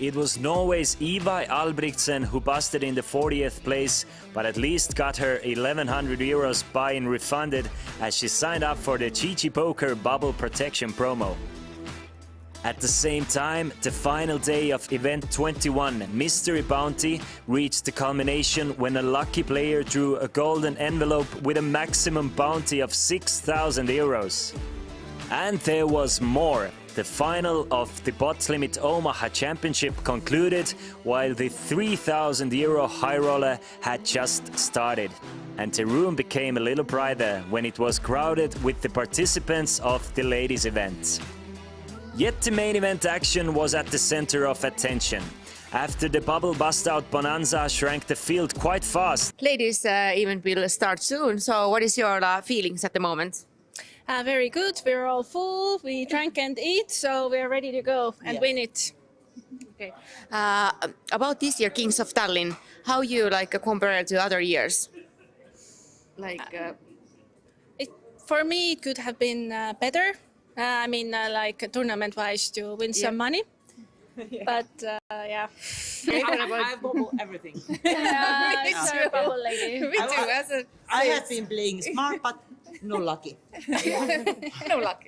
It was Norway's Eva Albrigtsen who busted in the 40th place, but at least got her 1,100 euros buy-in refunded as she signed up for the Chi Poker Bubble Protection promo. At the same time, the final day of Event 21, Mystery Bounty, reached the culmination when a lucky player drew a golden envelope with a maximum bounty of 6,000 euros. And there was more. The final of the Bots Limit Omaha Championship concluded while the 3,000 euro high roller had just started. And the room became a little brighter when it was crowded with the participants of the ladies' event. Yet the main event action was at the center of attention. After the bubble bust-out bonanza shrank the field quite fast. Ladies event will start soon, so what is your feelings at the moment? Very good. We're all full. We drank and eat, so we're ready to go and win it. Okay. About this year, Kings of Tallinn, how you compare to other years? For me, it could have been better. Tournament-wise to win some money. But yeah. I bubble everything. It's a bubble lady. Me too. I have been playing smart, but no lucky. No luck.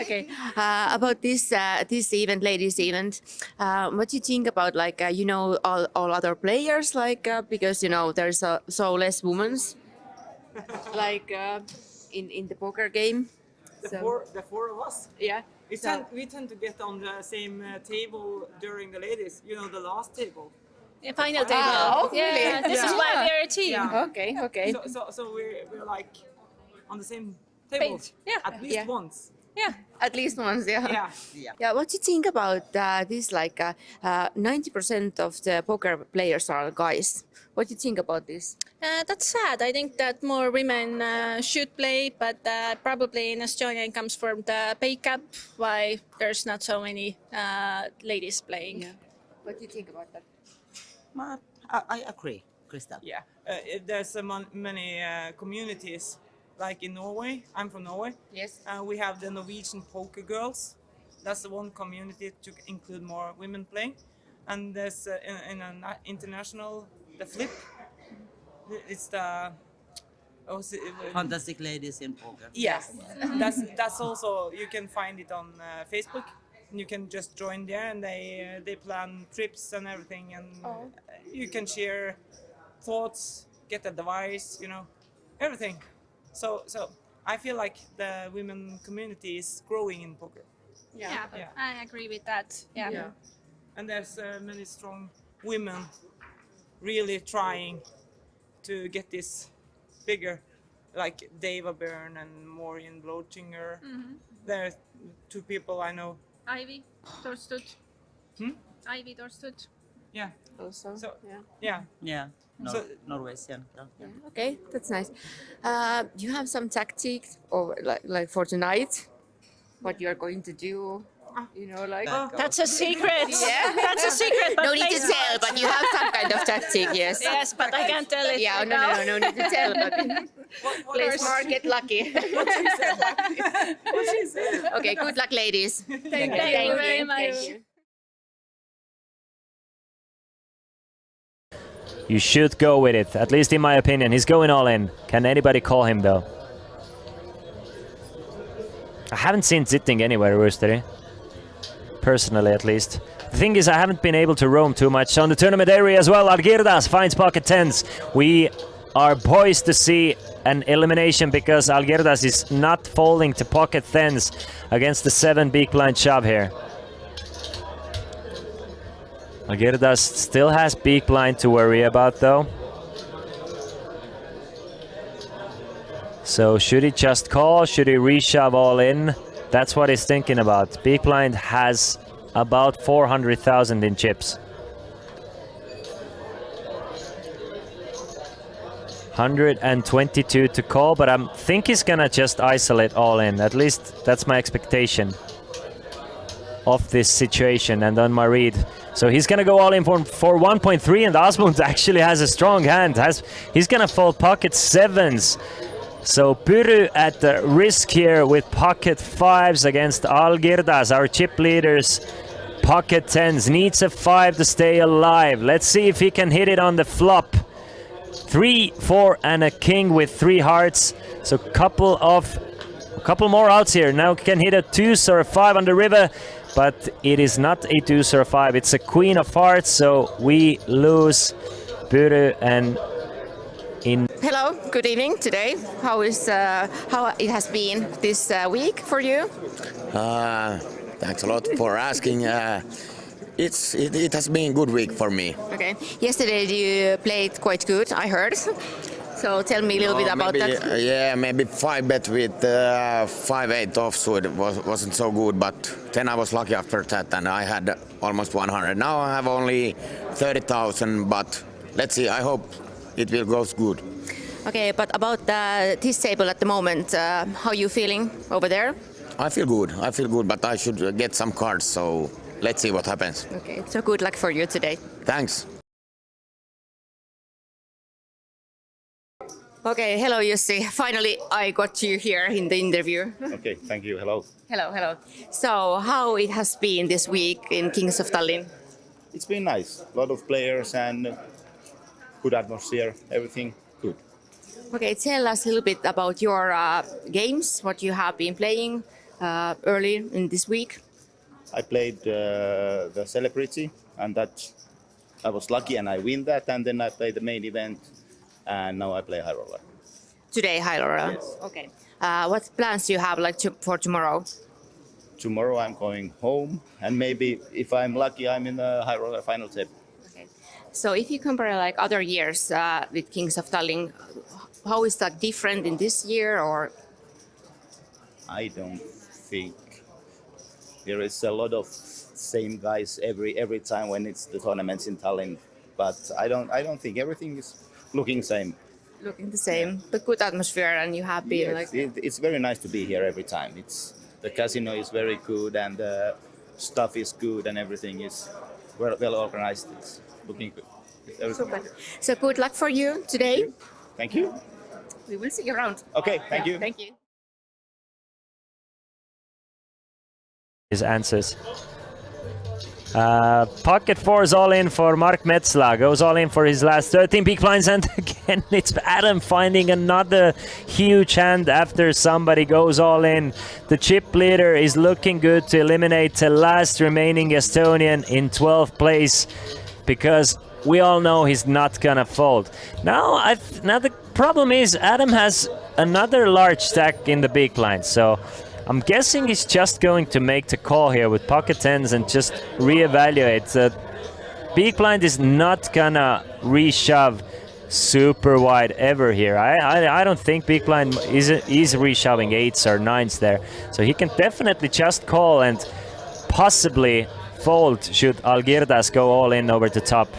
Okay. About this event, ladies' event, what do you think about all other players because there's so less women in the poker game. The four of us. Yeah. We tend to get on the same table during the ladies. The last table. The final table. Really? This is why we're a team. Yeah. Okay. So we're like on the same table. Page. Yeah. At least once. Yeah. At least once, yeah. Yeah. What do you think about this? 90% of the poker players are guys. What do you think about this? That's sad. I think that more women should play, but probably in Estonia it comes from the pay cap, why there's not so many ladies playing. Yeah. What do you think about that? I agree, Krista. Yeah. There's many communities, like in Norway. I'm from Norway. Yes. We have the Norwegian Poker Girls. That's the one community to include more women playing. And there's in an international, the flip. It's the Fantastic Ladies in Poker. Yes, that's also, you can find it on Facebook. You can just join there, and they plan trips and everything, and you can share thoughts, get advice, everything. So I feel like the women community is growing in poker. Yeah. I agree with that. Yeah. And there's many strong women really trying to get this bigger, like Deva Byrne and Maureen Blochinger. Mm-hmm. There are two people I know. Ivy Dorstud. Ivy Dorstud. Yeah. Also. So Yeah. So- Norwegian. Okay, that's nice. Do you have some tactics or like for tonight? What you are going to do? That's a secret. Yeah. That's a secret. But No need to please- tell, but you have some kind of tactic, yes. Yes, but I can't tell it. Yeah, right no now. need to tell, but play smart, get lucky. What she said. Okay, good luck, ladies. Thank you very much. Thank you. You should go with it, at least in my opinion. He's going all in. Can anybody call him though? I haven't seen Zitting anywhere, Roosteri. Personally, at least. The thing is, I haven't been able to roam too much on the tournament area as well. Algirdas finds pocket tens. We are poised to see an elimination because Algirdas is not folding to pocket tens against the 7 big blind shove here. Algirdas still has big blind to worry about though. So should he just call? Should he reshove all in? That's what he's thinking about. Big blind has about 400,000 in chips. 122 to call, but I think he's gonna just isolate all in. At least that's my expectation of this situation and on my read. So he's gonna go all in for 1.3, and Asmund actually has a strong hand. He's gonna fold pocket sevens. So Pyry at the risk here with pocket fives against Algirdas, our chip leaders. Pocket tens, needs a 5 to stay alive. Let's see if he can hit it on the flop. 3, 4 and a king with 3 hearts. So a couple more outs here. Now can hit a deuce or a 5 on the river, but it is not a deuce or a 5. It's a queen of hearts, so we lose Pyry and in. Hello, good evening today. How it has been this week for you? Thanks a lot for asking. It has been a good week for me. Okay. Yesterday you played quite good, I heard. So tell me a little bit about that. Yeah, maybe 5-bet with 5-8 offsuit wasn't so good, but then I was lucky after that and I had almost 100. Now I have only 30,000, but let's see, I hope it will go good. Okay, but about this table at the moment, how are you feeling over there? I feel good, but I should get some cards, so let's see what happens. Okay, so good luck for you today. Thanks. Okay, hello Jussi. Finally, I got you here in the interview. Okay, thank you. Hello. Hello. So, how it has been this week in Kings of Tallinn? It's been nice. A lot of players and good atmosphere. Everything good. Okay, tell us a little bit about your games, what you have been playing early in this week. I played the Celebrity, and that I was lucky and I win that. And then I played the main event, and now I play High Roller. Today, high roller. Yes. Okay. What plans do you have for tomorrow? Tomorrow I'm going home, and maybe if I'm lucky, I'm in the High Roller final table. Okay. So, if you compare like other years with Kings of Tallinn, how is that different in this year, or? I don't think there is a lot of same guys every time when it's the tournaments in Tallinn, but I don't think everything is looking same. Looking the same, but good atmosphere, and you have been Yes, like. it's very nice to be here every time. The casino is very good and the stuff is good and everything is well organized. It's looking good. Super. So good luck for you today. Thank you. We will see you around. Okay, thank you. Thank you. His answers. Pocket 4 is all in for Mark Metzla. Goes all in for his last 13 big blinds, and again it's Adam finding another huge hand after somebody goes all in. The chip leader is looking good to eliminate the last remaining Estonian in 12th place, because we all know he's not gonna fold. Now the problem is Adam has another large stack in the big blind, so I'm guessing he's just going to make the call here with pocket tens and just reevaluate. Big blind is not gonna reshove super wide ever here. I don't think big blind is reshoving 8s or 9s there. So he can definitely just call and possibly fold should Algirdas go all in over the top.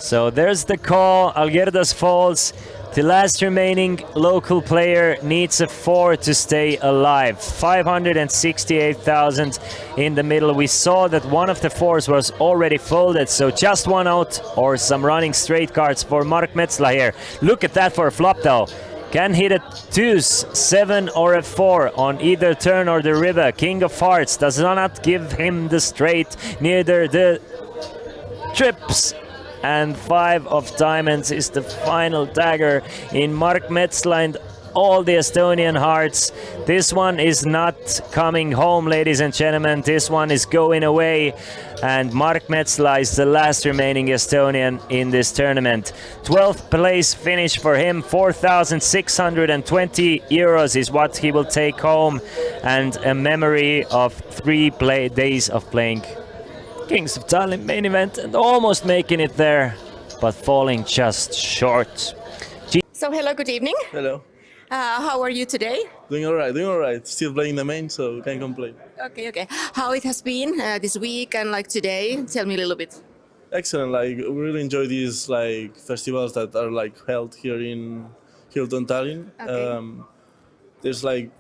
So there's the call. Algirdas folds. The last remaining local player needs a 4 to stay alive. 568,000 in the middle. We saw that one of the 4s was already folded, so just one out or some running straight cards for Mark Metzla here. Look at that for a flop though. Can hit a deuce, 7 or a 4 on either turn or the river. King of Hearts does not give him the straight, neither the trips. And 5 of diamonds is the final dagger in Mark Metzla and all the Estonian hearts. This one is not coming home, ladies and gentlemen. This one is going away. And Mark Metzla is the last remaining Estonian in this tournament. 12th place finish for him. 4,620 euros is what he will take home. And a memory of 3 days of playing Kings of Tallinn main event and almost making it there, but falling just short. So hello, good evening. Hello. How are you today? Doing all right. Still playing the main, so can't complain. Okay. How it has been this week and like today? Tell me a little bit. Excellent. Like, we really enjoy these like festivals that are like held here in Hilton, Tallinn. Okay. There's like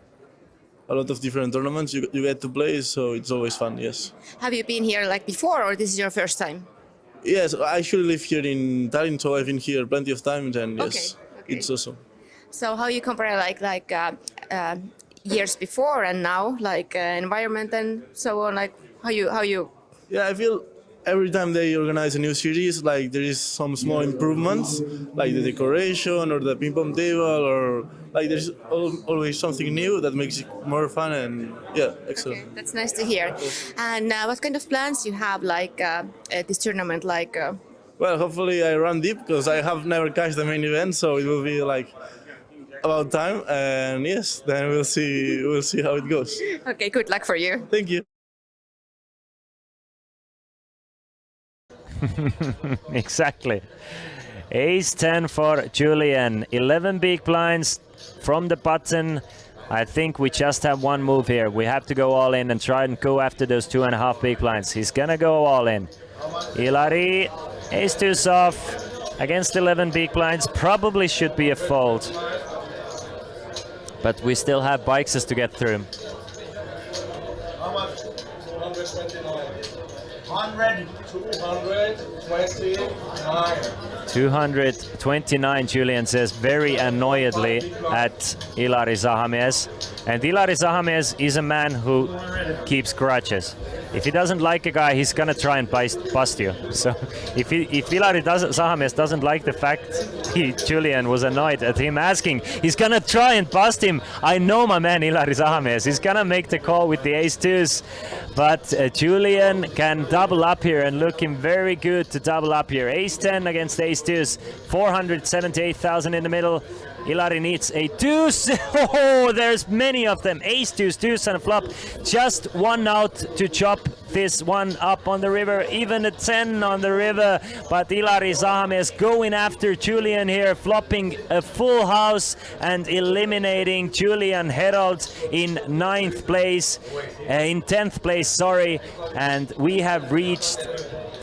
a lot of different tournaments you get to play, so it's always fun. Yes. Have you been here like before, or this is your first time? Yes, I actually live here in Tallinn, so I've been here plenty of times, and yes, Okay. it's awesome. So how you compare like years before and now, like environment and so on? Like how you? Yeah, I feel every time they organize a new series, like there is some small improvements, like the decoration or the ping pong table, or like there's always something new that makes it more fun and yeah, excellent. Okay, that's nice to hear. And what kind of plans you have, like at this tournament? Like, Well, hopefully I run deep because I have never cashed the main event, so it will be like about time. And yes, then we'll see how it goes. okay, good luck for you. Thank you. Exactly. Ace 10 for Julian. 11 big blinds from the button. I think we just have one move here. We have to go all in and try and go after those 2.5 big blinds. He's gonna go all in. Ilari, ace 2 off against 11 big blinds. Probably should be a fold. But we still have bikes to get through. How much? 229. 229. 229, Julian says very annoyedly at Ilari Zahamies. And Ilari Zahamies is a man who keeps grudges. If he doesn't like a guy, he's gonna try and bust you. So if Ilari Zahamies doesn't like the fact Julian was annoyed at him asking, he's gonna try and bust him. I know my man Ilari Zahamies. He's gonna make the call with the ace 2s. But Julian can double up here and looking very good to double up here. Ace 10 against ace 2s. 478,000 in the middle. Ilari needs a deuce. Oh, there's many of them. Ace 2s, deuce and a flop. Just one out to chop this one up on the river. Even a 10 on the river. But Ilari Zahamies going after Julian here, flopping a full house and eliminating Julian Herold in 9th place. In 10th place, sorry. And we have reached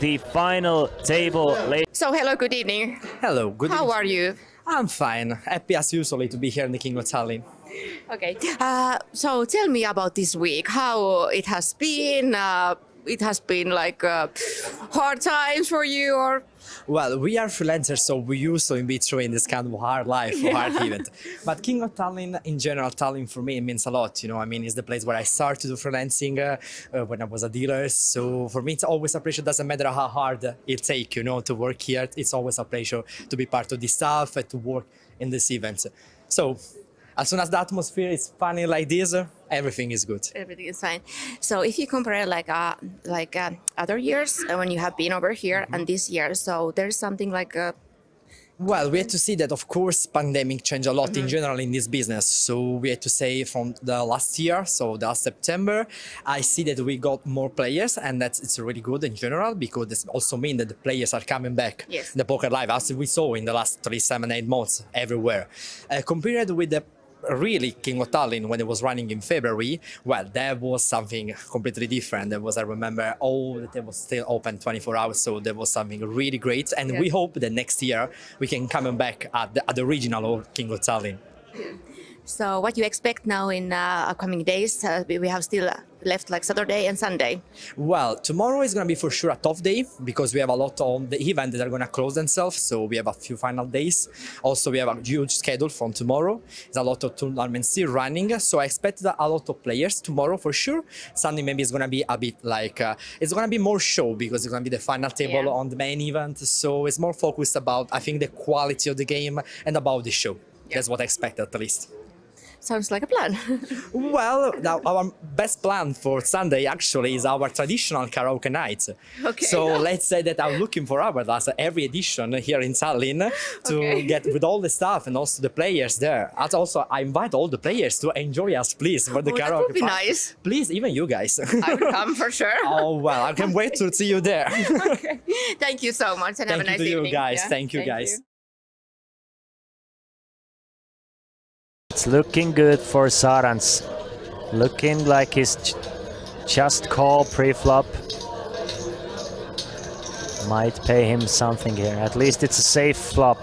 the final table. So hello, good evening. Hello, good How evening. are you? I'm fine. Happy as usually to be here in the King of Tallinn. Okay. So tell me about this week. How it has been? It has been like hard times for you, or? Well, we are freelancers, so we used to be through in this kind of hard life, hard event. But King of Tallinn, in general, Tallinn for me means a lot. You know, I mean, it's the place where I started to do freelancing when I was a dealer. So for me, it's always a pleasure. Doesn't matter how hard it takes, you know, to work here. It's always a pleasure to be part of this stuff and to work in this event. So as soon as the atmosphere is funny like this, everything is good. Everything is fine. So if you compare like other years when you have been over here and this year, so there's something like Well, we had to see that, of course, pandemic changed a lot in general in this business. So we had to say from the last year, so the last September, I see that we got more players, and it's really good in general because this also means that the players are coming back. Yes. The poker live, as we saw in the last 3, 7, 8 months everywhere. Compared with the really King of Tallinn when it was running in February, well, there was something completely different. There was, I remember, all the tables still open 24 hours, so there was something really great. And we hope that next year we can come back at the original of King of Tallinn. So what you expect now in upcoming days? We have still left like Saturday and Sunday. Well, tomorrow is going to be for sure a tough day because we have a lot on the event that are going to close themselves. So we have a few final days. Also, we have a huge schedule from tomorrow. There's a lot of tournaments still running. So I expect a lot of players tomorrow for sure. Sunday maybe it's going to be a bit like, it's going to be more show because it's going to be the final table on the main event. So it's more focused about, I think, the quality of the game and about the show. That's what I expect at least. Sounds like a plan. Well, our best plan for Sunday actually is our traditional karaoke night. Okay. So let's say that I'm looking forward as every edition here in Tallinn to get with all the staff and also the players there. And also, I invite all the players to enjoy us, please, for the karaoke. That would be party. nice. Please, even you guys. I will come for sure. Oh, well, I can't wait to see you there. Okay. Thank you so much and have a nice evening. Thank you to you guys. Yeah. Thank you guys. It's looking good for Sarans. Looking like he's just call pre-flop. Might pay him something here. At least it's a safe flop.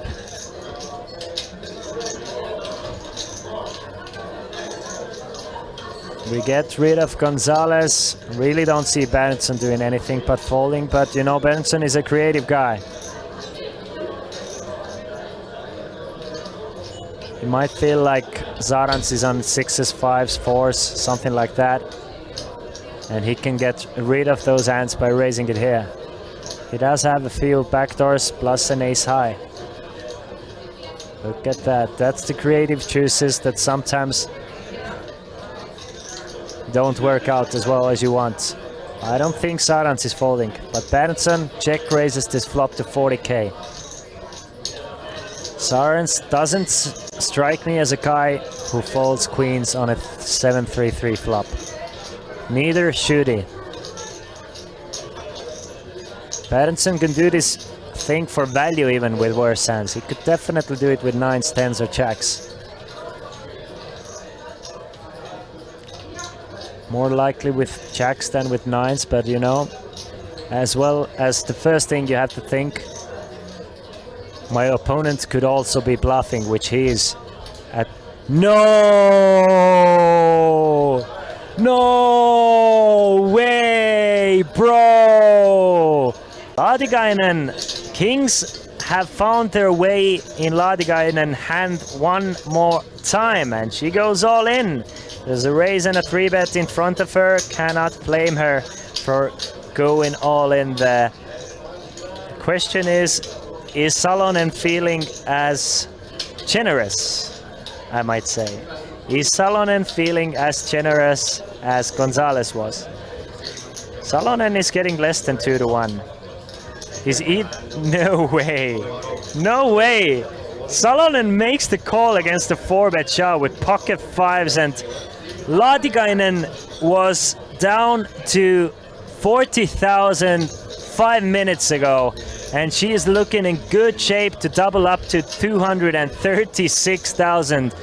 We get rid of Gonzalez. Really don't see Benson doing anything but folding, but you know, Benson is a creative guy. You might feel like Zarans is on 6s, 5s, 4s, something like that. And he can get rid of those hands by raising it here. He does have a few backdoors plus an ace high. Look at that. That's the creative choices that sometimes don't work out as well as you want. I don't think Zarans is folding, but Berntsen check raises this flop to 40k. Zarans doesn't strike me as a guy who folds queens on a 7-3-3 flop. Neither should he. Berntsen can do this thing for value even with worse hands. He could definitely do it with 9s, 10s or jacks. More likely with jacks than with 9s, but you know, as well as the first thing you have to think, my opponent could also be bluffing, which he is at. No! No way, bro! Laatikainen, Kings have found their way in Laatikainen hand one more time, and she goes all in. There's a raise and a 3-bet in front of her. Cannot blame her for going all in there. The question is Salonen feeling as generous, I might say? Is Salonen feeling as generous as Gonzalez was? Salonen is getting less than 2-1. Is he? No way. No way. Salonen makes the call against the 4-bet shot with pocket 5s, and Laatikainen was down to 40,000 5 minutes ago, and she is looking in good shape to double up to 236,000.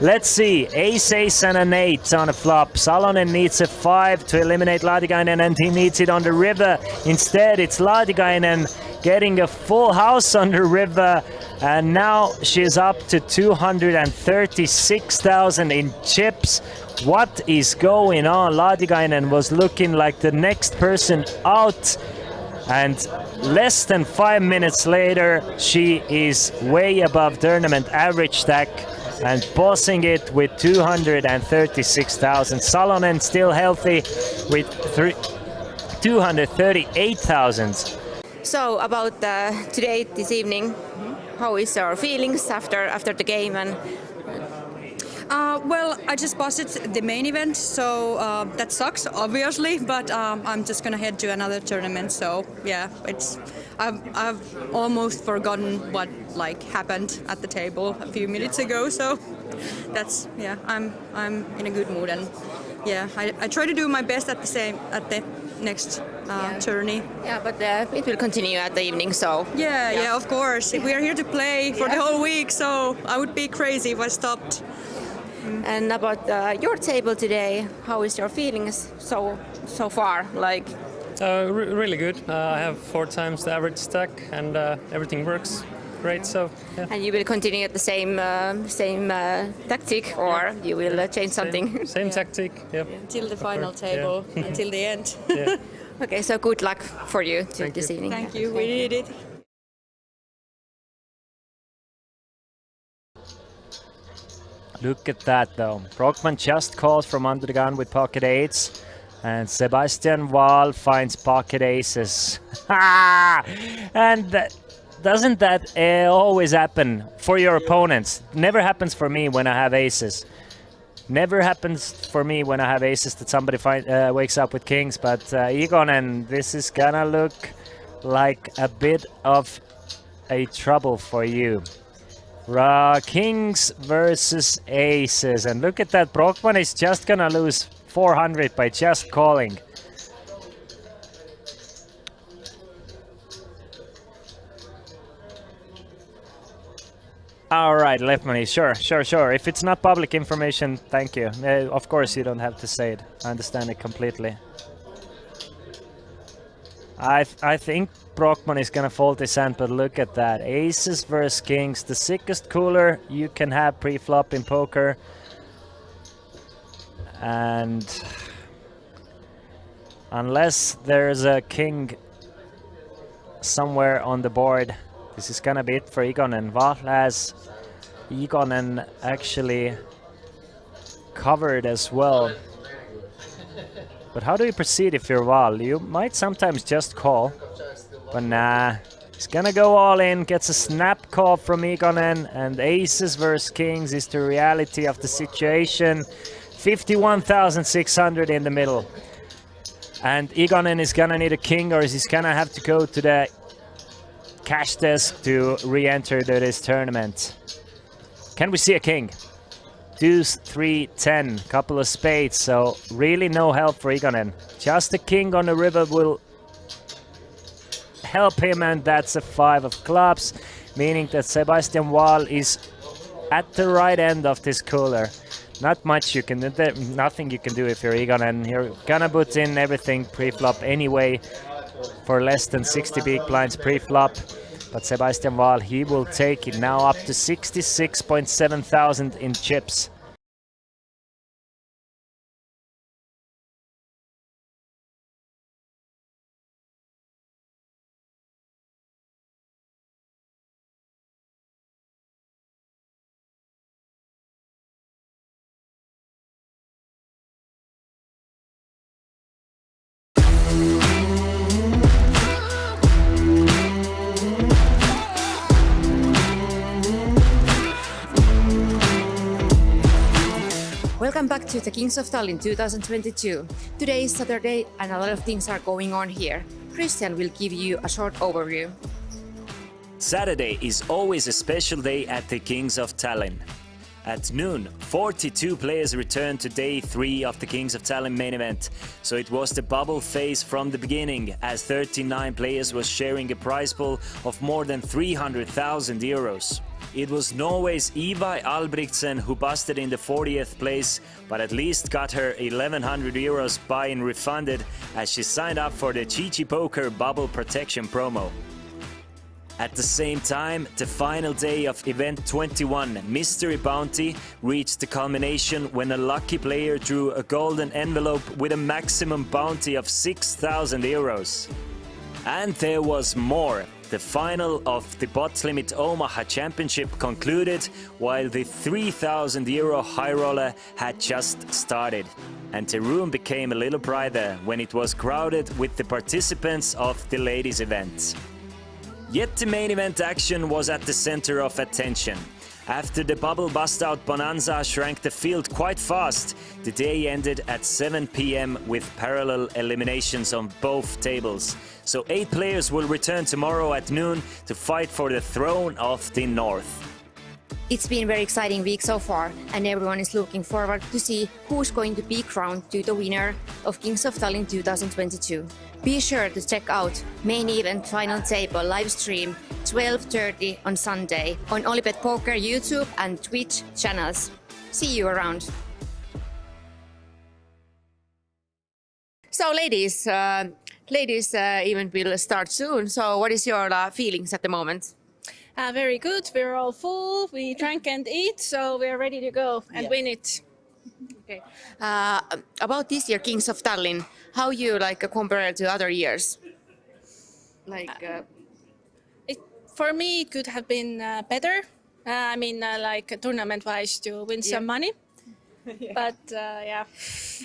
Let's see, ace, ace and an 8 on a flop. Salonen needs a 5 to eliminate Laatikainen, and he needs it on the river. Instead, it's Laatikainen getting a full house on the river, and now she's up to 236,000 in chips. What is going on? Laatikainen was looking like the next person out, and less than 5 minutes later, she is way above tournament average stack and bossing it with 236,000. Salonen still healthy with 238,000. So about today, this evening, how is your feelings after the game? And well, I just busted the main event, so that sucks, obviously. But I'm just gonna head to another tournament. So yeah, I've almost forgotten what happened at the table a few minutes ago. So that's I'm in a good mood, and yeah, I try to do my best at the next tourney. Yeah, but it will continue at the evening, so yeah, of course. We are here to play for the whole week, so I would be crazy if I stopped. And about your table today, how is your feelings so far? Really good. I have 4 times the average stack, and everything works great. So yeah. And you will continue at the same tactic, or you will change something? Same tactic. Yep. Until the final table, until the end. Yeah. Okay, so good luck for you this evening. Thank you. We need it. Look at that though. Brockman just calls from under the gun with pocket 8s, and Sebastian Wahl finds pocket aces. And doesn't that always happen for your opponents? Never happens for me when I have aces. Never happens for me when I have aces that somebody wakes up with kings, but Egon, and this is gonna look like a bit of a trouble for you. Kings versus aces, and look at that, Brockman is just gonna lose 400 by just calling. All right, left money, sure. If it's not public information, thank you. Of course you don't have to say it. I understand it completely. I think Brockman is gonna fold this hand, but look at that. Aces versus kings, the sickest cooler you can have pre-flop in poker. And unless there's a king somewhere on the board, this is gonna be it for Egon, and Wahl has Igonen actually covered as well. But how do you proceed if you're Val? You might sometimes just call, but nah. He's gonna go all in, gets a snap call from Igonen, and aces versus kings is the reality of the situation. 51,600 in the middle. And Igonen is gonna need a king, or he's gonna have to go to the cash desk to re-enter this tournament. Can we see a king? Deuce, 3, 10, couple of spades, so really no help for Igonen. Just a king on the river will help him, and that's a 5 of clubs, meaning that Sebastian Wall is at the right end of this cooler. Not much you can do, nothing you can do if you're Igonen. You're gonna put in everything pre-flop anyway for less than 60 big blinds pre-flop. But Sebastian Wall, he will take it now up to 66.7 thousand in chips. Welcome back to the Kings of Tallinn 2022. Today is Saturday and a lot of things are going on here. Christian will give you a short overview. Saturday is always a special day at the Kings of Tallinn. At noon, 42 players returned to day 3 of the Kings of Tallinn main event. So it was the bubble phase from the beginning, as 39 players was sharing a prize pool of more than 300,000 euros. It was Norway's Eva Albrigtsen who busted in the 40th place, but at least got her 1,100 euros buy-in refunded as she signed up for the Chichi Poker Bubble Protection promo. At the same time, the final day of Event 21, Mystery Bounty, reached the culmination when a lucky player drew a golden envelope with a maximum bounty of 6,000 euros. And there was more. The final of the Bot Limit Omaha Championship concluded, while the 3,000 euro high roller had just started. And the room became a little brighter when it was crowded with the participants of the ladies' event. Yet the main event action was at the center of attention. After the bubble bust-out bonanza shrank the field quite fast, the day ended at 7 p.m. with parallel eliminations on both tables. So 8 players will return tomorrow at noon to fight for the throne of the North. It's been a very exciting week so far, and everyone is looking forward to see who's going to be crowned to the winner of Kings of Tallinn 2022. Be sure to check out main event final table live stream 12:30 on Sunday on Olipet Poker YouTube and Twitch channels. See you around. So ladies event will start soon. So what is your feelings at the moment? Very good. We're all full. We drank and eat, so we're ready to go and win it. Okay. About this year, Kings of Tallinn, how you compare it to other years? For me, it could have been better. Tournament-wise to win some money. But yeah.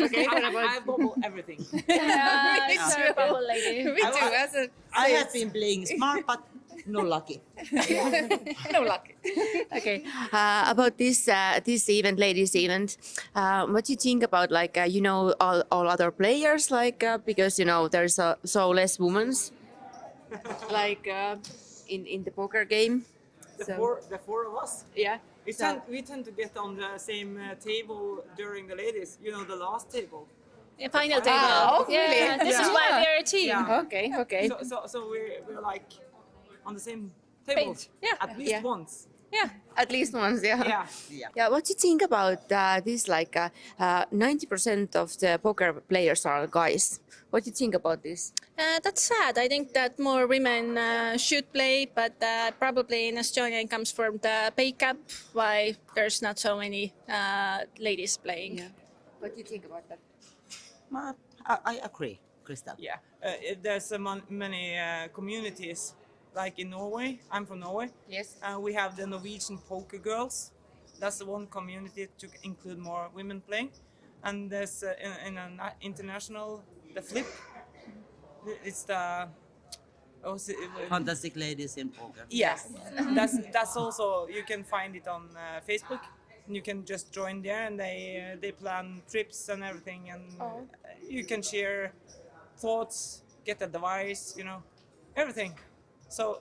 Okay. I bubble everything. Sorry, bubble lady. Me too. I have been playing smart, but no lucky. No luck. Okay. About this event, ladies' event, what do you think about all other players because there's so less women's in the poker game. The four of us. Yeah. We tend to get on the same table during the ladies. The last table. Final table. Really? Yeah, this is why we're a team. Yeah. Okay. So we're like on the same table. Yeah. At least once. Yeah. At least once, yeah. Yeah. What do you think about this? 90% of the poker players are guys. What do you think about this? That's sad. I think that more women should play, but probably in Estonia it comes from the pay cap, why there's not so many ladies playing. Yeah. What do you think about that? I agree, Krista. Yeah. There's many communities like in Norway. I'm from Norway. Yes. We have the Norwegian poker girls. That's the one community to include more women playing. And there's in an international, the flip. It's the Fantastic ladies in poker. yes. That's also, you can find it on Facebook. And you can just join there, and they plan trips and everything, and you can share thoughts, get advice, everything. So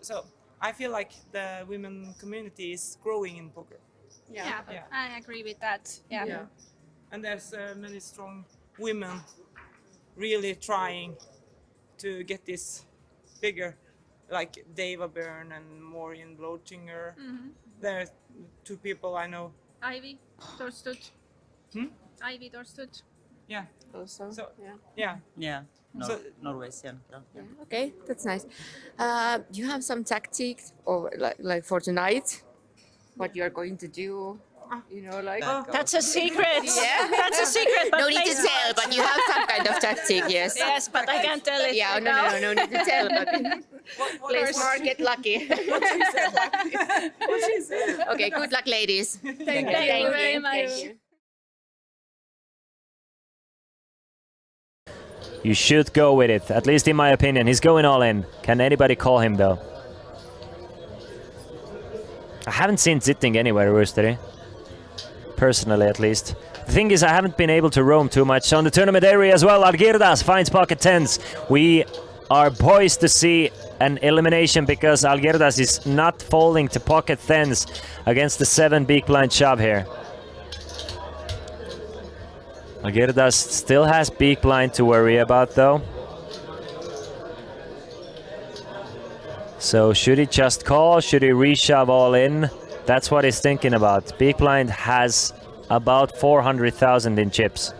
I feel like the women community is growing in poker. Yeah, Yeah. I agree with that. Yeah. And there's many strong women really trying to get this bigger, like Deva Byrne and Maureen Blotinger. There's two people I know. Ivy Torstud. Ivy Torstud. Yeah. Also. So yeah. Yeah. So- Norwegian. Yeah. Okay, that's nice. You have some tactics or like for tonight? What you are going to do? Like. That's a secret. Yeah. That's a secret. But No need to please- tell, but you have some kind of tactic, yes. Yes, but I can't tell it. Yeah, right no, now. no need to tell, but please more get lucky. What she said. Okay, good luck, ladies. Thank you very much. Thank you. You should go with it, at least in my opinion. He's going all in. Can anybody call him though? I haven't seen Zitting anywhere, Roosteri. Personally, at least. The thing is, I haven't been able to roam too much on the tournament area as well. Algirdas finds pocket tens. We are poised to see an elimination because Algirdas is not falling to pocket tens against the 7 big blind shove here. Algirdas still has big blind to worry about though. So should he just call? Should he reshove all in? That's what he's thinking about. Big blind has about 400,000 in chips.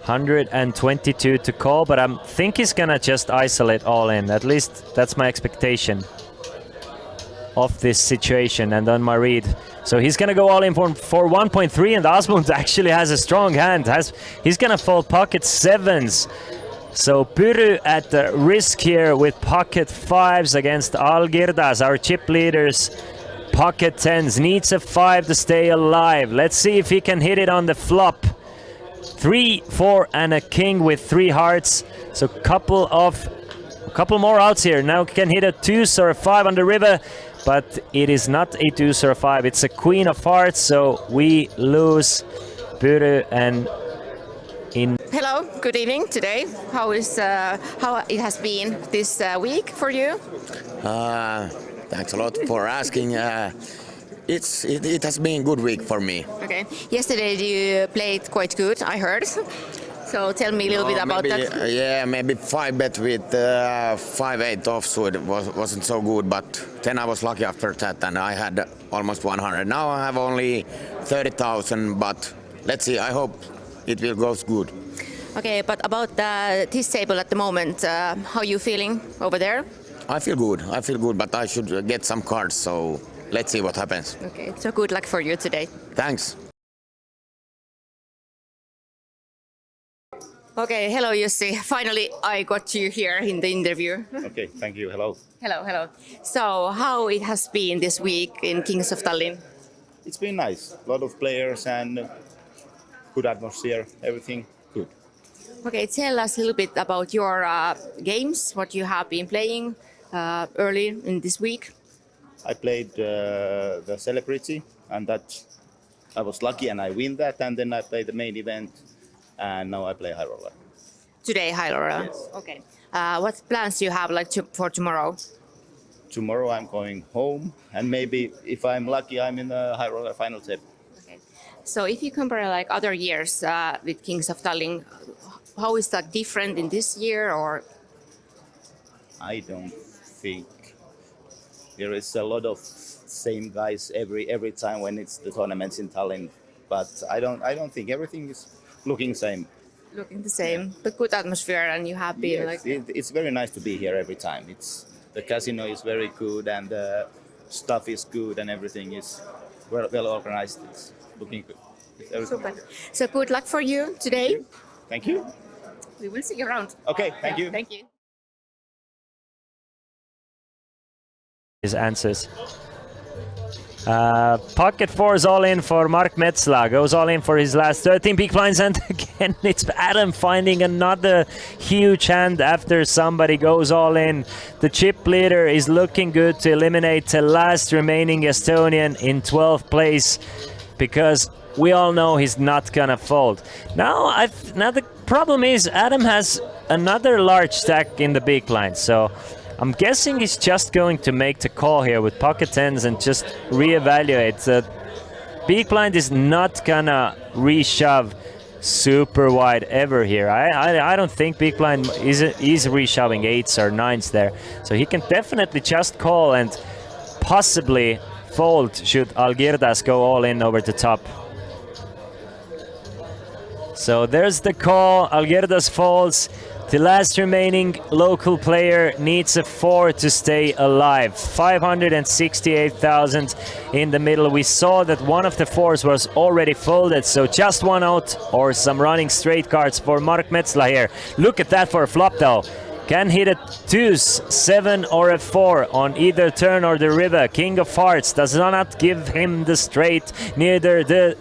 122 to call, but I think he's gonna just isolate all in. At least that's my expectation of this situation and on my read. So he's gonna go all in for 1.3, and Asmund actually has a strong hand. He's gonna fold pocket sevens. So Pyry at the risk here with pocket fives against Algirdas, our chip leaders. Pocket tens, needs a 5 to stay alive. Let's see if he can hit it on the flop. 3, 4 and a king with 3 hearts. So couple more outs here. Now can hit a 2 or a 5 on the river, but it is not a 2 or a 5. It's a queen of hearts, so we lose Pyry and in. Hello, good evening today. How it has been this week for you? Thanks a lot for asking. It has been a good week for me. Okay. Yesterday you played quite good, I heard. So tell me a little bit about maybe, that. Yeah, maybe 5 bet with 5-8 offsuit wasn't so good, but then I was lucky after that and I had almost 100. Now I have only 30,000, but let's see, I hope it will go good. Okay, but about this table at the moment, how are you feeling over there? I feel good, but I should get some cards, so let's see what happens. Okay, so good luck for you today. Thanks. Okay, hello Jussi. Finally, I got you here in the interview. Okay, thank you. Hello. Hello. So, how it has been this week in Kings of Tallinn? It's been nice. A lot of players and good atmosphere. Everything good. Okay, tell us a little bit about your games, what you have been playing early in this week. I played the Celebrity, and that I was lucky and I win that. And then I played the main event, and now I play High Roller. Today, High Roller. Yes. Okay. What plans do you have for tomorrow? Tomorrow I'm going home, and maybe if I'm lucky, I'm in the High Roller final table. Okay. So if you compare like other years with Kings of Tallinn, how is that different in this year, or? I don't think there is a lot of same guys every time when it's the tournaments in Tallinn, but I don't think everything is looking same. Looking the same, but good atmosphere, and you have been Yes, like. it's very nice to be here every time. The casino is very good and the stuff is good and everything is well organized. It's looking good. Super. So good luck for you today. Thank you. We will see you around. Okay, thank you. Thank you. His answers. Pocket 4 is all in for Mark Metzla. Goes all in for his last 13 big blinds, and again it's Adam finding another huge hand after somebody goes all in. The chip leader is looking good to eliminate the last remaining Estonian in 12th place, because we all know he's not gonna fold. Now the problem is Adam has another large stack in the big blind, so I'm guessing he's just going to make the call here with pocket 10s and just reevaluate. The big blind is not gonna reshove super wide ever here. I don't think big blind is reshoving 8s or 9s there. So he can definitely just call and possibly fold should Algirdas go all in over the top. So there's the call. Algirdas folds. The last remaining local player needs a 4 to stay alive. 568,000 in the middle. We saw that one of the 4s was already folded, so just one out or some running straight cards for Mark Metzla here. Look at that for a flop though. Can hit a 2s, 7 or a 4 on either turn or the river. King of Hearts does not give him the straight, neither the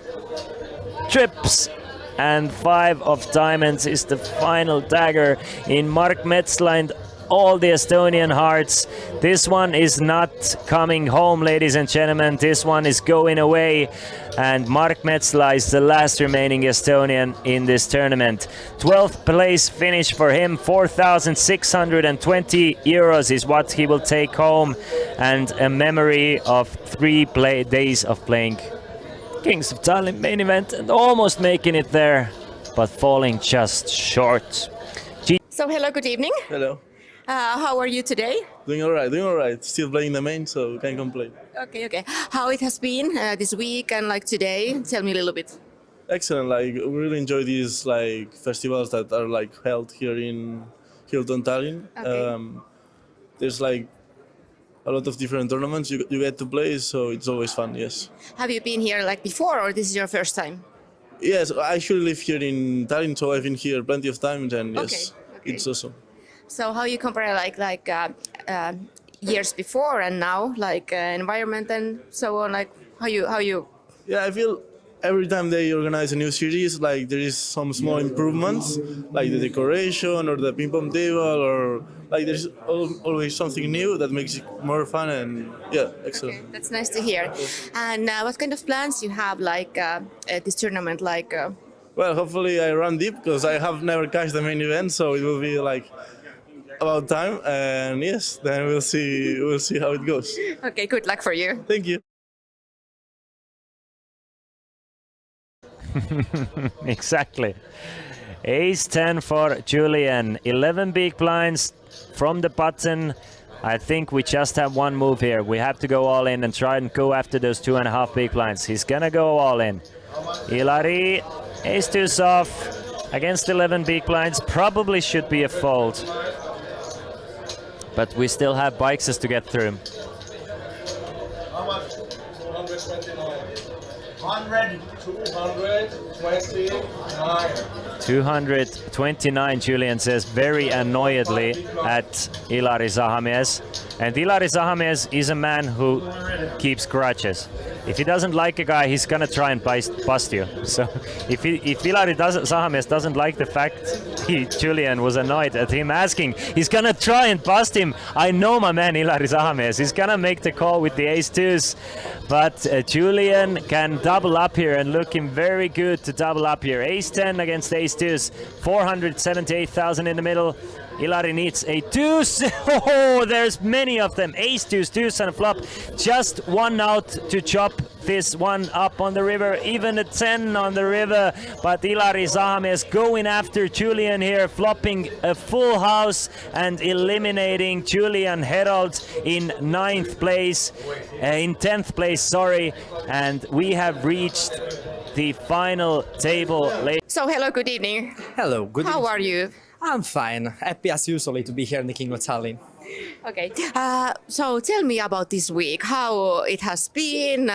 trips. And 5 of diamonds is the final dagger in Mark Metzla and all the Estonian hearts. This one is not coming home, ladies and gentlemen. This one is going away. And Mark Metzla is the last remaining Estonian in this tournament. 12th place finish for him. 4,620 euros is what he will take home. And a memory of 3 days of playing Kings of Tallinn main event and almost making it there, but falling just short. So hello, good evening. Hello. How are you today? Doing all right. Still playing the main, so can't complain. Okay. How it has been this week and like today? Tell me a little bit. Excellent. Like, we really enjoy these like festivals that are like held here in Hilton, Tallinn. Okay. There's like a lot of different tournaments you get to play, so it's always fun. Yes. Have you been here like before, or this is your first time? Yes, I actually live here in Tallinn, so I've been here plenty of times, and yes, Okay. it's awesome. So how you compare like years before and now, like environment and so on, like how you? Yeah, I feel every time they organize a new series, like there is some small improvements, like the decoration or the ping pong table, or like there's always something new that makes it more fun, and yeah, excellent. Okay, that's nice to hear. And what kind of plans you have like at this tournament, like? Well, hopefully I run deep because I have never cashed the main event, so it will be like about time, and yes, then we'll see how it goes. Okay, good luck for you. Thank you. Exactly. Ace 10 for Julian. 11 big blinds from the button. I think we just have one move here. We have to go all in and try and go after those 2.5 big blinds. He's gonna go all in. Ilari, ace 2's off against 11 big blinds. Probably should be a fold. But we still have bikes to get through. How much? 129. 229. 229, Julian says very annoyedly at Ilari Zahamies. And Ilari Zahamies is a man who keeps grudges. If he doesn't like a guy, he's gonna try and bust you. So if Ilari Zahamies doesn't like the fact Julian was annoyed at him asking, he's gonna try and bust him. I know my man Ilari Zahamies. He's gonna make the call with the ace 2s. But Julian can double up here and looking very good to double up here. Ace 10 against ace 2s. 478,000 in the middle. Ilari needs a 2s. Oh, there's many of them. Ace 2s, 2s and a flop. Just one out to chop this one up on the river. Even a 10 on the river. But Ilari Zahamies going after Julian here, flopping a full house and eliminating Julian Herold in 9th place. In 10th place, sorry. And we have reached the final table. So hello, good evening. Hello, good evening. How are you? I'm fine. Happy as usually to be here in the King of Tallinn. Okay. So tell me about this week. How it has been.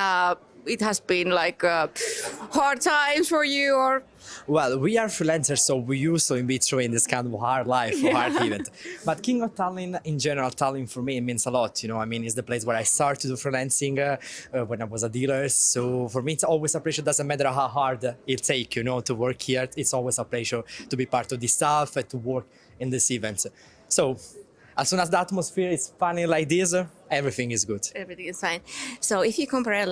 it has been like hard times for you, or? Well, we are freelancers, so we usually be through in this kind of hard life, hard event. But King of Tallinn, in general, Tallinn for me it means a lot. You know, I mean, it's the place where I started to do freelancing when I was a dealer. So for me, it's always a pleasure. Doesn't matter how hard it takes, you know, to work here. It's always a pleasure to be part of this stuff, to work in this event. So as soon as the atmosphere is funny like this, everything is good. Everything is fine. So if you compare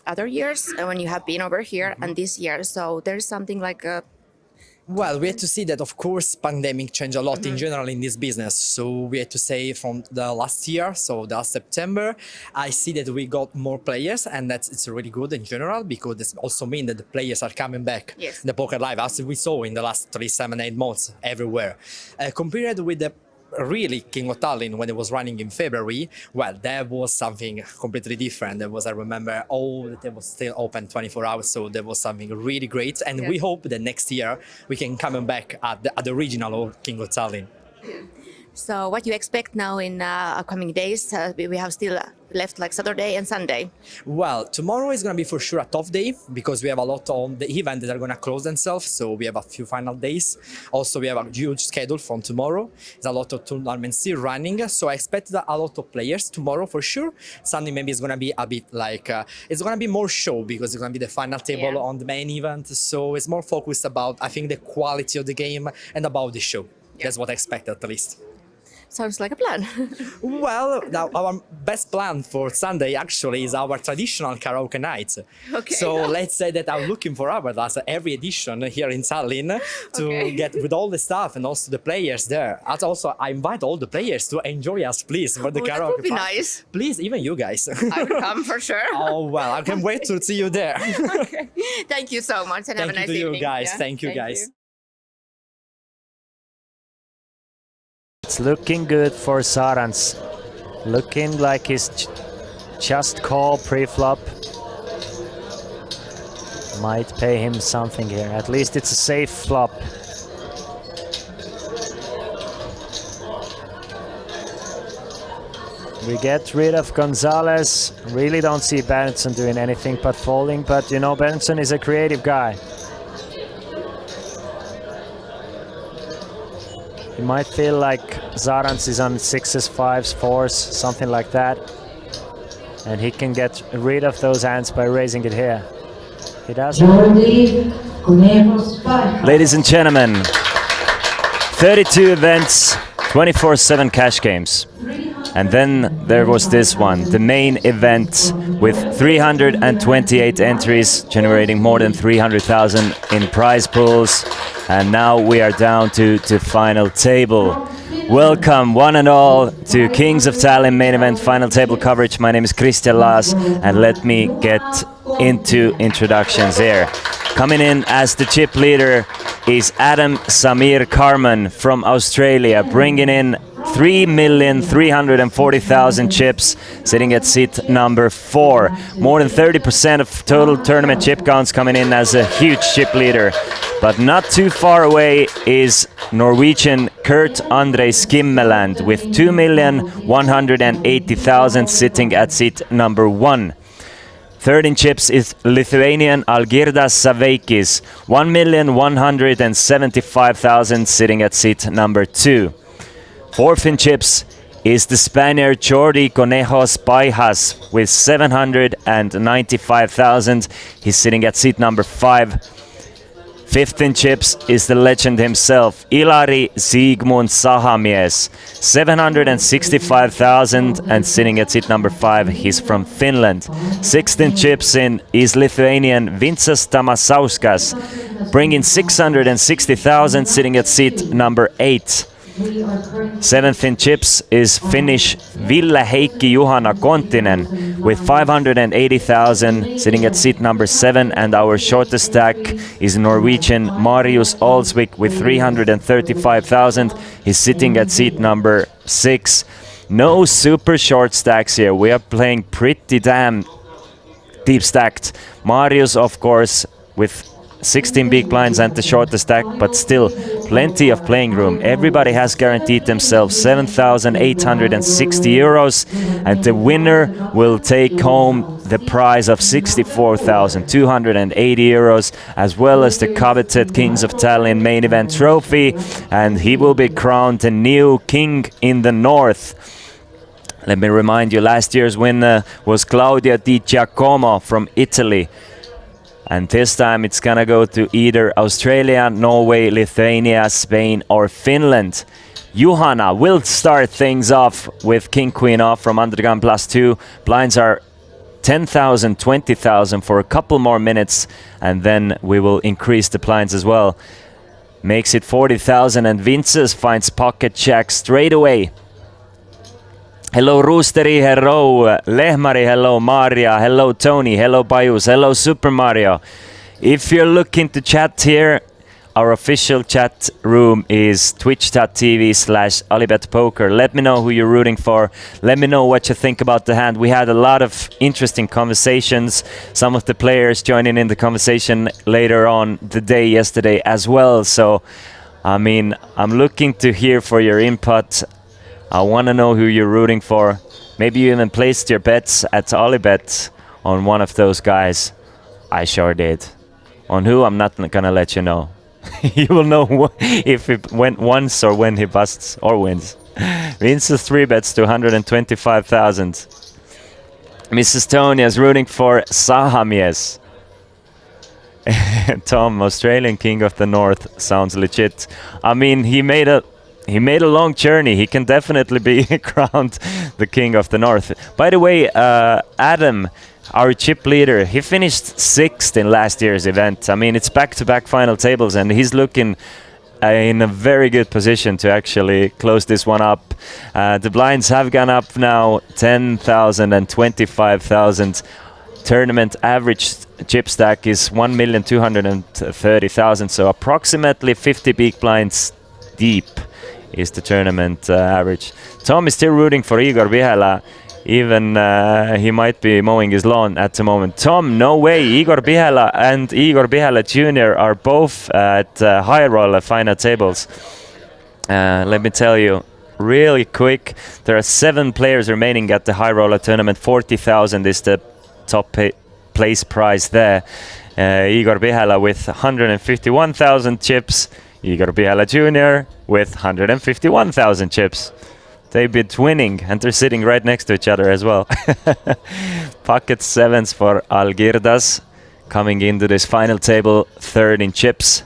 other years when you have been over here and this year, so there's something like Well, we had to see that, of course, pandemic changed a lot in general in this business. So we had to say from the last year, so the last September, I see that we got more players, and it's really good in general because this also means that the players are coming back. Yes. The poker live, as we saw in the last 3, 7, 8 months everywhere. Compared with the really King of Tallinn when it was running in February, well, that was something completely different. There was, I remember, that was still open 24 hours, so that was something really great. And we hope that next year we can come back at the original of King of Tallinn. So what you expect now in upcoming days? We have still left like Saturday and Sunday. Well, tomorrow is going to be for sure a tough day because we have a lot on the event that are going to close themselves. So we have a few final days. Also, we have a huge schedule from tomorrow. There's a lot of tournaments still running. So I expect a lot of players tomorrow for sure. Sunday maybe it's going to be a bit like, it's going to be more show because it's going to be the final table on the main event. So it's more focused about, I think, the quality of the game and about the show. That's what I expect at least. Sounds like a plan. Well, now our best plan for Sunday actually is our traditional karaoke night. Okay. So let's say that I'm looking for our last every edition here in Tallinn to get with all the staff and also the players there. And also, I invite all the players to enjoy us, please, for the karaoke. That would be part. Nice. Please, even you guys. I will come for sure. Oh, well, I can't wait to see you there. Okay. Thank you so much and have a nice evening. Thank you, guys. Yeah. Thank you, guys. You. It's looking good for Sarans. Looking like he's just call pre-flop. Might pay him something here. At least it's a safe flop. We get rid of Gonzalez. Really don't see Berntsen doing anything but folding, but you know, Berntsen is a creative guy. You might feel like Zarans is on 6s, 5s, 4s, something like that. And he can get rid of those hands by raising it here. He does. Ladies and gentlemen, 32 events, 24/7 cash games. And then there was this one, the main event with 328 entries, generating more than 300,000 in prize pools. And now we are down to final table. Welcome one and all to Kings of Tallinn main event final table coverage. My name is Christian Laas, and let me get into introductions here. Coming in as the chip leader is Adam Samir Carman from Australia, bringing in 3,340,000 chips, sitting at seat number 4. More than 30% of total tournament chip counts coming in as a huge chip leader. But not too far away is Norwegian Kurt Andre Skimmeland with 2,180,000 sitting at seat number 1. Third in chips is Lithuanian Algirdas Saveikis, 1,175,000 sitting at seat number 2. Fourth in chips is the Spaniard Jordi Conejos Paijas with 795,000. He's sitting at seat number 5. Fifth in chips is the legend himself, Ilari Sigmund Sahamies, 765,000 and sitting at seat number 5. He's from Finland. Sixth in chips is Lithuanian Vincas Tamasauskas, bringing 660,000, sitting at seat number 8. Seventh in chips is Finnish Ville Heikki Juhana Kontinen with 580,000, sitting at seat number 7, and our shortest stack is Norwegian Marius Olsvik with 335,000. He's sitting at seat number 6. No super short stacks here. We are playing pretty damn deep stacked. Marius, of course, with 16 big blinds and the shortest stack, but still plenty of playing room. Everybody has guaranteed themselves 7,860 euros, and the winner will take home the prize of 64,280 euros, as well as the coveted Kings of Tallinn main event trophy, and he will be crowned the new king in the north. Let me remind you, last year's winner was Claudia Di Giacomo from Italy. And this time it's gonna go to either Australia, Norway, Lithuania, Spain or Finland. Juhana will start things off with King Queen off from Under the Gun +2. Blinds are 10,000, 20,000 for a couple more minutes, and then we will increase the blinds as well. Makes it 40,000, and Vinces finds pocket jack straight away. Hello Roosteri, hello Lehmari, hello Maria, hello Tony, hello Bayus, hello Super Mario. If you're looking to chat here, our official chat room is twitch.tv/alibetpoker. Let me know who you're rooting for. Let me know what you think about the hand. We had a lot of interesting conversations. Some of the players joining in the conversation later on the day yesterday as well. So, I mean, I'm looking to hear for your input. I want to know who you're rooting for. Maybe you even placed your bets at Alibet on one of those guys. I sure did. On who, I'm not going to let you know. You will know if it went once or when he busts or wins. Vince's 3 bets to 125,000. Mrs. Tony is rooting for Sahamies. Tom, Australian King of the North, sounds legit. I mean, he made a long journey. He can definitely be crowned the King of the North. By the way, Adam, our chip leader, he finished 6th in last year's event. I mean, it's back-to-back final tables, and he's looking in a very good position to actually close this one up. The blinds have gone up now, 10,000 and 25,000. Tournament average chip stack is 1,230,000, so approximately 50 big blinds deep is the tournament average. Tom is still rooting for Igor Vihela, even he might be mowing his lawn at the moment. Tom, no way. Igor Vihela and Igor Vihela Jr. are both at high roller final tables. Let me tell you really quick, there are 7 players remaining at the high roller tournament. 40,000 is the top place prize there. Igor Vihela with 151,000 chips. Igor Vihela Jr. with 151,000 chips. They've been twinning, and they're sitting right next to each other as well. Pocket 7s for Algirdas, coming into this final table 3rd in chips.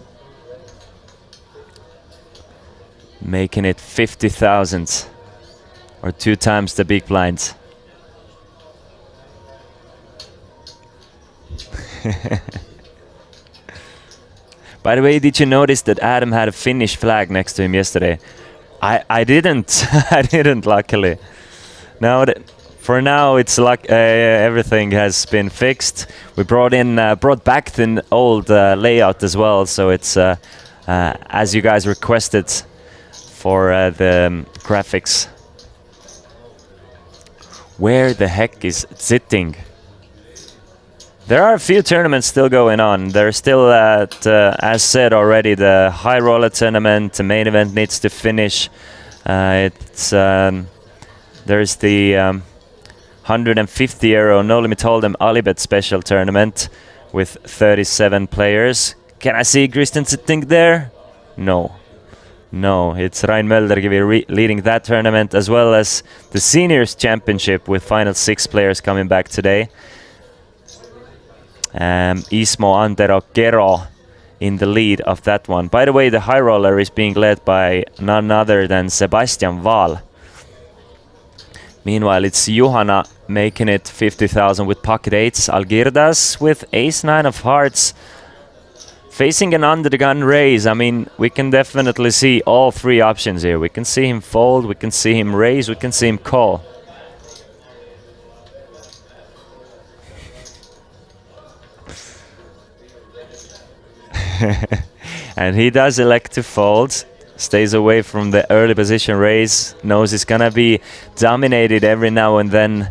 Making it 50,000, or 2 times the big blinds. By the way, did you notice that Adam had a Finnish flag next to him yesterday? I didn't. I didn't, luckily. Now, for now, it's like everything has been fixed. We brought back the old layout as well, so it's as you guys requested for the graphics. Where the heck is sitting? There are a few tournaments still going on. They're still at, as said already, the high roller tournament. The main event needs to finish. There's the 150 euro No Limit Hold'em Alibet special tournament with 37 players. Can I see Christian sitting there? No. No, it's Rain Mölderkivi leading that tournament, as well as the Seniors Championship with final 6 players coming back today. Ismo Antero Kero in the lead of that one. By the way, the high roller is being led by none other than Sebastian Wahl. Meanwhile, it's Juhana making it 50,000 with pocket 8s. Algirdas with ace-9 of hearts. Facing an under the gun raise. I mean, we can definitely see all 3 options here. We can see him fold, we can see him raise, we can see him call. And he does elect to fold, stays away from the early position raise, knows it's gonna be dominated every now and then,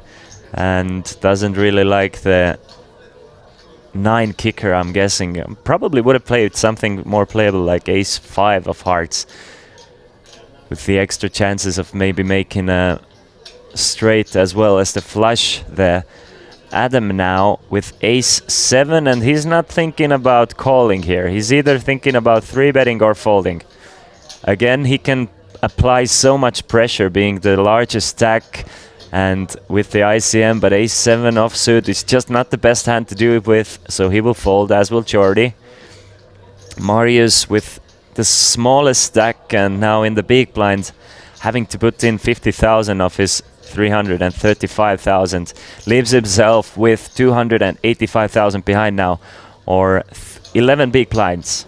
and doesn't really like the 9 kicker, I'm guessing. Probably would have played something more playable like ace-5 of hearts, with the extra chances of maybe making a straight as well as the flush there. Adam now with ace-7, and he's not thinking about calling here. He's either thinking about 3-betting or folding. Again, he can apply so much pressure being the largest stack and with the ICM, but ace-7 offsuit is just not the best hand to do it with, so he will fold, as will Jordi. Marius with the smallest stack and now in the big blind, having to put in 50,000 of his 335,000, leaves himself with 285,000 behind now, or 11 big blinds.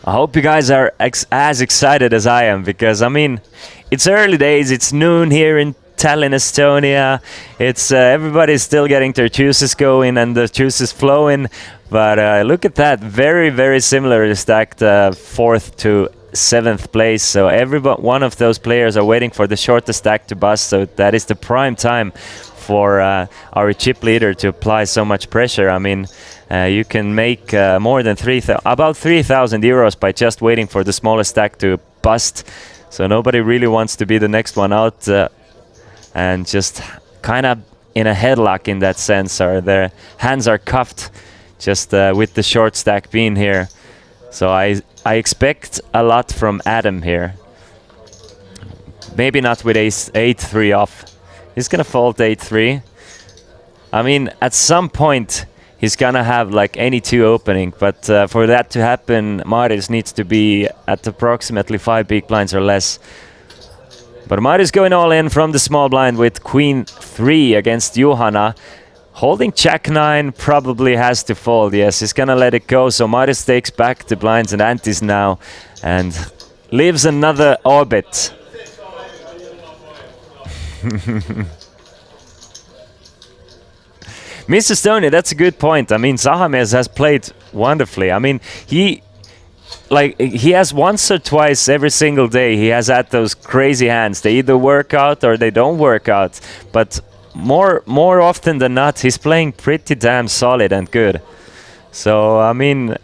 I hope you guys are as excited as I am, because I mean, it's early days, it's noon here in Tallinn, Estonia. It's everybody's still getting their juices going and the juices flowing, but look at that, very similar stacked 4th to 7th place. So one of those players are waiting for the shortest stack to bust, so that is the prime time for our chip leader to apply so much pressure. I mean, you can make more than about 3,000 euros by just waiting for the smallest stack to bust. So nobody really wants to be the next one out and just kind of in a headlock in that sense, or their hands are cuffed just with the short stack being here. So I expect a lot from Adam here. Maybe not with ace 8-3 off. He's gonna fold 8-3. I mean, at some point he's gonna have like any 2 opening, but for that to happen, Marius needs to be at approximately 5 big blinds or less. But Marius going all in from the small blind with queen 3 against Johanna. Holding jack 9 probably has to fold. Yes, he's gonna let it go. So Marius takes back the blinds and antes now and leaves another orbit. Miss Estonia, that's a good point. I mean, Zahames has played wonderfully. I mean, he has once or twice every single day, he has had those crazy hands. They either work out or they don't work out. But more often than not, he's playing pretty damn solid and good. So, I mean,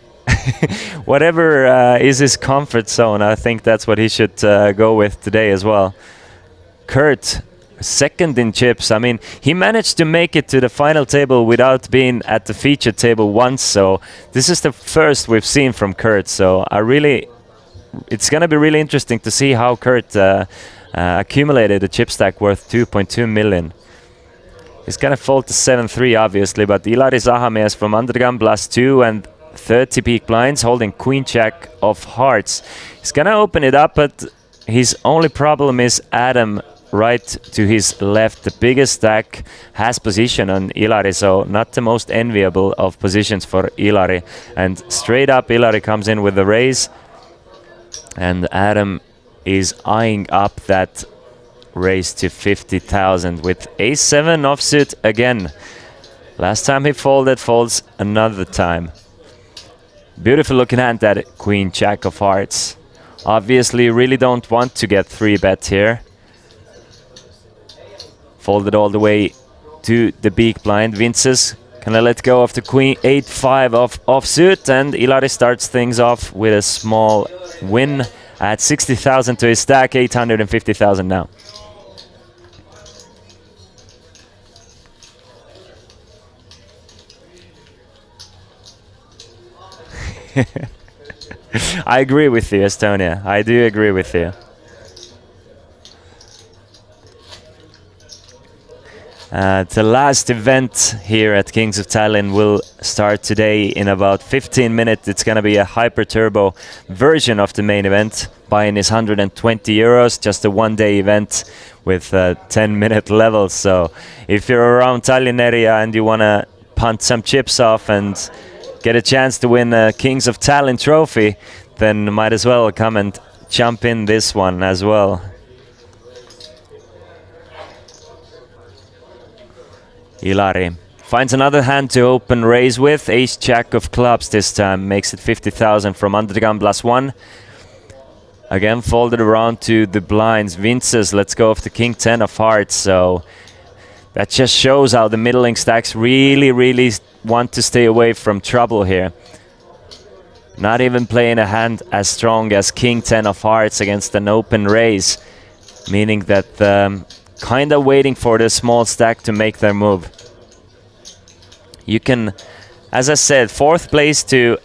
whatever is his comfort zone, I think that's what he should go with today as well. Kurt, second in chips. I mean, he managed to make it to the final table without being at the feature table once, so this is the first we've seen from Kurt. So it's gonna be really interesting to see how Kurt accumulated a chip stack worth 2.2 million. He's gonna fold to 7-3 obviously, but Ilari Zahamies from undergun +2 and 30 big blinds holding queen jack of hearts. He's gonna open it up, but his only problem is Adam right to his left. The biggest stack has position on Ilari, so not the most enviable of positions for Ilari. And straight up Ilari comes in with the raise, and Adam is eyeing up that raise to 50,000 with ace-7 offsuit again. Last time he folded, folds another time. Beautiful looking hand, that queen jack of hearts. Obviously really don't want to get 3-bet here. Folded all the way to the big blind. Vinces gonna let go of the queen 8-5 of offsuit, and Ilari starts things off with a small win at 60,000 to his stack, 850,000 now. I agree with you, Estonia. I do agree with you. The last event here at Kings of Tallinn will start today in about 15 minutes. It's going to be a hyper turbo version of the main event. Buy-in is 120 euros, just a one-day event with 10-minute levels. So if you're around Tallinn area and you want to punt some chips off and get a chance to win a Kings of Tallinn trophy, then might as well come and jump in this one as well. Ilari Finds another hand to open raise with. Ace Jack of clubs this time. Makes it 50,000 from under the gun +1. Again folded around to the blinds. Vinces, let's go off the King 10 of hearts. So that just shows how the middling stacks really want to stay away from trouble here. Not even playing a hand as strong as King 10 of hearts against an open raise. Meaning that kind of waiting for the small stack to make their move. You can, as I said, 4th place to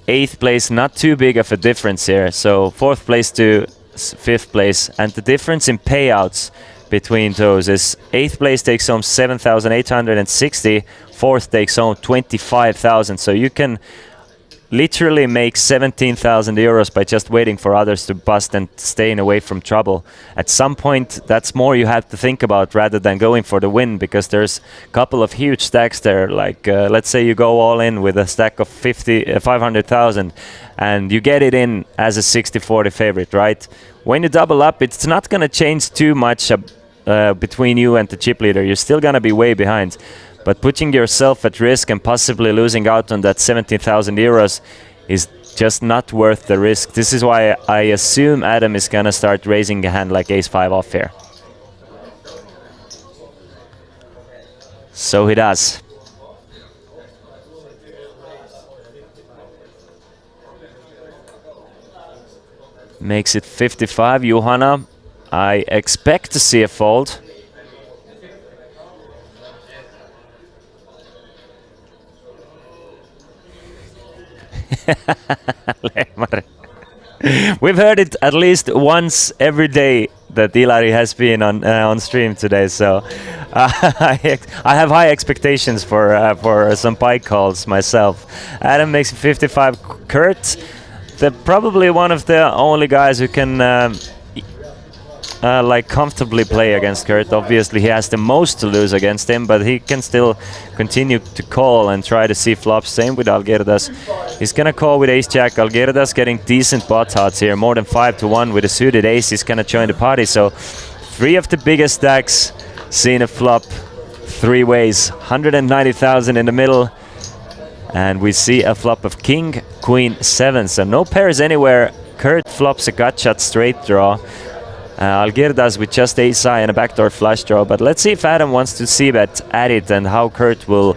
8th place, not too big of a difference here. So 4th place to 5th place, and the difference in payouts between those is 8th place takes home 7,860, 4th takes home 25,000. So you can literally make 17,000 euros by just waiting for others to bust and staying away from trouble. At some point, that's more you have to think about rather than going for the win, because there's a couple of huge stacks there. Like let's say you go all in with a stack of 500,000 and you get it in as a 60-40 favorite, right? When you double up, it's not going to change too much between you and the chip leader. You're still going to be way behind. But putting yourself at risk and possibly losing out on that 17,000 euros is just not worth the risk. This is why I assume Adam is gonna start raising a hand like ace-5 off here. So he does. Makes it 55. Johanna, I expect to see a fold. We've heard it at least once every day that Ilari has been on stream today, so I have high expectations for some pike calls myself. Adam makes 55. Kurt, probably one of the only guys who can like comfortably play against Kurt. Obviously he has the most to lose against him, but he can still continue to call and try to see flops. Same with Algirdas. He's gonna call with ace-jack. Algirdas getting decent pot odds here, more than 5-1 with a suited ace. He's gonna join the party. So 3 of the biggest stacks seeing a flop 3 ways. 190,000 in the middle, and we see a flop of king, queen, 7. So no pairs anywhere. Kurt flops a gut shot straight draw. Algirdas with just ace-high and a backdoor flush draw. But let's see if Adam wants to c-bet at it and how Kurt will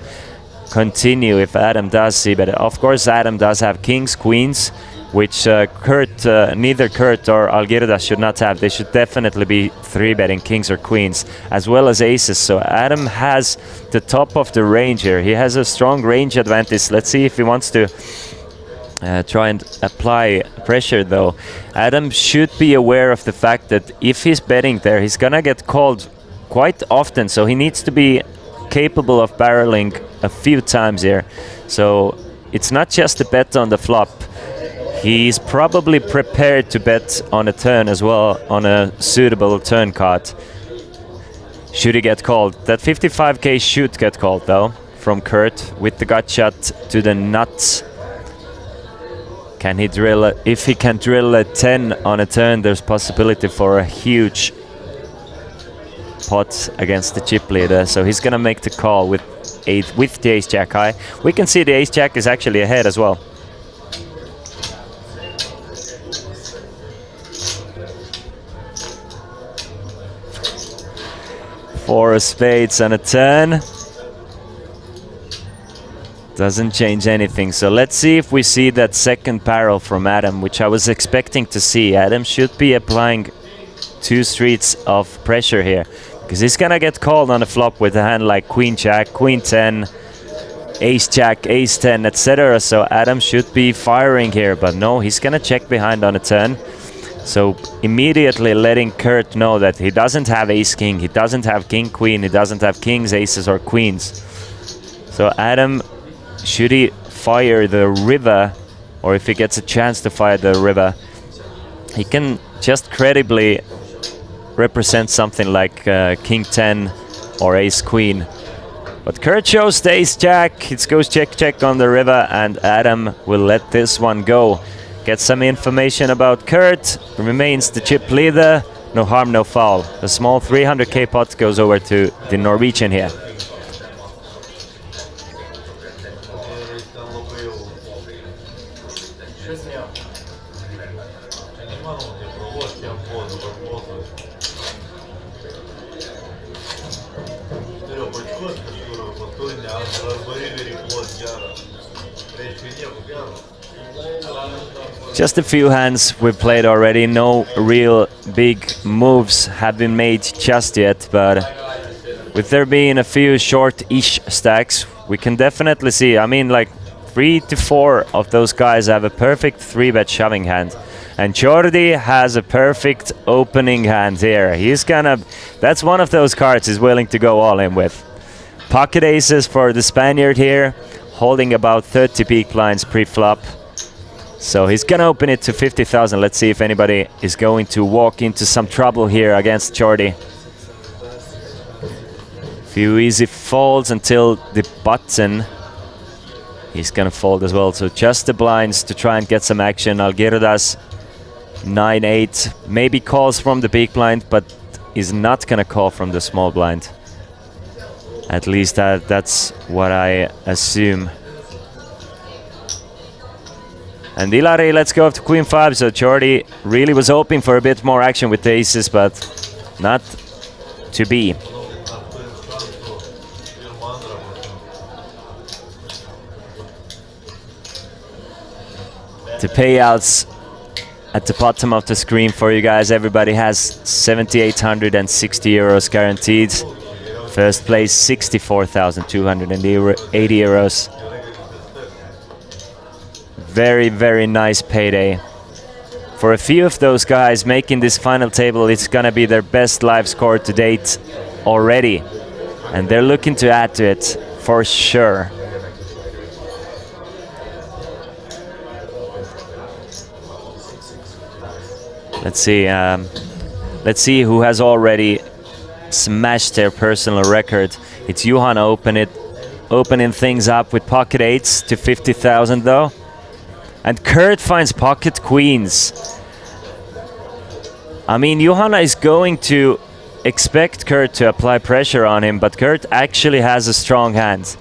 continue if Adam does c-bet. Of course, Adam does have kings, queens, which neither Kurt or Algirdas should not have. They should definitely be 3-betting kings or queens, as well as aces. So Adam has the top of the range here. He has a strong range advantage. Let's see if he wants to try and apply pressure, though. Adam should be aware of the fact that if he's betting there, he's gonna get called quite often, so he needs to be capable of barreling a few times here. So it's not just a bet on the flop. He's probably prepared to bet on a turn as well, on a suitable turn card. Should he get called? That 55k should get called, though, from Kurt with the gut shot to the nuts. Can he drill it? If he can drill a 10 on a turn, there's possibility for a huge pot against the chip leader. So he's gonna make the call with the ace-jack high. We can see the ace-jack is actually ahead as well. Four of spades on a turn. Doesn't change anything. So let's see if we see that second barrel from Adam, which I was expecting to see. Adam should be applying 2 streets of pressure here, because he's gonna get called on a flop with a hand like queen jack, queen 10, ace jack, ace 10, etc. So Adam should be firing here, but no, he's gonna check behind on a turn. So immediately letting Kurt know that he doesn't have ace king, he doesn't have king queen, he doesn't have kings, aces or queens. So Adam, should he fire the river, or if he gets a chance to fire the river, he can just credibly represent something like king 10 or ace queen. But Kurt shows the ace jack, it goes check check on the river, and Adam will let this one go. Get some information about Kurt, remains the chip leader, no harm, no foul. The small 300k pot goes over to the Norwegian here. Just a few hands we've played already. No real big moves have been made just yet, but with there being a few short-ish stacks, we can definitely see. I mean, like 3 to 4 of those guys have a perfect 3-bet shoving hand. And Jordi has a perfect opening hand here. He's gonna, that's one of those cards he's willing to go all in with. Pocket aces for the Spaniard here, holding about 30 big blinds pre-flop. So he's gonna open it to 50,000. Let's see if anybody is going to walk into some trouble here against Jordi. Few easy folds until the button. He's gonna fold as well. So just the blinds to try and get some action. Algirdas 9-8, maybe calls from the big blind, but is not gonna call from the small blind. At least that's what I assume. And Ilari, let's go up to Queen 5. So Jordi really was hoping for a bit more action with the aces, but not to be. The payouts at the bottom of the screen for you guys. Everybody has 7,860 euros guaranteed. First place 64,280 euros. Very, very nice payday. For a few of those guys making this final table, it's gonna be their best live score to date already. And they're looking to add to it for sure. Let's see who has already smashed their personal record. It's Johanna opening things up with pocket eights to 50,000 though. And Kurt finds pocket queens. I mean, Johanna is going to expect Kurt to apply pressure on him, but Kurt actually has a strong hand.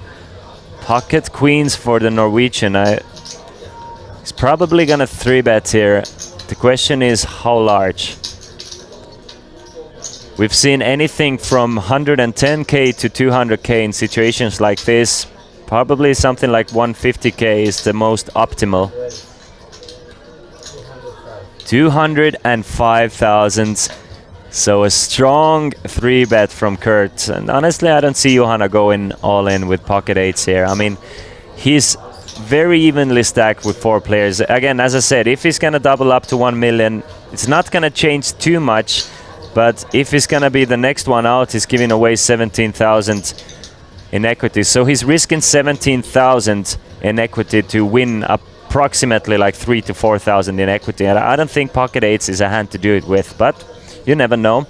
Pocket queens for the Norwegian. He's probably gonna 3-bet here. The question is how large. We've seen anything from 110k to 200k in situations like this. Probably something like 150k is the most optimal. 205,000. So a strong 3-bet from Kurt. And honestly, I don't see Johanna going all in with pocket eights here. I mean, he's very evenly stacked with 4 players. Again, as I said, if he's gonna double up to 1 million, it's not gonna change too much. But if he's gonna be the next one out, he's giving away 17,000 in equity. So he's risking 17,000 in equity to win approximately like 3,000 to 4,000 in equity. And I don't think pocket eights is a hand to do it with, but you never know.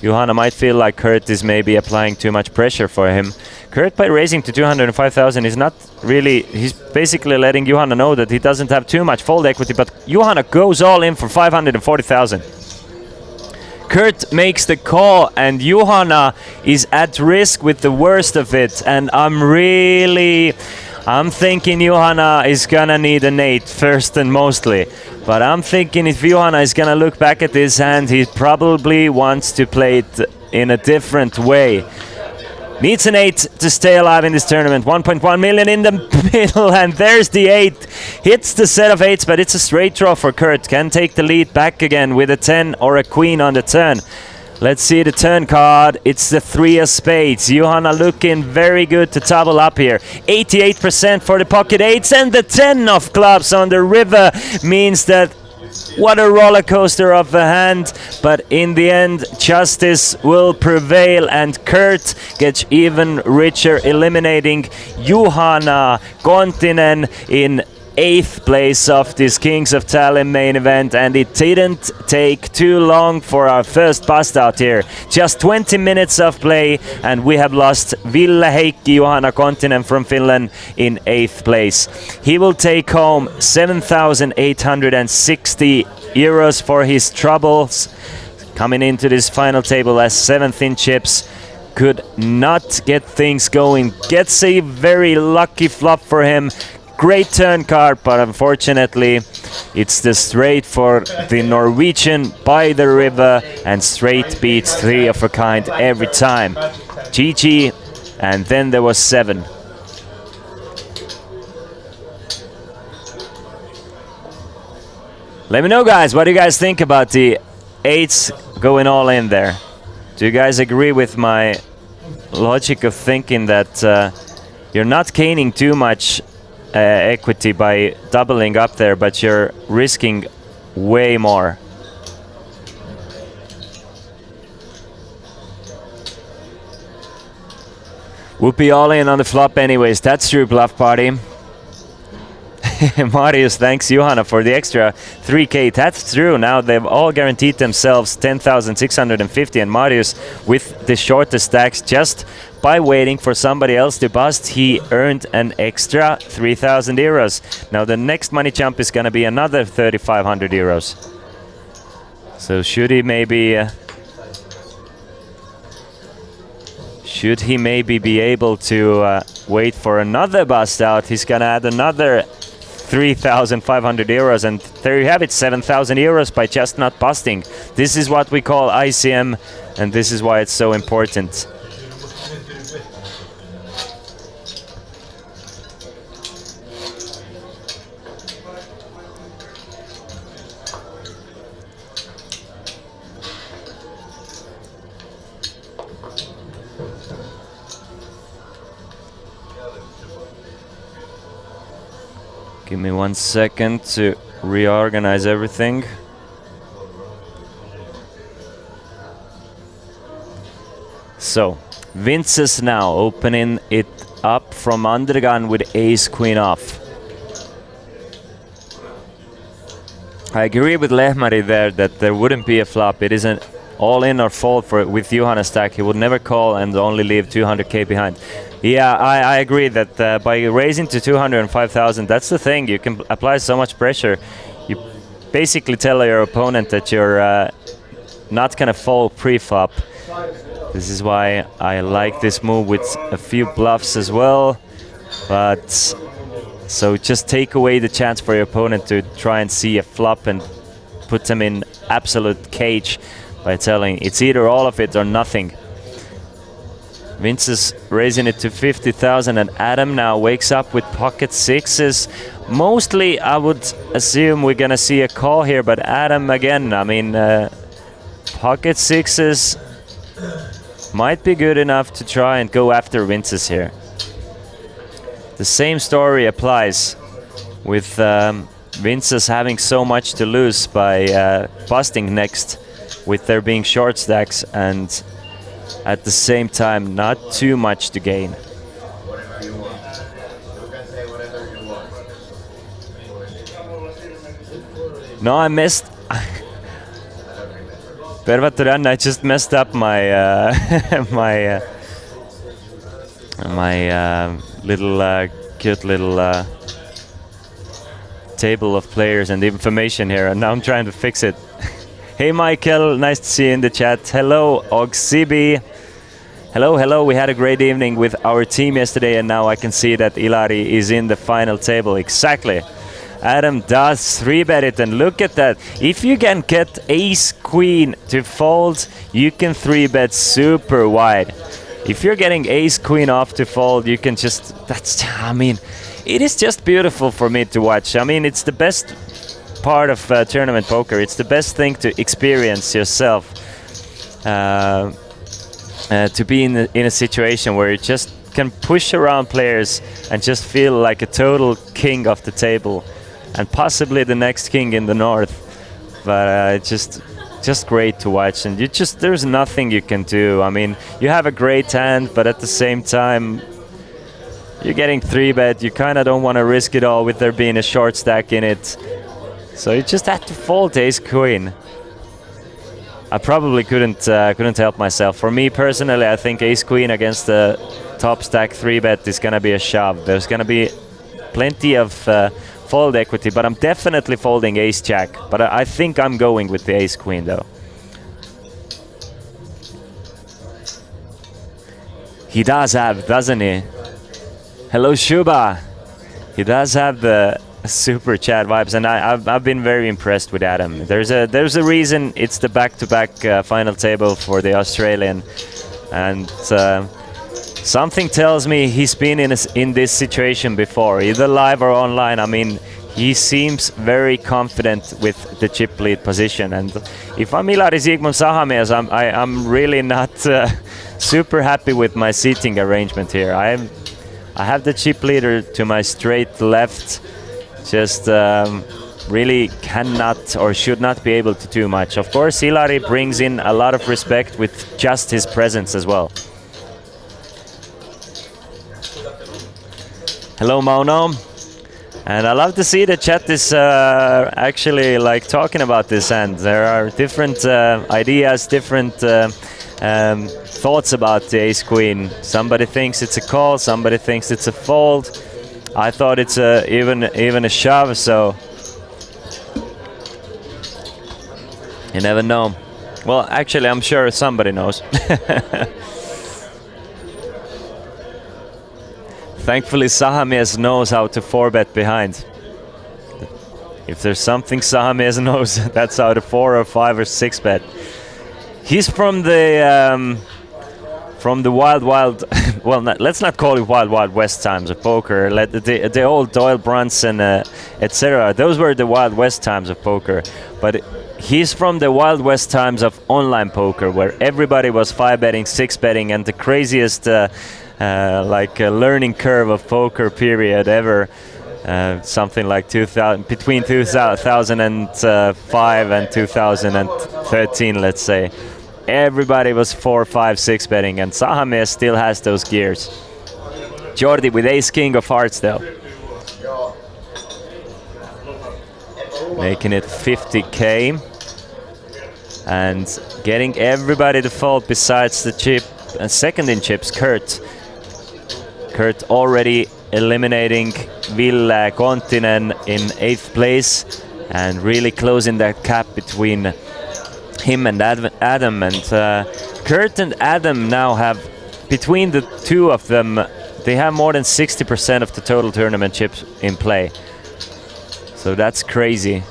Johanna might feel like Kurt is maybe applying too much pressure for him. Kurt, by raising to 205,000, is not really, he's basically letting Johanna know that he doesn't have too much fold equity, but Johanna goes all in for 540,000. Kurt makes the call and Johanna is at risk with the worst of it, and I'm thinking Johanna is gonna need an 8 first and mostly. But I'm thinking if Johanna is gonna look back at his hand, he probably wants to play it in a different way. Needs an 8 to stay alive in this tournament. 1.1 million in the middle, and there's the 8. Hits the set of 8s, but it's a straight draw for Kurt. Can take the lead back again with a 10 or a queen on the turn. Let's see the turn card. It's the 3 of spades. Johanna looking very good to double up here. 88% for the pocket 8s, and the 10 of clubs on the river means that what a roller coaster of a hand, but in the end justice will prevail and Kurt gets even richer, eliminating Johanna Kontinen in 8th place of this Kings of Tallinn main event. And it didn't take too long for our first bust out here. Just 20 minutes of play and we have lost Ville Heikki Johanna Kontinen from Finland in 8th place. He will take home 7,860 euros for his troubles. Coming into this final table as 7th in chips. Could not get things going. Gets a very lucky flop for him. Great turn card, but unfortunately it's the straight for the Norwegian by the river, and straight beats 3 of a kind every time. GG and then there was 7. Let me know, guys, what do you guys think about the 8s going all in there? Do you guys agree with my logic of thinking that you're not gaining too much equity by doubling up there, but you're risking way more? Would be all in on the flop anyways. That's true, Bluff Party. Marius, thanks Johanna for the extra 3k. That's true. Now they've all guaranteed themselves 10,650, and Marius with the shortest stacks, just by waiting for somebody else to bust, he earned an extra 3,000 euros. Now the next money jump is going to be another 3,500 euros. So should he maybe be able to wait for another bust out? He's gonna add another 3,500 euros, and there you have it, 7,000 euros by just not busting. This is what we call ICM, and this is why it's so important. Give me 1 second to reorganize everything. So, Vince's now opening it up from under the gun with ace queen off. I agree with Lehmari there that there wouldn't be a flop. It isn't all in or fold for with Johanna stack. He would never call and only leave 200k behind. Yeah, I agree that by raising to 205,000, that's the thing. You can apply so much pressure. You basically tell your opponent that you're not gonna fold pre-flop. This is why I like this move with a few bluffs as well. But so just take away the chance for your opponent to try and see a flop and put them in absolute cage by telling it's either all of it or nothing. Vince is raising it to 50,000, and Adam now wakes up with pocket sixes. Mostly, I would assume we're gonna see a call here, but Adam again, I mean, pocket sixes might be good enough to try and go after Vince's here. The same story applies with Vince's having so much to lose by busting next, with there being short stacks, and at the same time not too much to gain. No, I missed. Pervaturian, I just messed up my my little cute little table of players and information here, and now I'm trying to fix it. Hey Michael, nice to see you in the chat. Hello Oxibi. Hello, hello. We had a great evening with our team yesterday, and now I can see that Ilari is in the final table. Exactly. Adam does 3-bet it, and look at that. If you can get ace queen to fold, you can 3-bet super wide. If you're getting ace queen off to fold, you can just, that's, I mean, it is just beautiful for me to watch. I mean, it's the best part of tournament poker. It's the best thing to experience yourself. To be in a situation where you just can push around players and just feel like a total king of the table, and possibly the next king in the north. But just great to watch, and there's nothing you can do. I mean, you have a great hand, but at the same time, you're getting 3-bet. You kind of don't want to risk it all with there being a short stack in it. So you just had to fold ace queen. I probably couldn't help myself. For me personally, I think ace queen against the top stack 3-bet is gonna be a shove. There's gonna be plenty of fold equity, but I'm definitely folding ace jack. But I think I'm going with the ace queen though. He does have, doesn't he? Hello Shuba. He does have the super chat vibes, and I've been very impressed with Adam. There's a reason it's the back-to-back final table for the Australian, and Something tells me he's been in this situation before, either live or online. I mean, he seems very confident with the chip lead position. And if I'm Ilari Sigmund Sahamies, I'm really not super happy with my seating arrangement here. I have the chip leader to my straight left, just really cannot or should not be able to do much. Of course, Ilari brings in a lot of respect with just his presence as well. Hello, Mauno. And I love to see the chat is actually like talking about this, and there are different ideas, different thoughts about the ace queen. Somebody thinks it's a call, somebody thinks it's a fold. I thought it's even a shove, so you never know. Well, actually, I'm sure somebody knows. Thankfully, Sahamies knows how to 4-bet behind. If there's something Sahamies knows, that's how to 4 or 5 or 6-bet. He's from the wild, well, let's not call it wild west times of poker. The old Doyle Brunson, etc. Those were the wild west times of poker. But he's from the wild west times of online poker, where everybody was 5-betting, 6-betting, and the craziest learning curve of poker period ever. Something like 2000, between 2005 and 2013, let's say. Everybody was 4, 5, 6-betting, and Sahamies still has those gears. Jordi with ace king of hearts though. Making it 50k. And getting everybody to fold besides the chip, and second in chips, Kurt. Kurt already eliminating Ville Kontinen in 8th place and really closing that gap between him and Adam. And Kurt and Adam now have, between the two of them, they have more than 60% of the total tournament chips in play. So that's crazy.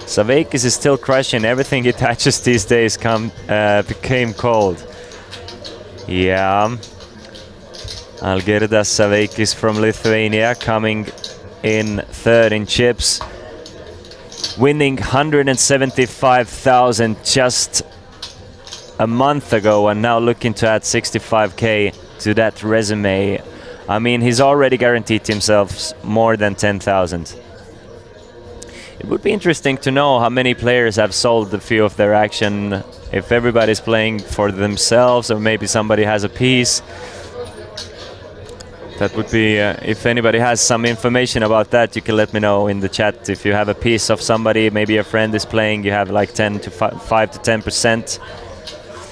Saveikis is still crushing. Everything he touches these days became cold. Yeah. Algirdas Saveikis from Lithuania coming in 3rd in chips. Winning 175,000 just a month ago, and now looking to add 65k to that resume. I mean, he's already guaranteed himself more than 10,000. It would be interesting to know how many players have sold a few of their action, if everybody's playing for themselves or maybe somebody has a piece. That would be, if anybody has some information about that, you can let me know in the chat. If you have a piece of somebody, maybe a friend is playing, you have like 5 to 10%.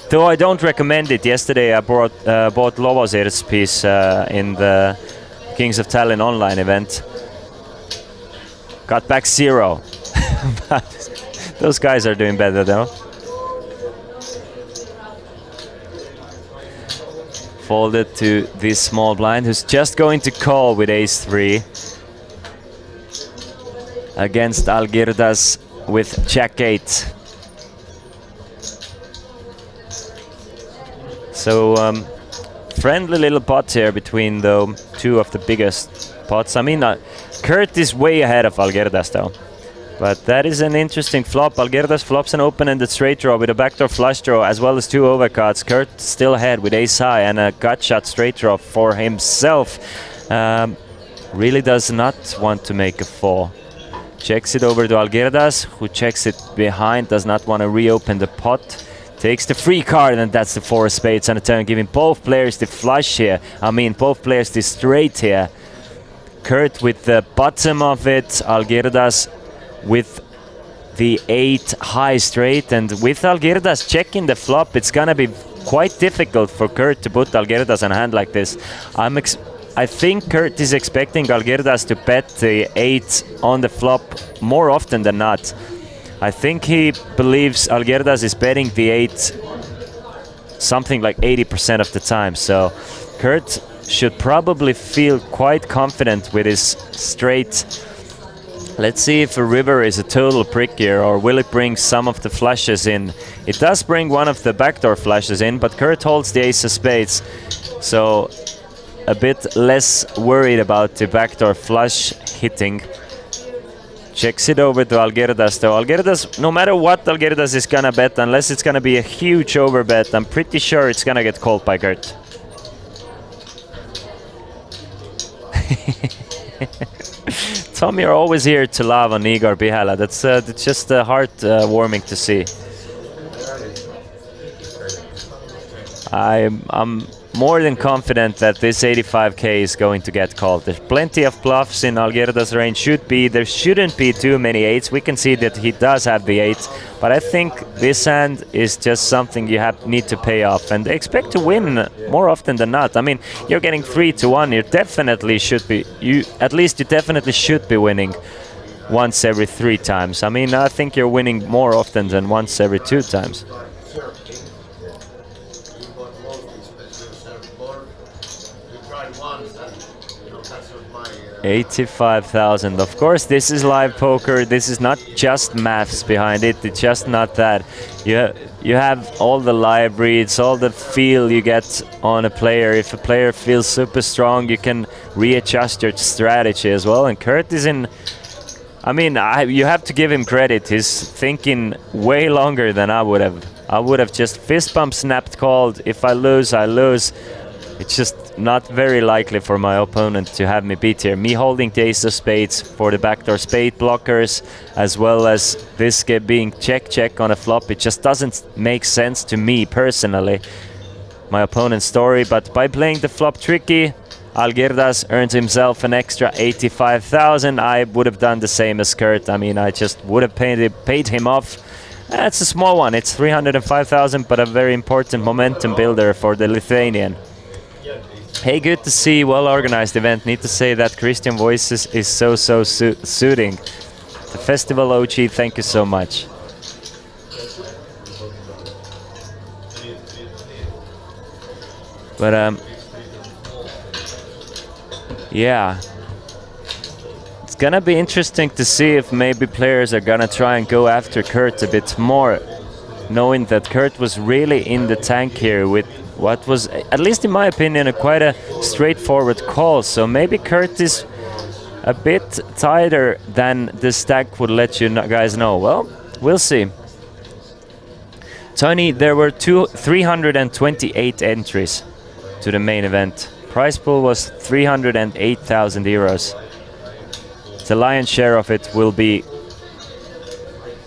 Though I don't recommend it. Yesterday I bought Lovosir's piece in the Kings of Tallinn online event. Got back 0. But those guys are doing better though. Folded to this small blind, who's just going to call with ace-3 against Algirdas with jack-8. So friendly little pot here between the two of the biggest pots. I mean, Kurt is way ahead of Algirdas though. But that is an interesting flop. Algirdas flops an open-ended straight draw with a backdoor flush draw as well as 2 overcards. Kurt still ahead with ace-high and a gut shot straight draw for himself. Really does not want to make a 4. Checks it over to Algirdas, who checks it behind, does not want to reopen the pot. Takes the free card, and that's the 4 of spades on the turn, giving both players the flush here. I mean, both players the straight here. Kurt with the bottom of it, Algirdas with the 8 high straight, and with Algirdas checking the flop, it's gonna be quite difficult for Kurt to put Algirdas in a hand like this. I think Kurt is expecting Algirdas to bet the 8 on the flop more often than not. I think he believes Algirdas is betting the 8 something like 80% of the time, so Kurt should probably feel quite confident with his straight Let's see if a river is a total prick here, or will it bring some of the flushes in. It does bring one of the backdoor flushes in, but Kurt holds the ace of spades, so a bit less worried about the backdoor flush hitting. Checks it over to Algirdas though. Algirdas, no matter what Algirdas is gonna bet, unless it's gonna be a huge overbet, I'm pretty sure it's gonna get called by Kurt. Tom, you're always here to love on Igor Bihala. That's just heart-warming to see. I'm more than confident that this 85k is going to get called. There's plenty of bluffs in Algirdas' range. There shouldn't be too many 8s. We can see that he does have the 8s, but I think this hand is just something you need to pay off and expect to win more often than not. I mean, you're getting 3-1. You definitely should be. You definitely should be winning once every 3 times. I mean, I think you're winning more often than once every 2 times. 85,000. Of course, this is live poker. This is not just maths behind it. It's just not that. You have all the live reads, all the feel you get on a player. If a player feels super strong, you can readjust your strategy as well. And Kurt is in. I mean, you have to give him credit. He's thinking way longer than I would have. I would have just fist bump snapped called. If I lose, I lose. It's just not very likely for my opponent to have me beat here. Me holding the ace of spades for the backdoor spade blockers, as well as this being check on a flop. It just doesn't make sense to me personally, my opponent's story. But by playing the flop tricky, Algirdas earns himself an extra 85,000. I would have done the same as Kurt. I mean, I just would have paid him off. It's a small one. It's 305,000, but a very important momentum builder for the Lithuanian. Hey, good to see. Well-organized event. Need to say that Christian Voices is so suiting. The festival OG, thank you so much. But yeah, it's gonna be interesting to see if maybe players are gonna try and go after Kurt a bit more, knowing that Kurt was really in the tank here with what was, at least in my opinion, quite a straightforward call. So maybe Kurt is a bit tighter than the stack would let you guys know. Well, we'll see. Tony, there were 328 entries to the main event. Prize pool was 308,000 euros. The lion's share of it will be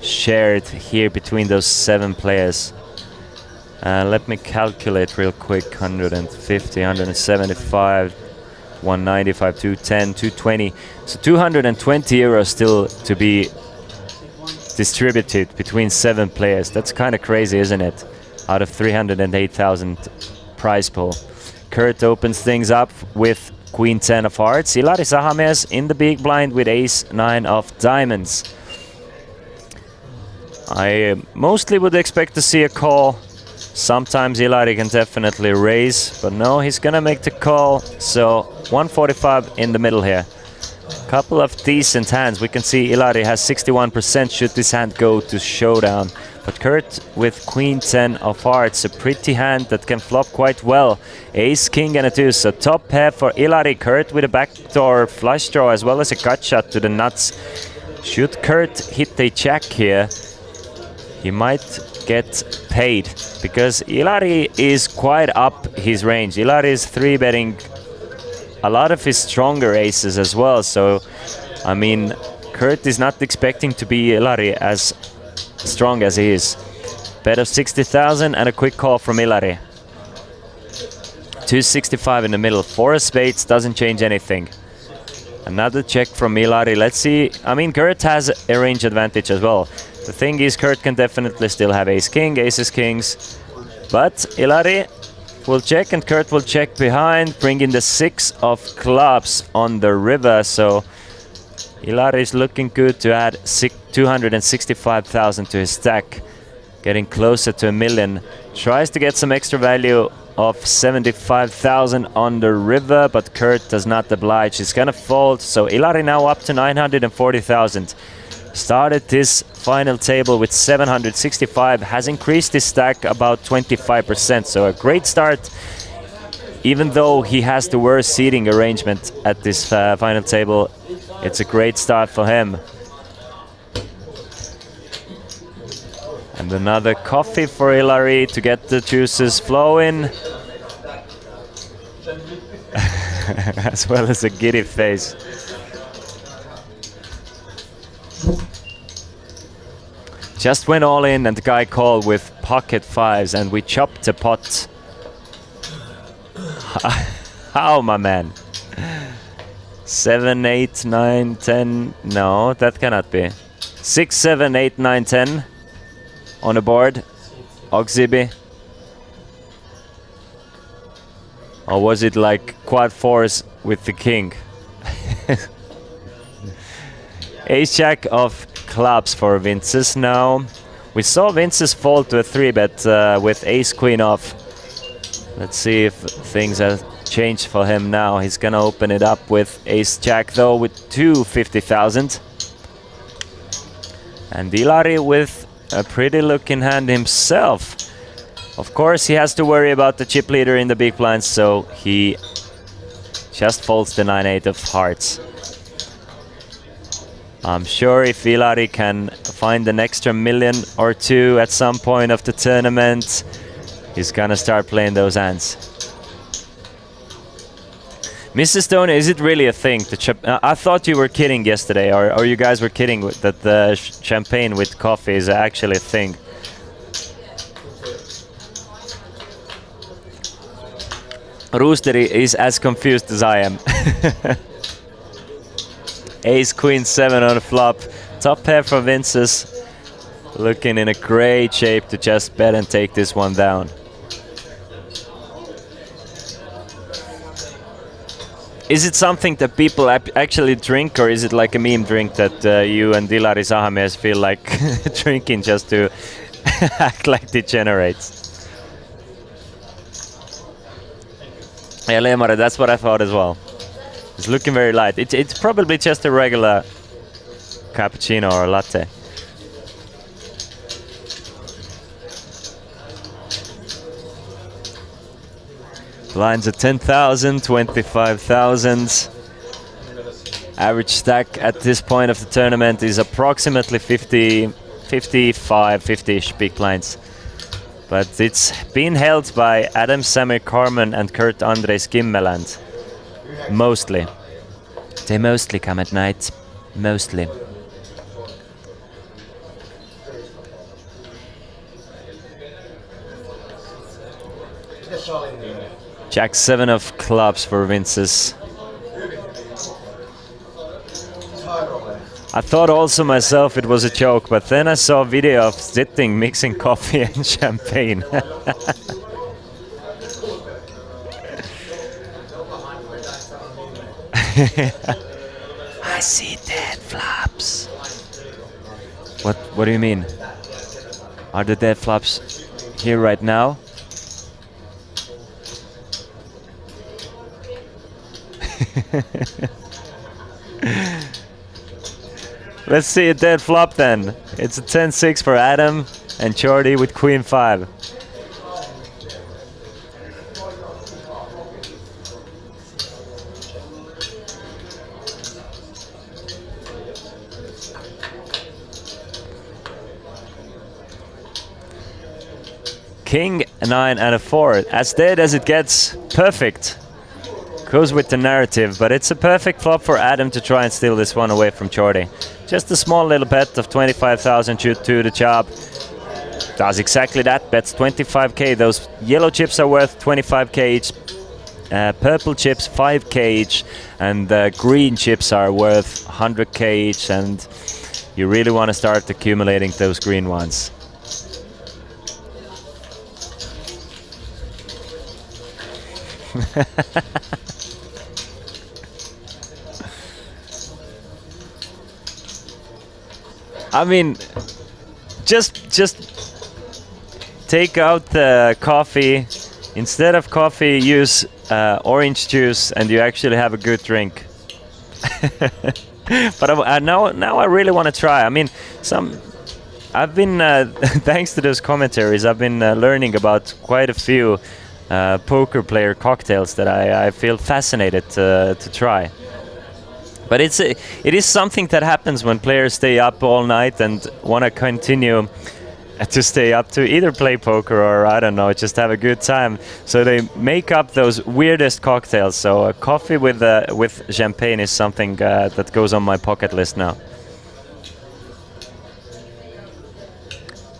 shared here between those 7 players. Let me calculate real quick. 150, 175, 195, 210, 220. So 220 euros still to be distributed between 7 players. That's kind of crazy, isn't it? Out of 308,000 prize pool. Kurt opens things up with Queen 10 of hearts. Ilari Sahamies in the big blind with Ace 9 of diamonds. I mostly would expect to see a call. Sometimes Ilari can definitely raise, but no, he's gonna make the call. So 145 in the middle here. Couple of decent hands. We can see Ilari has 61% should this hand go to showdown. But Kurt with Queen 10 of hearts, a pretty hand that can flop quite well. Ace, King and a deuce. So top pair for Ilari. Kurt with a backdoor flush draw as well as a gut shot to the nuts. Should Kurt hit a jack here, he might get paid, because Ilari is quite up his range. Ilari is 3-betting a lot of his stronger aces as well. So, I mean, Kurt is not expecting to be Ilari as strong as he is. Bet of 60,000 and a quick call from Ilari. 265 in the middle. 4 of spades doesn't change anything. Another check from Ilari. Let's see. I mean, Kurt has a range advantage as well. The thing is, Kurt can definitely still have ace-king, aces-kings. But Ilari will check and Kurt will check behind, bring in the 6 of clubs on the river. So Ilari is looking good to add 265,000 to his stack. Getting closer to $1 million. Tries to get some extra value of 75,000 on the river, but Kurt does not oblige. He's gonna fold, so Ilari now up to 940,000. Started this final table with 765, has increased his stack about 25%, so a great start, even though he has the worst seating arrangement at this final table. It's a great start for him. And another coffee for Ilari to get the juices flowing. As well as a giddy face. Just went all in and the guy called with pocket fives and we chopped the pot. How, my man? 7, 8, 9, 10. No, that cannot be. 6, 7, 8, 9, 10 on the board. Oxibi. Or was it like quad fours with the king? Ace jack of clubs for Vinces now. We saw Vinces fold to a 3-bet with ace queen off. Let's see if things have changed for him now. He's gonna open it up with ace jack though with 250,000. And Ilari with a pretty looking hand himself. Of course he has to worry about the chip leader in the big blinds, so he just folds the 9-8 of hearts. I'm sure if Ilari can find an extra million or two at some point of the tournament, he's gonna start playing those hands. Mrs. Stone, is it really a thing? I thought you were kidding yesterday, or you guys were kidding that the champagne with coffee is actually a thing. Roosteri is as confused as I am. Ace, queen, 7 on the flop. Top pair for Vinces. Looking in a great shape to just bet and take this one down. Is it something that people actually drink, or is it like a meme drink that you and Ilari Sahamies feel like drinking just to act like degenerates? Yeah, Lemare, that's what I thought as well. It's looking very light. It's probably just a regular cappuccino or latte. Blinds at 10,000, 25,000. Average stack at this point of the tournament is approximately 50, 55, 50-ish big blinds. But it's been held by Adam Samir Carmen and Kurt Andres Gimmeland. Mostly. They mostly come at night. Mostly. Jack 7 of clubs for Vinces. I thought also myself it was a joke, but then I saw a video of Zitting mixing coffee and champagne. I see dead flops. What do you mean? Are the dead flops here right now? Let's see a dead flop then. It's a 10-6 for Adam and Jordy with queen 5. King, a 9 and a 4. As dead as it gets. Perfect. Goes with the narrative, but it's a perfect flop for Adam to try and steal this one away from Jordy. Just a small little bet of 25,000 shoot to the job. Does exactly that, bets 25k. Those yellow chips are worth 25k each. Purple chips 5k each, and green chips are worth 100k each, and you really want to start accumulating those green ones. I mean, just take out the coffee, Instead of coffee, use orange juice, and you actually have a good drink. But now I really want to try. I mean, I've been thanks to those commentaries, I've been learning about quite a few poker player cocktails that I feel fascinated to try. But it is something that happens when players stay up all night and want to continue to stay up to either play poker or, I don't know, just have a good time. So they make up those weirdest cocktails. So coffee with champagne is something that goes on my pocket list now.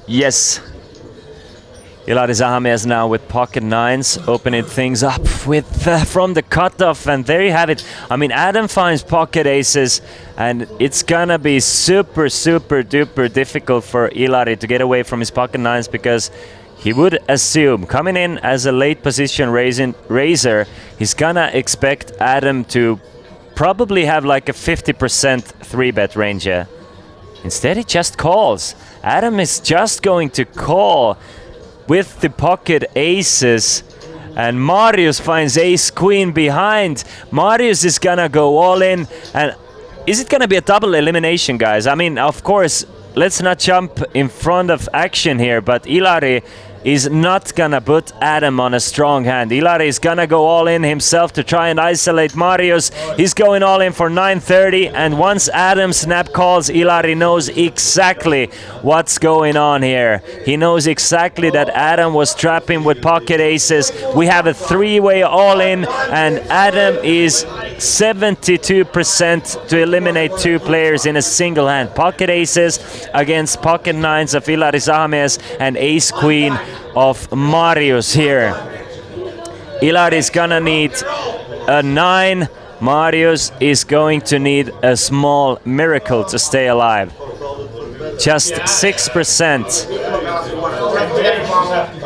Yes. Ilari Zahamies now with pocket nines, opening things up with from the cutoff, and there you have it. I mean, Adam finds pocket aces, and it's gonna be super duper difficult for Ilari to get away from his pocket nines, because he would assume, coming in as a late position raiser, he's gonna expect Adam to probably have like a 50% 3-bet range here. Instead, he just calls. Adam is just going to call with the pocket aces, and Marius finds ace queen behind. Marius is gonna go all in, and is it gonna be a double elimination, guys? I mean, of course, let's not jump in front of action here, but Ilari is not gonna put Adam on a strong hand. Ilari is gonna go all in himself to try and isolate Marius. He's going all in for 930, and once Adam snap calls, Ilari knows exactly what's going on here. He knows exactly that Adam was trapping with pocket aces. We have a three-way all in, and Adam is 72% to eliminate two players in a single hand. Pocket aces against pocket nines of Ilari Zahamies and ace queen of Marius here. Ilari is gonna need a 9. Marius is going to need a small miracle to stay alive. Just 6%.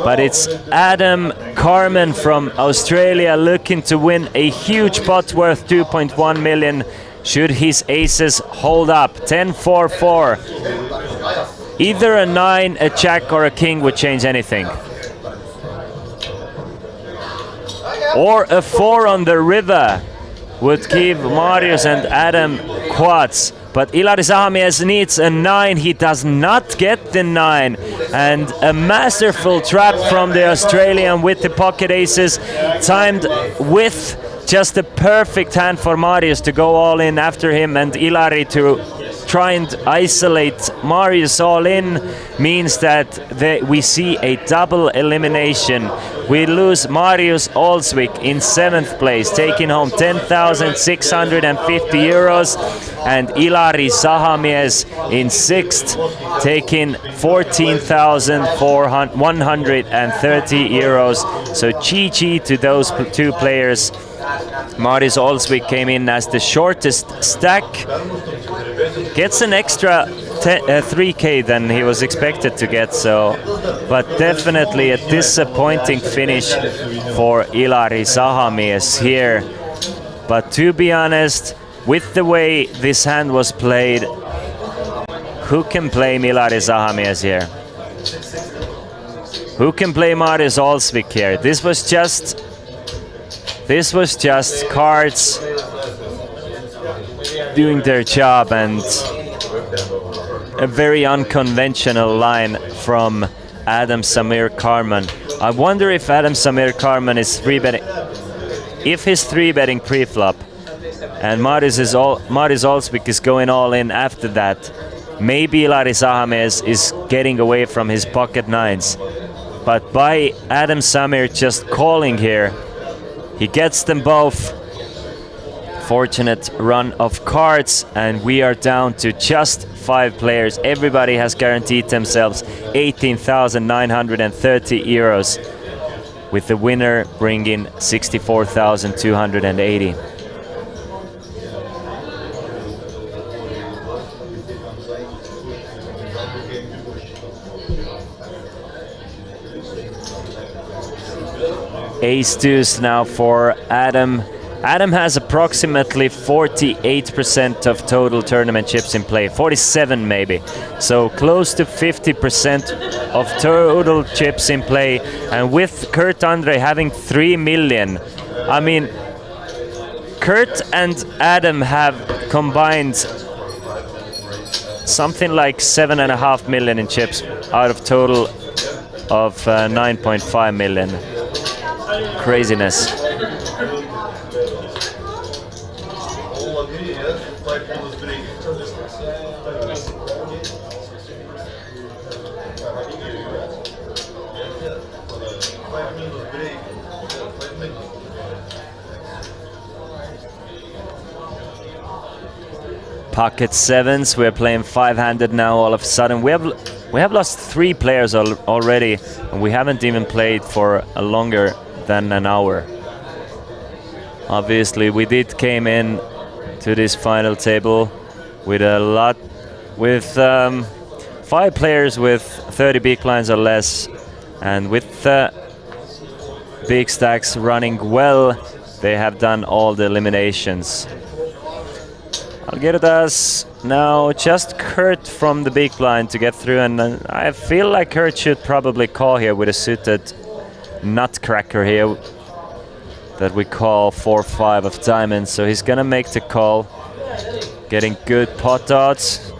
But it's Adam Carmen from Australia looking to win a huge pot worth 2.1 million should his aces hold up. 10-4-4. Either a 9, a jack, or a king would change anything. Or a 4 on the river would give Marius and Adam quads. But Ilari Zahamies needs a 9. He does not get the 9. And a masterful trap from the Australian with the pocket aces, timed with just a perfect hand for Marius to go all in after him, and Ilari to try and isolate Marius all in means that we see a double elimination. We lose Marius Olsvik in 7th place, taking home 10,650 euros, and Ilari Zahamies in 6th, taking 14,130 euros. So GG to those two players. Marius Olsvik came in as the shortest stack, gets an extra 3k than he was expected to get, but definitely a disappointing finish for Ilari Zahamies here. But to be honest, with the way this hand was played, who can blame Ilari Zahamies here? Who can blame Marius Olsvik here? This was just cards doing their job, and a very unconventional line from Adam Samir Carman. I wonder if Adam Samir Carman is 3-betting. If he's 3-betting pre-flop and Marius Olsvik is going all in after that, maybe Ilari Zahamies is getting away from his pocket nines. But by Adam Samir just calling here, he gets them both. Fortunate run of cards, and we are down to just 5 players. Everybody has guaranteed themselves 18,930 euros, with the winner bringing 64,280. Ace deuce now for Adam Adam has approximately 48% of total tournament chips in play, 47 maybe. So close to 50% of total chips in play. And with Kurt Andre having 3 million, I mean, Kurt and Adam have combined something like 7.5 million in chips out of total of 9.5 million. Craziness. Pocket sevens, we're playing five-handed now all of a sudden. We have lost 3 players already, and we haven't even played for a longer than an hour. Obviously, we did came in to this final table with 5 players with 30 big blinds or less, and with big stacks running well, they have done all the eliminations. Algirdas now just Kurt from the big blind to get through, and I feel like Kurt should probably call here with a suited nutcracker here that we call 4-5 of diamonds. So he's gonna make the call, getting good pot odds.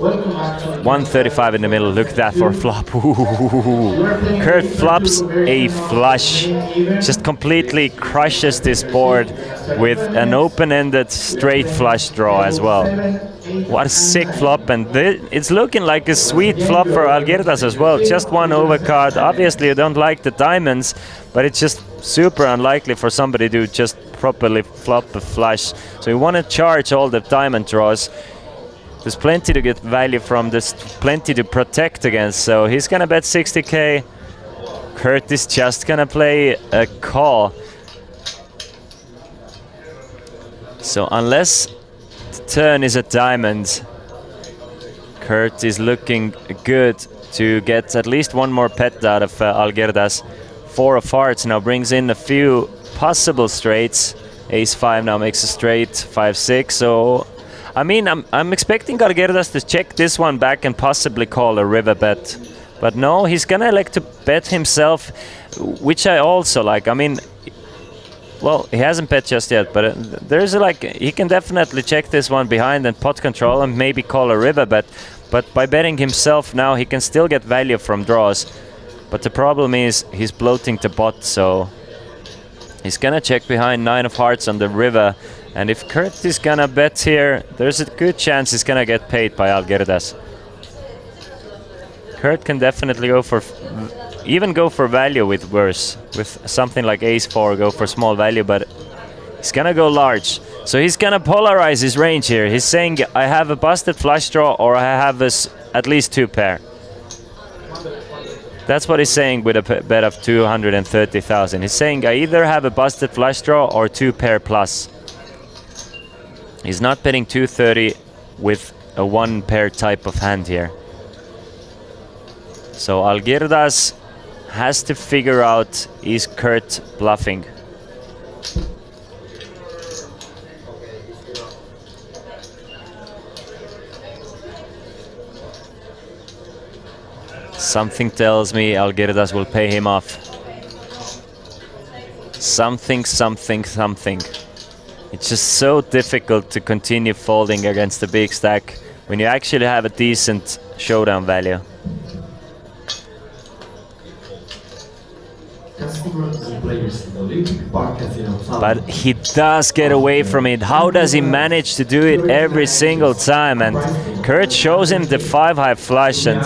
135 in the middle, look at that for a flop. Kurt flops a flush, just completely crushes this board with an open-ended straight flush draw as well. What a sick flop, and it's looking like a sweet flop for Algirdas as well. Just one overcard. Obviously you don't like the diamonds, but it's just super unlikely for somebody to just properly flop a flush. So you want to charge all the diamond draws. There's plenty to get value from, there's plenty to protect against, so he's gonna bet 60k. Kurt is just gonna play a call. So unless the turn is a diamond, Kurt is looking good to get at least one more pet out of Algirdas. 4 of hearts now brings in a few possible straights. Ace-5 now makes a straight, 5-6, so I mean, I'm expecting Algirdas to check this one back and possibly call a river bet. But no, he's gonna elect to bet himself, which I also like. I mean, well, he hasn't bet just yet, but there's like, he can definitely check this one behind and pot control and maybe call a river bet. But by betting himself now, he can still get value from draws. But the problem is, he's bloating the pot, so he's gonna check behind 9 of hearts on the river. And if Kurt is gonna bet here, there's a good chance he's gonna get paid by Algirdas. Kurt can definitely go for, even go for value with worse. With something like Ace-4, go for small value, but he's gonna go large. So he's gonna polarize his range here. He's saying, I have a busted flush draw, or I have this at least 2 pair. That's what he's saying with a bet of 230,000. He's saying, I either have a busted flush draw or 2 pair plus. He's not betting 230 with a 1 pair type of hand here. So Algirdas has to figure out, is Kurt bluffing? Something tells me Algirdas will pay him off. Something. It's just so difficult to continue folding against a big stack when you actually have a decent showdown value. But he does get away from it. How does he manage to do it every single time? And Kurt shows him the 5-high flush, and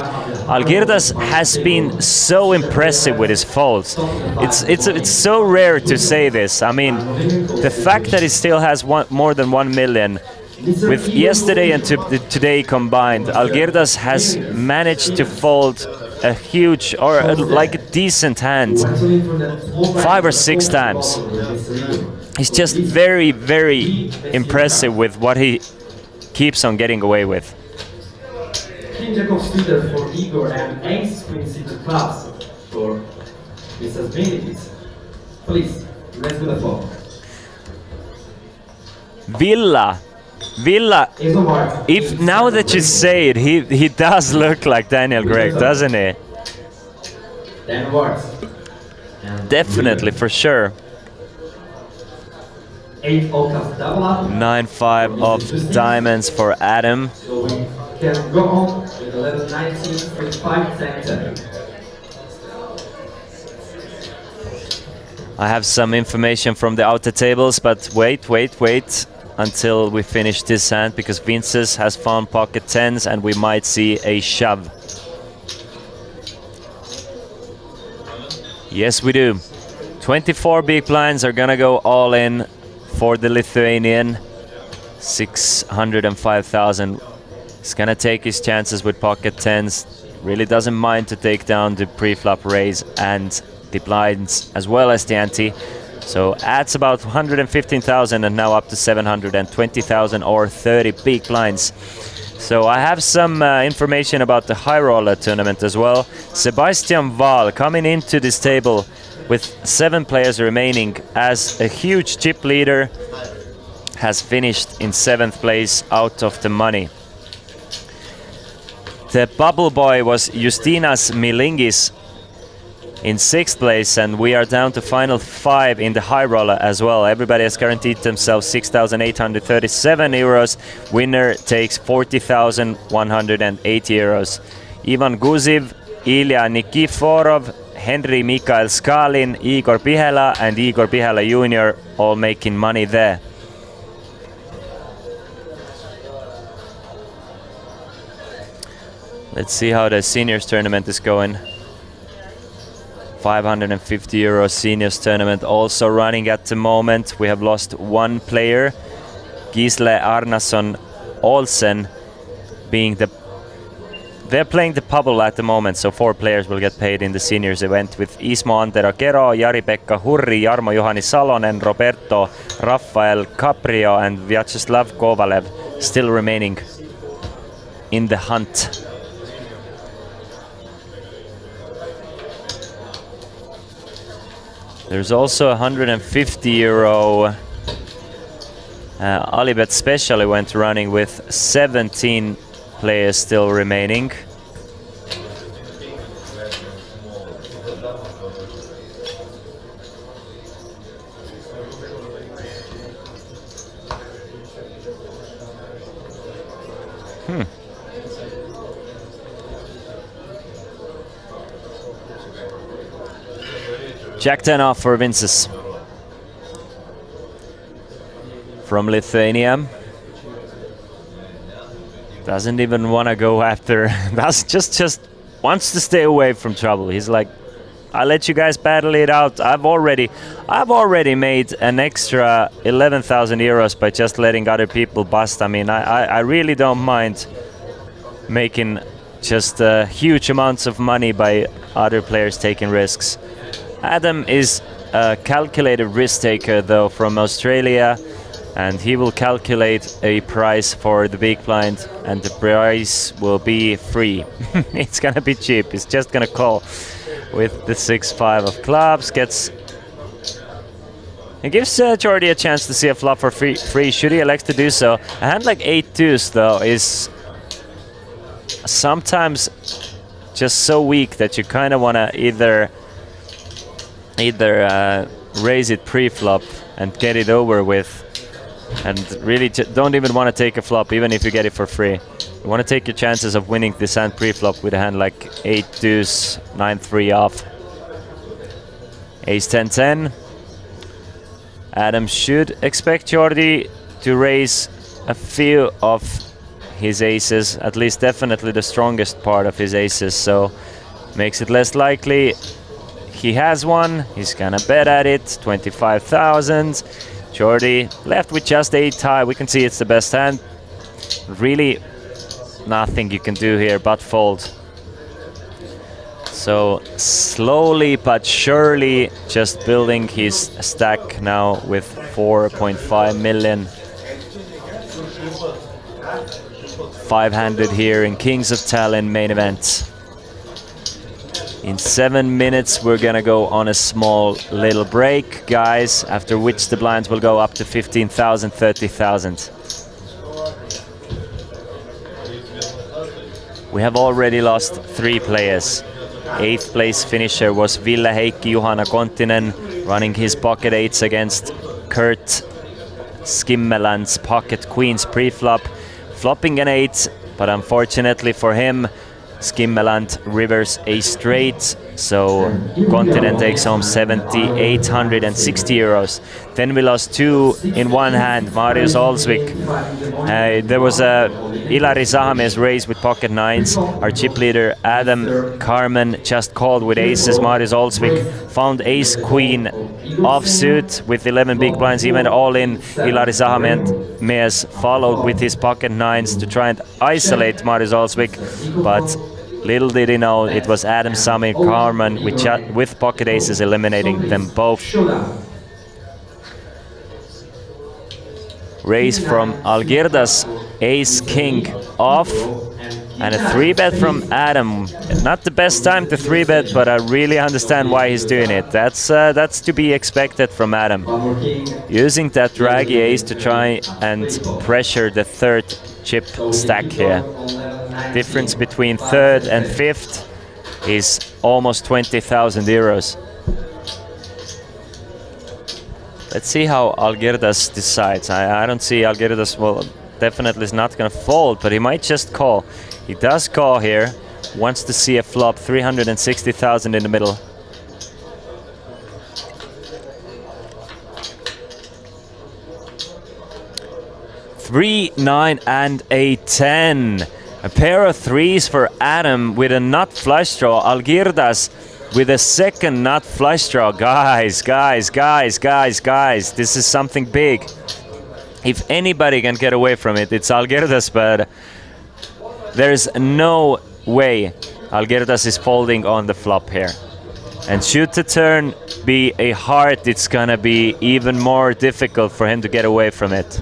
Algirdas has been so impressive with his folds. It's so rare to say this. I mean, the fact that he still has more than 1 million, with yesterday and today combined, Algirdas has managed to fold a huge, or like a decent hand, 5 or 6 times. He's just very, very impressive with what he keeps on getting away with. King Jack of Suited for Igor and Ace Queen C2 clubs for Mrs. Benedicts. Please, let's do the floor. Villa, if now that you say it, he does look like Daniel Gregg, doesn't he? Then words. Definitely, for sure. 8 all class double up. 9-5 of diamonds for Adam. So we can go on with the level 19 with 5 center. I have some information from the outer tables, but wait until we finish this hand, because Vinces has found pocket tens and we might see a shove. Yes, we do. 24 big blinds are gonna go all in for the Lithuanian. 605,000. He's gonna take his chances with pocket tens. Really doesn't mind to take down the pre-flop raise and the blinds as well as the ante. So adds about 115,000 and now up to 720,000 or 30 big blinds. So I have some information about the high roller tournament as well. Sebastian Wahl coming into this table with 7 players remaining as a huge chip leader, has finished in 7th place out of the money. The bubble boy was Justinas Milingis in 6th place, and we are down to final 5 in the high roller as well. Everybody has guaranteed themselves 6,837 euros. Winner takes 40,180 euros. Ivan Guziv, Ilya Nikiforov, Henry Mikael Skalin, Igor Pihela and Igor Pihela Jr. all making money there. Let's see how the seniors tournament is going. 550 euro seniors tournament also running at the moment. We have lost 1 player, Gisle Arnason Olsen, they're playing the bubble at the moment, so 4 players will get paid in the seniors event, with Ismo Antero Kero, Jari-Pekka Hurri, Jarmo Juhani Salonen, Roberto Rafael Caprio and Vyacheslav Kovalev still remaining in the hunt. There's also 150 euro Alibet special event running with 17 players still remaining. Jack 10 off for Vinces from Lithuania. Doesn't even want to go after. That's just wants to stay away from trouble. He's like, I'll let you guys battle it out. I've already made an extra 11,000 euros by just letting other people bust. I mean, I really don't mind making just huge amounts of money by other players taking risks. Adam is a calculated risk taker though from Australia, and he will calculate a price for the big blind, and the price will be free. It's gonna be cheap. He's just gonna call with the 6-5 of clubs. It gives Jordy a chance to see a flop for free should he elect to do so. A hand like 8-2s though is sometimes just so weak that you kind of want to either raise it pre-flop and get it over with, and really don't even want to take a flop even if you get it for free. You want to take your chances of winning this hand pre-flop with a hand like 8-2s, 9-3 off. Ace 10-10. Adam should expect Jordy to raise a few of his aces, at least definitely the strongest part of his aces, so makes it less likely. He has one, he's gonna bet at it, 25,000. Jordy left with just 8 high. We can see it's the best hand. Really nothing you can do here but fold. So slowly but surely just building his stack now with 4.5 million. 5-handed here in Kings of Tallinn main event. In 7 minutes, we're gonna go on a small little break, guys, after which the blinds will go up to 15,000, 30,000. We have already lost 3 players. 8th place finisher was Ville Heikki Juhana Kontinen, running his pocket 8s against Kurt Skimmeland's pocket queens pre-flop, flopping an 8, but unfortunately for him, Skimmeland rivers a straight, so Kontinen takes home 7,860 euros. Then we lost 2 in one hand, Marius Olsvik. There was a Ilari Zahame's race with pocket 9s. Our chip leader Adam Carmen just called with aces. Marius Olsvik found ace queen offsuit with 11 big blinds. He went all in. Ilari Zahame's followed with his pocket 9s to try and isolate Marius Olsvik, but little did he know it was Adam Samir Carmen with pocket aces eliminating them both. Raise from Algirdas, ace king off, and a 3-bet from Adam. Not the best time to 3-bet, but I really understand why he's doing it. That's to be expected from Adam. Using that draggy ace to try and pressure the 3rd chip stack here. Difference between 3rd and 5th is almost 20,000 euros. Let's see how Algirdas decides. I don't see Algirdas, well, definitely is not going to fold, but he might just call. He does call here. Wants to see a flop, 360,000 in the middle. Three, 9, and a 10. A pair of 3s for Adam with a nut flush draw. Algirdas with a second nut flush draw. Guys, this is something big. If anybody can get away from it, it's Algirdas, but there's no way Algirdas is folding on the flop here. And should the turn be a heart, it's gonna be even more difficult for him to get away from it.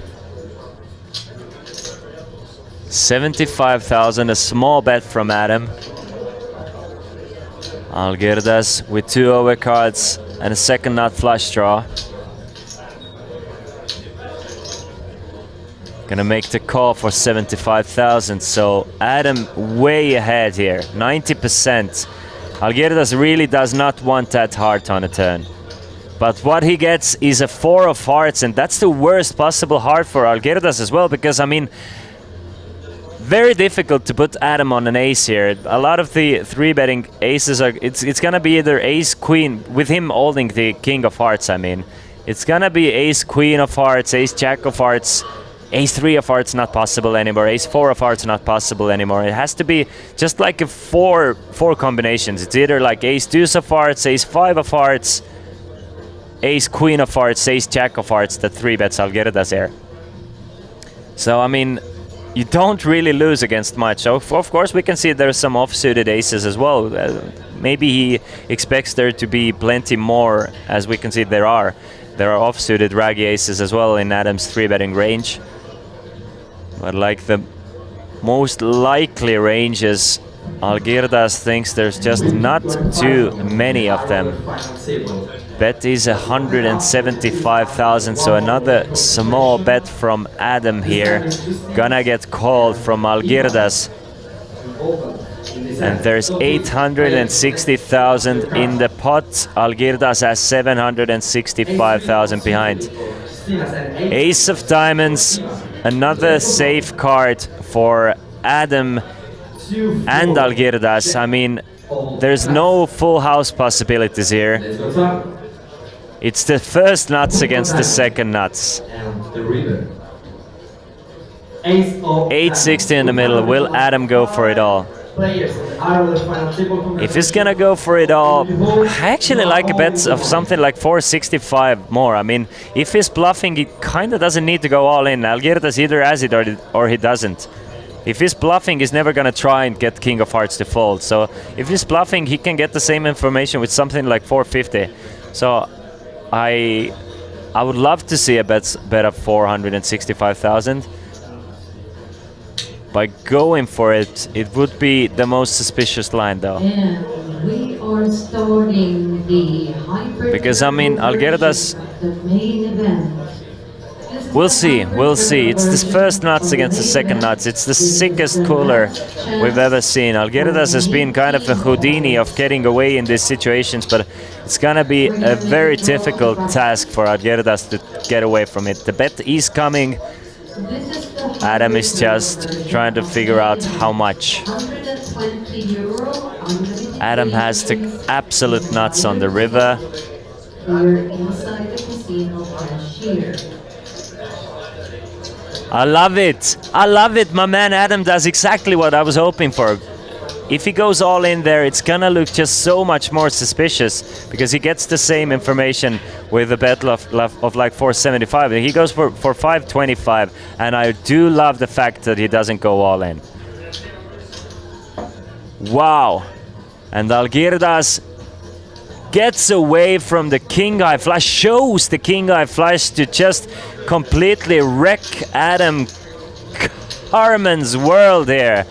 75,000, a small bet from Adam. Algirdas with 2 overcards and a second nut flush draw. Gonna make the call for 75,000, so Adam way ahead here, 90%. Algirdas really does not want that heart on a turn. But what he gets is a 4 of hearts, and that's the worst possible heart for Algirdas as well, because I mean, very difficult to put Adam on an ace here. A lot of the 3-betting aces are, it's gonna be either ace queen, with him holding the king of hearts, I mean. It's gonna be ace queen of hearts, ace jack of hearts, ace 3 of hearts not possible anymore, ace 4 of hearts not possible anymore. It has to be just like a four combinations. It's either like ace deuce of hearts, ace 5 of hearts, ace queen of hearts, ace jack of hearts that 3-bets Algirdas here. So I mean, you don't really lose against much. Of course, we can see there's some off-suited aces as well. Maybe he expects there to be plenty more, as we can see there are. There are off-suited raggy aces as well in Adam's 3-betting range. But like the most likely ranges, Algirdas thinks there's just not too many of them. Bet is 175,000, so another small bet from Adam here. Gonna get called from Algirdas. And there's 860,000 in the pot. Algirdas has 765,000 behind. Ace of diamonds, another safe card for Adam and Algirdas. I mean, there's no full house possibilities here. It's the first nuts against the second nuts. 860 in the middle. Will Adam go for it all? If he's gonna go for it all, I actually like a bet of something like 465 more. I mean, if he's bluffing, he kind of doesn't need to go all in. Algirdas either has it or he doesn't. If he's bluffing, he's never gonna try and get King of Hearts to fold. So if he's bluffing, he can get the same information with something like 450. So I would love to see a bet of 465,000. By going for it, it would be the most suspicious line though. We are starting the Because I mean, Algirdas, the main event. we'll see, we'll see. It's the first nuts against the second nuts. It's the sickest cooler we've ever seen. Algirdas has been kind of a Houdini of getting away in these situations, but it's gonna be a very difficult task for Algirdas to get away from it. The bet is coming. Adam is just trying to figure out how much. Adam has the absolute nuts on the river. We're inside the casino cashier. I love it. I love it. My man Adam does exactly what I was hoping for. If he goes all in there, it's gonna look just so much more suspicious because he gets the same information with a bet of like 475. He goes for 525, and I do love the fact that he doesn't go all in. Wow. And Algirdas gets away from the king high flush, shows the king high flush to just completely wreck Adam Carmen's world here.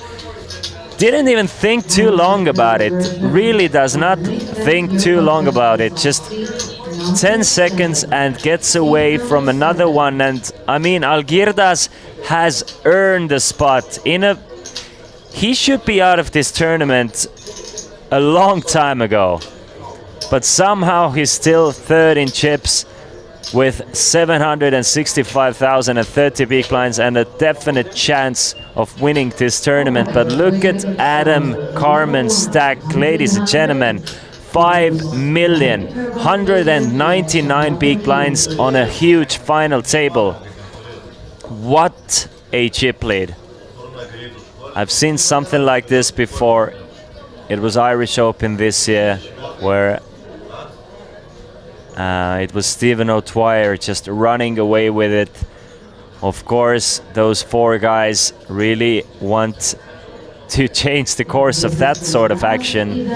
Didn't even think too long about it. Really does not think too long about it. Just 10 seconds and gets away from another one. And I mean, Algirdas has earned a spot in a... He should be out of this tournament a long time ago. But somehow he's still third in chips with 765,030 big blinds and a definite chance of winning this tournament. But look at Adam Carmen's stack, ladies and gentlemen. 5,199 big blinds on a huge final table. What a chip lead. I've seen something like this before. It was Irish Open this year, where it was Stephen O'Dwyer just running away with it. Of course, those four guys really want to change the course of that sort of action.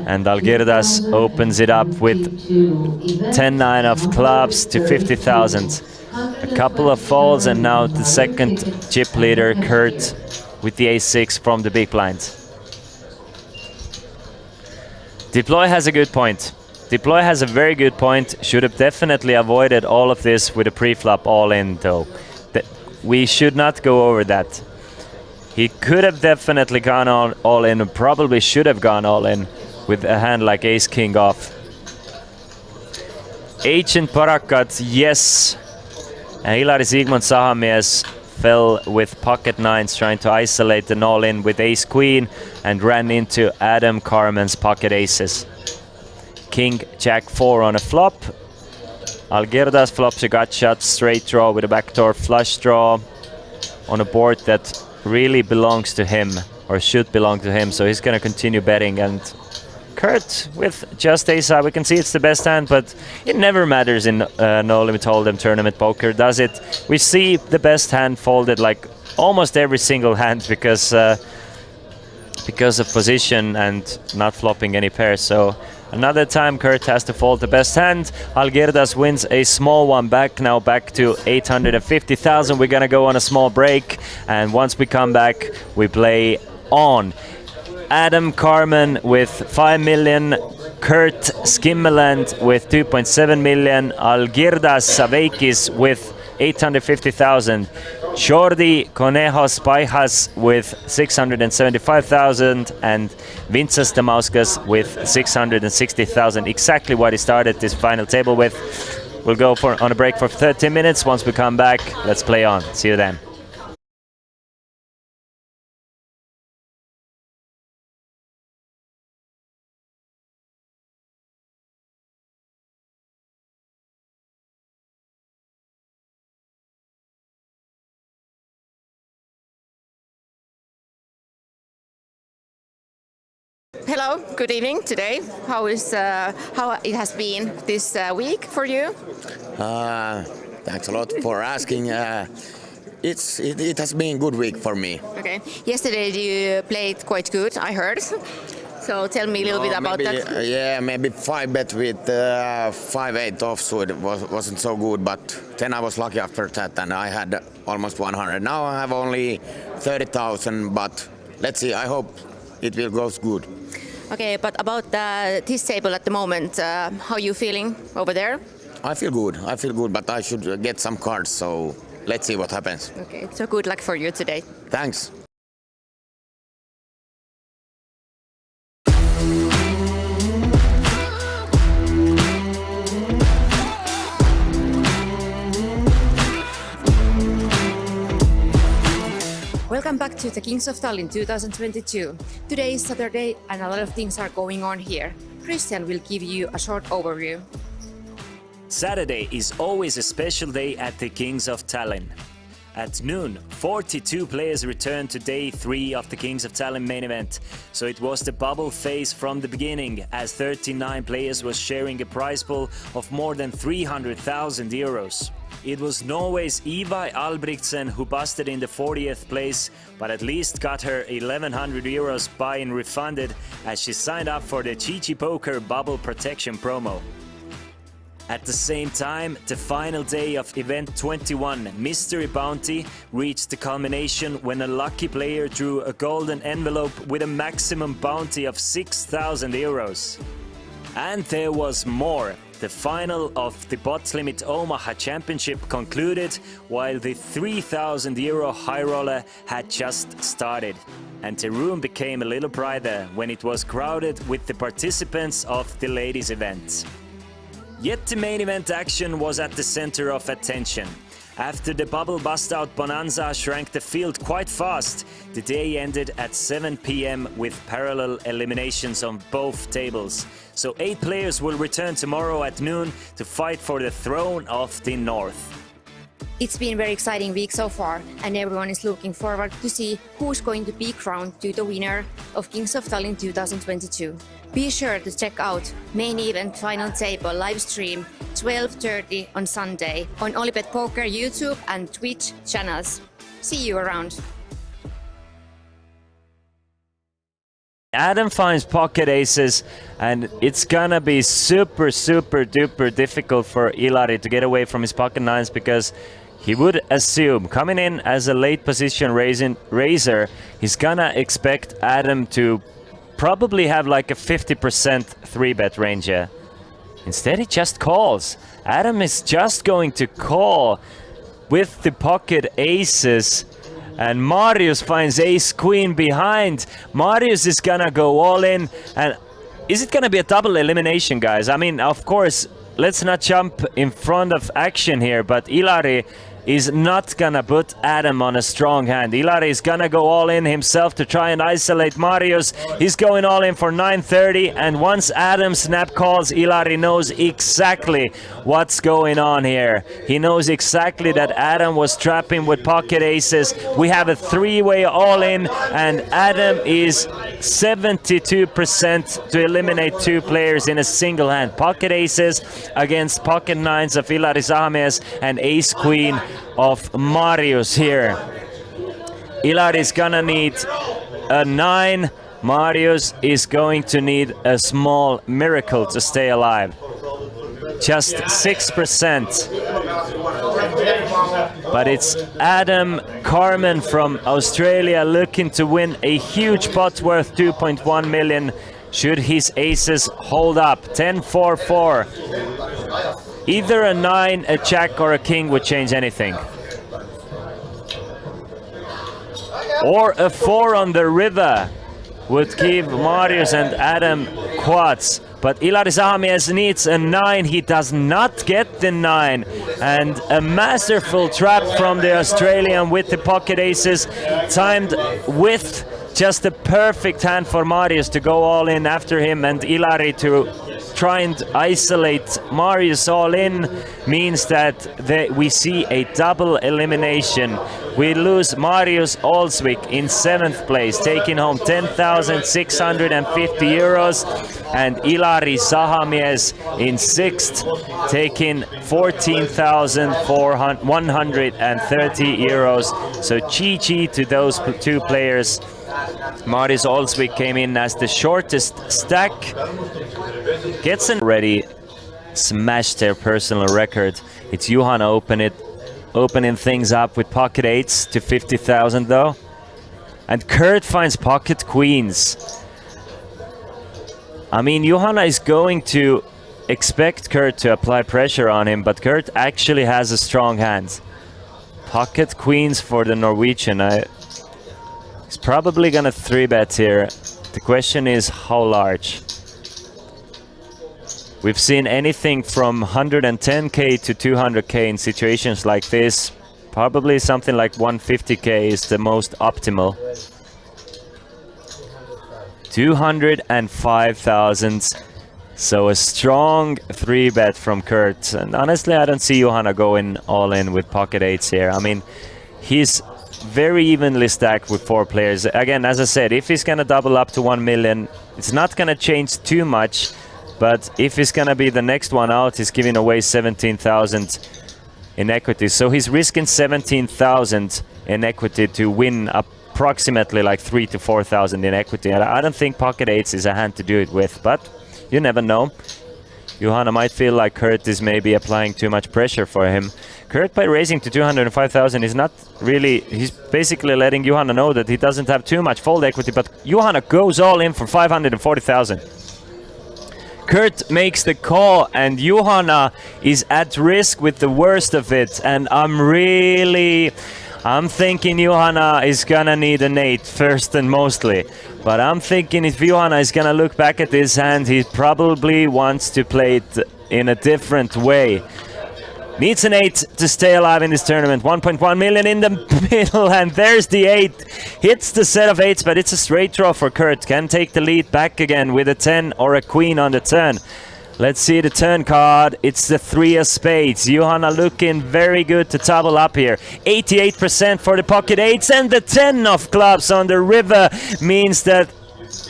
And Algirdas opens it up with 10-9 of clubs to 50,000. A couple of folds, and now the second chip leader, Kurt, with the ace-6 from the big blind. Deploy has a good point. Deploy has a very good point. Should have definitely avoided all of this with a pre-flop all-in, though. We should not go over that. He could have definitely gone all in, and probably should have gone all in with a hand like ace-king off. Ancient Parakat, yes. And Hilari Sigmund Sahamies fell with pocket nines, trying to isolate an all-in with ace-queen, and ran into Adam Carmen's pocket aces. King, Jack 4 on a flop. Algirdas flops a gut shot, straight draw with a backdoor flush draw on a board that really belongs to him, or should belong to him, so he's gonna continue betting. And Kurt with just ace-high, we can see it's the best hand, but it never matters in No Limit Hold'em tournament poker, does it? We see the best hand folded like almost every single hand because of position and not flopping any pairs. So another time Kurt has to fold the best hand. Algirdas wins a small one back, now back to 850,000. We're gonna go on a small break, and once we come back, we play on. Adam Carmen with 5 million, Kurt Skimmeland with 2.7 million, Algirdas Saveikis with 850,000, Jordi Conejos Paijas with 675,000, and Vincas Damauskas with 660,000. Exactly what he started this final table with. We'll go on a break for 30 minutes. Once we come back, let's play on. See you then. Hello, good evening today. How it has been this week for you? Thanks a lot for asking. It has been a good week for me. Okay. Yesterday you played quite good, I heard. So tell me a little bit about that. Yeah, maybe 5-bet with 5-8 offsuit wasn't so good, but then I was lucky after that, and I had almost 100. Now I have only 30,000, but let's see. I hope it will go good. Okay, but about this table at the moment, how are you feeling over there? I feel good, but I should get some cards, so let's see what happens. Okay, so good luck for you today. Thanks. Welcome back to the Kings of Tallinn 2022. Today is Saturday and a lot of things are going on here. Christian will give you a short overview. Saturday is always a special day at the Kings of Tallinn. At noon, 42 players returned to day 3 of the Kings of Tallinn main event. So it was the bubble phase from the beginning, as 39 players was sharing a prize pool of more than 300,000 euros. It was Norway's Eva Albrigtsen who busted in the 40th place, but at least got her 1,100 euros buy-in refunded as she signed up for the Chichi Poker bubble protection promo. At the same time, the final day of event 21, Mystery Bounty, reached the culmination when a lucky player drew a golden envelope with a maximum bounty of 6,000 euros. And there was more. The final of the Bots Limit Omaha Championship concluded, while the 3,000 euro high roller had just started. And the room became a little brighter when it was crowded with the participants of the ladies' event. Yet the main event action was at the center of attention. After the bubble bust-out bonanza shrank the field quite fast, the day ended at 7 p.m. with parallel eliminations on both tables. So 8 players will return tomorrow at noon to fight for the throne of the North. It's been a very exciting week so far, and everyone is looking forward to see who's going to be crowned to the winner of Kings of Tallinn 2022. Be sure to check out main event final table live stream 12:30 on Sunday on Olipet Poker YouTube and Twitch channels. See you around. Adam finds pocket aces, and it's gonna be super duper difficult for Ilari to get away from his pocket nines, because he would assume, coming in as a late position raiser, he's gonna expect Adam to probably have like a 50% 3-bet range here. Instead, he just calls. Adam is just going to call with the pocket aces. And Marius finds ace-queen behind. Marius is gonna go all in. And is it gonna be a double elimination, guys? I mean, of course, let's not jump in front of action here, but Ilari is not gonna put Adam on a strong hand. Ilari is gonna go all in himself to try and isolate Marius. He's going all in for 930, and once Adam snap calls, Ilari knows exactly what's going on here. He knows exactly that Adam was trapping with pocket aces. We have a 3-way all in, and Adam is 72% to eliminate 2 players in a single hand. Pocket aces against pocket nines of Ilari Sahamies and ace queen of Marius here. Ilari is gonna need a 9. Marius is going to need a small miracle to stay alive. Just 6%. But it's Adam Carmen from Australia looking to win a huge pot worth 2.1 million should his aces hold up. 10-4-4. Either a 9, a jack, or a king would change anything. Or a 4 on the river would give Marius and Adam quads. But Ilari Sahamies needs a 9. He does not get the 9. And a masterful trap from the Australian with the pocket aces, timed with just a perfect hand for Marius to go all in after him, and Ilari to try and isolate Marius all in means that we see a double elimination. We lose Marius Olsvik in 7th place, taking home 10,650 euros, and Ilari Sahamies in 6th, taking 14,130 euros. So GG to those 2 players. Marius Olsvik came in as the shortest stack. Getson already smashed their personal record. It's Juhana opening things up with pocket 8s to 50,000 though. And Kurt finds pocket queens. I mean, Johanna is going to expect Kurt to apply pressure on him, but Kurt actually has a strong hand. Pocket queens for the Norwegian. He's probably gonna 3-bet here. The question is how large. We've seen anything from 110k to 200k in situations like this. Probably something like 150k is the most optimal. 205,000. So a strong 3-bet from Kurt. And honestly, I don't see Johanna going all in with pocket 8s here. I mean, he's very evenly stacked with 4 players. Again, as I said, if he's gonna double up to 1 million, it's not gonna change too much. But if he's gonna be the next one out, he's giving away 17,000 in equity. So he's risking 17,000 in equity to win approximately like 3,000 to 4,000 in equity. And I don't think pocket 8s is a hand to do it with, but you never know. Johanna might feel like Kurt is maybe applying too much pressure for him. Kurt, by raising to 205,000, is not really... He's basically letting Johanna know that he doesn't have too much fold equity, but Johanna goes all in for 540,000. Kurt makes the call, and Johanna is at risk with the worst of it. And I'm thinking Johanna is gonna need an 8 first and mostly. But I'm thinking if Johanna is gonna look back at his hand, he probably wants to play it in a different way. Needs an 8 to stay alive in this tournament. 1.1 million in the middle, and there's the 8. Hits the set of 8s, but it's a straight draw for Kurt. Can take the lead back again with a 10 or a queen on the turn. Let's see the turn card. It's the 3 of spades. Johanna looking very good to double up here. 88% for the pocket 8s, and the 10 of clubs on the river means that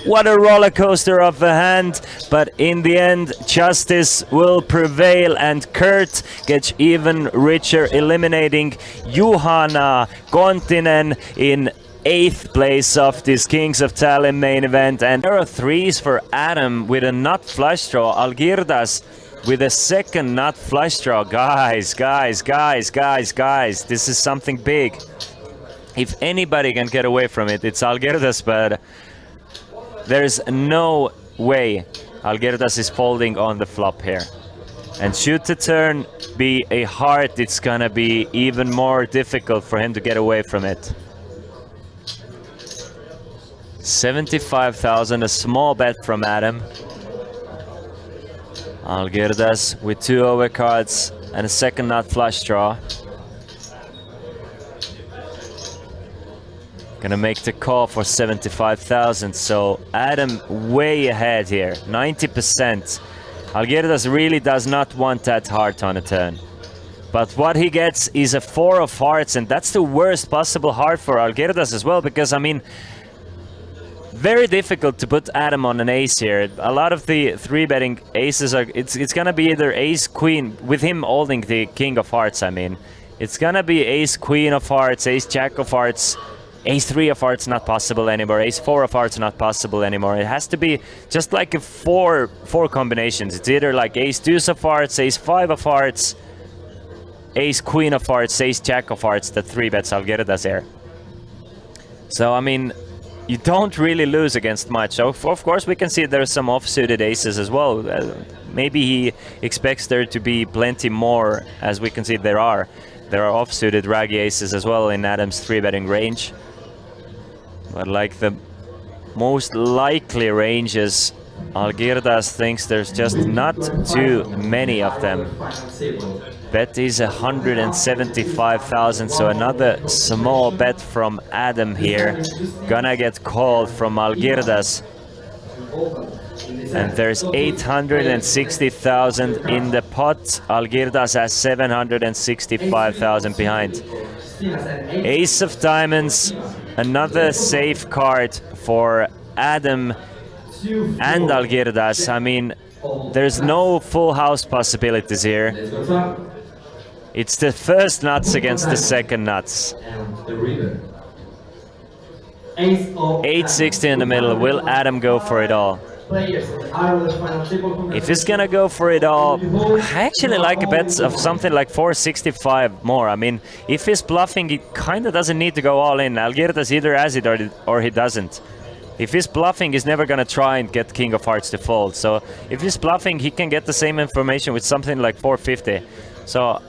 what a roller coaster of a hand, but in the end justice will prevail and Kurt gets even richer, eliminating Johanna Kontinen in 8th place of this Kings of Tallinn main event. And there are 3s for Adam with a nut flush draw. Algirdas with a second nut flush draw. Guys, this is something big. If anybody can get away from it, it's Algirdas, but there's no way Algirdas is folding on the flop here. And should the turn be a heart, it's gonna be even more difficult for him to get away from it. 75,000, a small bet from Adam. Algirdas with 2 overcards and a second nut flush draw. Gonna make the call for 75,000, so Adam way ahead here, 90%. Algirdas really does not want that heart on a turn. But what he gets is a 4 of hearts, and that's the worst possible heart for Algirdas as well, because I mean, very difficult to put Adam on an ace here. A lot of the 3-betting aces are, it's gonna be either ace queen, with him holding the king of hearts, I mean. It's gonna be ace queen of hearts, ace jack of hearts, ace 3 of hearts not possible anymore, ace 4 of hearts not possible anymore. It has to be just like a four combinations. It's either like ace deuce of hearts, ace 5 of hearts, ace queen of hearts, ace jack of hearts, the 3-bets Algirdas here. So I mean, you don't really lose against much. Of course we can see there's some off-suited aces as well. Maybe he expects there to be plenty more, as we can see there are. There are off-suited raggy aces as well in Adam's 3-betting range. But like the most likely ranges, Algirdas thinks there's just not too many of them. Bet is 175,000, so another small bet from Adam here. Gonna get called from Algirdas. And there's 860,000 in the pot. Algirdas has 765,000 behind. Ace of diamonds, another safe card for Adam and Algirdas. I mean, there's no full house possibilities here. It's the first nuts against the second nuts. 860 in the middle. Will Adam go for it all? players in the Irish final triple. If he's gonna go for it all, I actually like a bet of something like 465 more. I mean, if he's bluffing, he kind of doesn't need to go all in. Algirdas either has it or he doesn't. If he's bluffing, he's never gonna try and get King of Hearts to fold. So if he's bluffing, he can get the same information with something like 450. So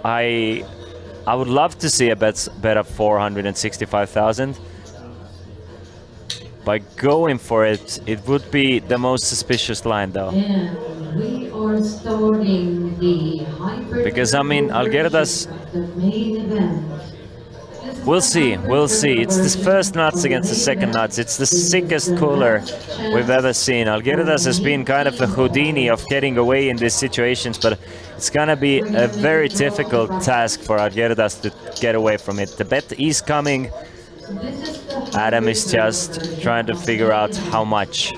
I would love to see a bet of 465,000. By going for it, it would be the most suspicious line, though. And we are starting the Because I mean, Algirdas. the main event. We'll see. It's the first nuts against the second nuts. It's the sickest cooler we've ever seen. Algirdas has been kind of a Houdini of getting away in these situations, but it's gonna be a very difficult task for Algirdas to get away from it. The bet is coming. Adam is just trying to figure out how much.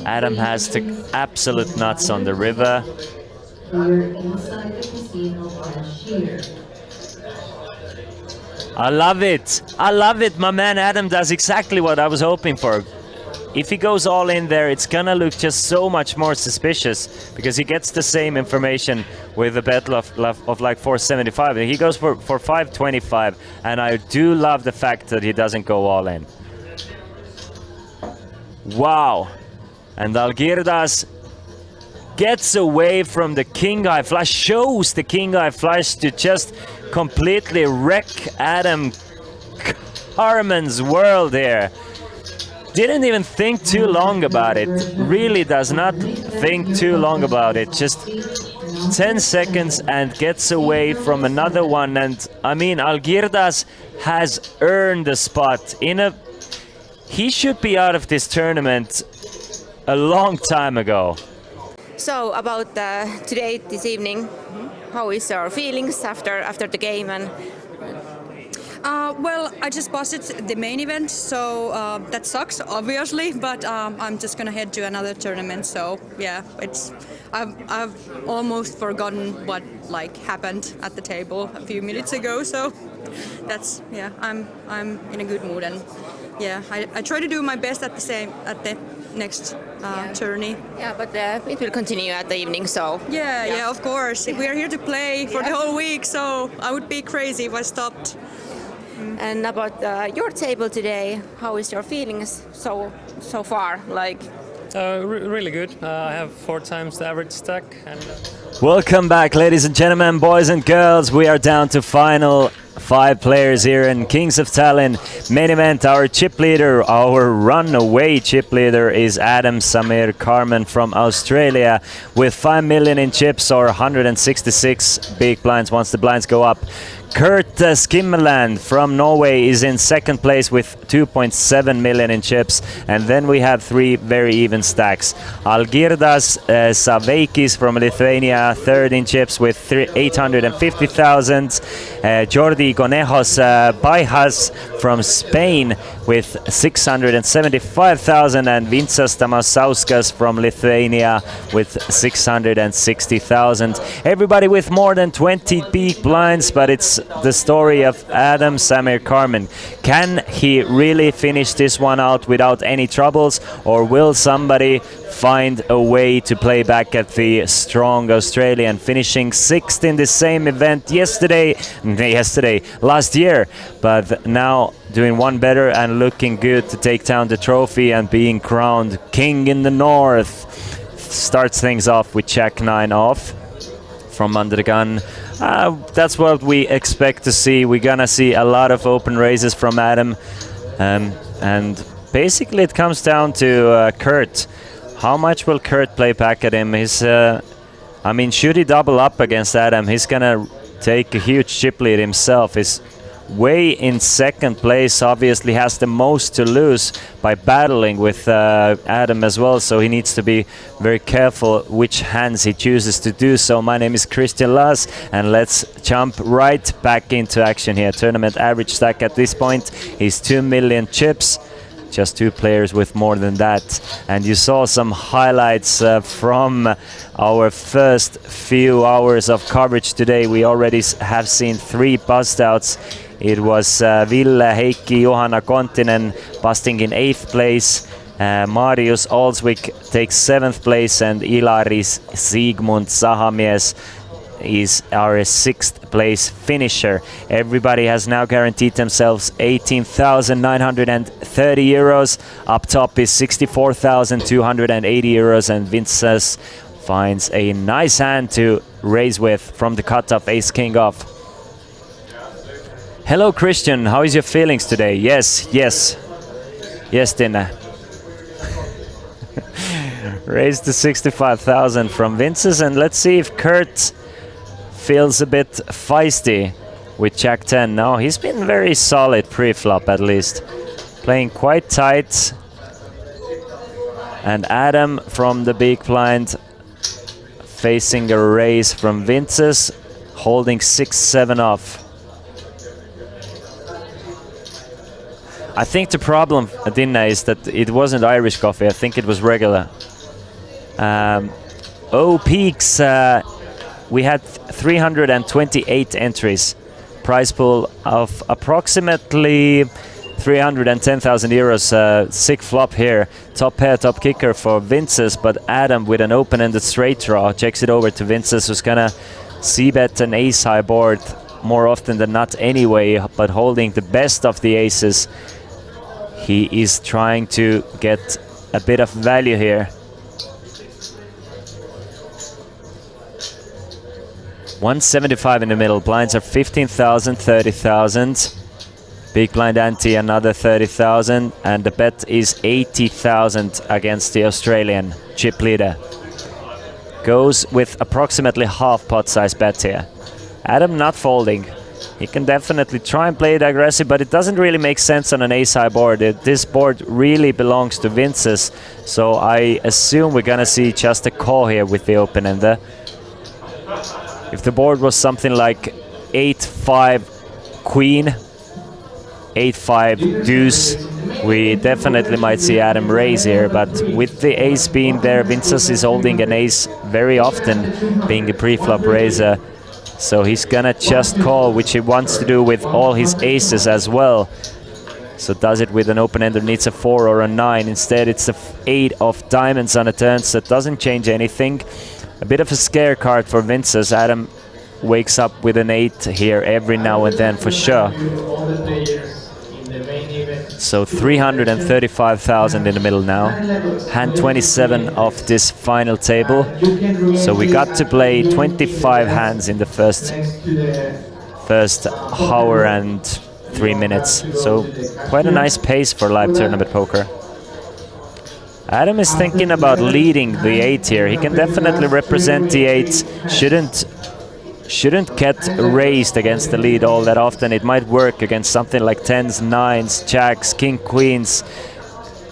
Adam has the absolute nuts on the river. Here inside the casino cashier. I love it. I love it. My man Adam does exactly what I was hoping for. If he goes all in there, it's gonna look just so much more suspicious because he gets the same information with a bet of like 475. He goes for 525, and I do love the fact that he doesn't go all in. Wow. And Algirdas gets away from the king high flush, shows the king high flush to just completely wreck Adam Carmen's world here. Didn't even think too long about it. Really does not think too long about it. Just 10 seconds and gets away from another one. And I mean, Algirdas has earned a spot in a. He should be out of this tournament a long time ago. So about today, this evening, how is your feelings after the game? And Well, I just busted the main event, so that sucks, obviously. But I'm just gonna head to another tournament. So yeah, I've almost forgotten what happened at the table a few minutes ago. So that's I'm in a good mood, and yeah, I try to do my best at the next tourney. yeah, but it will continue at the evening. So Yeah, of course. We are here to play for the whole week, so I would be crazy if I stopped. And about your table today, how is your feelings so far? Really good. I have 4 times the average stack. And Welcome back, ladies and gentlemen, boys and girls. We are down to final 5 players here in Kings of Tallinn. Main event, our chip leader, our runaway chip leader is Adam Samir Carmen from Australia with 5 million in chips or 166 big blinds once the blinds go up. Kurt Skimmerland from Norway is in second place with 2.7 million in chips, and then we have 3 very even stacks. Algirdas Saveikis from Lithuania, third in chips with 850,000. Jordi Conejos Baijas from Spain with 675,000, and Vincas Tamasauskas from Lithuania with 660,000. Everybody with more than 20 big blinds, but it's the story of Adam Samir Carmen. Can he really finish this one out without any troubles, or will somebody find a way to play back at the strong Australian, finishing 6th in the same event last year, but now doing one better and looking good to take down the trophy and being crowned King in the North. Starts things off with Jack 9 off from under the gun. That's what we expect to see. We're gonna see a lot of open raises from Adam, and basically it comes down to Kurt. How much will Kurt play back at him? I mean, should he double up against Adam, he's gonna take a huge chip lead himself. He's way in second place, obviously has the most to lose by battling with Adam as well, so he needs to be very careful which hands he chooses to do so. My name is Christian Lass, and let's jump right back into action here. Tournament average stack at this point is 2 million chips. Just 2 players with more than that. And you saw some highlights from our first few hours of coverage today. We already have seen 3 bust outs. It was Ville, Heikki, Johanna Kontinen busting in 8th place. Marius Olsvik takes 7th place, and Ilaris Sigmund Sahamies is our 6th place finisher. Everybody has now guaranteed themselves 18,930 euros. Up top is 64,280 euros, and Vinces finds a nice hand to raise with from the cutoff ace king off. Hello Christian, how is your feelings today? Yes, Tina. Raised to 65,000 from Vinces, and let's see if Kurt feels a bit feisty with Jack 10. No, he's been very solid pre-flop at least. Playing quite tight. And Adam from the big blind facing a raise from Vinces, holding 6-7 off. I think the problem, Dinna, is that it wasn't Irish coffee. I think it was regular. Peaks, we had 328 entries. Prize pool of approximately 310,000 euros. Sick flop here. Top pair, top kicker for Vinces, but Adam with an open-ended straight draw checks it over to Vinces, who's gonna c-bet an ace-high board more often than not anyway, but holding the best of the aces. He is trying to get a bit of value here. 175 in the middle. Blinds are 15,000, 30,000. Big blind ante another 30,000, and the bet is 80,000 against the Australian chip leader. Goes with approximately half pot size bet here. Adam not folding. He can definitely try and play it aggressive, but it doesn't really make sense on an ace-high board. This board really belongs to Vinces, so I assume we're gonna see just a call here with the open-ender. If the board was something like 8-5 queen, 8-5 deuce, we definitely might see Adam raise here, but with the ace being there, Vinces is holding an ace very often, being a pre-flop raiser. So he's gonna just call, which he wants to do with all his aces as well. So does it with an open-ender, needs a 4 or a 9. Instead, it's the 8 of diamonds on a turn, so it doesn't change anything. A bit of a scare card for Vinces. Adam wakes up with an 8 here every now and then for sure. So 335,000 in the middle now. Hand 27 of this final table. So we got to play 25 hands in the first hour and 3 minutes. So quite a nice pace for live tournament poker. Adam is thinking about leading the 8 here. He can definitely represent the 8. Shouldn't get raised against the lead all that often. It might work against something like 10s, 9s, jacks, king, queens,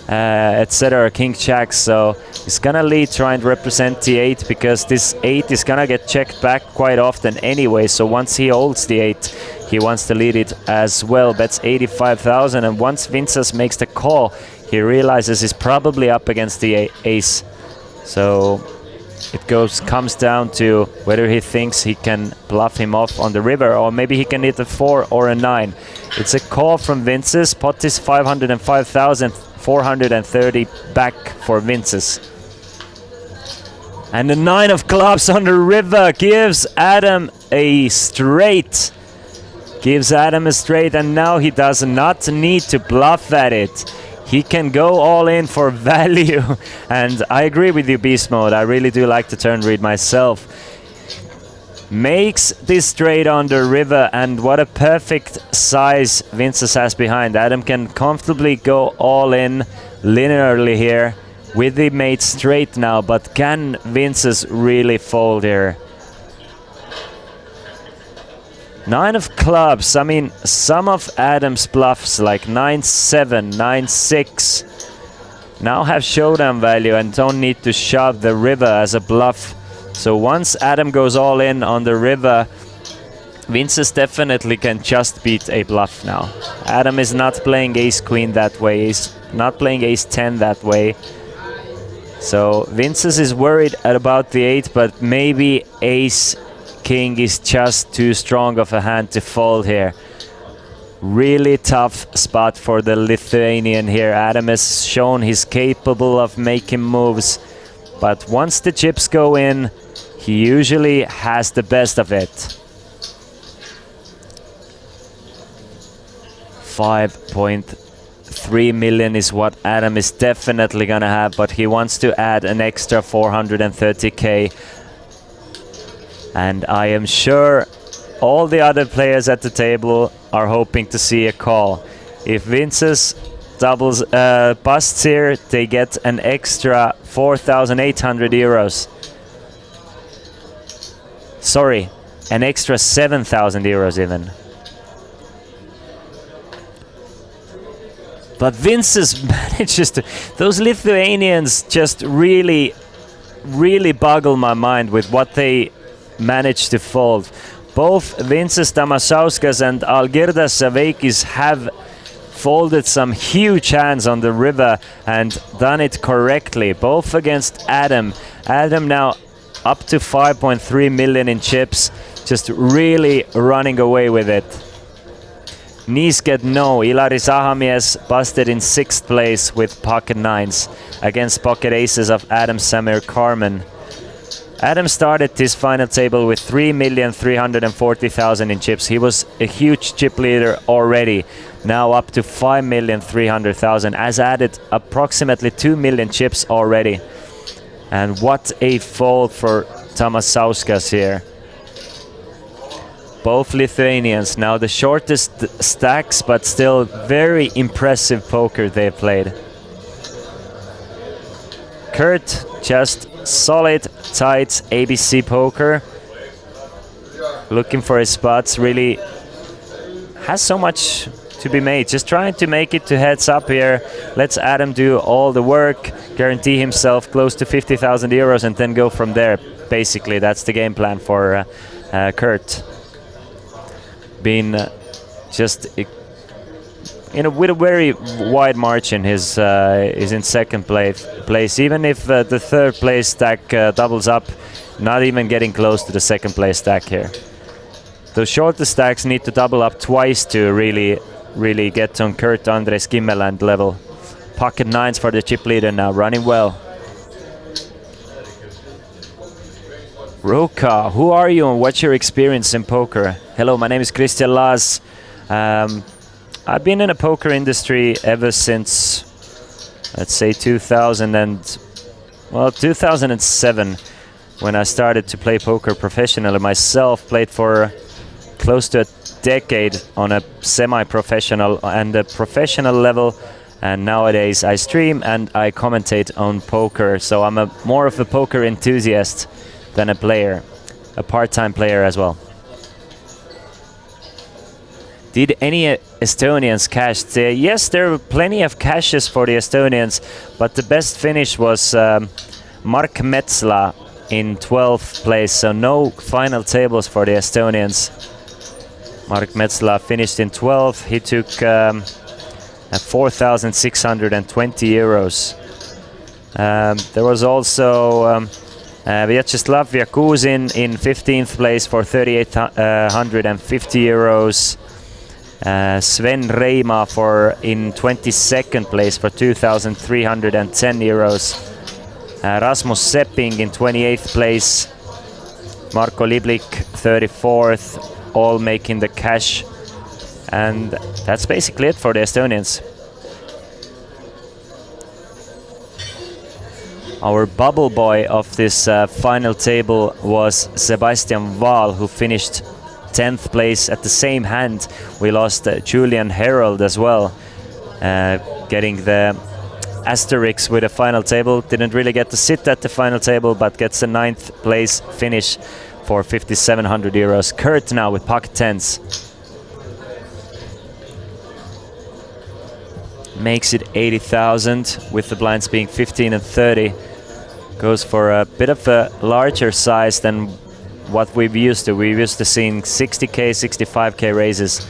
etc., king, jacks. So he's gonna lead, try and represent the 8, because this 8 is gonna get checked back quite often anyway. So once he holds the 8, he wants to lead it as well. Bets 85,000, and once Vinces makes the call, he realizes he's probably up against the ace. So it comes down to whether he thinks he can bluff him off on the river, or maybe he can hit a 4 or a 9. It's a call from Vinces. Pot is 505,430 back for Vinces. And the 9 of clubs on the river gives Adam a straight. Gives Adam a straight, and now he does not need to bluff at it. He can go all in for value. And I agree with you, Beast Mode. I really do like the turn read myself. Makes this straight on the river, and what a perfect size Vinces has behind. Adam can comfortably go all in linearly here with the mate straight now, but can Vinces really fold here? 9 of clubs. I mean, some of Adam's bluffs like 9-7, 9-6 now have showdown value and don't need to shove the river as a bluff. So once Adam goes all in on the river, Vinces definitely can just beat a bluff now. Adam is not playing ace-queen that way. He's not playing ace-10 that way. So Vinces is worried about the 8, but maybe ace-king is just too strong of a hand to fold here. Really tough spot for the Lithuanian here. Adam has shown he's capable of making moves, but once the chips go in, he usually has the best of it. 5.3 million is what Adam is definitely gonna have, but he wants to add an extra 430k. And I am sure all the other players at the table are hoping to see a call. If Vince's doubles busts here, they get an extra 4,800 euros. Sorry, an extra 7,000 euros even. But Vince's manages to... Those Lithuanians just really boggle my mind with what they managed to fold. Both Vinces Tamašauskas and Algirdas Saveikis have folded some huge hands on the river and done it correctly, both against Adam. Adam now up to 5.3 million in chips, just really running away with it. Nisket no, Ilari Sahamies busted in 6th place with pocket 9s against pocket aces of Adam Samir Carmen. Adam started this final table with 3,340,000 in chips. He was a huge chip leader already, now up to 5,300,000, has added approximately 2 million chips already. And what a fold for Tamašauskas here. Both Lithuanians, now the shortest stacks, but still very impressive poker they played. Kurt, just solid, tight ABC poker. Looking for his spots, really has so much to be made. Just trying to make it to heads up here. Let's Adam do all the work, guarantee himself close to 50,000 euros and then go from there. Basically, that's the game plan for Kurt. Been just with a very wide margin, is in second place. Even if the third place stack doubles up, not even getting close to the second place stack here. Those shorter stacks need to double up twice to really get on Kurt Andres Kimmeland level. Pocket 9s for the chip leader now, running well. Roka, who are you and what's your experience in poker? Hello, my name is Christian Laz. I've been in the poker industry ever since, let's say 2007, when I started to play poker professionally myself. Played for close to a decade on a semi-professional and a professional level, and nowadays I stream and I commentate on poker. So I'm more of a poker enthusiast than a player, a part-time player as well. Did any Estonians cash? Yes, there were plenty of cashes for the Estonians, but the best finish was Mark Metsla in 12th place, so no final tables for the Estonians. Mark Metsla finished in 12th. He took 4,620 euros. There was also Vyacheslav Yakuzin in 15th place for 3,850 euros. Sven Reima in 22nd place for 2,310 euros. Rasmus Sepping in 28th place. Marko Liblik 34th, all making the cash. And that's basically it for the Estonians. Our bubble boy of this final table was Sebastian Wahl, who finished 10th place at the same hand. We lost Julian Herold as well, getting the asterisk with the final table. Didn't really get to sit at the final table, but gets a 9th place finish for 5,700 euros. Kurt now with pocket 10s. Makes it 80,000 with the blinds being 15 and 30. Goes for a bit of a larger size than what we've used to. We're used to seeing 60k, 65k raises.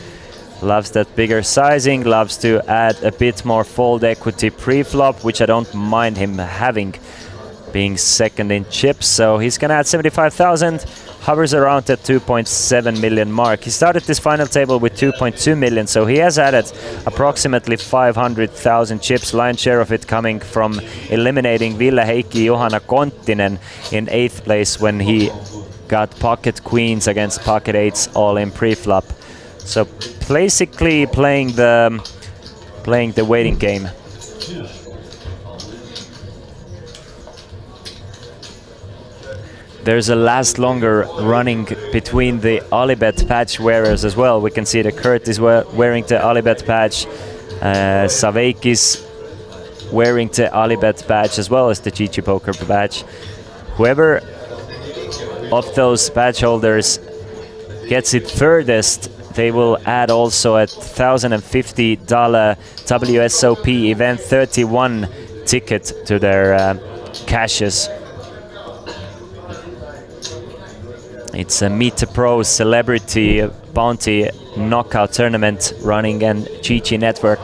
Loves that bigger sizing, loves to add a bit more fold equity pre-flop, which I don't mind him having, being second in chips. So he's gonna add 75,000, hovers around the 2.7 million mark. He started this final table with 2.2 million, so he has added approximately 500,000 chips, lion's share of it coming from eliminating Ville Heikki Johanna Konttinen in 8th place when he got pocket queens against pocket eights all in pre-flop. So basically playing the waiting game. There's a last longer running between the Alibet patch wearers as well. We can see that Kurt is wearing the Alibet patch, Saveikis wearing the Alibet badge as well as the GG Poker badge. Whoever of those badge holders gets it furthest, they will add also a $1,050 WSOP Event 31 ticket to their cashes. It's a Meet the Pro Celebrity Bounty Knockout Tournament running on GG Network.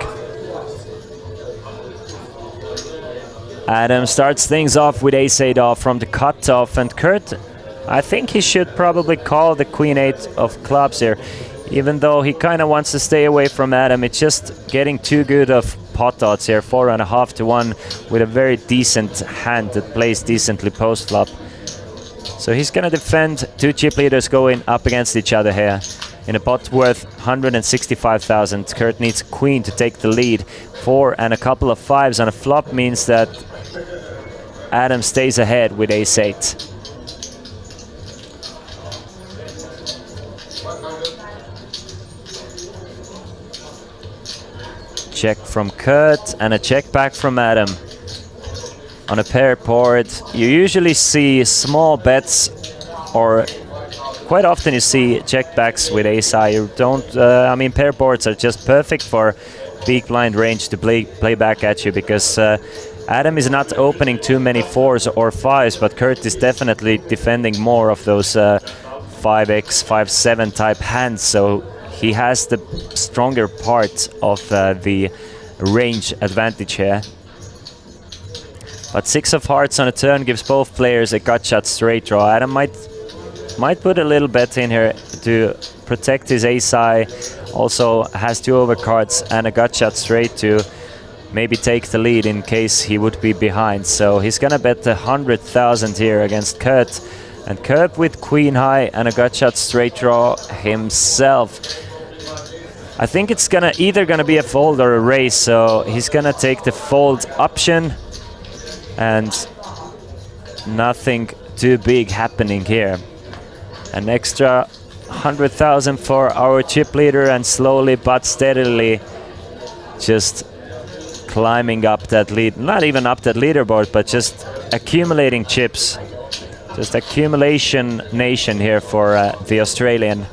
Adam starts things off with ace-8 off from the cutoff, and Kurt, I think he should probably call the queen-8 of clubs here. Even though he kind of wants to stay away from Adam, it's just getting too good of pot odds here, 4.5 to 1, with a very decent hand that plays decently post-flop. So he's gonna defend two chip leaders going up against each other here. In a pot worth 165,000, Kurt needs queen to take the lead. 4 and a couple of 5s on a flop means that Adam stays ahead with ace-8. Check from Kurt and a check back from Adam. On a pair board, you usually see small bets, or quite often you see check backs with ace-high. You don't, I mean, pair boards are just perfect for big blind range to play back at you, because Adam is not opening too many 4s or 5s, but Kurt is definitely defending more of those 5x, 5-7 type hands, so he has the stronger part of the range advantage here. But 6 of hearts on a turn gives both players a gut shot straight draw. Adam might put a little bet in here to protect his ace-high. Also has 2 overcards and a gut shot straight to maybe take the lead in case he would be behind. So he's gonna bet 100,000 here against Kurt. And Kurt with queen high and a gut shot straight draw himself. I think it's either gonna be a fold or a raise, so he's gonna take the fold option. And nothing too big happening here. An extra 100,000 for our chip leader, and slowly but steadily just climbing up that lead. Not even up that leaderboard, but just accumulating chips. Just accumulation nation here for the Australian.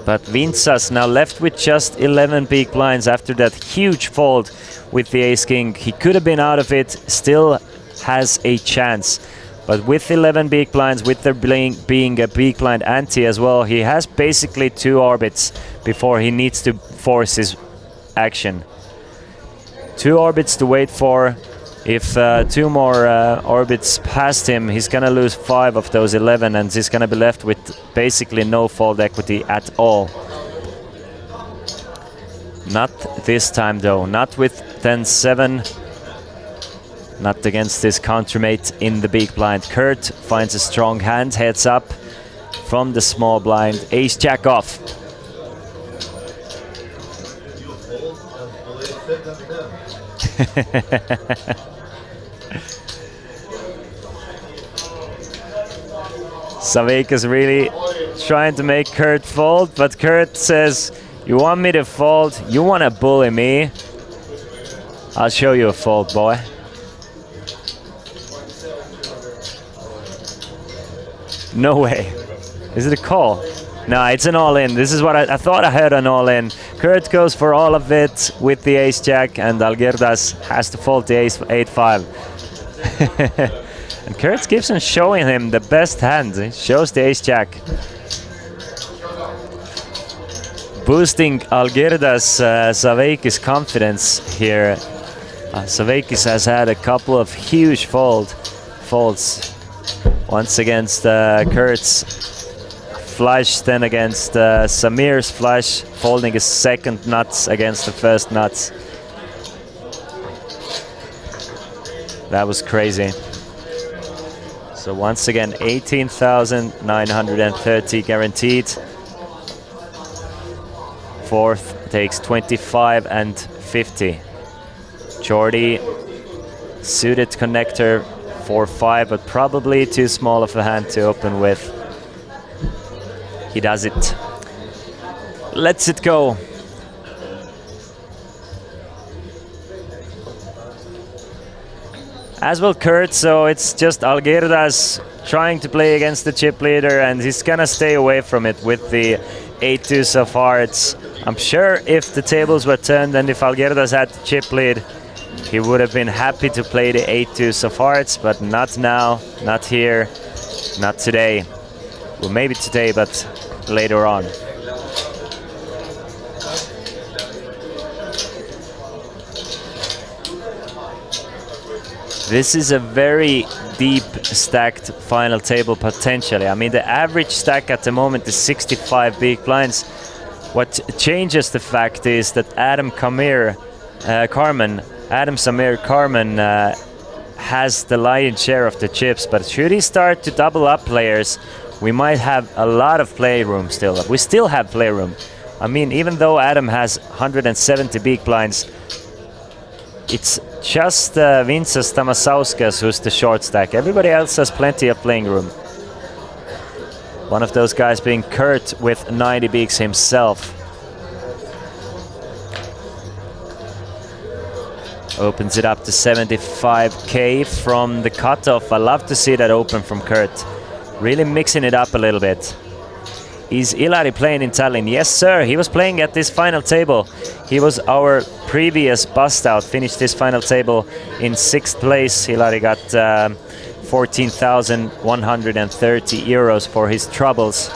But Vincas now left with just 11 big blinds after that huge fold with the ace-king. He could have been out of it, still has a chance. But with 11 big blinds, with there being a big blind ante as well, he has basically 2 orbits before he needs to force his action. 2 orbits to wait for. If 2 more orbits past him, he's gonna lose 5 of those 11, and he's gonna be left with basically no fold equity at all. Not this time though, not with 10-7. Not against this countermate in the big blind. Kurt finds a strong hand, heads up from the small blind. Ace-jack off. Savik is really trying to make Kurt fold, but Kurt says, "You want me to fold? You want to bully me? I'll show you a fold, boy." No way. Is it a call? No, it's an all-in. This is what I thought I heard, an all-in. Kurt goes for all of it with the ace-jack, and Algirdas has to fold the ace 8-5. And Kurt keeps on showing him the best hand. He shows the ace-jack. Boosting Algirdas Saveikis' confidence here. Saveikis has had a couple of huge folds. Once against Kurt's flush, then against Samir's flush, folding his second nuts against the first nuts. That was crazy. So once again, 18,930 guaranteed. Fourth takes 25 and 50. Jordy, suited connector 4-5, but probably too small of a hand to open with. He does it. Lets it go. As will Kurt, so it's just Alguirdas trying to play against the chip leader, and he's gonna stay away from it with the 8-2 so far. I'm sure if the tables were turned and if Alguirdas had the chip lead, he would have been happy to play the 8-2 so far, but not now, not here, not today. Well, maybe today, but later on. This is a very deep stacked final table potentially. I mean, the average stack at the moment is 65 big blinds. What changes the fact is that Adam Samir Carmen has the lion's share of the chips, but should he start to double up players, we might have a lot of playroom still. We still have playroom. I mean, even though Adam has 170 big blinds, it's just Vincas Tamasauskas who's the short stack. Everybody else has plenty of playing room. One of those guys being Kurt with 90 bigs himself. Opens it up to 75k from the cutoff. I love to see that open from Kurt. Really mixing it up a little bit. Is Ilari playing in Tallinn? Yes, sir. He was playing at this final table. He was our previous bust out. Finished this final table in 6th place. Ilari got 14,130 euros for his troubles.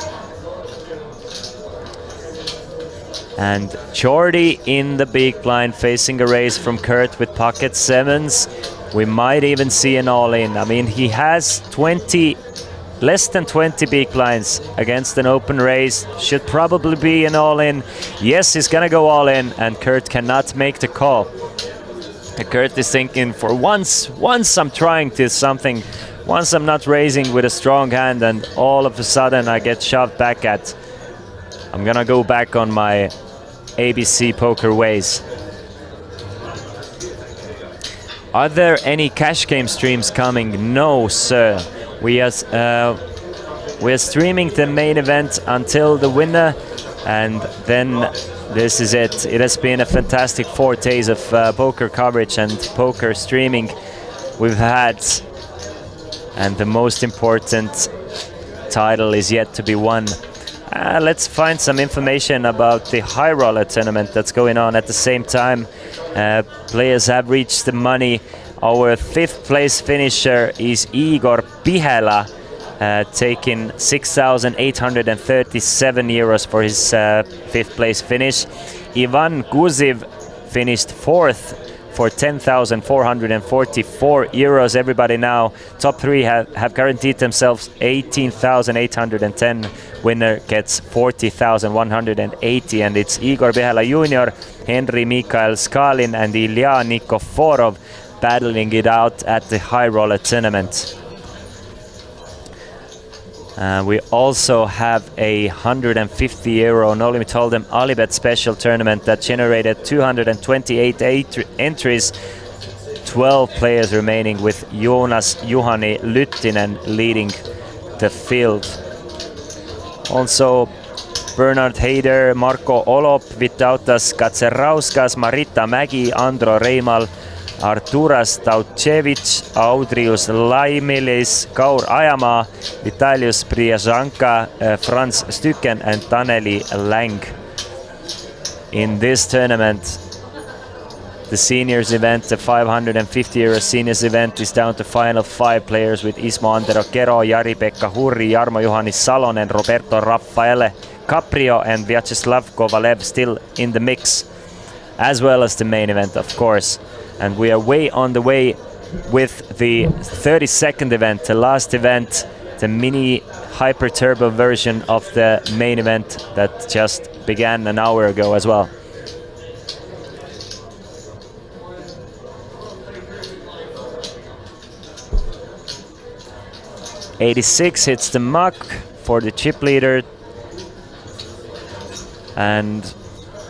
And Jordy in the big blind, facing a raise from Kurt with pocket sevens. We might even see an all-in. I mean, he has less than 20 big blinds against an open raise. Should probably be an all-in. Yes, he's gonna go all-in, and Kurt cannot make the call. Kurt is thinking, for once I'm trying to something, once I'm not raising with a strong hand, and all of a sudden I get shoved back at. I'm gonna go back on my ABC poker ways. Are there any cash game streams coming? No, sir. We are streaming the main event until the winner, and then this is it. It has been a fantastic 4 days of poker coverage and poker streaming we've had, and the most important title is yet to be won. Let's find some information about the high roller tournament that's going on at the same time. Players have reached the money. Our 5th place finisher is Igor Pihela, taking 6,837 euros for his 5th place finish. Ivan Guziv finished 4th for 10,444 euros. Everybody now, top 3 have guaranteed themselves 18,810. Winner gets 40,180, and it's Igor Pihela Jr., Henry Mikael Skalin, and Ilya Nikiforov battling it out at the high roller tournament. We also have a 150 euro No Limit Hold'em Alibet special tournament that generated 228 entries. 12 players remaining, with Jonas Juhani Lyttinen leading the field. Also, Bernard Heider, Marko Olop, Vitautas Katserauskas, Marita Mägi, Andro Reimal, Arturas Tauchevich, Audrius Laimilis, Kaur Ajamaa, Vitalius Priazanka, Franz Stücken, and Taneli Lang. In this tournament, the seniors event, the 550 euro seniors event, is down to final 5 players, with Ismo Antero Kero, Jari-Pekka Hurri, Jarmo Juhani Salonen, Roberto Raffaele Caprio, and Vyacheslav Kovalev still in the mix, as well as the main event, of course. And we are way on the way with the 32nd event, the last event the mini hyper turbo version of the main event that just began an hour ago as well. '86 hits the muck for the chip leader. And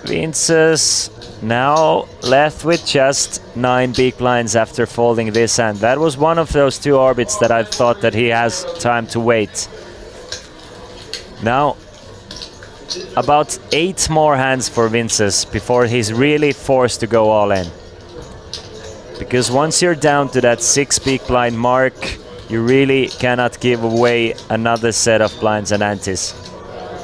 Vinces now left with just 9 big blinds after folding this hand. That was one of those 2 orbits that I thought that he has time to wait. Now, about 8 more hands for Vinces before he's really forced to go all in. Because once you're down to that 6 big blind mark, you really cannot give away another set of blinds and antes.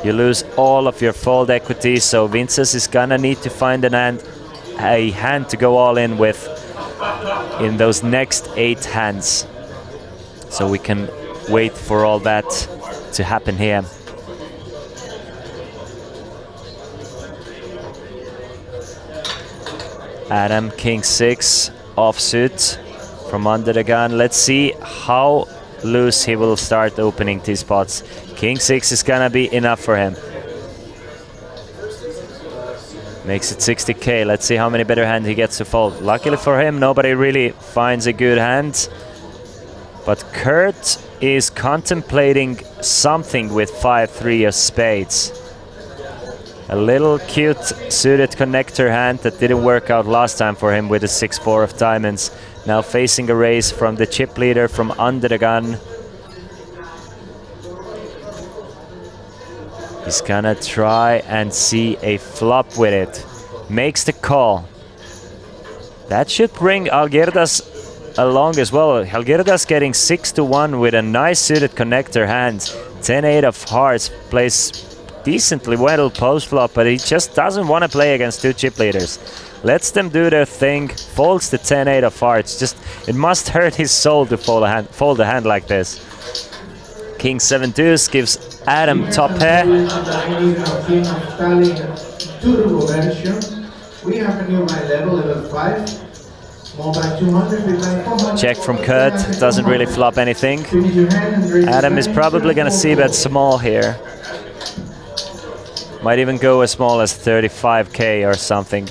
You lose all of your fold equity, so Vinces is gonna need to find a hand to go all in with in those next 8 hands. So we can wait for all that to happen here. Adam, King 6, offsuit from under the gun. Let's see how loose he will start opening these spots. King 6 is gonna be enough for him. Makes it 60k. Let's see how many better hands he gets to fold. Luckily for him, nobody really finds a good hand. But Kurt is contemplating something with 5-3 of spades. A little cute suited connector hand that didn't work out last time for him with a 6-4 of diamonds. Now facing a raise from the chip leader from under the gun. He's gonna try and see a flop with it. Makes the call. That should bring Algirdas along as well. Algirdas getting 6-1 with a nice suited connector hand. 10-8 of hearts, plays decently well post flop, but he just doesn't want to play against 2 chip leaders. Lets them do their thing, folds the 10-8 of hearts. Just, it must hurt his soul to fold a hand like this. King 7 deuce gives Adam top pair. We have a new level 5. Check from Kurt, doesn't really flop anything. Adam is probably gonna see bet small here. Might even go as small as 35k or something.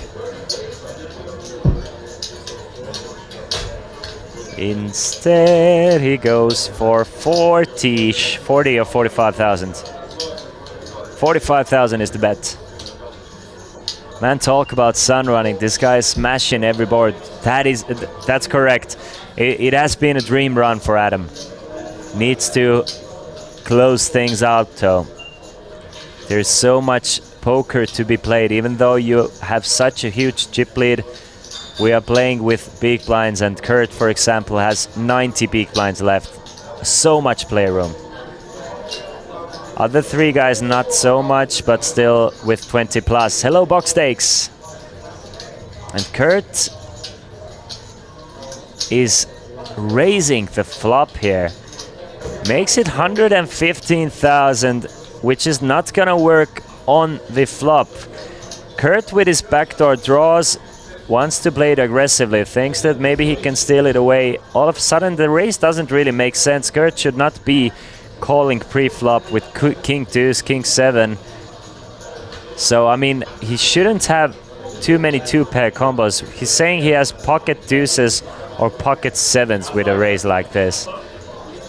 Instead, he goes for 40 or 45,000. 45,000 is the bet. Man, talk about sun running. This guy is smashing every board. That's correct. It has been a dream run for Adam. Needs to close things out though. There's so much poker to be played. Even though you have such a huge chip lead, we are playing with big blinds, and Kurt, for example, has 90 big blinds left. So much playroom. Other 3 guys not so much, but still with 20 plus. Hello, Box Stakes. And Kurt is raising the flop here. Makes it 115,000, which is not gonna work on the flop. Kurt with his backdoor draws wants to play it aggressively, thinks that maybe he can steal it away. All of a sudden the raise doesn't really make sense. Kurt should not be calling pre-flop with King deuce, King 7. So I mean, he shouldn't have too many 2-pair combos. He's saying he has pocket deuces or pocket 7s with a raise like this.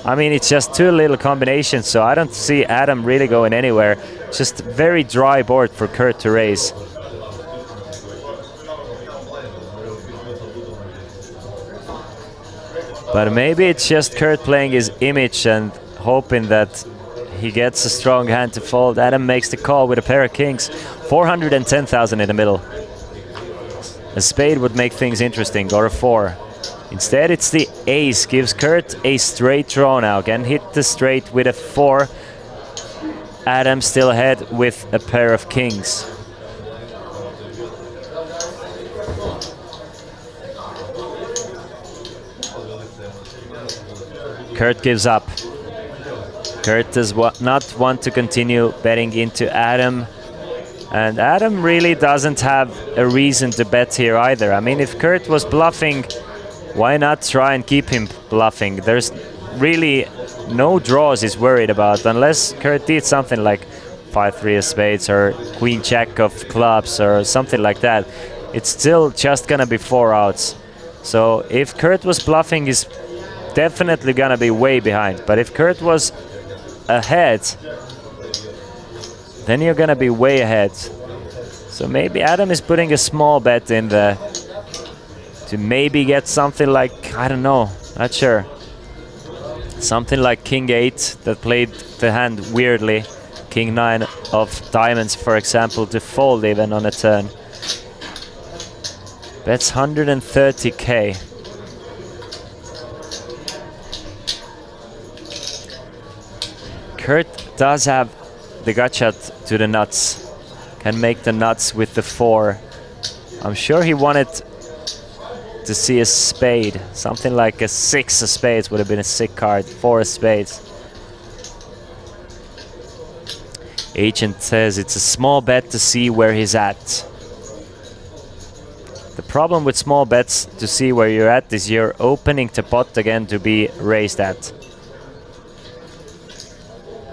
I mean, it's just 2 little combinations, so I don't see Adam really going anywhere. Just very dry board for Kurt to raise. But maybe it's just Kurt playing his image and hoping that he gets a strong hand to fold. Adam makes the call with a pair of kings. 410,000 in the middle. A spade would make things interesting, or a 4. Instead, it's the ace. Gives Kurt a straight draw now. Can hit the straight with a 4. Adam still ahead with a pair of kings. Kurt gives up. Kurt does not want to continue betting into Adam. And Adam really doesn't have a reason to bet here either. I mean, if Kurt was bluffing, why not try and keep him bluffing? There's really no draws he's worried about, unless Kurt did something like 5-3 of spades or Queen Jack of clubs or something like that. It's still just gonna be 4 outs. So if Kurt was bluffing, he's definitely gonna be way behind. But if Kurt was ahead, then you're gonna be way ahead. So maybe Adam is putting a small bet in there to maybe get something like, I don't know, not sure. Something like King 8 that played the hand weirdly. King 9 of diamonds, for example, to fold even on a turn. Bets 130k. Kurt does have the gut shot to the nuts. Can make the nuts with the 4. I'm sure he wanted to see a spade. Something like a 6 of spades would have been a sick card. 4 of spades. Agent says it's a small bet to see where he's at. The problem with small bets to see where you're at is you're opening the pot again to be raised at.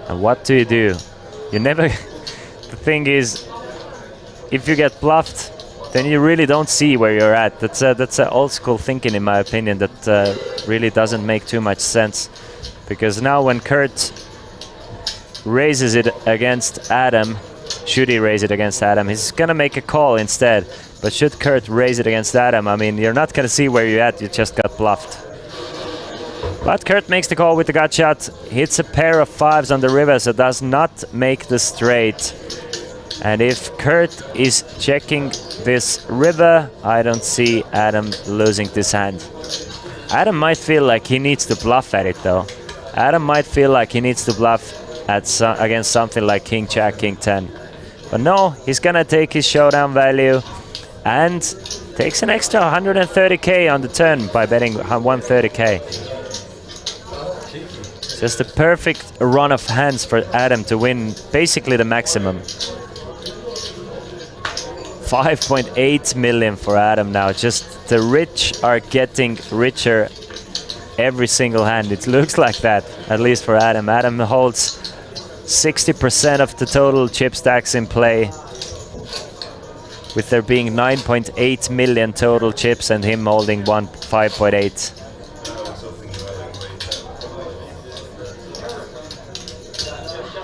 And what do? You never... The thing is, if you get bluffed, then you really don't see where you're at. That's a old school thinking, in my opinion, that really doesn't make too much sense. Because now when Kurt raises it against Adam, should he raise it against Adam, he's gonna make a call instead. But should Kurt raise it against Adam, I mean, you're not gonna see where you're at, you just got bluffed. But Kurt makes the call with the gut shot, hits a pair of 5s on the river, so does not make the straight. And if Kurt is checking this river, I don't see Adam losing this hand. Adam might feel like he needs to bluff at it though. Adam might feel like he needs to bluff at against something like King Jack, King 10. But no, he's gonna take his showdown value and takes an extra 130k on the turn by betting 130k. Just a perfect run of hands for Adam to win basically the maximum. 5.8 million for Adam now. Just the rich are getting richer every single hand. It looks like that, at least for Adam. Adam holds 60% of the total chip stacks in play, with there being 9.8 million total chips and him holding 5.8.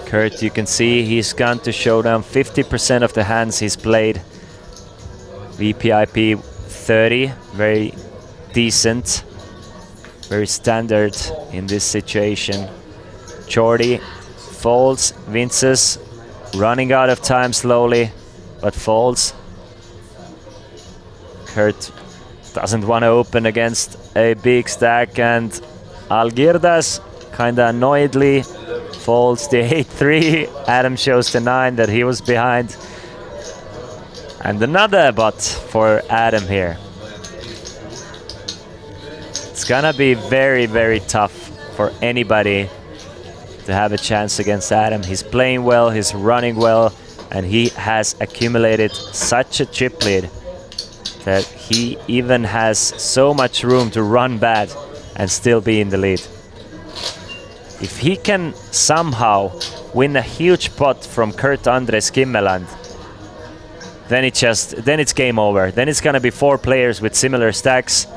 Kurt, you can see he's gone to showdown 50% of the hands he's played. VPIP 30, very decent, very standard in this situation. Jordy folds, Vinces running out of time slowly, but folds. Kurt doesn't want to open against a big stack, and Algirdas kinda annoyedly folds the 8-3. Adam shows the 9 that he was behind. And another bot for Adam here. It's gonna be very, very tough for anybody to have a chance against Adam. He's playing well, he's running well, and he has accumulated such a chip lead that he even has so much room to run bad and still be in the lead. If he can somehow win a huge pot from Kurt Andres Kimmeland, then it's game over. Then it's gonna be 4 players with similar stacks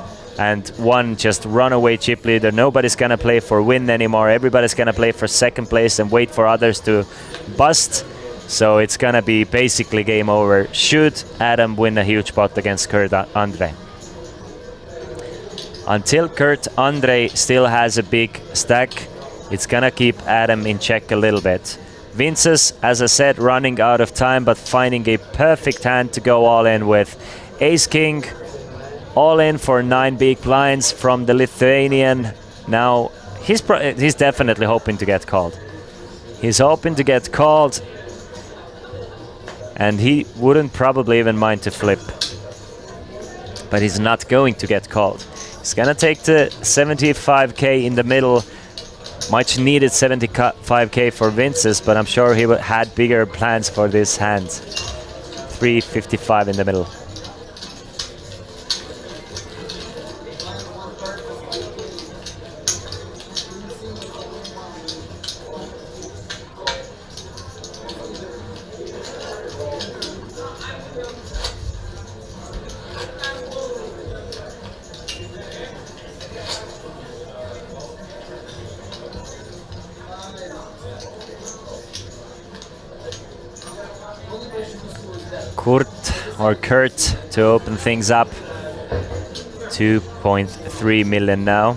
and one just runaway chip leader. Nobody's gonna play for win anymore. Everybody's gonna play for second place and wait for others to bust. So it's gonna be basically game over should Adam win a huge pot against Kurt Andre. Until Kurt Andre still has a big stack, it's gonna keep Adam in check a little bit. Vinces, as I said, running out of time, but finding a perfect hand to go all in with. Ace-King, all in for 9 big blinds from the Lithuanian. Now, he's definitely hoping to get called. He's hoping to get called, and he wouldn't probably even mind to flip. But he's not going to get called. He's gonna take the 75k in the middle. Much needed 75k for Vinces, but I'm sure he had bigger plans for this hand. 355 in the middle. Kurt to open things up. 2.3 million now.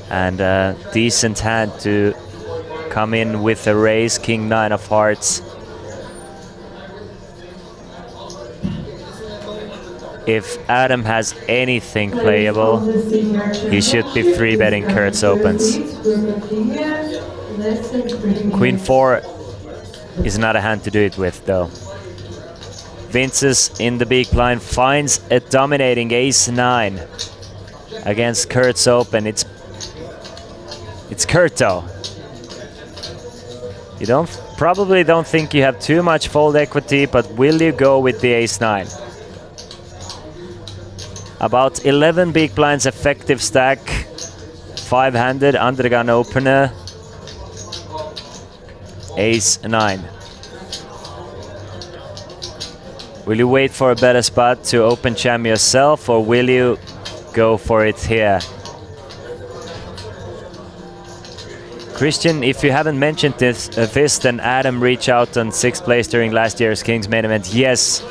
And a decent hand to come in with a raise, King 9 of Hearts. If Adam has anything playable, he should be 3-betting Kurt's opens. Queen 4 is not a hand to do it with, though. Vince's in the big blind finds a dominating ace 9 against Kurt's open. It's Kurt, though. You probably don't think you have too much fold equity, but will you go with the ace 9? About 11 big blinds effective stack, 5-handed, under the gun opener, ace 9. Will you wait for a better spot to open jam yourself, or will you go for it here? Christian, if you haven't mentioned this, then Adam reached out on 6th place during last year's Kings main event. Yes,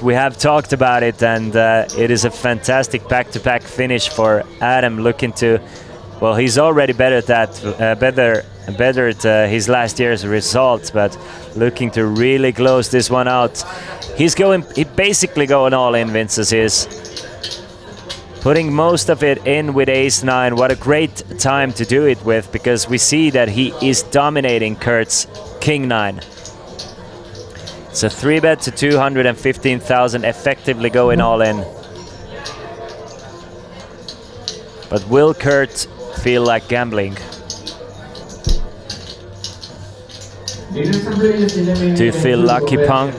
we have talked about it, and it is a fantastic back-to-back finish for Adam. Looking to, well, he's already bettered his last year's results, but looking to really close this one out. He basically going all in. Vince's is putting most of it in with ace 9. What a great time to do it with, because we see that he is dominating Kurt's King 9. It's a 3-bet to 215,000, effectively going all in. But will Kurt feel like gambling? Do you feel lucky, punk?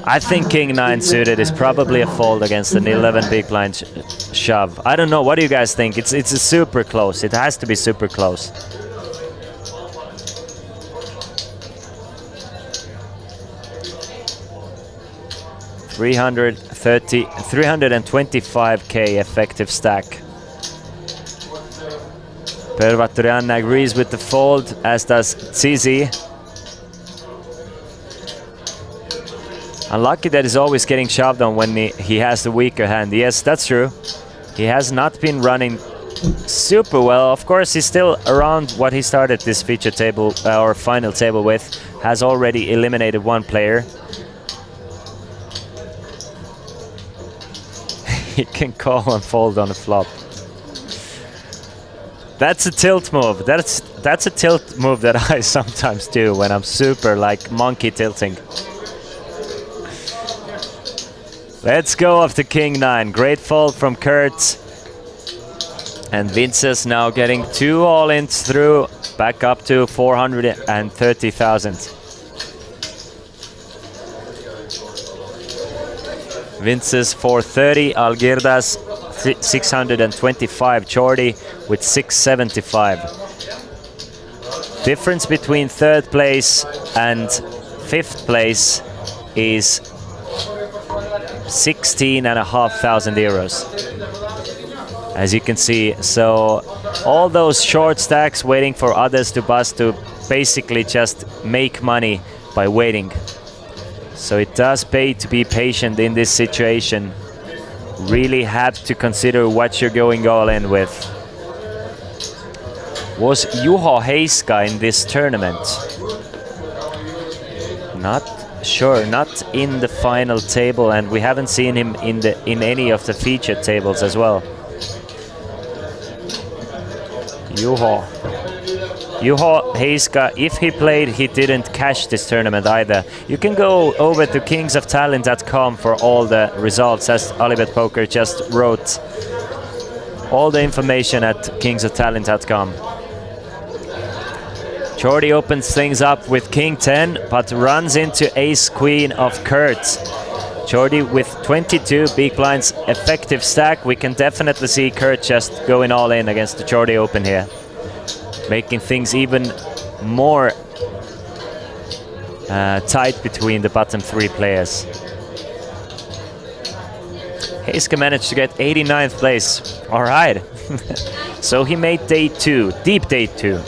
I think King 9 suited is probably a fold against an 11 big blind shove. I don't know, what do you guys think? It's a super close. It has to be super close. $325K effective stack. Pervaturianna agrees with the fold, as does Zizi. Unlucky that he's always getting shoved on when he has the weaker hand. Yes, that's true. He has not been running super well. Of course, he's still around what he started this feature table or final table with. Has already eliminated one player. He can call and fold on a flop. That's a tilt move. That's a tilt move that I sometimes do when I'm super like monkey tilting. Let's go off the King 9. Great fold from Kurt. And Vince's now getting 2 all-ins through, back up to 430,000. Vince's 430, Algirdas 625, Jordi with 675. Difference between 3rd place and 5th place is 16,500 euros. As you can see, so all those short stacks waiting for others to bust to basically just make money by waiting. So it does pay to be patient in this situation. Really have to consider what you're going all in with. Was Juho Heiska in this tournament? Not sure, not in the final table, and we haven't seen him in any of the featured tables as well. Juho Heiska, if he played, he didn't cash this tournament either. You can go over to kingsoftalent.com for all the results, as Alibet Poker just wrote. All the information at kingsoftalent.com. Jordi opens things up with King 10, but runs into Ace Queen of Kurt. Jordi with 22 big blinds effective stack. We can definitely see Kurt just going all in against the Jordi Open here, making things even more tight between the bottom 3 players. Heiska managed to get 89th place. All right. So he made day 2, deep day 2.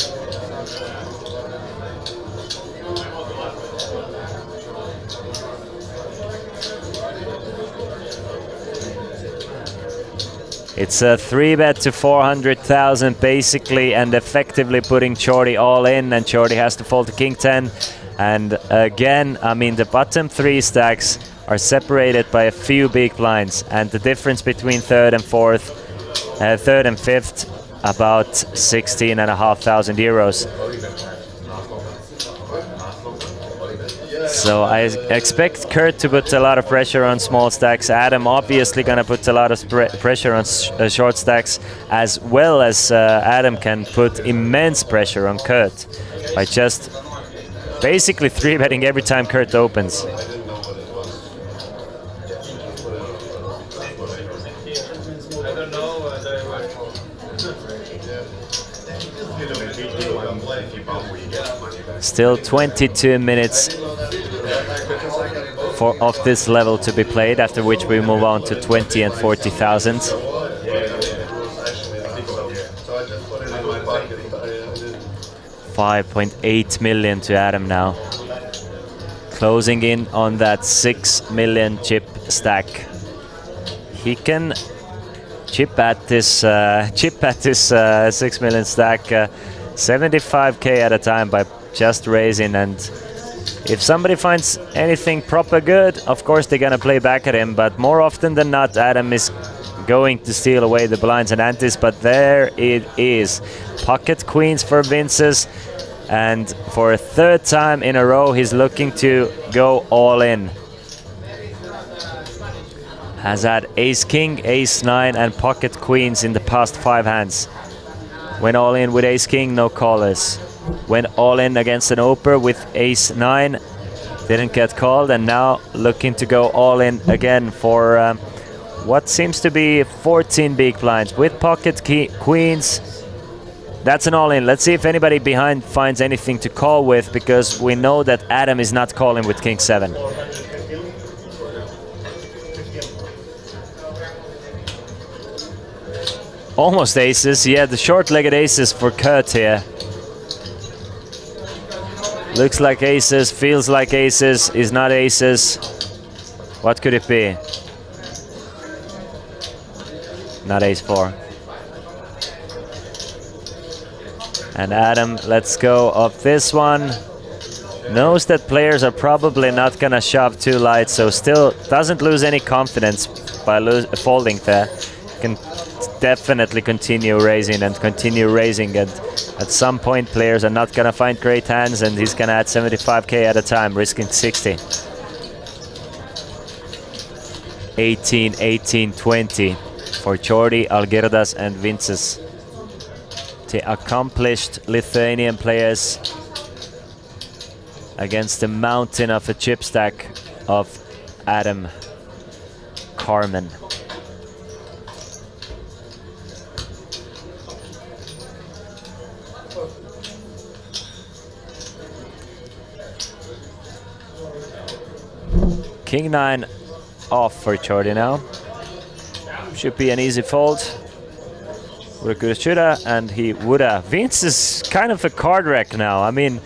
It's a 3-bet to 400,000 basically, and effectively putting Jordi all in, and Jordi has to fold to King 10. And again, I mean, the bottom 3 stacks are separated by a few big blinds, and the difference between third and fifth, about 16,500 euros. So I expect Kurt to put a lot of pressure on small stacks. Adam obviously gonna put a lot of pressure on short stacks, as well as Adam can put immense pressure on Kurt by just basically 3-betting every time Kurt opens. Still 22 minutes of this level to be played, after which we move on to 20 and 40,000. 5.8 million to Adam now. Closing in on that 6 million chip stack. He can chip at this 6 million stack 75k at a time by just raising, and if somebody finds anything proper good, of course they're gonna play back at him, but more often than not Adam is going to steal away the blinds and antes. But there it is, pocket queens for Vince's, and for a 3rd time in a row he's looking to go all in. Has had ace king, ace 9 and pocket queens in the past 5 hands. Went all in with ace king, no callers. Went all in against an oper with ace 9, didn't get called, and now looking to go all in again for what seems to be 14 big blinds with pocket queens. That's an all in. Let's see if anybody behind finds anything to call with, because we know that Adam is not calling with king 7. Almost aces, yeah, the short-legged aces for Kurt here. Looks like aces, feels like aces, is not aces. What could it be? Not ace 4. And Adam lets go of this one. Knows that players are probably not gonna shove too light, so still doesn't lose any confidence by folding there. Can definitely continue raising and continue raising, and at some point players are not gonna find great hands, and he's gonna add 75k at a time, risking 60. 18, 18, 20 for Jordi, Algirdas and Vinces. The accomplished Lithuanian players against the mountain of a chip stack of Adam Carmen. King 9 off for Jordi now. Should be an easy fold. Shoulda, and he woulda. Vince is kind of a card wreck now. I mean,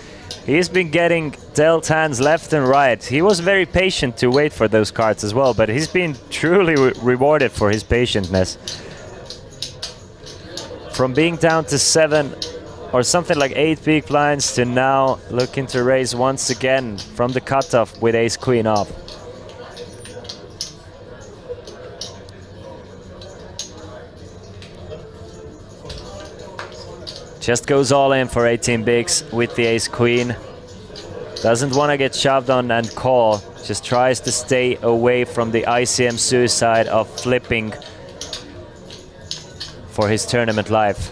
he's been getting dealt hands left and right. He was very patient to wait for those cards as well, but he's been truly rewarded for his patientness. From being down to 7 or something like 8 big blinds to now looking to raise once again from the cutoff with ace queen off. Just goes all in for 18 bigs with the ace queen. Doesn't want to get shoved on and call. Just tries to stay away from the ICM suicide of flipping for his tournament life.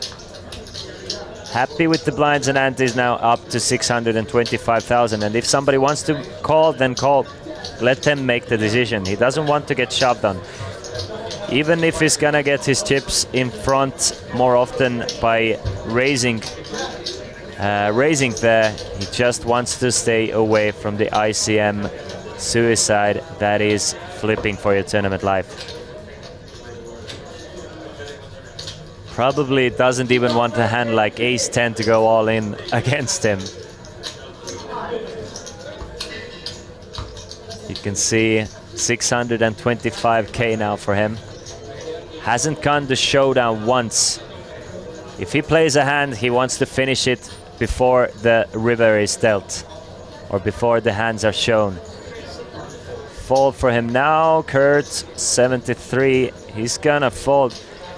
Happy with the blinds and antes now up to 625,000. And if somebody wants to call, then call. Let them make the decision. He doesn't want to get shoved on. Even if he's gonna get his chips in front more often by raising there, he just wants to stay away from the ICM suicide that is flipping for your tournament life. Probably doesn't even want a hand like ace-10 to go all in against him. You can see 625k now for him. Hasn't gone to showdown once. If he plays a hand, he wants to finish it before the river is dealt, or before the hands are shown. Fold for him now, Kurt, 73. He's gonna fold.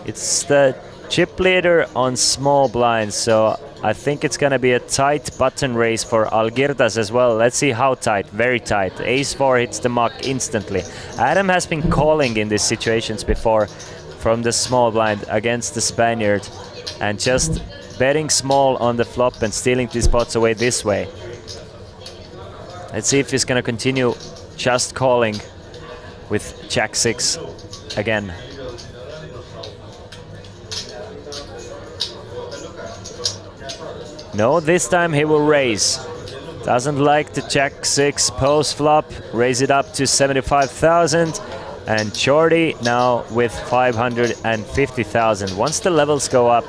It's the chip leader on small blinds, so I think it's gonna be a tight button race for Algirdas as well. Let's see how tight, very tight. Ace-4 hits the muck instantly. Adam has been calling in these situations before from the small blind against the Spaniard, and just betting small on the flop and stealing these pots away this way. Let's see if he's gonna continue just calling with Jack-6 again. No, this time he will raise. Doesn't like the Jack-6 post flop. Raise it up to 75,000. And Jordy now with 550,000. Once the levels go up,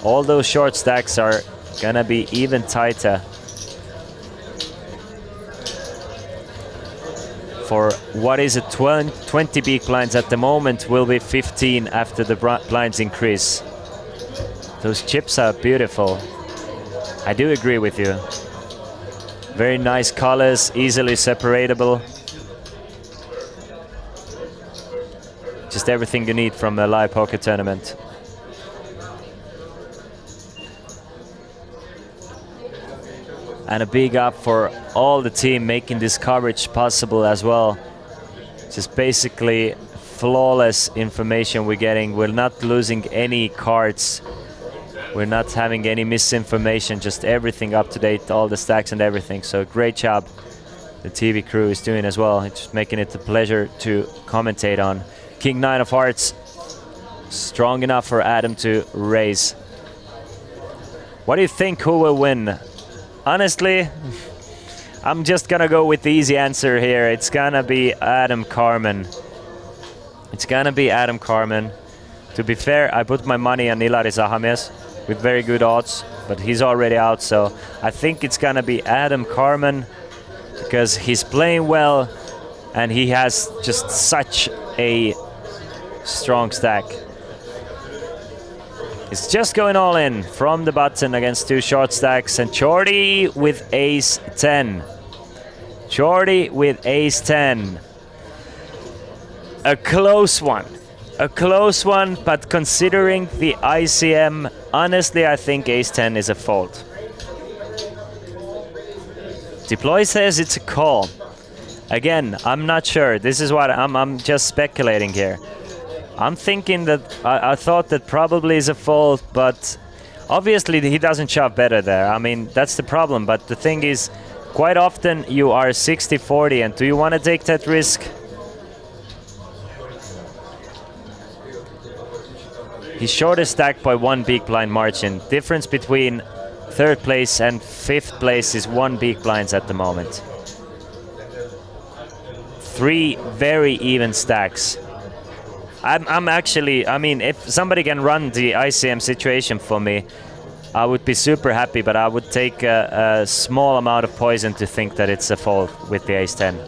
all those short stacks are gonna be even tighter. For what is it, 20 big blinds at the moment will be 15 after the blinds increase. Those chips are beautiful. I do agree with you. Very nice colors, easily separatable. Just everything you need from a live poker tournament. And a big up for all the team making this coverage possible as well. Just basically flawless information we're getting. We're not losing any cards. We're not having any misinformation, just everything up to date, all the stacks and everything. So great job the TV crew is doing as well. It's just making it a pleasure to commentate on. King 9 of Hearts, strong enough for Adam to raise. What do you think, who will win? Honestly, I'm just gonna go with the easy answer here. It's gonna be Adam Carmen. It's gonna be Adam Carmen. To be fair, I put my money on Ilari Zahamies with very good odds, but he's already out, so I think it's gonna be Adam Carmen because he's playing well and he has just such a strong stack. It's just going all in from the button against two short stacks, and Jordy with ace-10. Jordy with ace-10. A close one. A close one, but considering the ICM, honestly, I think ace-10 is a fold. Deploy says it's a call. Again, I'm not sure. This is what I'm just speculating here. I'm thinking that I thought that probably is a fold, but obviously he doesn't shove better there. I mean, that's the problem. But the thing is, quite often you are 60-40, and do you want to take that risk? He's shorter stacked by one big blind margin. Difference between third place and fifth place is one big blinds at the moment. 3 very even stacks. I'm actually, I mean, if somebody can run the ICM situation for me, I would be super happy, but I would take a small amount of poison to think that it's a fold with the ace-10.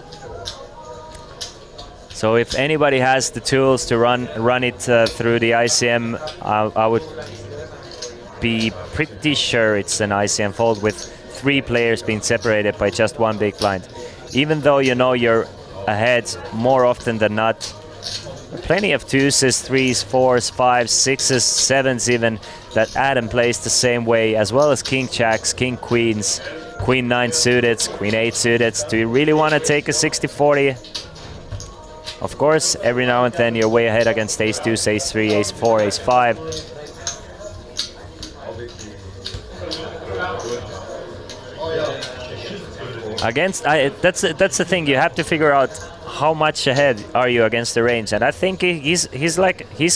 So if anybody has the tools to run it through the ICM, I would be pretty sure it's an ICM fold with 3 players being separated by just one big blind. Even though you know you're ahead more often than not. Plenty of 2s, 3s, 4s, 5s, 6s, 7s even that Adam plays the same way, as well as king jacks, king queens, queen 9 suited, queen 8 suited. Do you really want to take a 60-40? Of course, every now and then you're way ahead against ace-2, ace-3, ace-4, ace-5. Against, that's the thing, you have to figure out how much ahead are you against the range, and I think he's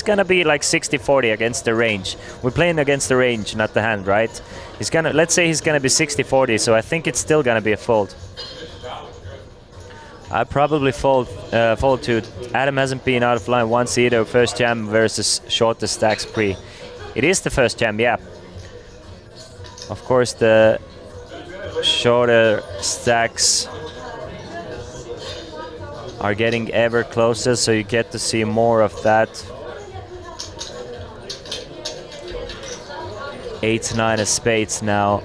gonna be like 60-40 against the range. We're playing against the range, not the hand, right? Let's say he's gonna be 60-40, so I think it's still gonna be a fold. I probably fold to. Adam hasn't been out of line once either. First jam versus shortest stacks pre. It is the first jam, yeah. Of course, the shorter stacks are getting ever closer, so you get to see more of that. 8-9 of spades now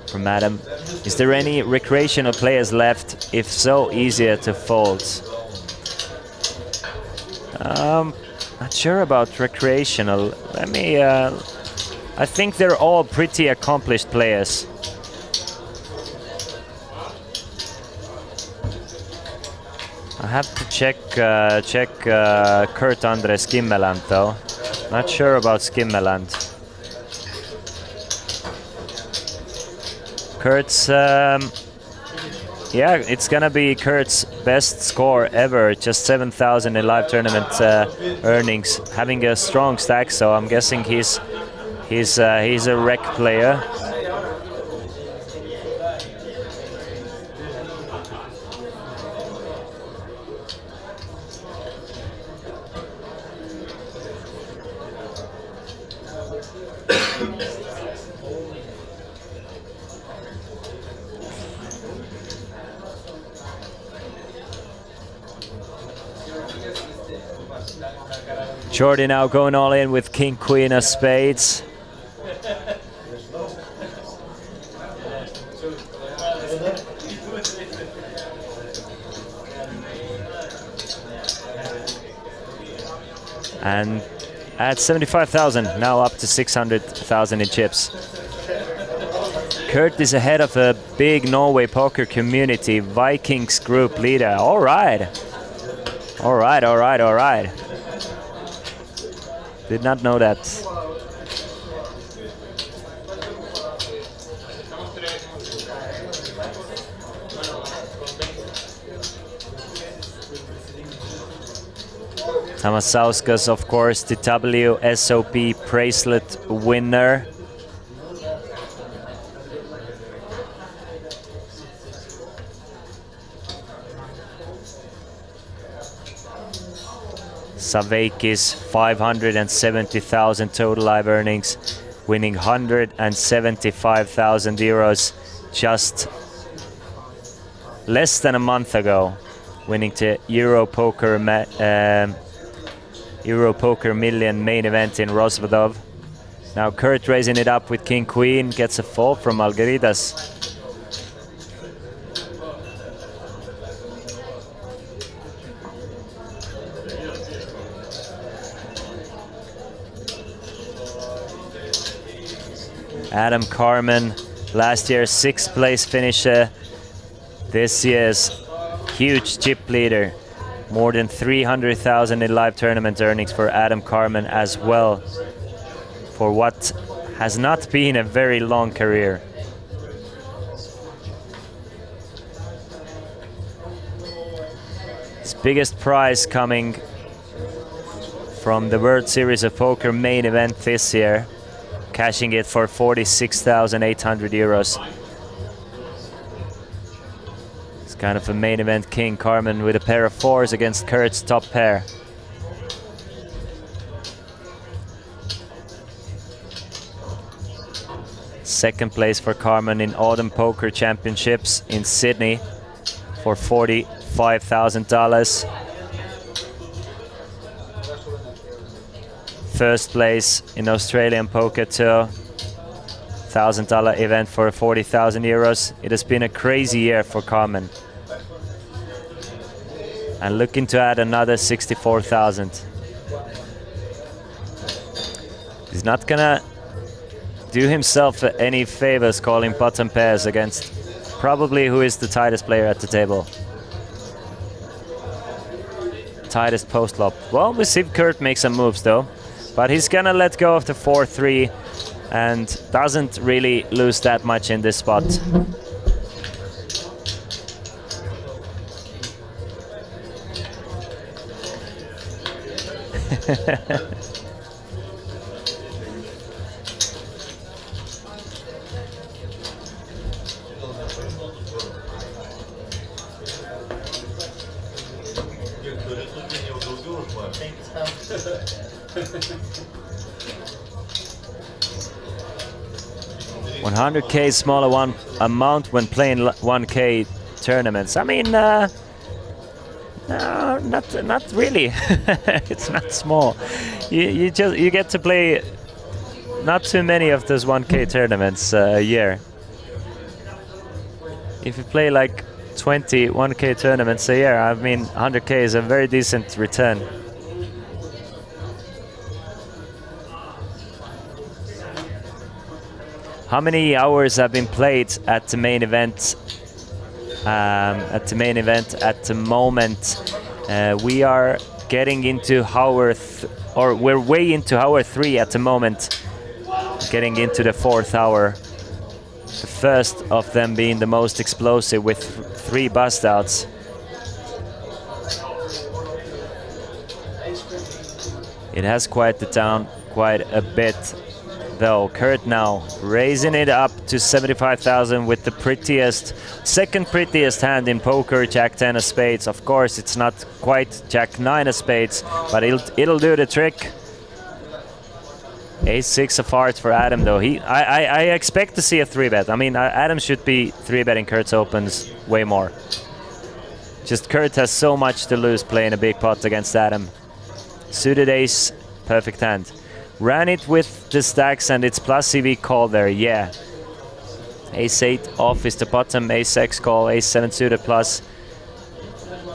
from Adam. Is there any recreational players left? If so, easier to fold. Not sure about recreational. Let me. I think they're all pretty accomplished players. I have to check Kurt Andre Skimmeland though. Not sure about Skimmeland. Kurt's, yeah, it's gonna be Kurt's best score ever. Just 7,000 in live tournament earnings, having a strong stack. So I'm guessing he's a rec player. Jordy now going all in with King Queen of spades. And at 75,000, now up to 600,000 in chips. Kurt is ahead of a big Norway poker community, Vikings group leader. All right. All right, all right, all right. Did not know that. Tamasauskas, of course, the WSOP bracelet winner. Saveikis, 570,000 total live earnings, winning 175,000 euros just less than a month ago, winning the Euro Poker Million main event in Rosvadov. Now Kurt raising it up with King Queen, gets a fold from Algeridas. Adam Carmen, last year's 6th place finisher, this year's huge chip leader. More than 300,000 in live tournament earnings for Adam Carmen as well, for what has not been a very long career. His biggest prize coming from the World Series of Poker main event this year, cashing it for 46,800 euros. It's kind of a main event king, Carmen with a pair of fours against Kurt's top pair. Second place for Carmen in Autumn Poker Championships in Sydney for $45,000. First place in Australian Poker Tour, $1,000 event for 40,000 euros. It has been a crazy year for Carmen. And looking to add another 64,000. He's not gonna do himself any favors calling bottom pairs against probably who is the tightest player at the table. Tightest post flop. Well, we see Kurt make some moves though. But he's gonna let go of the 4-3 and doesn't really lose that much in this spot. $100K smaller one amount when playing 1K tournaments. I mean, no, not really. It's not small. You get to play not too many of those 1K tournaments a year. If you play like 20 1K tournaments a year, I mean 100K is a very decent return. How many hours have been played at the main event? At the moment, we are getting into we're way into hour 3 at the moment, getting into the 4th hour. The first of them being the most explosive with 3 bust outs. It has quieted down quite a bit though. Kurt now raising it up to 75,000 with the second prettiest hand in poker, Jack 10 of spades. Of course, it's not quite Jack 9 of spades, but it'll do the trick. Ace 6 of hearts for Adam though. I expect to see a 3-bet. I mean, Adam should be 3-betting Kurt's opens way more. Just Kurt has so much to lose playing a big pot against Adam. Suited ace, perfect hand. Ran it with the stacks and it's plus EV call there, yeah. Ace 8 off is the bottom, ace 6 call, ace 7 suited plus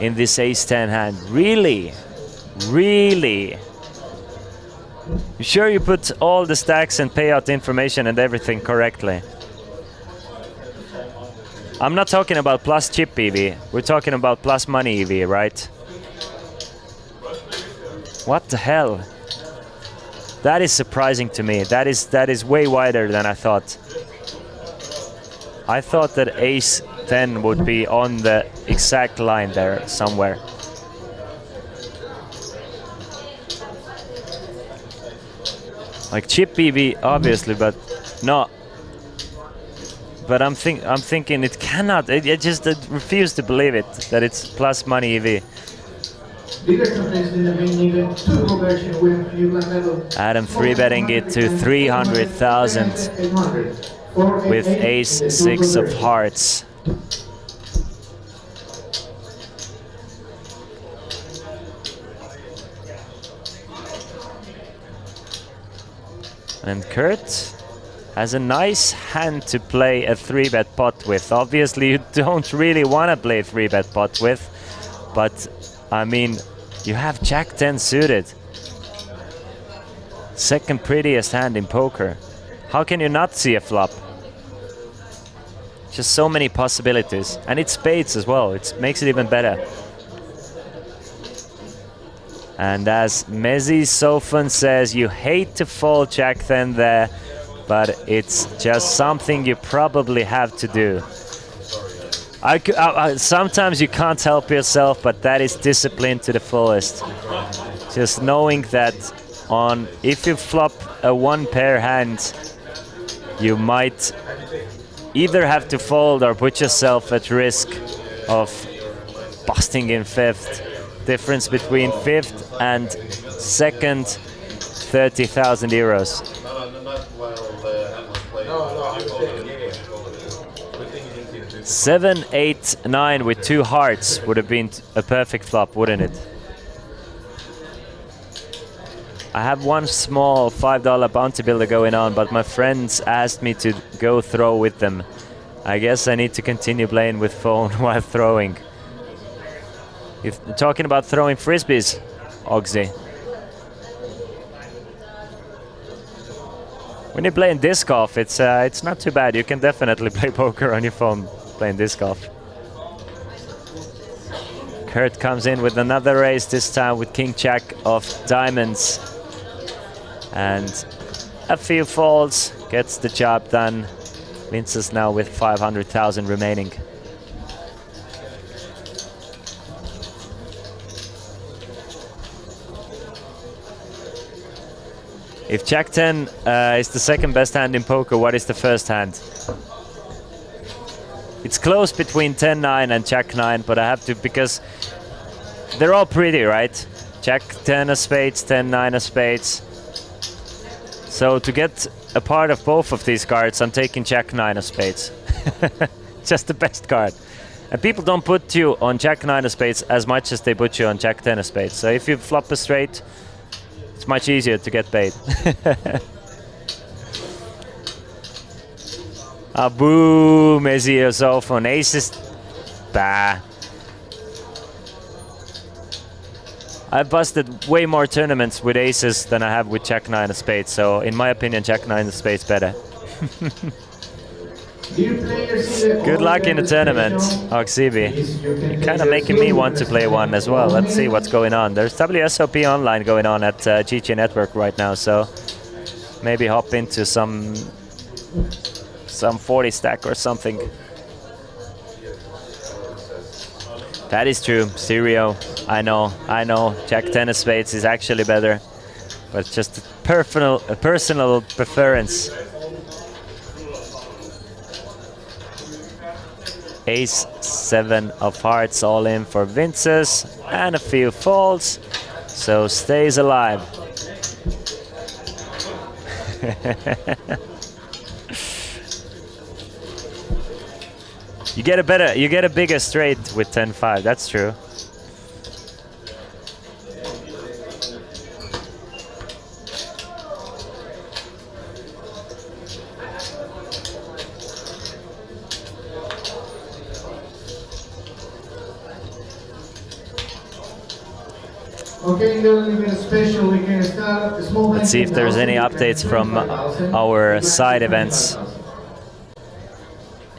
in this ace 10 hand. Really? Really? You sure you put all the stacks and payout information and everything correctly? I'm not talking about plus chip EV, we're talking about plus money EV, right? What the hell? That is surprising to me. That is way wider than I thought. I thought that ace 10 would be on the exact line there somewhere. Like chip EV, obviously, but no. But I'm thinking it cannot. I just refuse to believe it that it's plus money EV. Adam 3-betting it to 300,000 with ace 6 of hearts. And Kurt has a nice hand to play a 3-bet pot with. Obviously you don't really want to play 3-bet pot with, but I mean, you have Jack 10 suited. Second prettiest hand in poker. How can you not see a flop? Just so many possibilities. And it's spades as well. It makes it even better. And as Mezzi Sofan says, you hate to fold Jack 10 there, but it's just something you probably have to do. Sometimes you can't help yourself, but that is discipline to the fullest. Just knowing that if you flop a 1-pair hand, you might either have to fold or put yourself at risk of busting in 5th. Difference between 5th and 2nd, 30,000 euros. 7, 8, 9 with 2 hearts would have been a perfect flop, wouldn't it? I have one small $5 bounty builder going on, but my friends asked me to go throw with them. I guess I need to continue playing with phone while throwing. If you're talking about throwing frisbees, Oxy. When you're playing disc golf, it's not too bad. You can definitely play poker on your phone playing disc golf. Kurt comes in with another raise, this time with King Jack of diamonds. And a few folds, gets the job done. Vince's now with 500,000 remaining. If Jack 10 is the second best hand in poker, what is the first hand? It's close between 10-9 and Jack 9, but I have to, because they're all pretty, right? Jack 10 of spades, 10-9 of spades. So to get a part of both of these cards, I'm taking Jack 9 of spades. Just the best card. And people don't put you on Jack 9 of spades as much as they put you on Jack 10 of spades. So if you flop a straight, it's much easier to get paid. Boom, Messi yourself on aces. Bah. I've busted way more tournaments with aces than I have with Jack 9 of spades. So in my opinion, Jack 9 of spades better. Good luck in the tournament, Oxibi. You're kind of making me want to play one as well. Let's see what's going on. There's WSOP online going on at GG Network right now, so maybe hop into some 40 stack or something. That is true, Stereo. I know. Jack 10 of spades is actually better, but it's just a personal preference. Ace 7 of hearts all in for Vinces and a few folds, so stays alive. You get a bigger straight with 10-5, that's true. Let's see if there's any updates from our side events.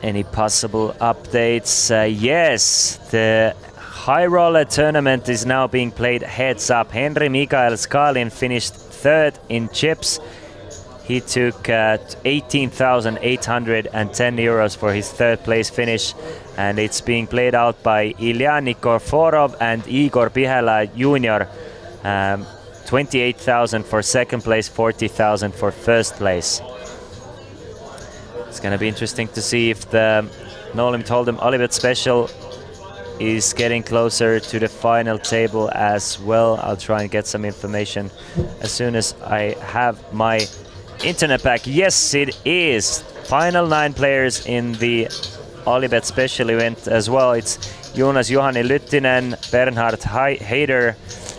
Any possible updates? Yes, the High Roller tournament is now being played heads up. Henri Mikael Skalin finished third in chips. He took 18,810 euros for his third place finish, and it's being played out by Ilya Nikiforov and Igor Pihela Jr. 28,000 for second place, 40,000 for first place. It's going to be interesting to see if the No Limit Hold'em Olibet Special is getting closer to the final table as well. I'll try and get some information as soon as I have my internet back. Yes, it is. Final 9 players in the Olibet Special event as well. It's Jonas Juhani Lyttinen, Bernhard Heider,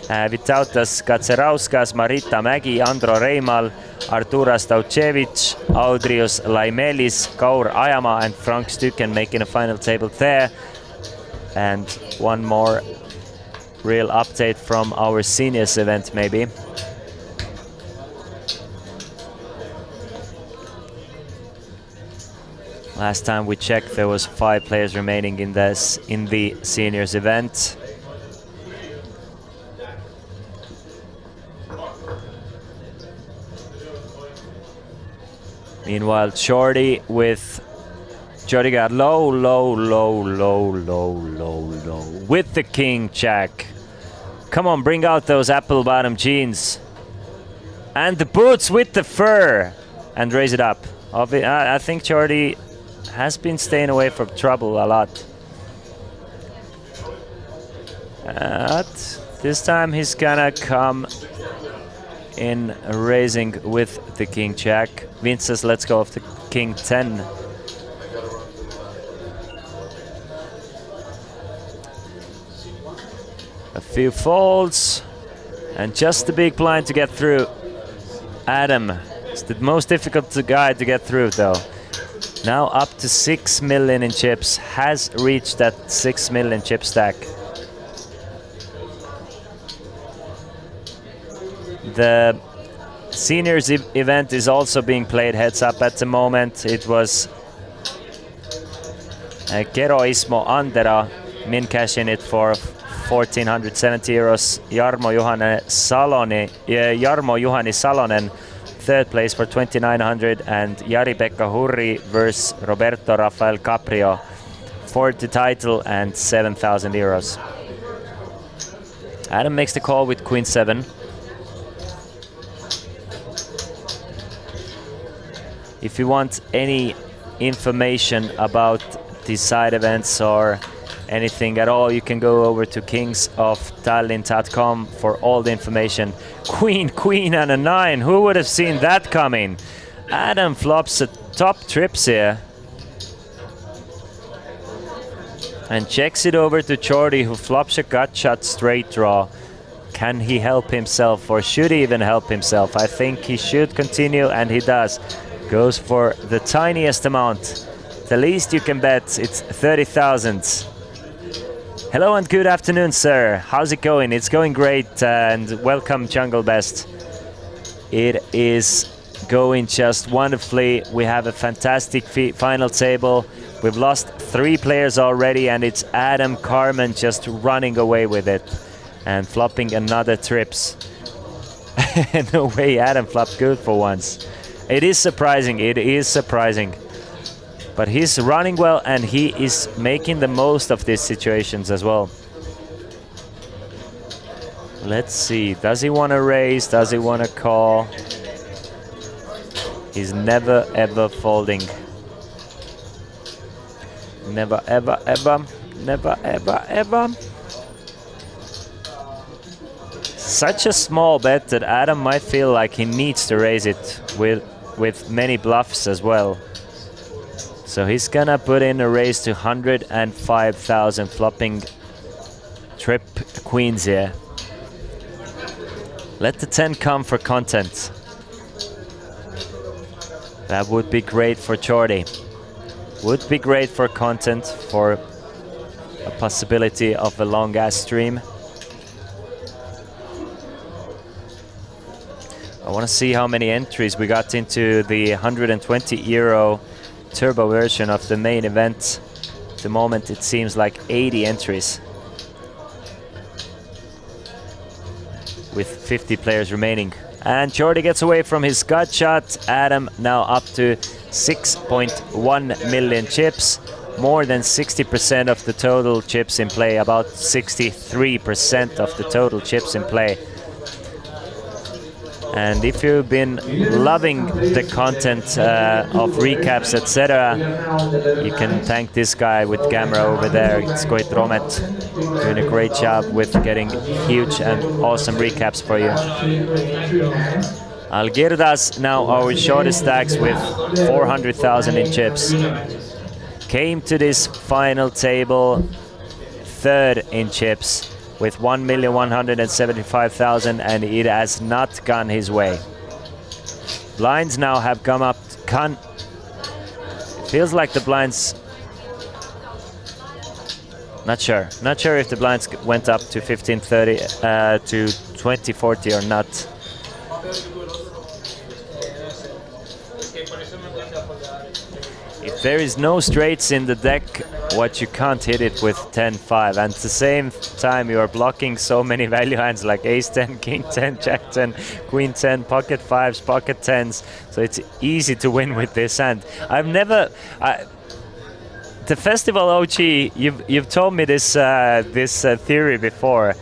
Vitautas Katserauskas, Marita Mägi, Andro Reimal, Arturas Tauchevich, Audrius Laimelis, Kaur Ajama and Frank Stücken making a final table there. And one more real update from our seniors event maybe. Last time we checked, there was 5 players remaining in the seniors event. Meanwhile, Shorty with Jody got low with the King Jack. Come on, bring out those apple bottom jeans. And the boots with the fur. And raise it up. I think Shorty has been staying away from trouble a lot. But this time he's gonna come in raising with the King Jack. Vince says let's go of the King 10. A few folds and just the big blind to get through. Adam is the most difficult guy to get through though. Now up to 6 million in chips, has reached that 6 million chip stack. The seniors event is also being played heads up at the moment. It was Kero Ismo Andera min cashing it for 1,470 euros. Jarmo Juhani Salonen third place for 2,900, and Jari-Pekka Hurri versus Roberto Rafael Caprio for the title and 7,000 euros. Adam makes the call with Queen 7. If you want any information about the side events or anything at all, you can go over to kingsoftallinn.com for all the information. Queen and a 9. Who would have seen that coming? Adam flops a top trips here. And checks it over to Jordi, who flops a gut shot straight draw. Can he help himself, or should he even help himself? I think he should continue, and he does. Goes for the tiniest amount. The least you can bet, it's 30,000. Hello and good afternoon, sir. How's it going? It's going great, and welcome, Jungle Best. It is going just wonderfully. We have a fantastic final table. We've lost 3 players already, and it's Adam Carmen just running away with it and flopping another trips. No way, Adam flopped good for once. It is surprising, but he's running well, and he is making the most of these situations as well. Let's see, does he want to raise? Does he want to call? He's never ever folding. Never ever ever, never ever ever. Such a small bet that Adam might feel like he needs to raise it with many bluffs as well. So he's gonna put in a raise to 105,000, flopping trip queens here. Let the 10 come for content. That would be great for Jordi. Would be great for content, for a possibility of a long ass stream. I want to see how many entries we got into the 120 euro turbo version of the main event. At the moment it seems like 80 entries, with 50 players remaining. And Jordi gets away from his gut shot. Adam now up to 6.1 million chips, more than 60% of the total chips in play, about 63% of the total chips in play. And if you've been loving the content of recaps, etc., you can thank this guy with camera over there. It's Koit Romet, doing a great job with getting huge and awesome recaps for you. Algirdas now our shortest stacks with 400,000 in chips. Came to this final table 3rd in chips with 1,175,000, and it has not gone his way. Blinds now have come up. It feels like the blinds. Not sure if the blinds went up to 1530 to 2040 or not. If there is no straights in the deck, what you can't hit it with 10-5, and at the same time you are blocking so many value hands like ace 10, king 10, jack 10, queen 10, pocket 5s, pocket 10s, so it's easy to win with this hand. I've never the festival OG, you've told me this theory before,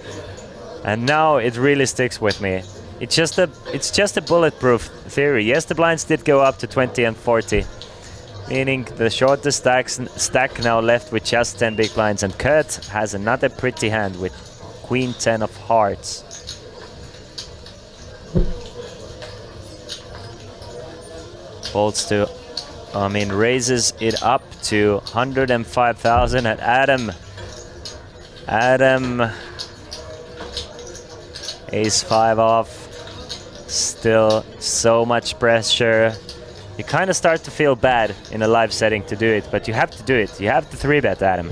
and now it really sticks with me. It's just a bulletproof theory. Yes, the blinds did go up to 20 and 40. Meaning the shortest stack now left with just 10 big blinds, and Kurt has another pretty hand with queen 10 of hearts. Folds to, raises it up to 105,000, and Adam ace 5 off, still so much pressure. You kind of start to feel bad in a live setting to do it, but you have to do it. You have to 3-bet Adam.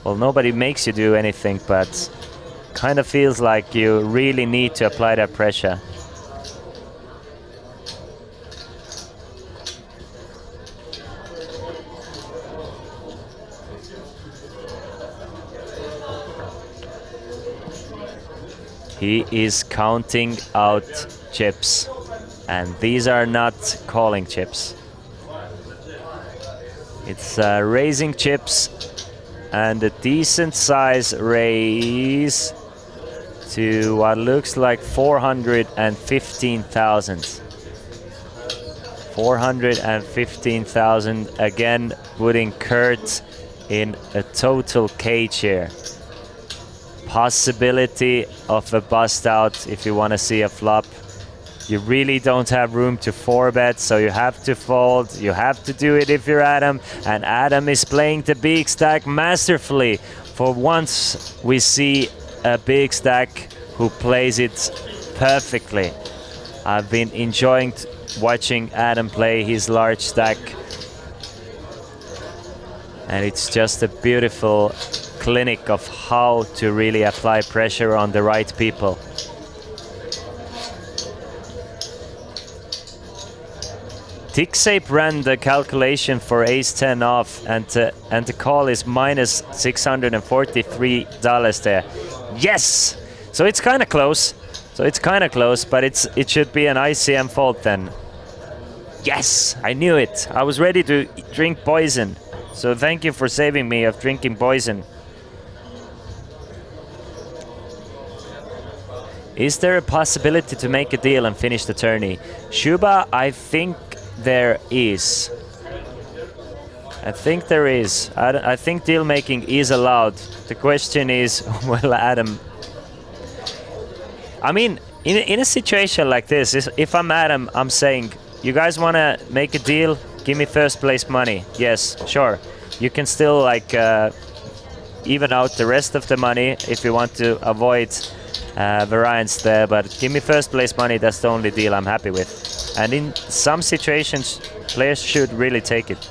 Well, nobody makes you do anything, but kind of feels like you really need to apply that pressure. He is counting out chips. And these are not calling chips. It's raising chips, and a decent size raise to what looks like 415,000. 415,000, again putting Kurt in a total cage here. Possibility of a bust out if you want to see a flop. You really don't have room to 4-bet, so you have to fold. You have to do it if you're Adam. And Adam is playing the big stack masterfully. For once, we see a big stack who plays it perfectly. I've been enjoying watching Adam play his large stack. And it's just a beautiful clinic of how to really apply pressure on the right people. Tixape ran the calculation for ace-10 off, and the call is minus $643 there. Yes! So it's kind of close. But it should be an ICM fault then. Yes! I knew it. I was ready to drink poison. So thank you for saving me of drinking poison. Is there a possibility to make a deal and finish the tourney? Shuba, I think there is. I think deal making is allowed. The question is, well, Adam. I mean, in a situation like this, if I'm Adam, I'm saying, you guys want to make a deal? Give me first place money. Yes, sure. You can still like even out the rest of the money if you want to avoid variance there, but give me first place money. That's the only deal I'm happy with. And in some situations, players should really take it.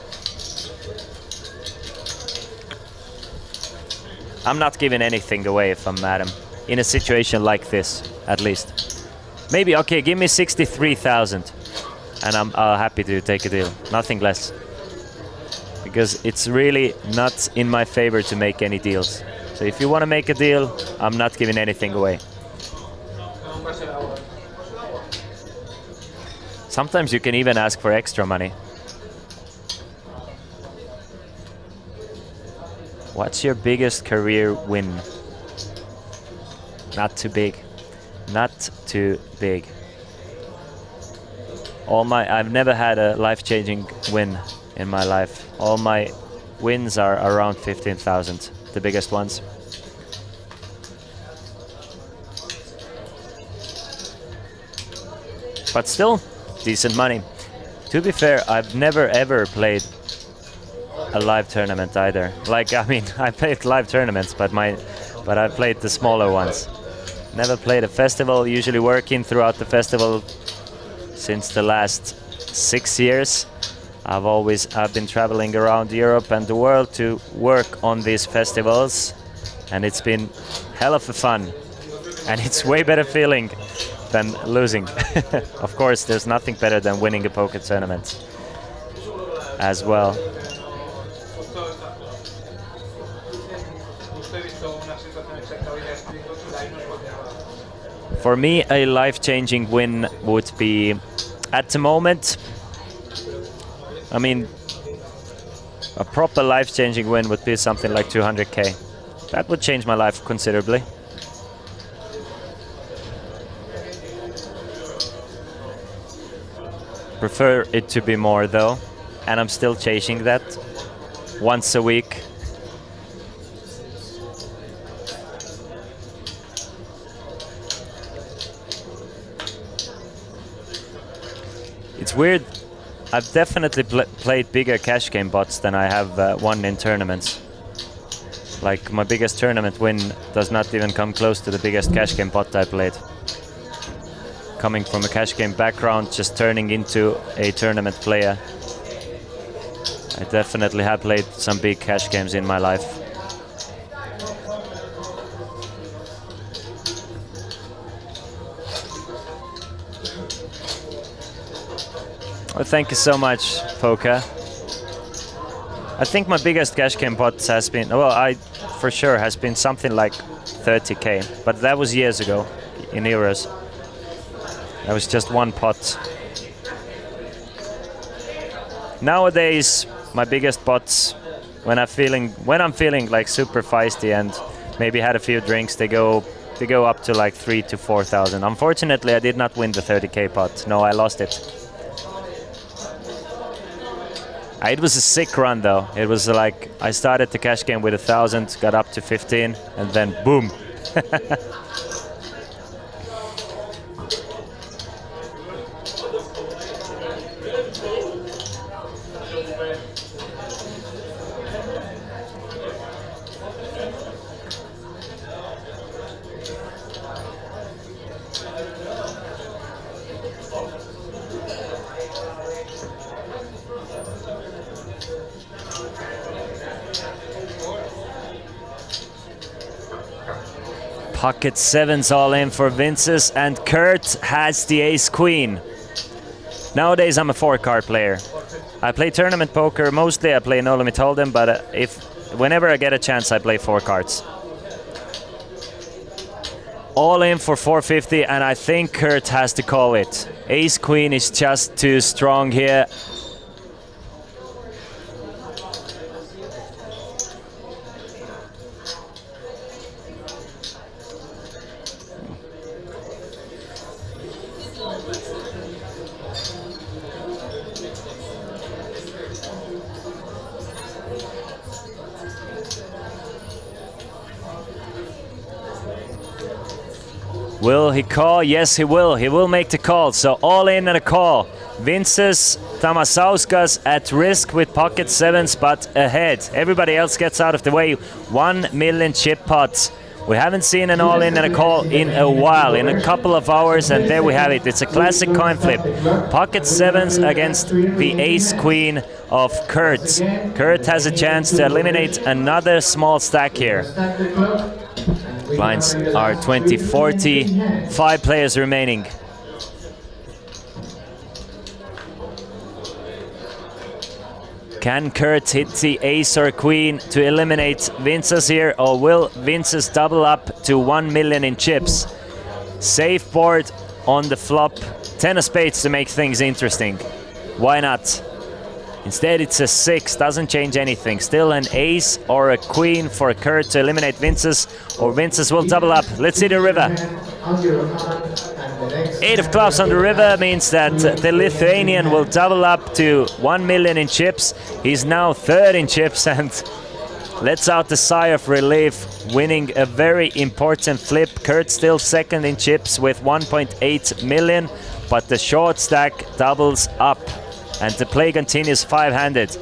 I'm not giving anything away if I'm Adam. In a situation like this, at least. Maybe, okay, give me 63,000. And I'm happy to take a deal. Nothing less. Because it's really not in my favor to make any deals. So if you want to make a deal, I'm not giving anything away. Sometimes you can even ask for extra money. What's your biggest career win? Not too big. Not too big. I've never had a life-changing win in my life. All my wins are around 15,000, the biggest ones. But still, decent money. To be fair, I've never ever played a live tournament either. Like, I mean, I played live tournaments, but I played the smaller ones. Never played a festival, usually working throughout the festival since the last 6 years. I've been traveling around Europe and the world to work on these festivals, and it's been hell of a fun. And it's way better feeling than losing. Of course, there's nothing better than winning a poker tournament as well. For me, a life-changing win would be, at the moment, I mean, a proper life-changing win would be something like 200k. That would change my life considerably. Prefer it to be more though, and I'm still chasing that once a week. It's weird. I've definitely played bigger cash game bots than I have won in tournaments. Like, my biggest tournament win does not even come close to the biggest cash game bot I played. Coming from a cash game background, just turning into a tournament player. I definitely have played some big cash games in my life. Well, thank you so much, Poka. I think my biggest cash game pot has been, well, for sure has been something like 30k, but that was years ago in euros. That was just one pot. Nowadays, my biggest pots, when I'm feeling like super feisty and maybe had a few drinks, they go up to like 3,000 to 4,000. Unfortunately, I did not win the 30k pot. No, I lost it. It was a sick run though. It was like I started the cash game with 1,000, got up to 15, and then boom. Pocket sevens all in for Vince's, and Kurt has the ace queen. Nowadays I'm a 4-card player. I play tournament poker mostly. I play No Limit Hold'em, but whenever I get a chance I play 4 cards. All in for 450, and I think Kurt has to call it. Ace queen is just too strong here. Will he call? Yes, he will. He will make the call. So all in and a call. Vince's Tamasauskas at risk with pocket sevens, but ahead. Everybody else gets out of the way. 1 million chip pots. We haven't seen an all in and a call in a while, in a couple of hours, and there we have it. It's a classic coin flip. Pocket sevens against the ace queen of Kurt. Kurt has a chance to eliminate another small stack here. Blinds are 20-40, 5 players remaining. Can Kurt hit the ace or queen to eliminate Vince's here, or will Vince's double up to 1 million in chips? Safe board on the flop, 10 of spades to make things interesting. Why not? Instead it's a 6, doesn't change anything. Still an ace or a queen for Kurt to eliminate Vince's, or Vince's will double up. Let's see the river. 8 of clubs on the river means that the Lithuanian will double up to 1 million in chips. He's now 3rd in chips and lets out a sigh of relief, winning a very important flip. Kurt still 2nd in chips with 1.8 million, but the short stack doubles up. And the play continues 5-handed.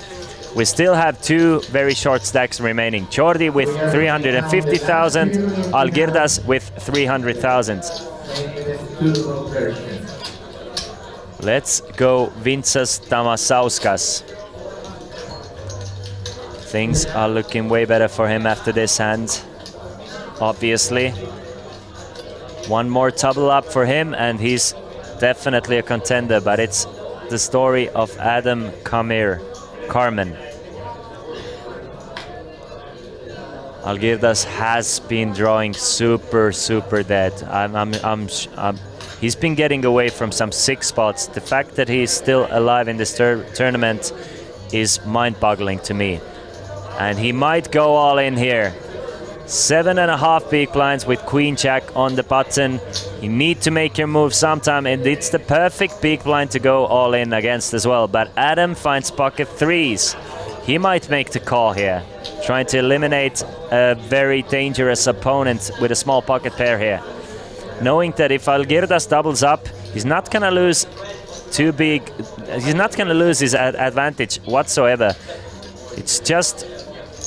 We still have 2 very short stacks remaining. Jordi with 350,000, Algirdas with 300,000. Let's go Vince's Tamasauskas. Things are looking way better for him after this hand, obviously. One more double up for him and he's definitely a contender, but it's the story of Adam Carmen. Algirdas has been drawing super dead. He's been getting away from some 6 spots. The fact that he's still alive in this tournament is mind-boggling to me. And he might go all in here. 7.5 big blinds with Queen Jack on the button. You need to make your move sometime, and it's the perfect big blind to go all in against as well. But Adam finds pocket 3s. He might make the call here, trying to eliminate a very dangerous opponent with a small pocket pair here. Knowing that if Algirdas doubles up, he's not gonna lose too big. He's not gonna lose his advantage whatsoever. It's just,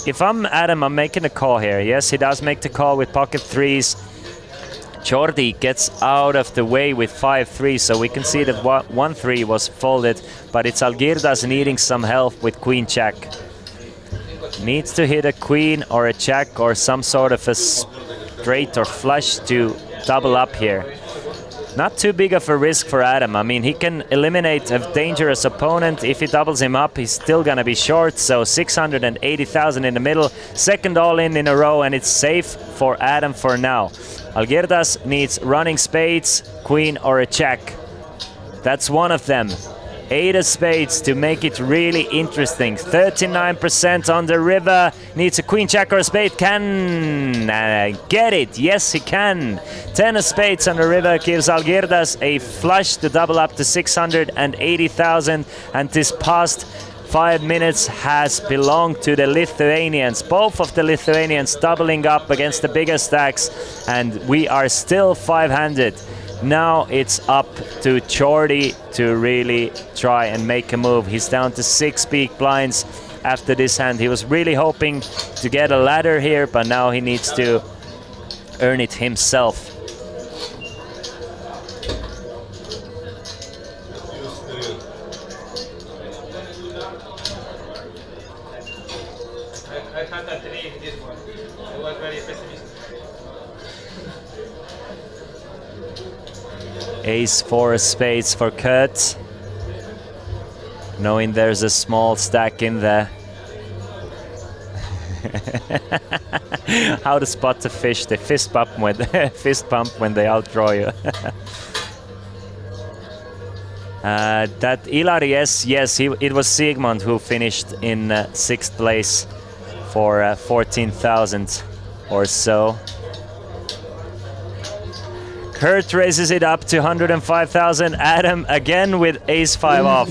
if I'm Adam, I'm making a call here. Yes, he does make the call with pocket 3s. Jordi gets out of the way with 5-3, so we can see that 1-3 was folded, but it's Algirdas needing some help with Queen Jack. Needs to hit a queen or a jack or some sort of a straight or flush to double up here. Not too big of a risk for Adam. I mean, he can eliminate a dangerous opponent. If he doubles him up, he's still gonna be short, so 680,000 in the middle. 2nd all-in a row, and it's safe for Adam for now. Algirdas needs running spades, queen or a jack. That's one of them. 8 of spades to make it really interesting. 39% on the river. Needs a queen, jack or a spade. Can get it. Yes, he can. 10 of spades on the river gives Algirdas a flush to double up to 680,000. And this past 5 minutes has belonged to the Lithuanians. Both of the Lithuanians doubling up against the bigger stacks, and we are still 500. Now it's up to Jordi to really try and make a move. He's down to 6 big blinds after this hand. He was really hoping to get a ladder here, but now he needs to earn it himself. I had a 3 in this one. I was very pessimistic. Ace 4 spades for Kurt. Knowing there's a small stack in there. How to spot the fish? They fist bump when they outdraw you. That Ilari, yes, it was Sigmund who finished in 6th place for 14,000 or so. Kurt raises it up to 105,000. Adam again with ace-5 off.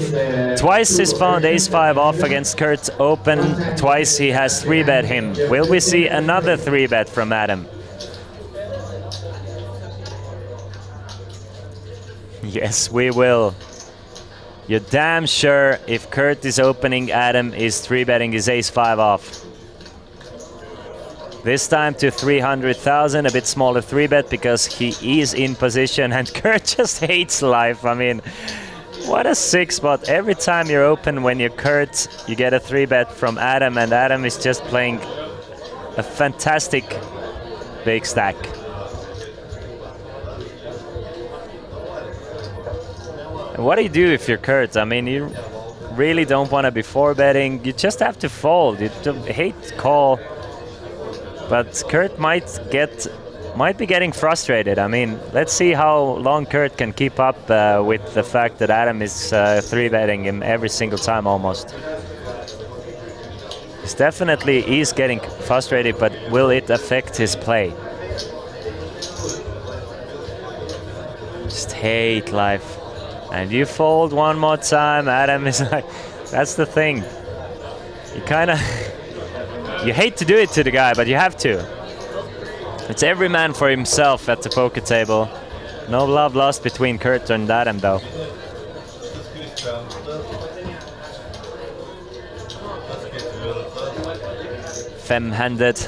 Twice he's found ace-5 off against Kurt open. Twice he has 3-bet him. Will we see another 3-bet from Adam? Yes, we will. You're damn sure if Kurt is opening, Adam is 3-betting his ace-5 off. This time to 300,000, a bit smaller 3-bet because he is in position, and Kurt just hates life. I mean, what a sick spot. Every time you're open when you're Kurt, you get a 3-bet from Adam, and Adam is just playing a fantastic big stack. And what do you do if you're Kurt? I mean, you really don't want to be 4-betting. You just have to fold. You hate call. But Kurt might be getting frustrated. I mean, let's see how long Kurt can keep up with the fact that Adam is 3-betting him every single time almost. He's definitely getting frustrated, but will it affect his play? Just hate life. And you fold one more time, Adam is like, that's the thing. You kind of... You hate to do it to the guy, but you have to. It's every man for himself at the poker table. No love lost between Kurt and Adam, though. Fem-handed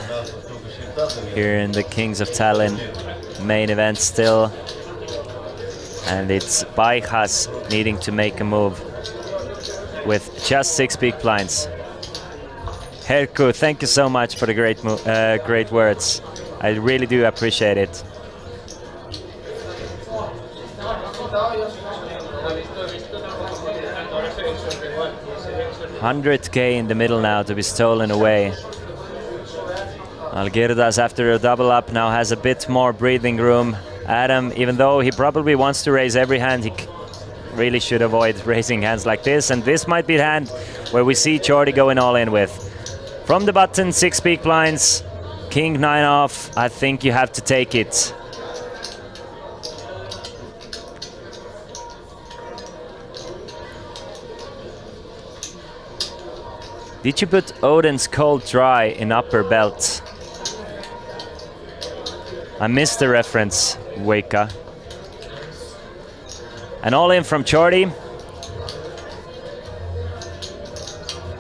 here in the Kings of Tallinn main event still. And it's Baijas needing to make a move with just 6 big blinds. Herku, thank you so much for the great words. I really do appreciate it. 100K in the middle now to be stolen away. Algirdas, after a double up, now has a bit more breathing room. Adam, even though he probably wants to raise every hand, he really should avoid raising hands like this. And this might be the hand where we see Jordi going all in with. From the button, 6 big blinds, King 9 off. I think you have to take it. Did you put Odin's Cold Dry in upper belt? I missed the reference, Weka. And all in from Jordi.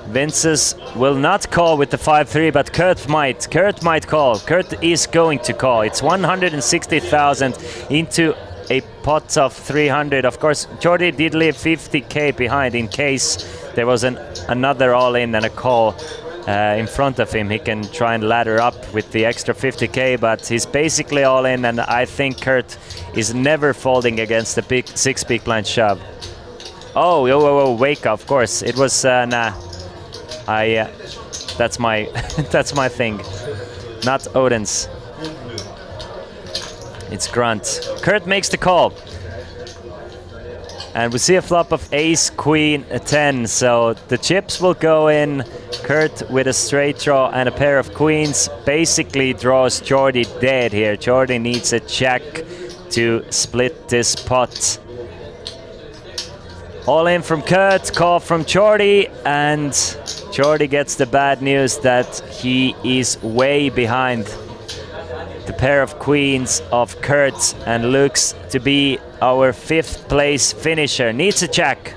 Vinces will not call with the 5-3, but Kurt might. Kurt might call. Kurt is going to call. It's 160,000 into a pot of 300. Of course, Jordi did leave 50K behind in case there was another all-in and a call in front of him. He can try and ladder up with the extra 50K, but he's basically all in, and I think Kurt is never folding against the big 6 big blind shove. Oh, wake up, of course. It was, nah. That's my that's my thing, not Odin's. It's Grunt. Kurt makes the call, and we see a flop of ace, queen, 10. So the chips will go in. Kurt with a straight draw and a pair of queens basically draws Jordi dead here. Jordi needs a check to split this pot. All in from Kurt, call from Jordi, and Jordi gets the bad news that he is way behind the pair of queens of Kurt and looks to be our 5th place finisher. Needs a jack.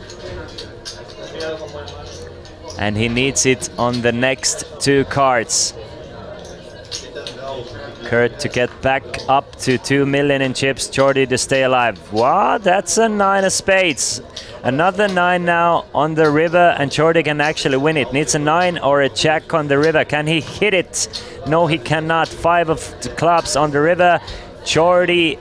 And he needs it on the next 2 cards. Kurt to get back up to 2 million in chips, Jordi to stay alive. Wow, that's a 9 of spades. Another 9 now on the river, and Jordi can actually win it. Needs a 9 or a jack on the river. Can he hit it? No, he cannot. 5 of the clubs on the river. Jordi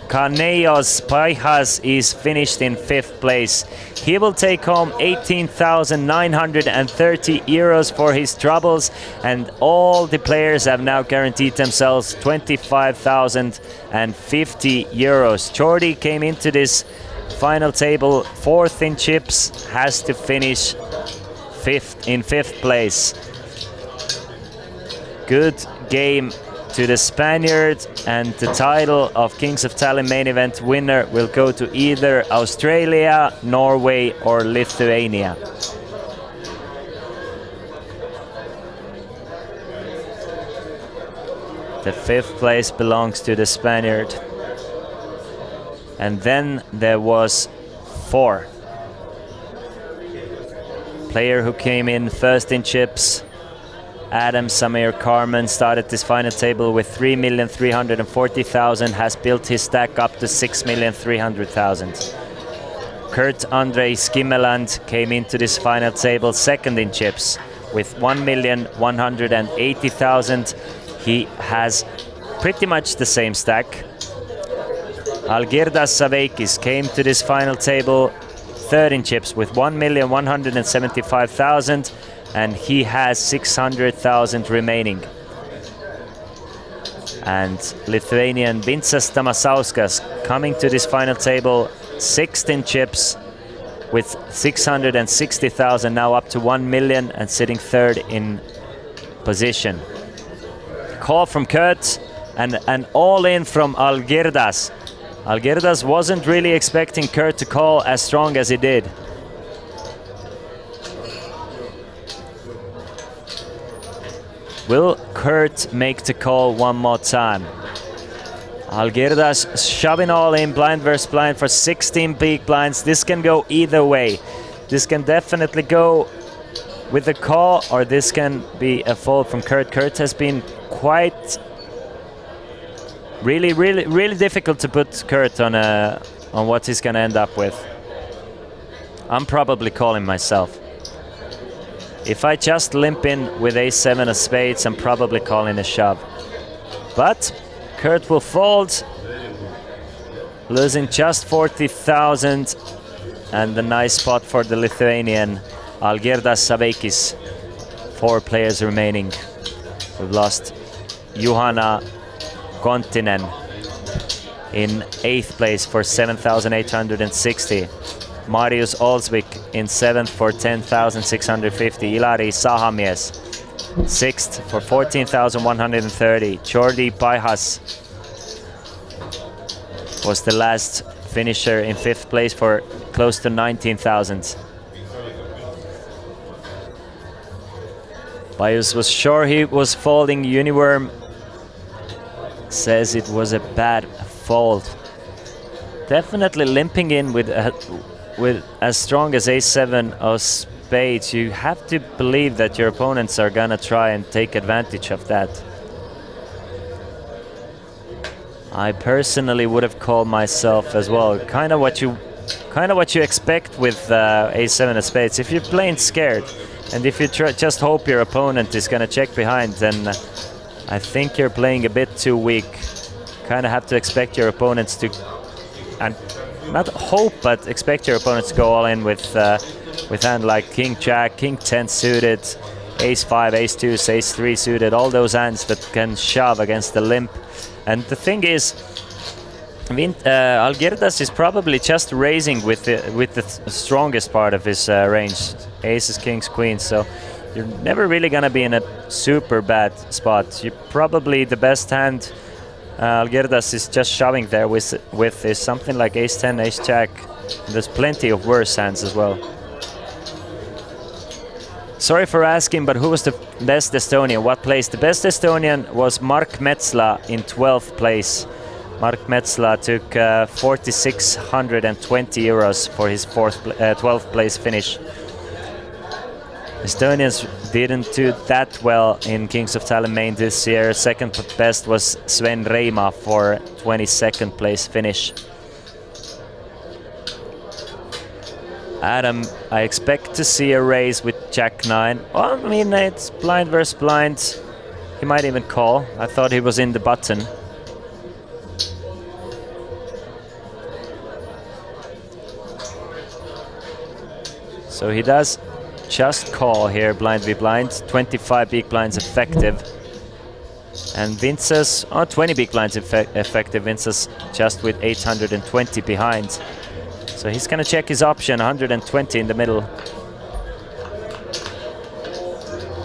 Canellos Paijas is finished in 5th place. He will take home 18,930 euros for his troubles, and all the players have now guaranteed themselves 25,050 euros. Jordi came into this final table 4th in chips, has to finish 5th place. Good game to the Spaniard, and the title of Kings of Tallinn main event winner will go to either Australia, Norway or Lithuania. The 5th place belongs to the Spaniard. And then there was 4. Player who came in 1st in chips, Adam Samir Carmen, started this final table with 3,340,000, has built his stack up to 6,300,000. Kurt Andrei Skimmeland came into this final table 2nd in chips with 1,180,000. He has pretty much the same stack. Algirdas Saveikis came to this final table 3rd in chips with 1,175,000, and he has 600,000 remaining. And Lithuanian Vincas Tamasauskas coming to this final table 6th in chips with 660,000, now up to 1 million and sitting 3rd in position. Call from Kurt and an all-in from Algirdas. Algirdas wasn't really expecting Kurt to call as strong as he did. Will Kurt make the call one more time? Algirdas shoving all in, blind versus blind for 16 big blinds. This can go either way. This can definitely go with the call, or this can be a fold from Kurt. Kurt has been quite really difficult to put Kurt on what he's gonna end up with. I'm probably calling myself. If I just limp in with ace-7 of spades, I'm probably calling a shove. But Kurt will fold, losing just 40,000, and the nice spot for the Lithuanian Algirdas Saveikis. 4 players remaining. We've lost Juhana Kontinen in 8th place for 7,860. Marius Olsvik in 7th for 10,650. Ilari Sahamies 6th for 14,130. Jordi Paijas was the last finisher in 5th place for close to 19,000. Pajas was sure he was folding. Uniworm says it was a bad fold. Definitely limping in with as strong as ace-7 of spades. You have to believe that your opponents are gonna try and take advantage of that. I personally would have called myself as well. Kind of what you expect with ace-7 of spades. If you're playing scared, and if you just hope your opponent is gonna check behind, then I think you're playing a bit too weak. Kind of have to expect your opponents to, and not hope, but expect your opponents to go all in with hand like King Jack, King 10 suited, Ace 5, Ace 2, Ace 3 suited, all those hands that can shove against the limp. And the thing is, Algirdas is probably just raising with the strongest part of his range, aces, kings, queens. So you're never really gonna be in a super bad spot. You're probably the best hand Algirdas is just shoving there with is something like ace 10, ace jack, There's plenty of worse hands as well. Sorry for asking, but who was the best Estonian? What place? The best Estonian was Mark Metsla in 12th place. Mark Metsla took 4,620 euros for his 12th place finish. Estonians didn't do that well in Kings of Tallinn main this year. Second best was Sven Reima for 22nd place finish. Adam, I expect to see a raise with Jack-9. Well, I mean, it's blind versus blind. He might even call. I thought he was in the button. So he does just call here, blind v blind. 25 big blinds effective. And Vince's, 20 big blinds effective. Vince's just with 820 behind. So he's gonna check his option, 120 in the middle.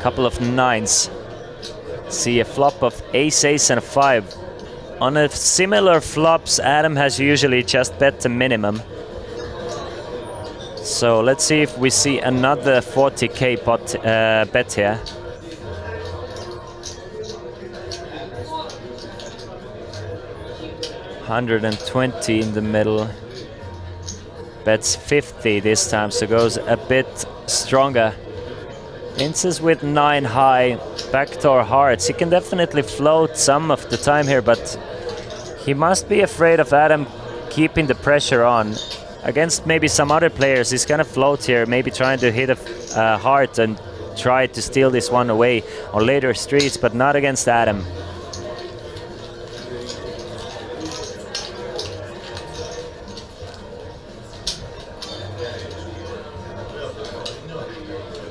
Couple of 9s. See a flop of ace, ace and a 5. On a similar flops, Adam has usually just bet the minimum. So let's see if we see another 40k pot bet here. $120 in the middle. Bets 50 this time, so goes a bit stronger. Vince's with 9 high, backdoor hearts. He can definitely float some of the time here, but he must be afraid of Adam keeping the pressure on. Against maybe some other players, he's gonna float here, maybe trying to hit a heart and try to steal this one away on later streets, but not against Adam.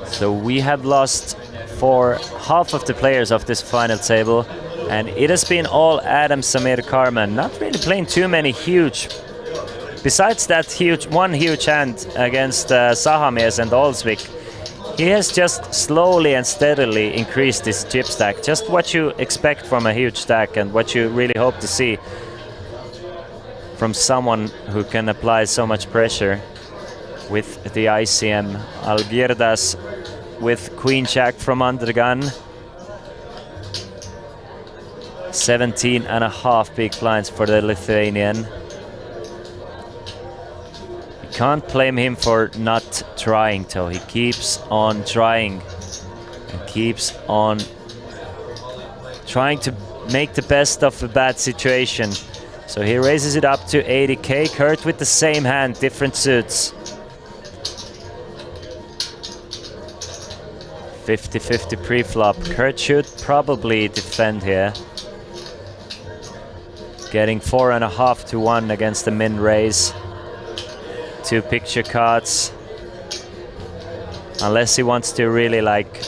So we have lost for half of the players of this final table, and it has been all Adam Samir Carmen. Not really playing too many huge. Besides that one huge hand against Sahamies and Olsvik, he has just slowly and steadily increased his chip stack. Just what you expect from a huge stack and what you really hope to see from someone who can apply so much pressure with the ICM. Algirdas with Queen Jack from under the gun. 17.5 big blinds for the Lithuanian. Can't blame him for not trying though. He keeps on trying and keeps on trying to make the best of a bad situation. So he raises it up to 80k. Kurt with the same hand, different suits. 50-50 pre-flop. Kurt should probably defend here. Getting 4.5 to 1 against the min raise. 2 picture cards, unless he wants to really like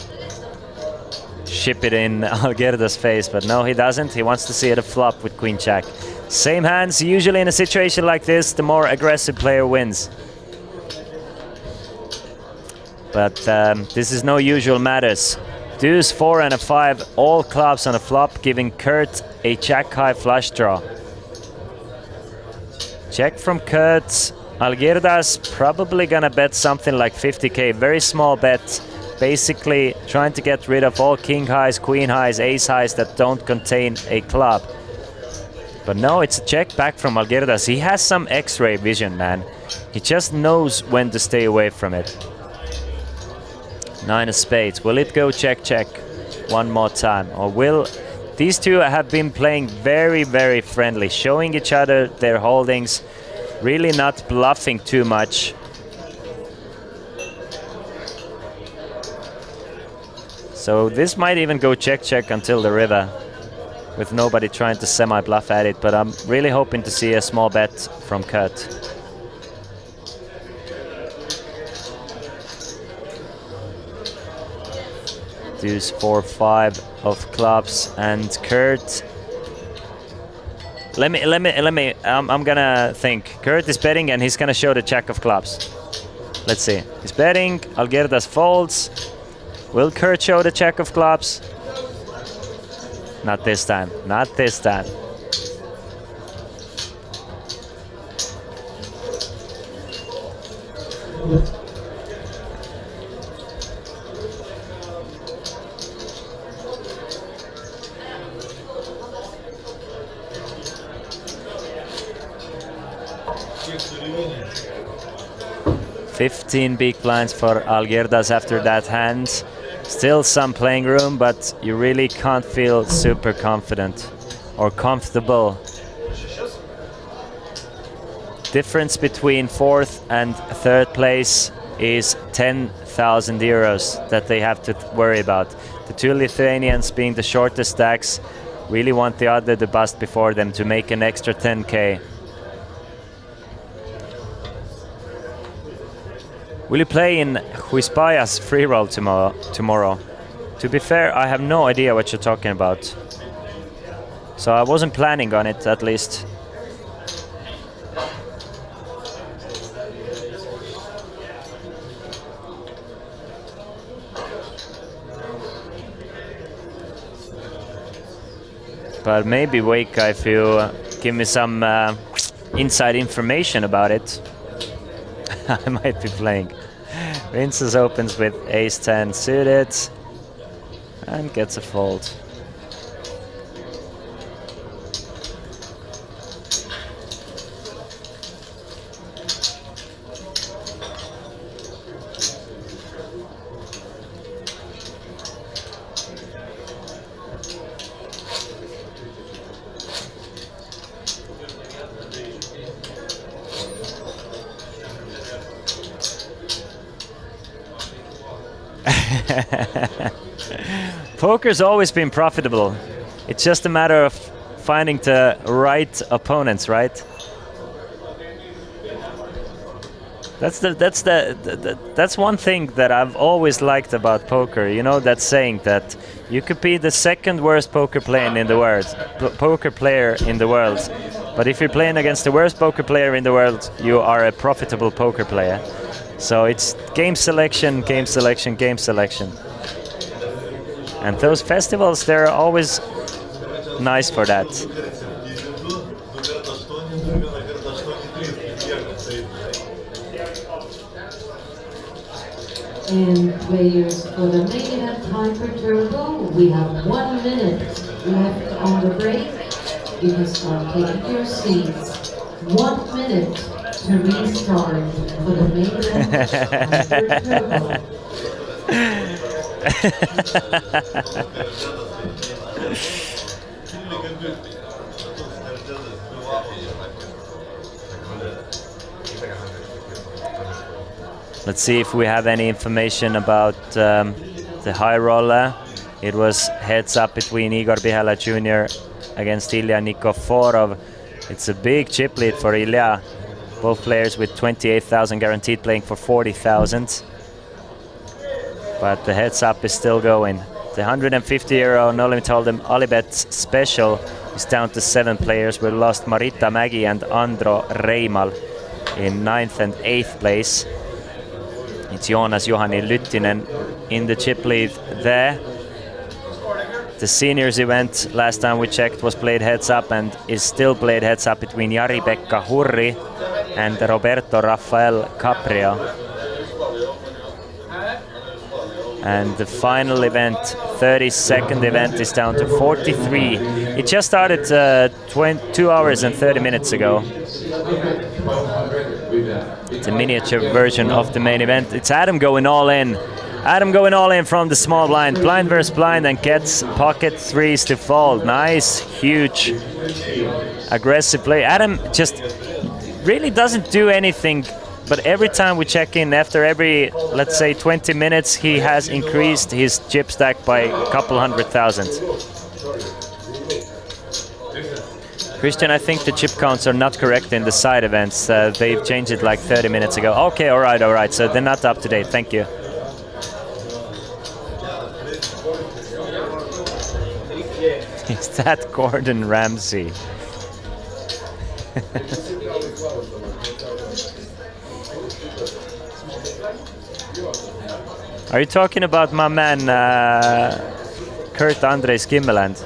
ship it in Algerda's face, but no, he doesn't. He wants to see it a flop with Queen Jack. Same hands. Usually in a situation like this, the more aggressive player wins, but this is no usual matters. Deuce, 4 and a 5, all clubs on a flop, giving Kurt a jack high flush draw. Check from Kurt. Algirdas probably gonna bet something like 50k, very small bet, basically trying to get rid of all king highs, queen highs, ace highs that don't contain a club. But no, it's a check back from Algirdas. He has some x-ray vision, man. He just knows when to stay away from it. 9 of spades. Will it go check, check one more time? Or will... These two have been playing very, very friendly, showing each other their holdings, really not bluffing too much. So this might even go check-check until the river, with nobody trying to semi-bluff at it, but I'm really hoping to see a small bet from Kurt. Deuce, 4, 5 of clubs, and Kurt. I'm gonna think. Kurt is betting and he's gonna show the jack of clubs. Let's see. He's betting. Algirdas folds. Will Kurt show the jack of clubs? Not this time. Not this time. 15 big blinds for Algirdas after that hand. Still some playing room, but you really can't feel super confident or comfortable. Difference between 4th and 3rd place is 10,000 euros that they have to worry about. The two Lithuanians, being the shortest stacks, really want the other to bust before them to make an extra 10k. Will you play in Huispaya's free roll tomorrow? To be fair, I have no idea what you're talking about. So I wasn't planning on it, at least. But maybe Weika, if you give me some inside information about it, I might be playing. Vinces opens with ace-10 suited and gets a fold. Poker's always been profitable. It's just a matter of finding the right opponents, right? That's one thing that I've always liked about poker. You know that saying that you could be the second worst poker player in the world, but if you're playing against the worst poker player in the world, you are a profitable poker player. So it's game selection, game selection, game selection. And those festivals, they're always nice for that. And players for the main event hyper turbo, we have 1 minute left on the break. You can start taking your seats. 1 minute to restart for the main event hyper turbo. Let's see if we have any information about the high roller. It was heads up between Igor Bihala Jr. against Ilya Nikiforov. It's a big chip lead for Ilya. Both players with 28,000 guaranteed, playing for 40,000. But the heads up is still going. The 150 euro No Limit Hold'em Alibet special is down to 7 players. We lost Marita Mägi and Andro Reimal in 9th and 8th place. It's Joonas Juhani Lyttinen in the chip lead there. The seniors event, last time we checked, was played heads up and is still played heads up between Jari-Pekka Hurri and Roberto Rafael Caprio. And the final event, 32nd event, is down to 43. It just started 2 hours and 30 minutes ago. It's a miniature version of the main event. It's Adam going all in. Adam going all in from the small blind. Blind versus blind, and gets pocket threes to fold. Nice, huge, aggressive play. Adam just really doesn't do anything, but every time we check in, after every, let's say, 20 minutes, he has increased his chip stack by a couple 100,000. Christian, I think the chip counts are not correct in the side events. They've changed it like 30 minutes ago. Okay, all right. So they're not up to date. Thank you. Is that Gordon Ramsay? Are you talking about my man Kurt Andres Kimmeland?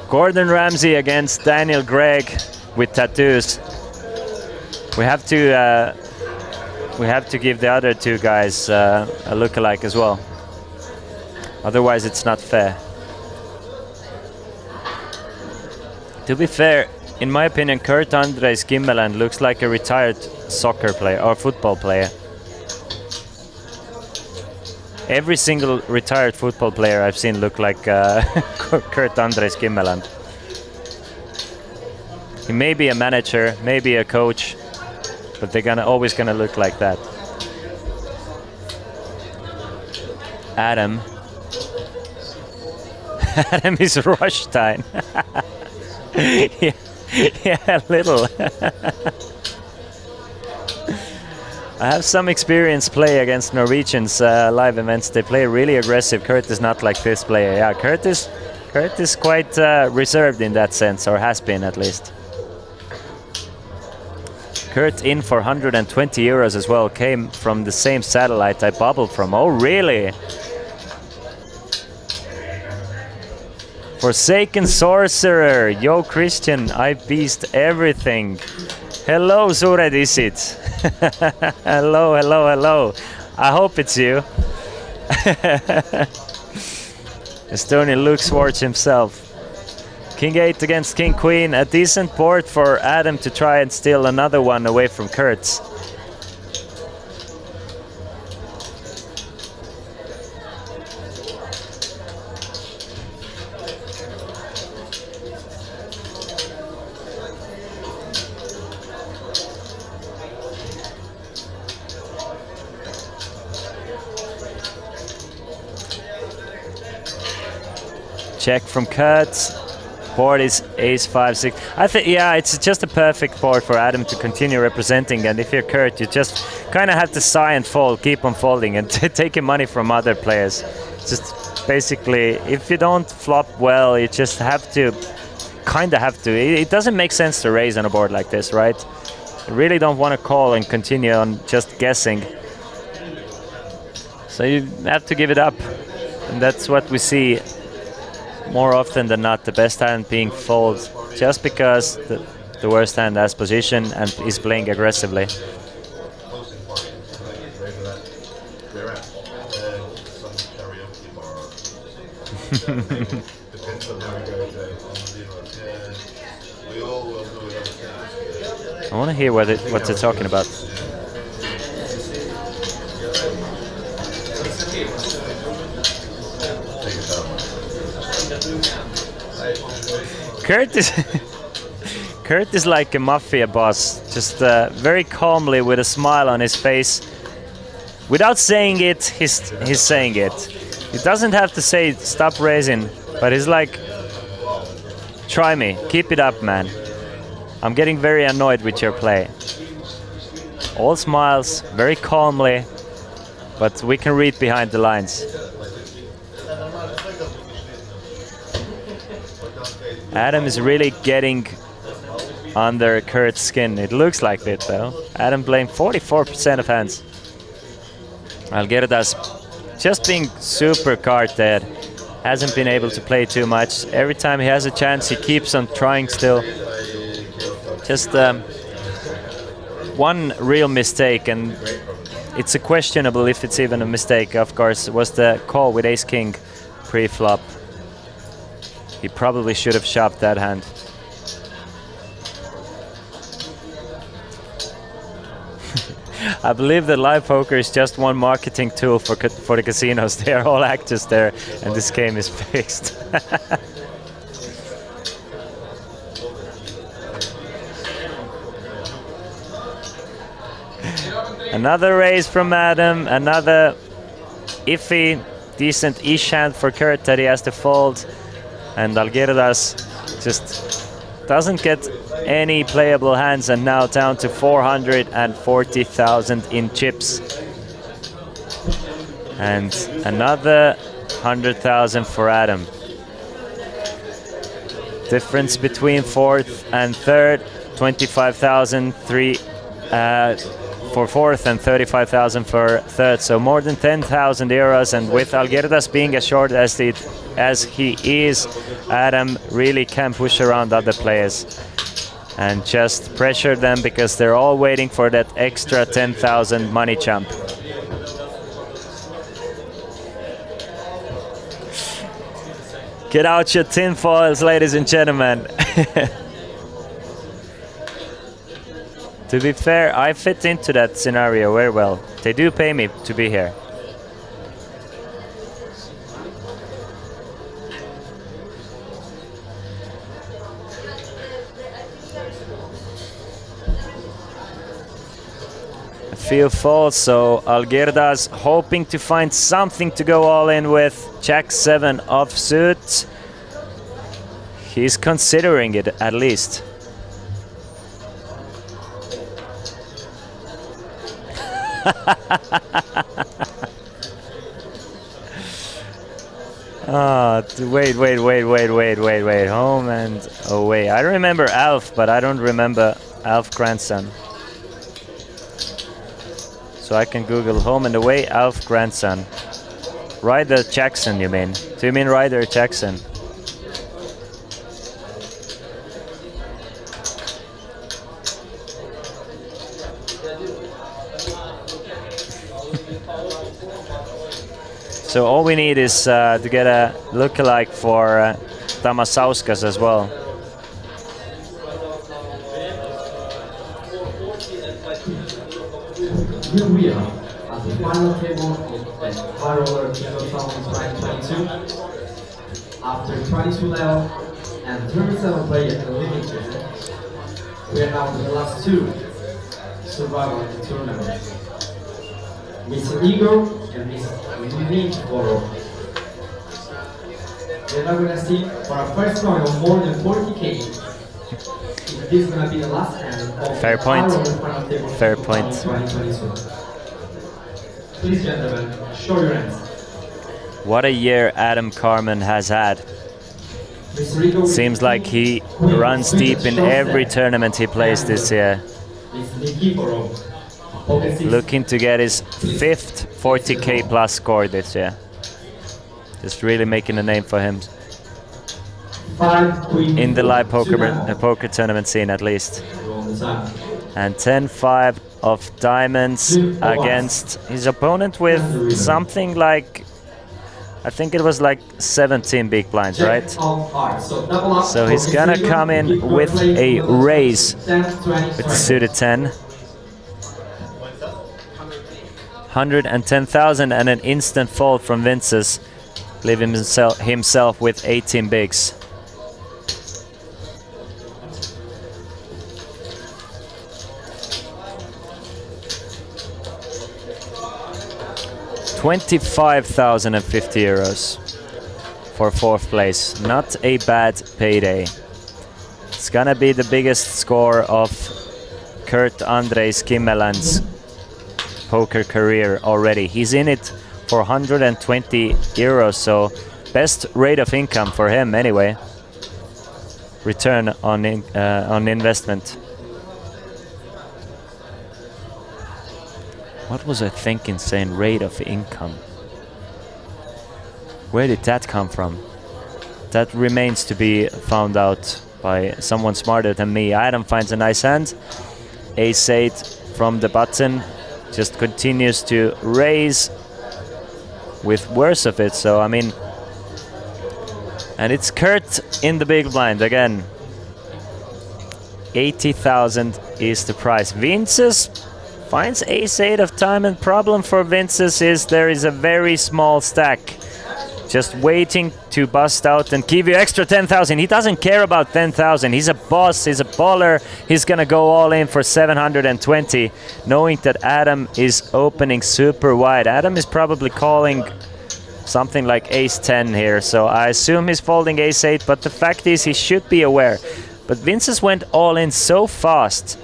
Gordon Ramsay against Daniel Gregg with tattoos. We have to give the other two guys a lookalike as well. Otherwise, it's not fair. To be fair, in my opinion, Kurt Andres Gimmeland looks like a retired soccer player or football player. Every single retired football player I've seen look like Kurt Andres Gimmeland. He may be a manager, maybe a coach, but they're always gonna look like that. Adam. Adam is Rothstein. Yeah, a little. I have some experience play against Norwegians live events. They play really aggressive. Kurt is not like this player. Yeah, Kurt is quite reserved in that sense, or has been at least. Kurt in for 120 euros as well. Came from the same satellite I bubbled from. Oh, really? Forsaken Sorcerer. Yo, Christian, I beast everything. Hello, Suredisit. Hello, hello, hello. I hope it's you. Estonian Luke Swartz himself. King 8 against King Queen. A decent board for Adam to try and steal another one away from Kurtz. Check from Kurtz. Board is ace 5-6. I think, yeah, it's just a perfect board for Adam to continue representing. And if you're Kurt, you just kind of have to sigh and fold, keep on folding, and taking money from other players. Just basically, if you don't flop well, you just have to, It doesn't make sense to raise on a board like this, right? You really don't want to call and continue on just guessing. So you have to give it up. And that's what we see more often than not, the best hand being fold, just because the worst hand has position and is playing aggressively. I want to hear what they're talking about. Kurt is like a mafia boss, just very calmly with a smile on his face. Without saying it, he's saying it. He doesn't have to say stop raising, but he's like, try me, keep it up, man. I'm getting very annoyed with your play. All smiles, very calmly, but we can read behind the lines. Adam is really getting under Kurt's skin. It looks like it though. Adam playing 44% of hands. Algerdas just being super card dead. Hasn't been able to play too much. Every time he has a chance, he keeps on trying still. Just one real mistake, and it's a questionable if it's even a mistake, of course, was the call with ace-king pre-flop. He probably should have shoved that hand. I believe that live poker is just one marketing tool for the casinos. They are all actors there, and this game is fixed. Another raise from Adam, another iffy, decent-ish hand for Kurt that he has to fold. And Algerdas just doesn't get any playable hands, and now down to 440,000 in chips. And another 100,000 for Adam. Difference between fourth and third, 25,000 for fourth and 35,000 for third. So more than 10,000 euros, and with Algerdas being as short as he is, Adam really can push around other players and just pressure them, because they're all waiting for that extra 10,000 money jump. Get out your tin foils, ladies and gentlemen. To be fair, I fit into that scenario very well. They do pay me to be here. A few falls, so Algirdas hoping to find something to go all in with. Jack 7 offsuit. He's considering it at least. Wait. Home and away. I remember Alf, but I don't remember Alf grandson. So I can Google home and away, Alf grandson. Ryder Jackson, you mean? Do you mean Ryder Jackson? So all we need is to get a lookalike for Tamasauskas as well. Here we are at the final table of the High Roller King of Tallinn rank 22. After 22 level and 37 players eliminated, we are now the last two survivors of the tournament. Mr. Igor and Miss Nick. We're now gonna see for our first coin of more than 40k. If this is gonna be the last hand of Fair point. final table Fair of point. 2022. Please, gentlemen, show your hands. What a year Adam Carmen has had. Seems like he runs deep in every tournament he plays this year. Looking to get his 5th 40k plus score this year. Just really making a name for him. In the live poker tournament scene at least. And 10-5 of diamonds against his opponent with something like, I think it was like 17 big blinds, right? So he's gonna come in with a raise with suited 10. 110,000 and an instant fold from Vinces, leaving himself with 18 bigs. €25,050 for 4th place. Not a bad payday. It's gonna be the biggest score of Kurt Andres Kimmeland's poker career already. He's in it for €120, so best rate of income for him anyway. Return on investment. What was I thinking saying rate of income? Where did that come from? That remains to be found out by someone smarter than me. Adam finds a nice hand. Ace-8 from the button. Just continues to raise with worse of it, so I mean, and it's Kurt in the big blind again. 80,000 is the price. Vinces finds ace-8 of time, and problem for Vinces is there is a very small stack just waiting to bust out and give you extra 10,000. He doesn't care about 10,000. He's a boss, he's a baller. He's gonna go all in for 720, knowing that Adam is opening super wide. Adam is probably calling something like ace-10 here, so I assume he's folding ace-8, but the fact is he should be aware. But Vinces went all in so fast.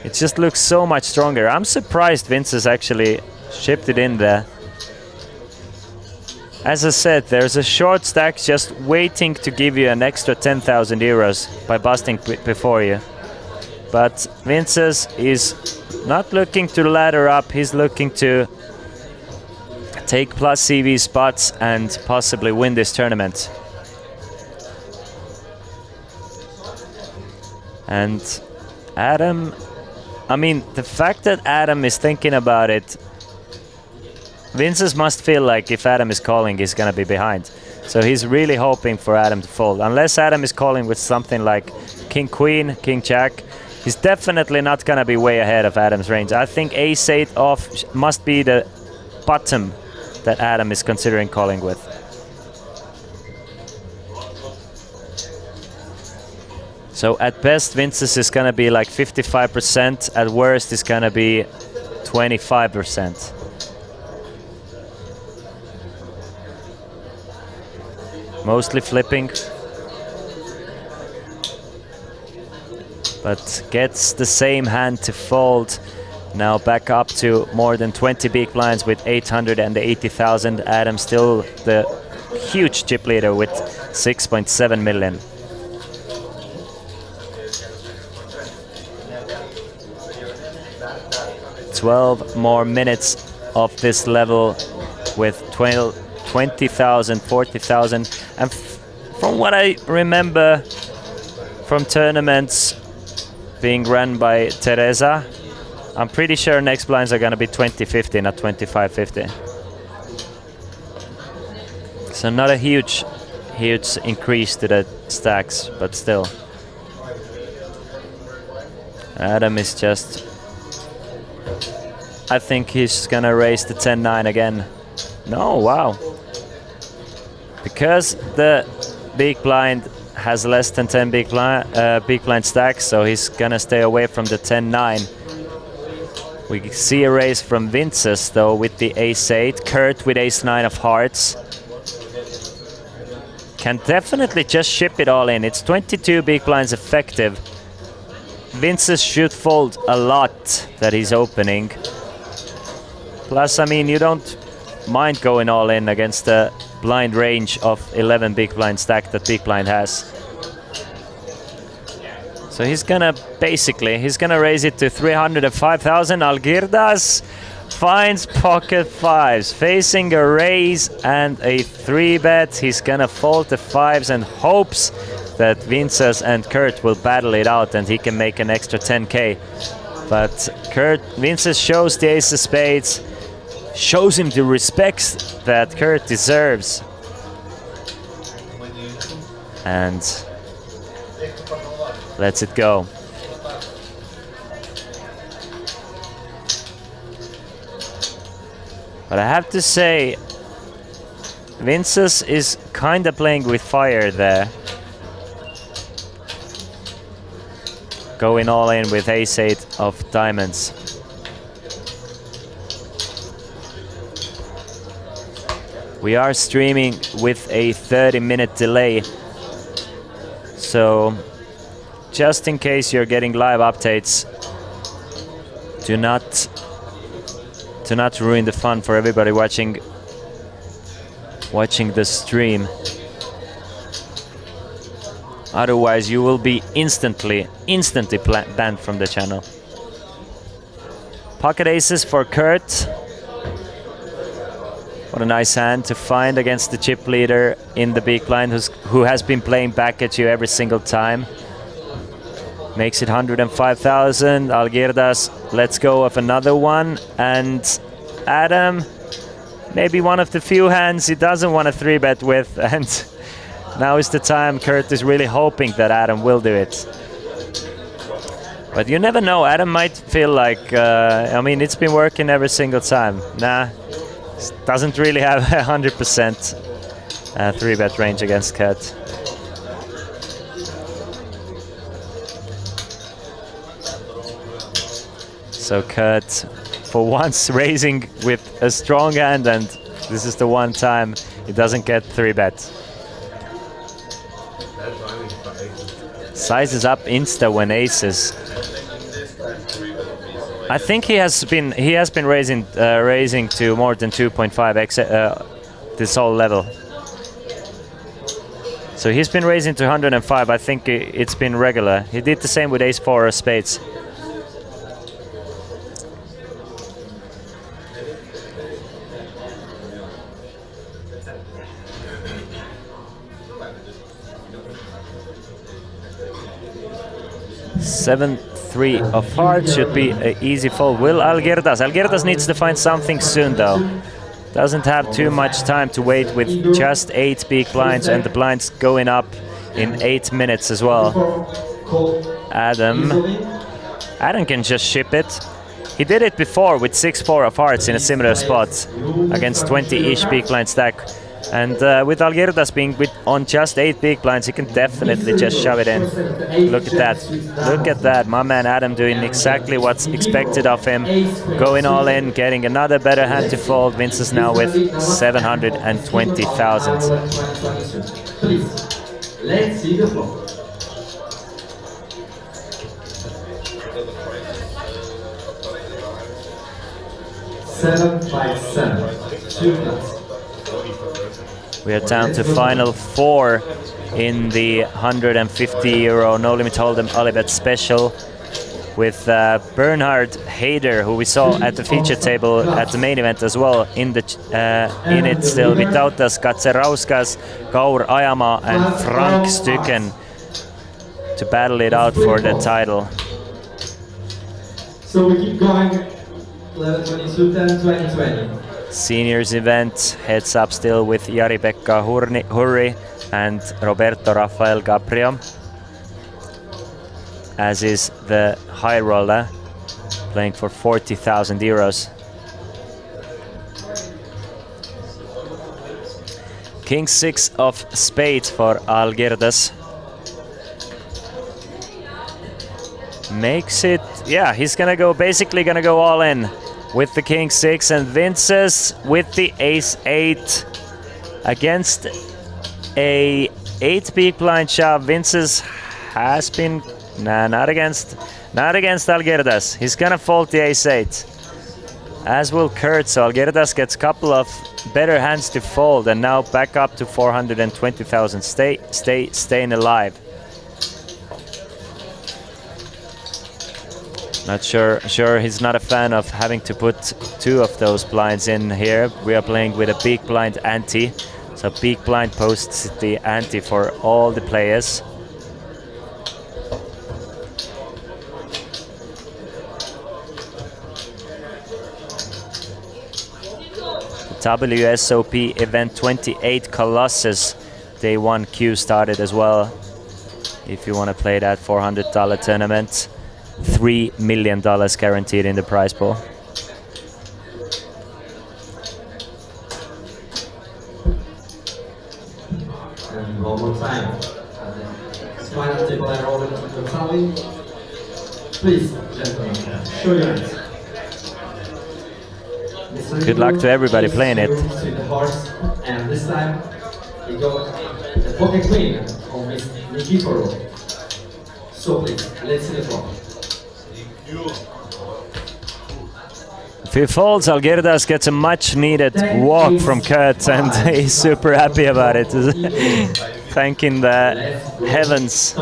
It just looks so much stronger. I'm surprised Vinces actually shipped it in there. As I said, there's a short stack just waiting to give you an extra 10,000 euros by busting before you. But Vinces is not looking to ladder up, he's looking to take plus CV spots and possibly win this tournament. And Adam, I mean, the fact that Adam is thinking about it, Vinces must feel like if Adam is calling, he's gonna be behind. So he's really hoping for Adam to fold. Unless Adam is calling with something like King Queen, King Jack, He's definitely not gonna be way ahead of Adam's range. I think ace-8 off must be the bottom that Adam is considering calling with. So at best, Vince's is gonna be like 55%. At worst, it's gonna be 25%. Mostly flipping, but gets the same hand to fold. Now back up to more than 20 big blinds with 880,000. Adam still the huge chip leader with 6.7 million. "12 more minutes of this level with 20,000, 40,000. And from what I remember from tournaments being run by Teresa, I'm pretty sure next blinds are gonna be 2050, not 2550. So not a huge increase to the stacks, but still. Adam is just, I think he's gonna raise the 10-9 again. No, wow. Because the big blind has less than 10 big blind stacks, so he's gonna stay away from the 10-9. We see a raise from Vince's though with the ace-8. Kurt with ace-9 of hearts. Can definitely just ship it all in. It's 22 big blinds effective. Vince's should fold a lot that he's opening. Plus, I mean, you don't mind going all in against the blind range of 11 big blind stack that big blind has. So he's gonna raise it to 305,000. Algirdas finds pocket fives, facing a raise and a 3-bet. He's gonna fold the fives and hopes that Vinces and Kurt will battle it out and he can make an extra 10k. But Vinces shows the ace of spades, shows him the respect that Kurt deserves. And lets it go. But I have to say, Vinces is kind of playing with fire there. Going all in with ace-8 of diamonds. We are streaming with a 30-minute delay. So just in case you're getting live updates, do not ruin the fun for everybody watching the stream. Otherwise, you will be instantly banned from the channel. Pocket aces for Kurt. What a nice hand to find against the chip leader in the big blind who has been playing back at you every single time. Makes it 105,000. Algirdas lets go of another one. And Adam, maybe one of the few hands he doesn't want to 3-bet with. And now is the time. Kurt is really hoping that Adam will do it. But you never know. Adam might feel like, I mean, it's been working every single time. Nah, doesn't really have 100% 3-bet range against Kurt. So Kurt, for once, raising with a strong hand, and this is the one time he doesn't get 3-bet. Sizes up insta when aces. I think he has been raising to more than 2.5x this whole level. So he's been raising to 105. I think it's been regular. He did the same with ace-4 of spades. Seven, 3 of hearts should be an easy fold. Will Algirdas needs to find something soon though. Doesn't have too much time to wait with just 8 big blinds and the blinds going up in 8 minutes as well. Adam Adam can just ship it. He did it before with 6-4 of hearts in a similar spot against 20-ish big blind stack. And with Algirdas being on just 8 big blinds, he can definitely just shove it in. Look at that. Look at that. My man Adam doing exactly what's expected of him. Going all in, getting another better hand to fold. Vince is now with 720,000. Please, let's see the floor. Seven by 7, 2 plus. We are down to final 4 in the €150 No Limit Hold'em Alibet special with Bernhard Heider, who we saw at the feature table at the main event as well. In it still Vytautas Katserauskas, Kaur Ajama and Frank Stücken to battle it out for the title. So we keep going. 11:22, 10:20. Seniors event heads up still with Jari-Pekka Hurri and Roberto Rafael Gaprio, as is the high roller playing for €40,000. King 6 of spades for Algirdas. Makes it, yeah, he's gonna go, basically gonna go all in with the King 6, and Vince's with the Ace 8 against a 8 big blind shove. Vince's has been, nah, not against Algirdas. He's gonna fold the Ace 8, as will Kurt, so Algirdas gets a couple of better hands to fold, and now back up to 420,000, staying alive. Not sure he's not a fan of having to put 2 of those blinds in here. We are playing with a big blind ante, so big blind posts the ante for all the players. The WSOP event 28 Colossus Day 1 queue started as well. If you want to play that $400 tournament. $3 million guaranteed in the prize pool. And one more time. Final table and roll into the tally. Please, gentlemen, show your hands. Good luck to everybody playing it. To the horse, and this time we go the pocket queen on Miss Nikiforou. So please, let's see the floor. If he folds, Algirdas gets a much needed walk from Kurt, and he's super happy about it. Thanking the heavens.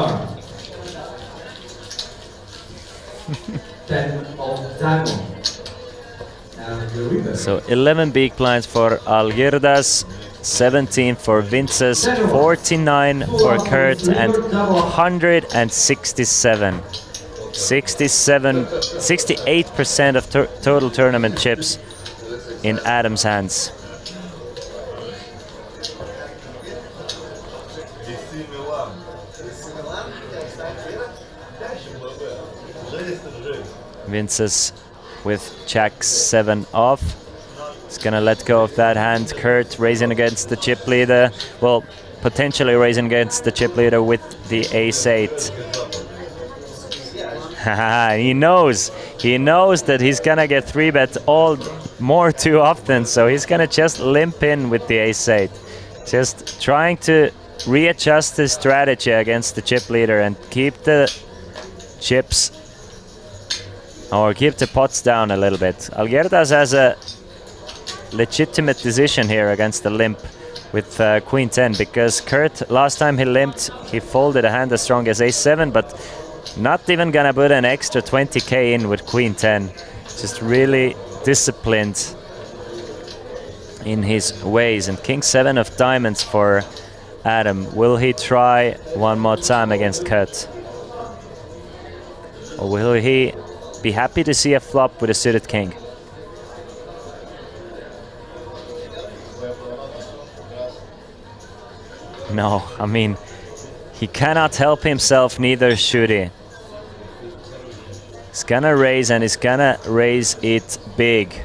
10 of diamond. So 11 big blinds for Algirdas, 17 for Vinces, 49 for Kurt, and 167. 68% of total tournament chips in Adam's hands. Vinces with Jack 7 off. He's gonna let go of that hand. Kurt raising against the chip leader. Well, potentially raising against the chip leader with the Ace 8. He knows that he's gonna get 3-bet all more too often, so he's gonna just limp in with the Ace 8. Just trying to readjust his strategy against the chip leader and keep the chips, or keep the pots down a little bit. Algirdas has a legitimate decision here against the limp with Queen 10, because Kurt, last time he limped, he folded a hand as strong as Ace 7, but not even gonna put an extra 20k in with Queen 10. Just really disciplined in his ways. And King 7 of diamonds for Adam. Will he try one more time against Kurt? Or will he be happy to see a flop with a suited king? No, I mean, he cannot help himself, neither should he. He's gonna raise, and he's gonna raise it big.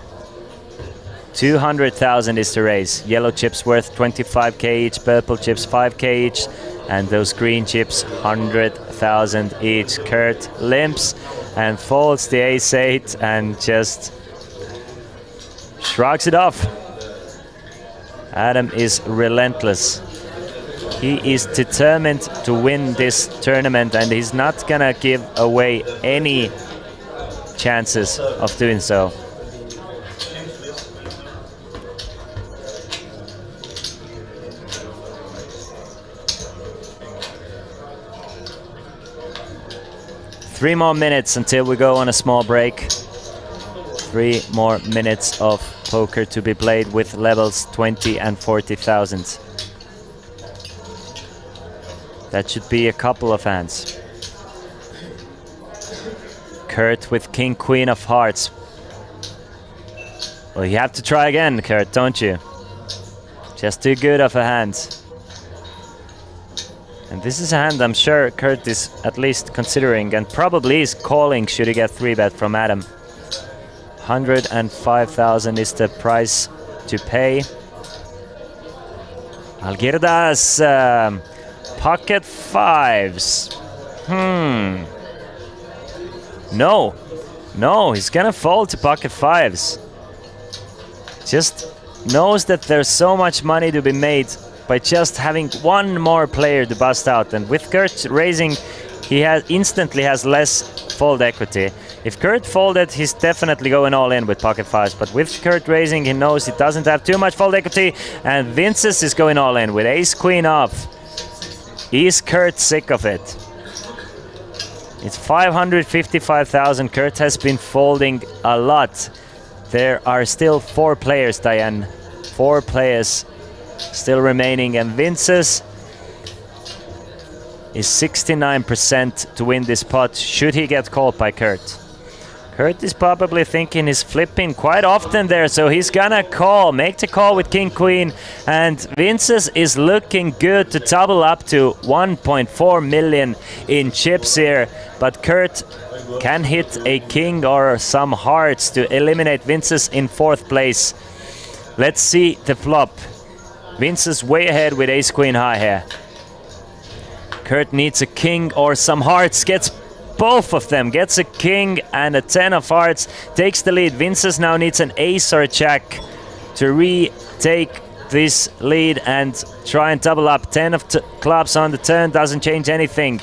200,000 is the raise. Yellow chips worth 25k each, purple chips 5k each, and those green chips 100,000 each. Kurt limps and folds the ace-8 and just shrugs it off. Adam is relentless. He is determined to win this tournament, and he's not gonna give away any chances of doing so. Three more minutes until we go on a small break. 3 more minutes of poker to be played with levels 20 and 40,000. That should be a couple of hands. Kurt with King Queen of Hearts. Well, you have to try again, Kurt, don't you? Just too good of a hand. And this is a hand I'm sure Kurt is at least considering, and probably is calling should he get 3-bet from Adam. 105,000 is the price to pay. Algirdas, pocket 5s. No, he's gonna fold to pocket 5s. Just knows that there's so much money to be made by just having one more player to bust out. And with Kurt raising, he instantly has less fold equity. If Kurt folded, he's definitely going all in with pocket 5s. But with Kurt raising, he knows he doesn't have too much fold equity. And Vinces is going all in with ace-queen off. Is Kurt sick of it? It's 555,000. Kurt has been folding a lot. There are still 4 players, Diane. 4 players still remaining, and Vinces is 69% to win this pot should he get called by Kurt. Kurt is probably thinking he's flipping quite often there, so he's gonna call, make the call with King Queen, and Vinces is looking good to double up to 1.4 million in chips here, but Kurt can hit a king or some hearts to eliminate Vinces in 4th place. Let's see the flop. Vinces way ahead with ace-queen high here. Kurt needs a king or some hearts, gets both of them, gets a king and a 10 of hearts, takes the lead. Vinces now needs an ace or a jack to retake this lead and try and double up. 10 of clubs on the turn doesn't change anything.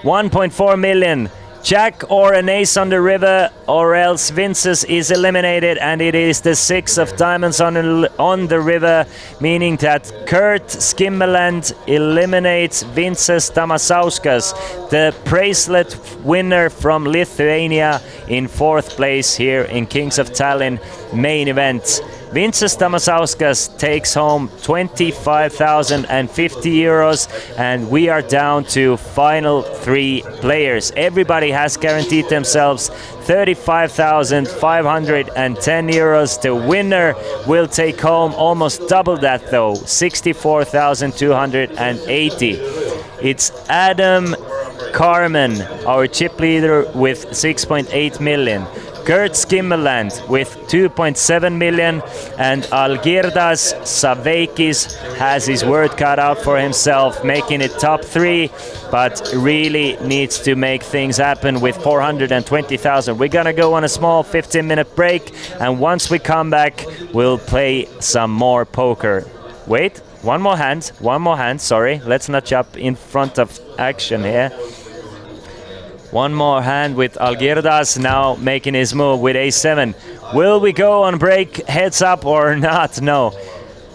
1.4 million. Jack or an ace on the river, or else Vinces is eliminated, and it is the 6 of diamonds on the river, meaning that Kurt Skimmeland eliminates Vinces Tamasauskas, the bracelet winner from Lithuania, in 4th place here in Kings of Tallinn main event. Vinces Tamasauskas takes home 25,050 euros, and we are down to final 3 players. Everybody has guaranteed themselves 35,510 euros. The winner will take home almost double that though, 64,280. It's Adam Carmen, our chip leader, with 6.8 million. Kurt Skimmeland with 2.7 million, and Algirdas Saveikis has his word cut out for himself, making it top 3, but really needs to make things happen with 420,000. We're gonna go on a small 15-minute break, and once we come back, we'll play some more poker. Wait, one more hand, sorry. Let's not jump in front of action here. One more hand with Algirdas now making his move with ace-7. Will we go on break heads up or not? No.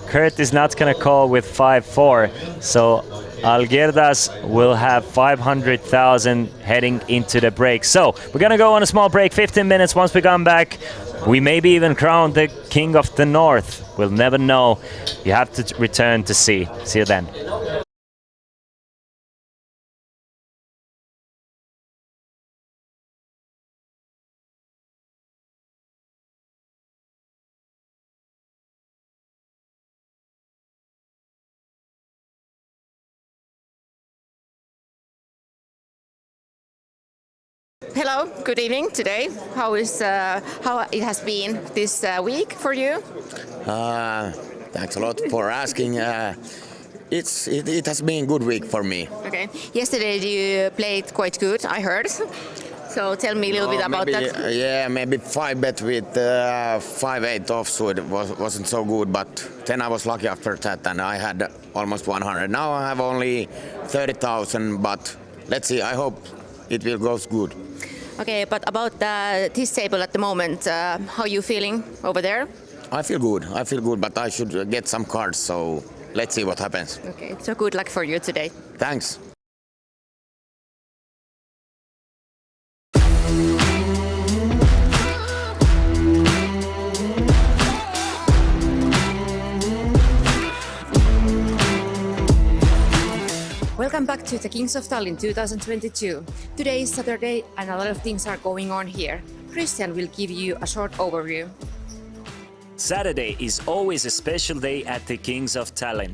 Kurt is not gonna call with 5-4. So Algirdas will have 500,000 heading into the break. So we're gonna go on a small break, 15 minutes. Once we come back, we maybe even crown the King of the North. We'll never know. You have to return to see. See you then. Hello, good evening today. How it has been this week for you? Thanks a lot for asking. It has been a good week for me. Okay. Yesterday you played quite good, I heard. So tell me a little bit about that. Yeah, maybe 5-bet with 5-8 offsuit wasn't so good, but then I was lucky after that and I had almost 100. Now I have only 30,000, but let's see, I hope it will go good. Okay, but about this table at the moment, how are you feeling over there? I feel good, but I should get some cards, so let's see what happens. Okay, so good luck for you today. Thanks. Welcome back to the Kings of Tallinn 2022. Today is Saturday and a lot of things are going on here. Christian will give you a short overview. Saturday is always a special day at the Kings of Tallinn.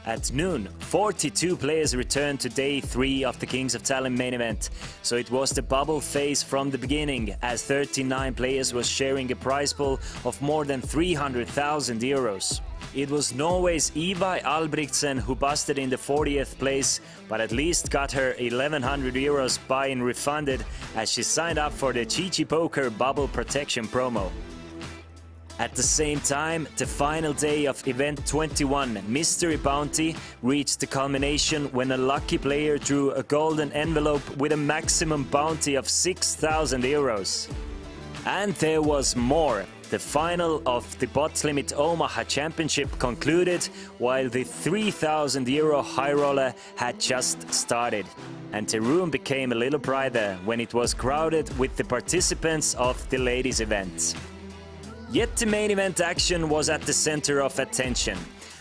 At noon, 42 players returned to day 3 of the Kings of Tallinn main event. So it was the bubble phase from the beginning, as 39 players was sharing a prize pool of more than 300,000 euros. It was Norway's Eva Albrigtsen who busted in the 40th place, but at least got her 1,100 euros buy-in refunded as she signed up for the Chichi Poker Bubble Protection promo. At the same time, the final day of Event 21, Mystery Bounty, reached the culmination when a lucky player drew a golden envelope with a maximum bounty of 6,000 euros. And there was more. The final of the Bot Limit Omaha Championship concluded, while the 3,000 euro high roller had just started. And the room became a little brighter when it was crowded with the participants of the ladies' event. Yet the main event action was at the center of attention.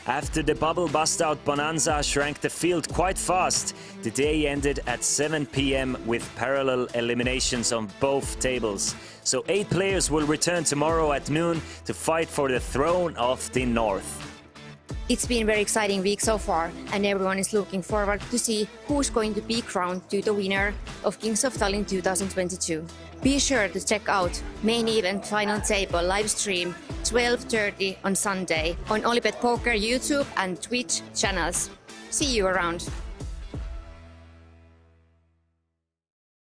After the bubble bust-out bonanza shrank the field quite fast, the day ended at 7 p.m. with parallel eliminations on both tables. So 8 players will return tomorrow at noon to fight for the throne of the North. It's been a very exciting week so far, and everyone is looking forward to see who's going to be crowned to the winner of Kings of Tallinn 2022. Be sure to check out main event final table live stream 12:30 on Sunday on Olipet Poker YouTube and Twitch channels. See you around.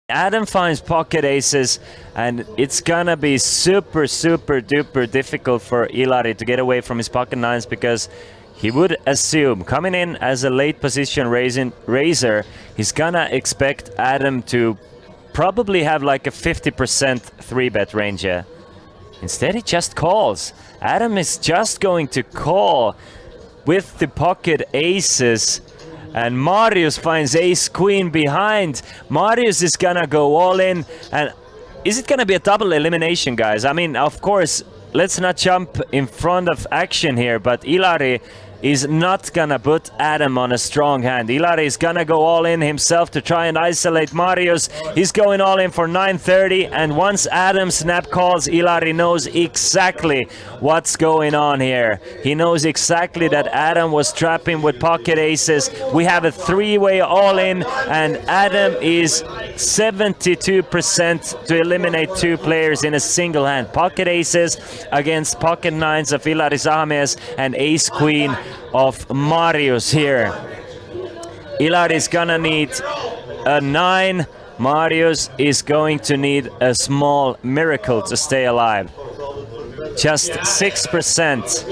Adam finds pocket aces, and it's gonna be super duper difficult for Ilari to get away from his pocket nines, because he would assume, coming in as a late position raiser, he's gonna expect Adam to probably have like a 50% 3-bet range here. Instead he just calls. Adam is just going to call with the pocket aces, and Marius finds ace queen behind. Marius is gonna go all in, and is it gonna be a double elimination, guys? I mean, of course, let's not jump in front of action here, but Ilari is not gonna put Adam on a strong hand. Ilari is gonna go all in himself to try and isolate Marius. He's going all in for 930, and once Adam snap calls, Ilari knows exactly what's going on here. He knows exactly that Adam was trapping with pocket aces. We have a 3-way all in, and Adam is 72% to eliminate 2 players in a single hand. Pocket aces against pocket nines of Ilari Sahamies and ace queen of Marius here. Ilari is gonna need a 9. Marius is going to need a small miracle to stay alive. Just 6%.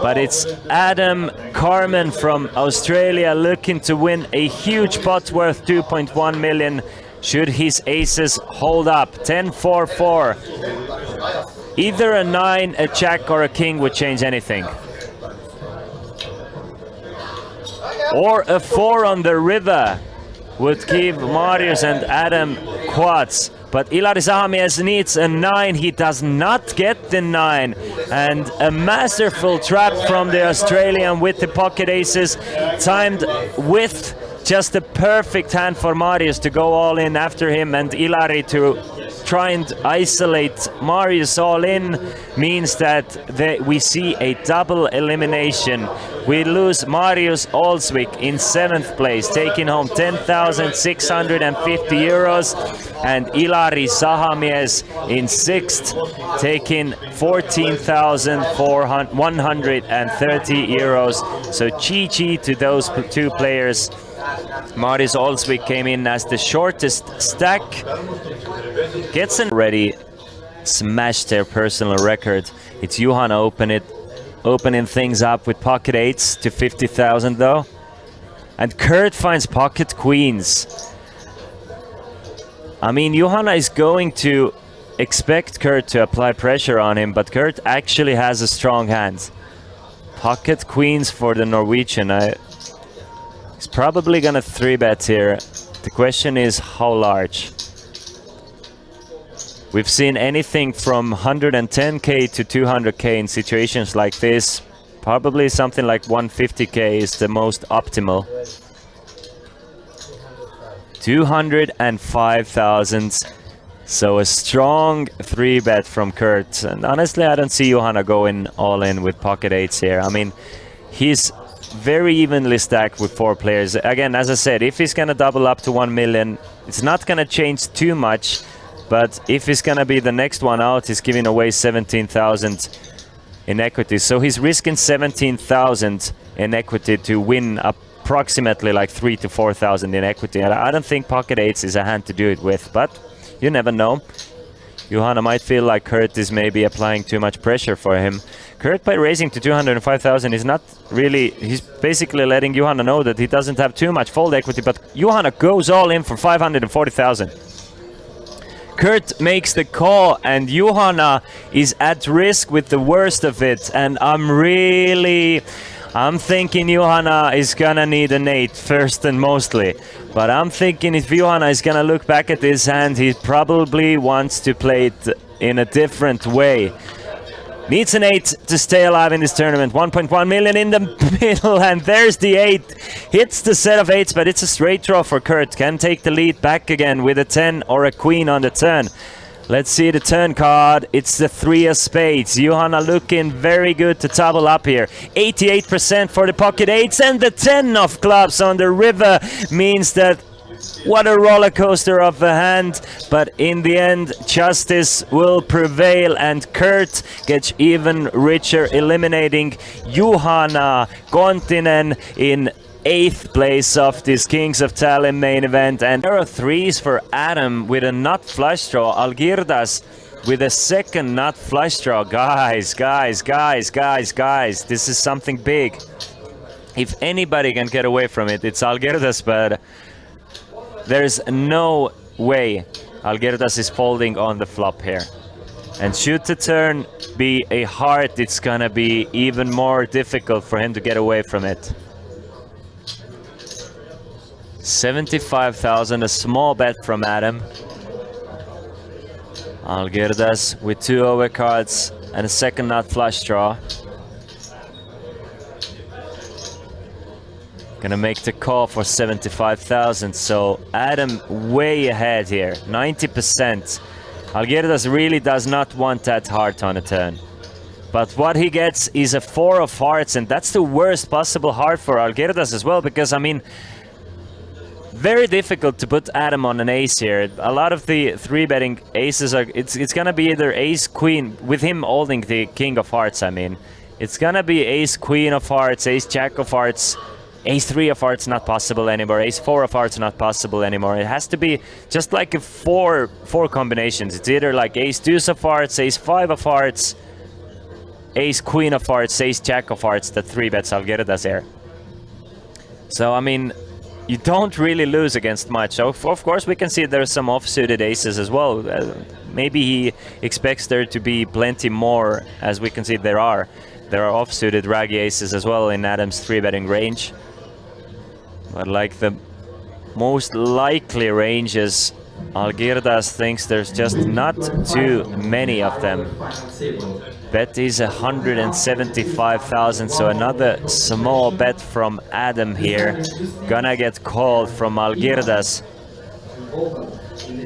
But it's Adam Carmen from Australia looking to win a huge pot worth 2.1 million should his aces hold up. 10-4-4. Either a 9, a jack, or a king would change anything. Or a 4 on the river would give Marius and Adam quads. But Ilari Sahamies needs a 9. He does not get the 9. And a masterful trap from the Australian with the pocket aces, timed with just a perfect hand for Marius to go all in after him, and Ilari to try and isolate Marius all in means that we see a double elimination we lose Marius Olsvik in 7th place, taking home 10,650 euros, and Ilari Sahamies in 6th, taking 14,130 euros. So GG to those two players. Marius Olsvik came in as the shortest stack. Getson already smashed their personal record. It's Juhana opening things up with pocket 8s to 50,000 though. And Kurt finds pocket queens. I mean, Juhana is going to expect Kurt to apply pressure on him, but Kurt actually has a strong hand. Pocket queens for the Norwegian. He's probably gonna 3-bet here. The question is how large. We've seen anything from 110k to 200k in situations like this. Probably something like 150k is the most optimal. 205,000. So a strong 3-bet from Kurt. And honestly, I don't see Juhana going all in with pocket 8s here. I mean, he's very evenly stacked with 4 players. Again, as I said, if he's gonna double up to 1 million, it's not gonna change too much. But if he's gonna be the next one out, he's giving away 17,000 in equity. So he's risking 17,000 in equity to win approximately like 3,000 to 4,000 in equity. And I don't think pocket 8s is a hand to do it with, but you never know. Juhana might feel like Kurt is maybe applying too much pressure for him. Kurt, by raising to 205,000, is not really... He's basically letting Juhana know that he doesn't have too much fold equity, but Juhana goes all in for 540,000. Kurt makes the call, and Juhana is at risk with the worst of it. And I'm thinking Juhana is gonna need an 8 first and mostly. But I'm thinking if Juhana is gonna look back at his hand, he probably wants to play it in a different way. Needs an 8 to stay alive in this tournament. 1.1 million in the middle, and there's the 8. Hits the set of 8s, but it's a straight draw for Kurt. Can take the lead back again with a 10 or a queen on the turn. Let's see the turn card. It's the 3 of spades. Juhana looking very good to double up here. 88% for the pocket 8s, and the 10 of clubs on the river means that what a roller coaster of a hand, but in the end justice will prevail and Kurt gets even richer, eliminating Juhana Kontinen in 8th place of this Kings of Tallinn main event. And there are 3s for Adam with a nut flush draw. Algirdas with a second nut flush draw. Guys, this is something big. If anybody can get away from it, it's Algirdas, but there's no way Algirdas is folding on the flop here. And should the turn be a heart, it's gonna be even more difficult for him to get away from it. 75,000, a small bet from Adam. Algirdas with 2 overcards and a second nut flush draw. Gonna make the call for 75,000, so Adam way ahead here, 90%. Algirdas really does not want that heart on a turn. But what he gets is a 4 of hearts, and that's the worst possible heart for Algirdas as well, because I mean, very difficult to put Adam on an ace here. A lot of the 3-betting aces are, it's gonna be either ace queen, with him holding the king of hearts, I mean. It's gonna be ace queen of hearts, ace jack of hearts, ace 3 of hearts not possible anymore, ace 4 of hearts not possible anymore. It has to be just like a four combinations. It's either like ace deuce of hearts, ace 5 of hearts, ace queen of hearts, ace jack of hearts that 3-bets Algirdas here. So I mean, you don't really lose against much. So of course we can see there's some offsuited aces as well. Maybe he expects there to be plenty more, as we can see there are. There are offsuited raggy aces as well in Adam's 3-betting range. But like the most likely ranges, Algirdas thinks there's just not too many of them. Bet is 175,000, so another small bet from Adam here. Gonna get called from Algirdas.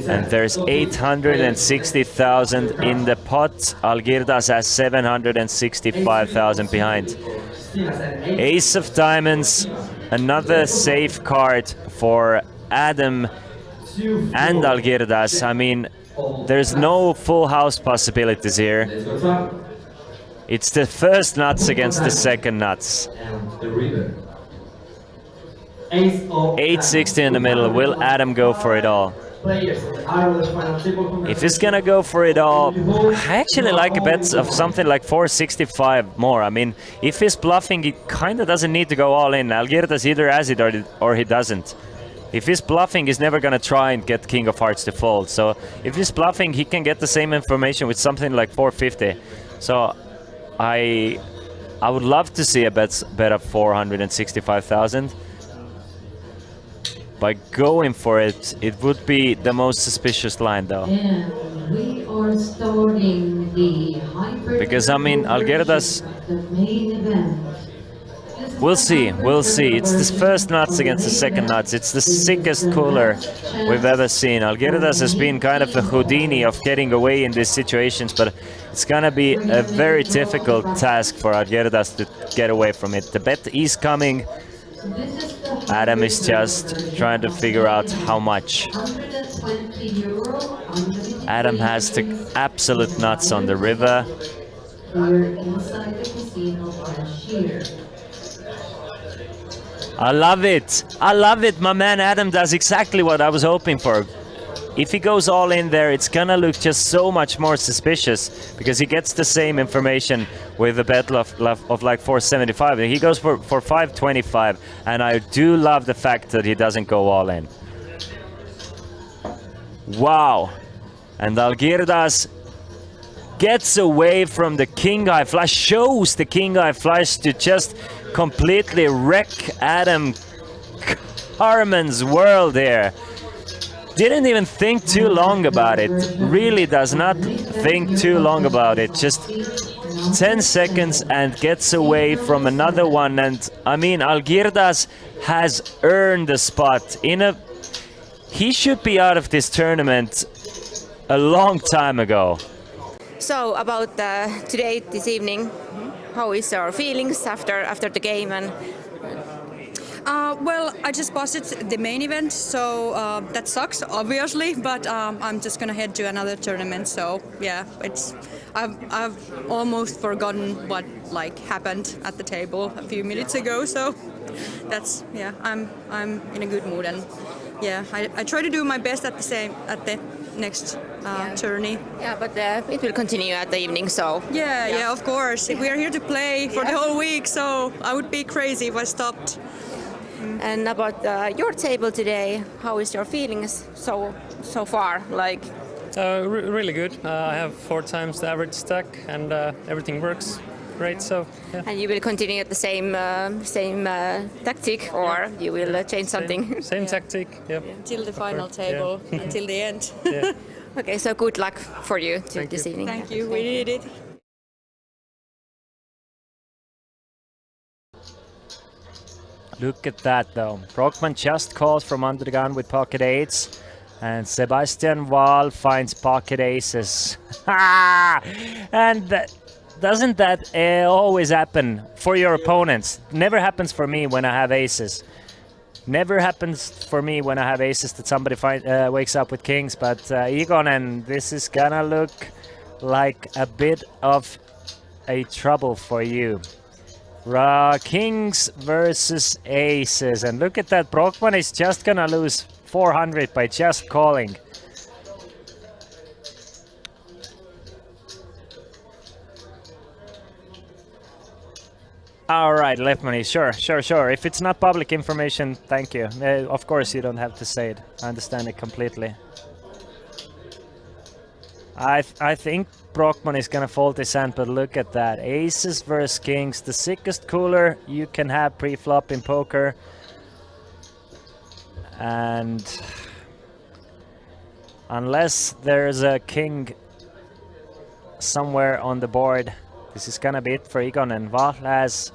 And there's 860,000 in the pot. Algirdas has 765,000 behind. seen as an Ace of diamonds, another safe card for Adam and Algirdas. I mean, there's no full house possibilities here. Let's go top. It's the first nuts against the second nuts. And the river. Ace of 860 in the middle. Will Adam go for it all? players in the Ireland final table. If he's gonna go for it all, I actually like a bet of something like 465 more. I mean, if he's bluffing, he kind of doesn't need to go all in. Algirdas either has it or he doesn't. If he's bluffing, he's never gonna try and get King of Hearts to fold. So if he's bluffing, he can get the same information with something like 450. So I would love to see a bet of 465,000. By going for it, it would be the most suspicious line, though. And we are starting the hyper. Because I mean, Algirdas. The main event. We'll see. It's the first nuts against the second nuts. It's the sickest cooler we've ever seen. Algirdas has been kind of a Houdini of getting away in these situations, but it's gonna be a very difficult task for Algirdas to get away from it. The bet is coming. Adam is just trying to figure out how much. Adam has the absolute nuts on the river. We're inside the casino cashier. I love it. I love it. My man Adam does exactly what I was hoping for. If he goes all in there, it's gonna look just so much more suspicious because he gets the same information with a bet of like 475. He goes for 525, and I do love the fact that he doesn't go all in. Wow. And Algirdas gets away from the king high flush, shows the king high flush to just completely wreck Adam Carmen's world here. Didn't even think too long about it. Really does not think too long about it. Just 10 seconds and gets away from another one. And I mean, Algirdas has earned the spot. He should be out of this tournament a long time ago. So about today, this evening, how is your feelings after the game? And well, I just busted the main event, so that sucks, obviously. But I'm just gonna head to another tournament. So yeah, I've almost forgotten what happened at the table a few minutes ago. So that's I'm in a good mood, and yeah, I try to do my best at the next tourney. Yeah, but it will continue at the evening. So yeah, of course. We are here to play for the whole week, so I would be crazy if I stopped. And about your table today, how is your feelings so far? Really good. I have 4 times the average stack, and everything works great. So yeah. And you will continue at the same tactic, or you will change something? Same tactic. Yep. Till the final table, until the end. Yeah. Okay, so good luck for you this evening. Thank you. We did it. Look at that, though. Brockman just calls from under the gun with pocket eights, and Sebastian Wahl finds pocket aces. And doesn't that always happen for your opponents? Never happens for me when I have aces. Never happens for me when I have aces that somebody wakes up with kings. But Egon, and this is gonna look like a bit of a trouble for you. Kings versus aces, and look at that. Brockman is just gonna lose 400 by just calling. All right, left money. Sure. If it's not public information, thank you. Of course, you don't have to say it. I understand it completely. I think Brockman is gonna fold his hand, but look at that. Aces versus kings, the sickest cooler you can have pre-flop in poker. And unless there's a king somewhere on the board, this is gonna be it for Egonen. Vahl has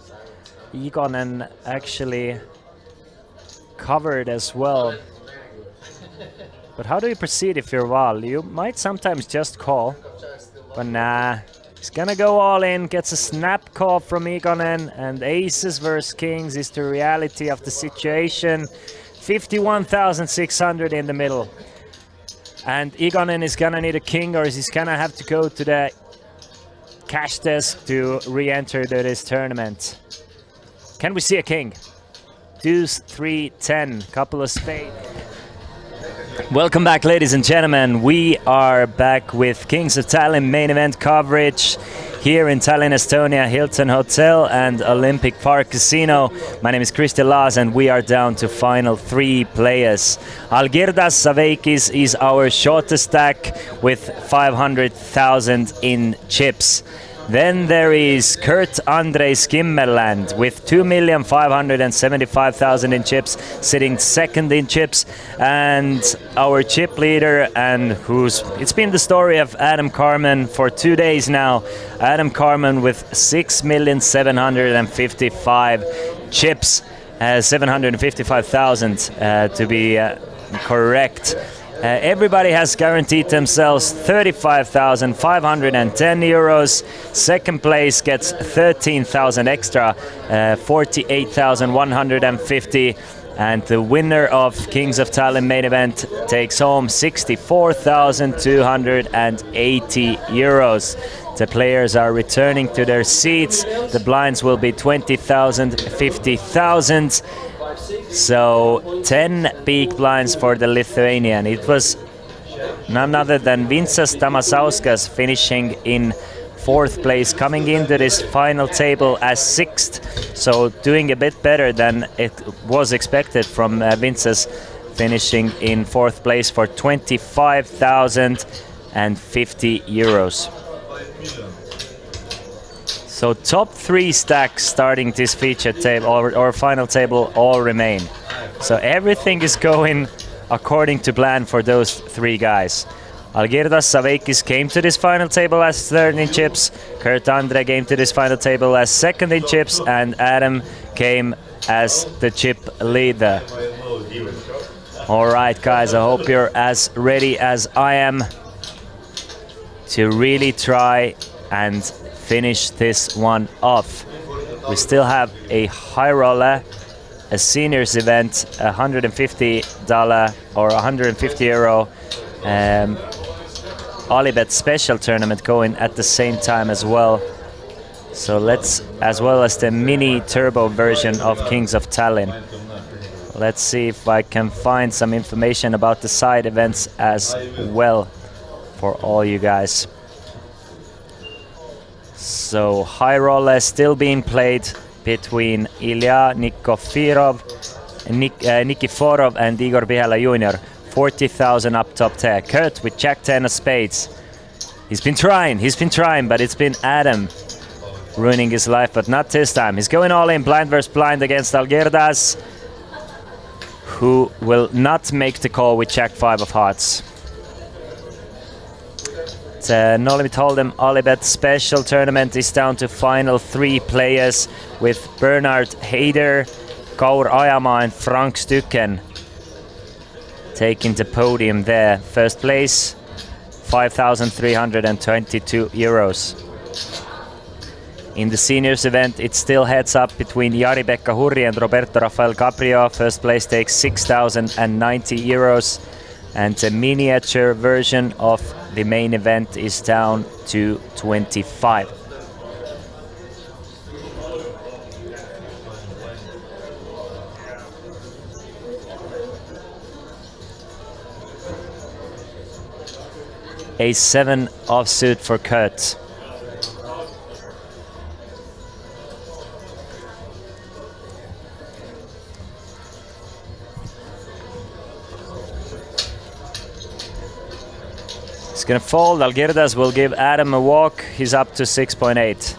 Egonen actually covered as well. But how do you proceed if you're Vahl? You might sometimes just call, but nah, He's gonna go all in, gets a snap call from Igonen, and aces versus kings is the reality of the situation. 51,600 in the middle. And Igonen is gonna need a king, or he's gonna have to go to the cash desk to re-enter this tournament. Can we see a king? Deuce, 3, 10, couple of spades. Welcome back, ladies and gentlemen. We are back with Kings of Tallinn main event coverage here in Tallinn, Estonia, Hilton Hotel and Olympic Park Casino. My name is Christian Laas and we are down to final 3 players. Algirdas Saveikis is our shortest stack with 500,000 in chips. Then there is Kurt Andre Skimmerland with 2,575,000 in chips, sitting second in chips, and our chip leader, and it's been the story of Adam Carmen for 2 days now. Adam Carmen with 6,755 chips, 755,000 to be correct. Everybody has guaranteed themselves 35,510 euros. Second place gets 13,000 extra, 48,150. And the winner of Kings of Tallinn main event takes home 64,280 euros. The players are returning to their seats. The blinds will be 20,000, 50,000. So 10 big blinds for the Lithuanian. It was none other than Vincas Tamasauskas finishing in 4th place, coming into this final table as 6th. So doing a bit better than it was expected from Vincas, finishing in 4th place for 25,050 euros. So top 3 stacks starting this feature table or final table all remain. So everything is going according to plan for those 3 guys. Algirdas Saveikis came to this final table as 3rd in chips, Kurt Andre came to this final table as 2nd in chips, and Adam came as the chip leader. Alright guys, I hope you're as ready as I am to really try and finish this one off. We still have a high roller, a seniors event, $150 or 150 euro Alibet special tournament going at the same time as well. So as well as the mini turbo version of Kings of Tallinn. Let's see if I can find some information about the side events as well for all you guys. So high roller still being played between Ilya Nikiforov and Igor Bihela Jr. 40,000 up top there. Kurt with Jack 10 of spades. He's been trying, but it's been Adam ruining his life, but not this time. He's going all in, blind versus blind against Algirdas, who will not make the call with Jack 5 of hearts. No Limit Hold'em Alibet special tournament is down to final 3 players with Bernard Heider, Kaur Ajamaa and Frank Stücken taking the podium there. First place, 5,322 euros. In the seniors event, it still heads up between Jari-Pekka Hurri and Roberto Rafael Caprio. First place takes 6,090 euros. And the miniature version of the main event is down to 25. A 7 offsuit for Kurt. It's gonna fold. Algirdas will give Adam a walk. He's up to 6.8.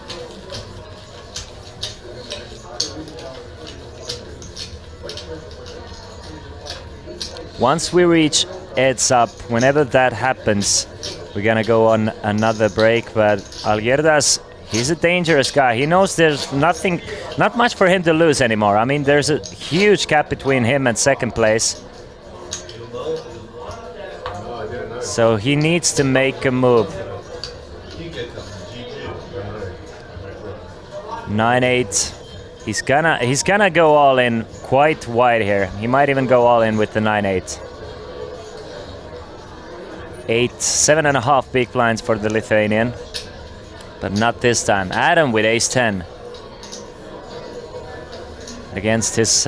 Once we reach heads up, whenever that happens, we're gonna go on another break. But Algirdas, he's a dangerous guy. He knows there's not much for him to lose anymore. I mean, there's a huge gap between him and second place. So he needs to make a move. 9-8. He's gonna go all in quite wide here. He might even go all in with the 9-8. 7.5 big blinds for the Lithuanian, but not this time. Adam with ace-10 against his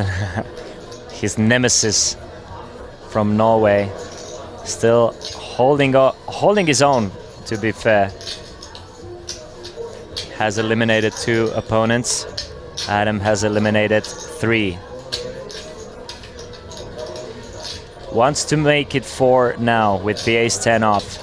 his nemesis from Norway. Still holding his own, to be fair. Has eliminated 2 opponents. Adam has eliminated 3. Wants to make it 4 now with the ace-10 off.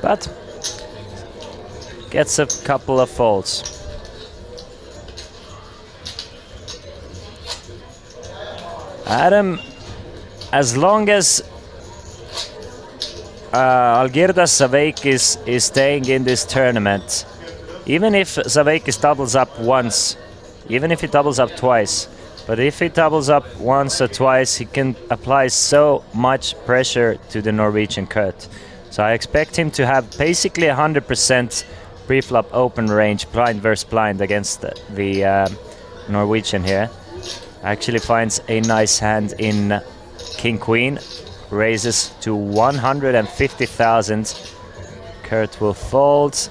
But gets a couple of folds. Adam, as long as Algirdas Saveikis is staying in this tournament, even if Saveikis doubles up once, even if he doubles up twice, but if he doubles up once or twice, he can apply so much pressure to the Norwegian Kurt. So I expect him to have basically 100% pre-flop open range, blind versus blind against the Norwegian here. Actually finds a nice hand in King Queen, raises to 150,000. Kurt will fold.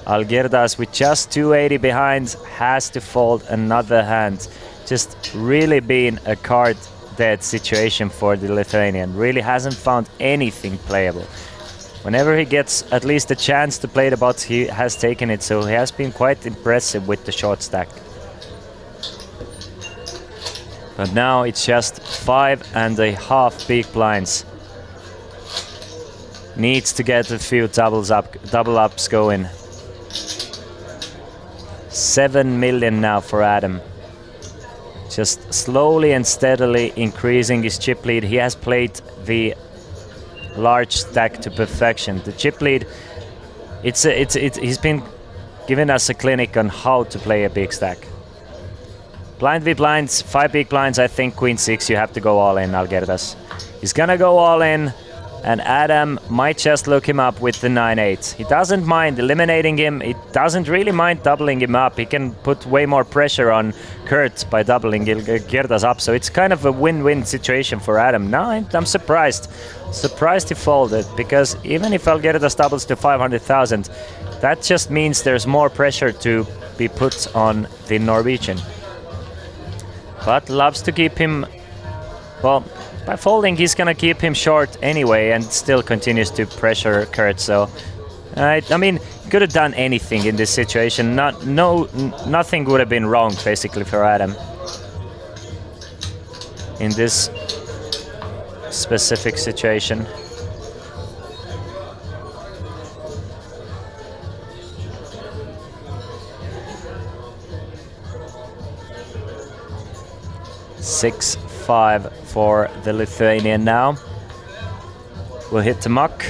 Algirdas with just 280 behind has to fold another hand. Just really been a card dead situation for the Lithuanian. Really hasn't found anything playable. Whenever he gets at least a chance to play the bots, he has taken it, so he has been quite impressive with the short stack. But now it's just 5.5 big blinds. Needs to get a few double ups going. 7 million now for Adam. Just slowly and steadily increasing his chip lead. He has played the large stack to perfection. The chip lead, he's been giving us a clinic on how to play a big stack. Blind v blinds, 5 big blinds, I think queen 6, you have to go all in, Algirdas. He's gonna go all in, and Adam might just look him up with the 9-8. He doesn't mind eliminating him, he doesn't really mind doubling him up. He can put way more pressure on Kurt by doubling Algirdas up, so it's kind of a win-win situation for Adam. Now I'm surprised. Surprised he folded, because even if Algirdas doubles to 500,000, that just means there's more pressure to be put on the Norwegian. But loves to keep him, well, by folding he's gonna keep him short anyway and still continues to pressure Kurt, so I mean, could have done anything in this situation. Nothing would have been wrong basically for Adam in this specific situation. Six, 5 for the Lithuanian now. We'll hit the muck.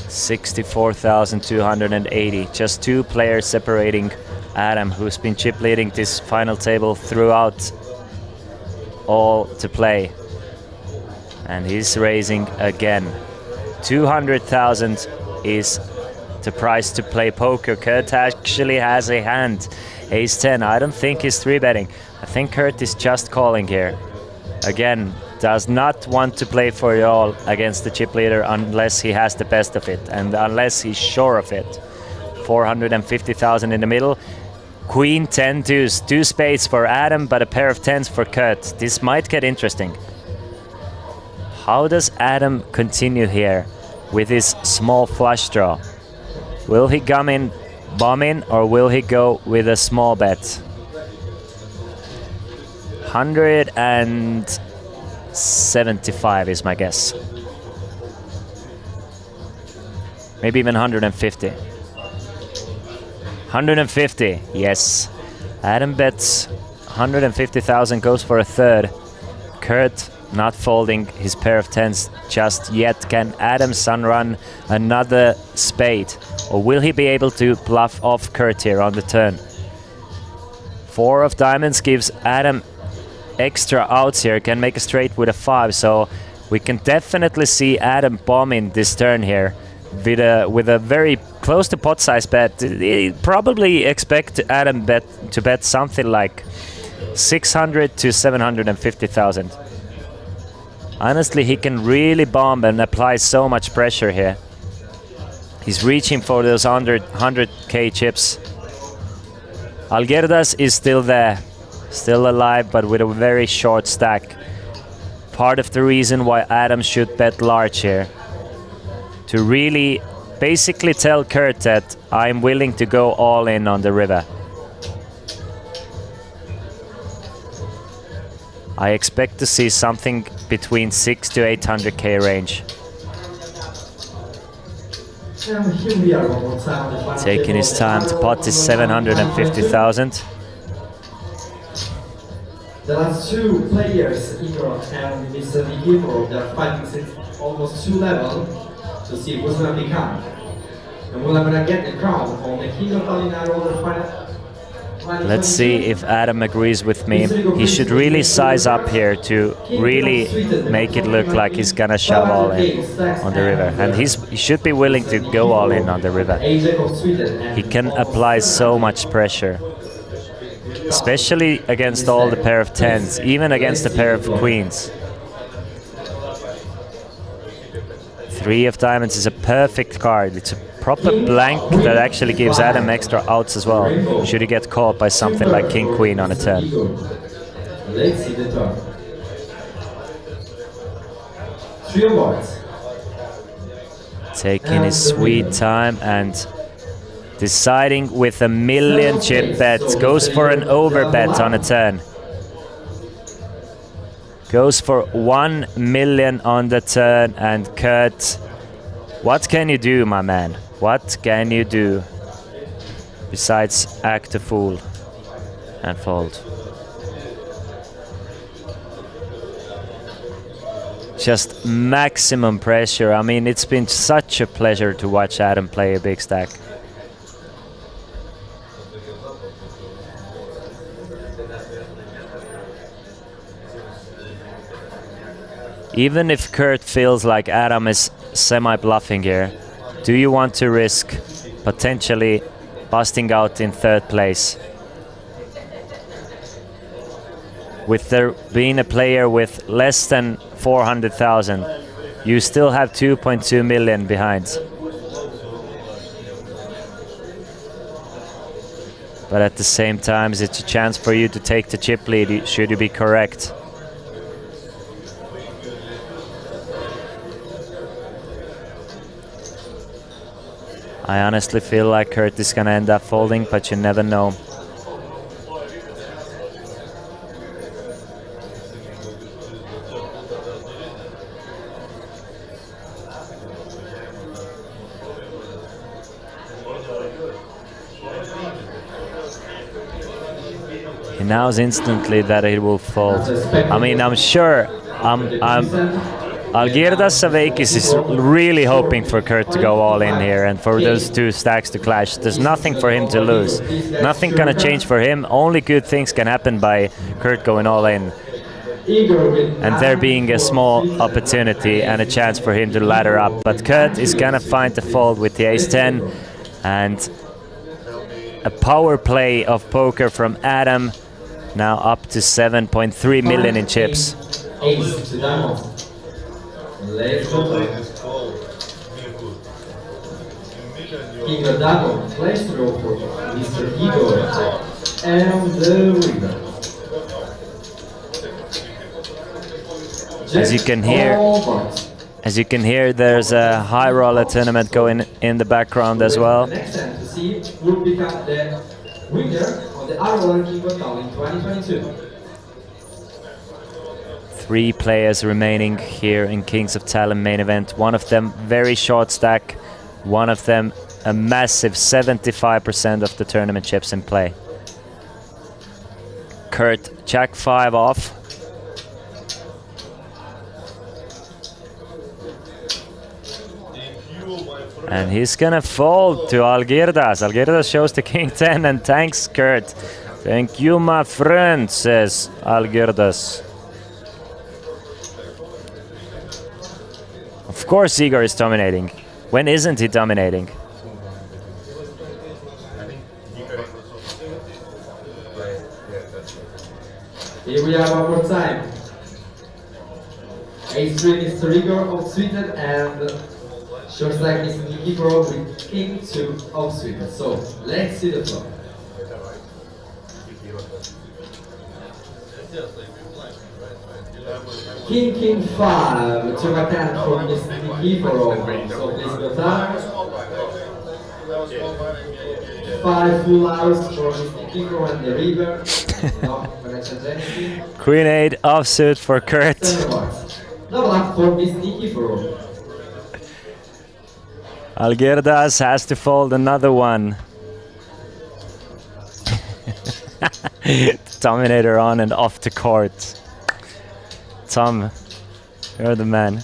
$64,280. Just 2 players separating Adam, who's been chip leading this final table throughout all to play. And he's raising again. 200,000 is the price to play poker. Kurt actually has a hand. Ace-10. I don't think he's 3-betting. I think Kurt is just calling here. Again, does not want to play for it all against the chip leader unless he has the best of it and unless he's sure of it. 450,000 in the middle. Queen 10 deuce. 2 spades for Adam, but a pair of 10s for Kurt. This might get interesting. How does Adam continue here with his small flush draw? Will he come in bombing or will he go with a small bet? 175 is my guess. Maybe even 150. 150, yes. Adam bets 150,000, goes for a third. Kurt not folding his pair of 10s just yet. Can Adam sunrun another spade? Or will he be able to bluff off Kurt here on the turn? 4 of diamonds gives Adam extra outs here, can make a straight with a 5, so we can definitely see Adam bombing this turn here with a very close to pot size bet. Probably expect Adam to bet something like 600 to 750,000. Honestly, he can really bomb and apply so much pressure here. He's reaching for those 100k chips. Algerdas is still there, still alive, but with a very short stack. Part of the reason why Adam should bet large here. To really basically tell Kurt that I'm willing to go all in on the river. I expect to see something between 6 to 800k range. Taking his time to pot is 750,000. The last 2 players, Igor and Mr. Nikiforo, they're fighting since almost 2 levels to see who's gonna become. And we're gonna get the crown on the King of Tallinn Roller Final. Let's see if Adam agrees with me. He should really size up here to really make it look like he's gonna shove all in on the river. And he should be willing to go all in on the river. He can apply so much pressure. Especially against all the pair of 10s, even against the pair of queens. 3 of diamonds is a perfect card. It's a proper blank that actually gives Adam extra outs as well, should he get caught by something like King Queen on a turn. Let's see the turn. 3 of hearts. Taking his sweet time and deciding with a million chip bet. Goes for an over bet on a turn. Goes for 1 million on the turn, and Kurt, what can you do, my man? What can you do besides act a fool and fold? Just maximum pressure. I mean, it's been such a pleasure to watch Adam play a big stack. Even if Kurt feels like Adam is semi-bluffing here, do you want to risk potentially busting out in 3rd place? With there being a player with less than 400,000, you still have 2.2 million behind. But at the same time, it's a chance for you to take the chip lead, should you be correct. I honestly feel like Kurt is gonna end up folding, but you never know. He knows instantly that it will fold. I mean, I'm sure Algerdas Saveikis is really hoping for Kurt to go all in here and for those 2 stacks to clash. There's nothing for him to lose. Nothing gonna change for him. Only good things can happen by Kurt going all in. And there being a small opportunity and a chance for him to ladder up. But Kurt is gonna find the fold with the ace-10, and a power play of poker from Adam, now up to 7.3 million in chips. Ace to diamond. Let's go. King of Diamond, place to go for Mr. Igor and the winner. As you can hear, there's a high roller tournament going in the background as well. Next time to see who will become the winner of the high roller King of Tallinn 2022. 3 players remaining here in Kings of Tallinn main event. One of them very short stack, one of them a massive 75% of the tournament chips in play. Kurt, Jack 5 off. And he's gonna fold to Algirdas. Algirdas shows the king 10 and thanks Kurt. Thank you, my friend, says Algirdas. Of course Igor is dominating. When isn't he dominating? Here we are one more time. Ace-3 is Igor of Sweden and short stack is Nikiforov with King 2 of Sweden. So let's see the flow. King 5 to attend for Mr. Nikiforov. So please go down. 5 full hours for Mr. Nikiforov and the river. No, Queen 8 offsuit for Kurt. Double up for Miss Nikiforov. Algirdas has to fold another one. Dominator on and off the court. Tom, you're the man.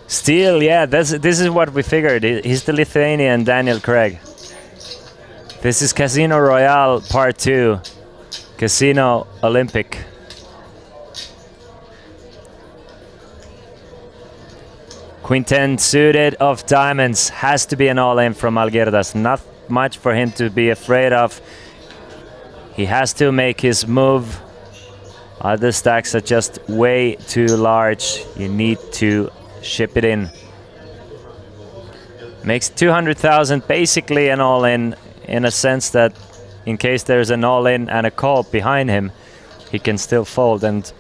Still, yeah, this is what we figured. He's the Lithuanian Daniel Craig. This is Casino Royale Part 2. Casino Olympic. Queen 10 suited of diamonds. Has to be an all-in from Algirdas. Not much for him to be afraid of. He has to make his move. Other stacks are just way too large. You need to ship it in. Makes 200,000 basically an all-in a sense that in case there's an all-in and a call behind him, he can still fold and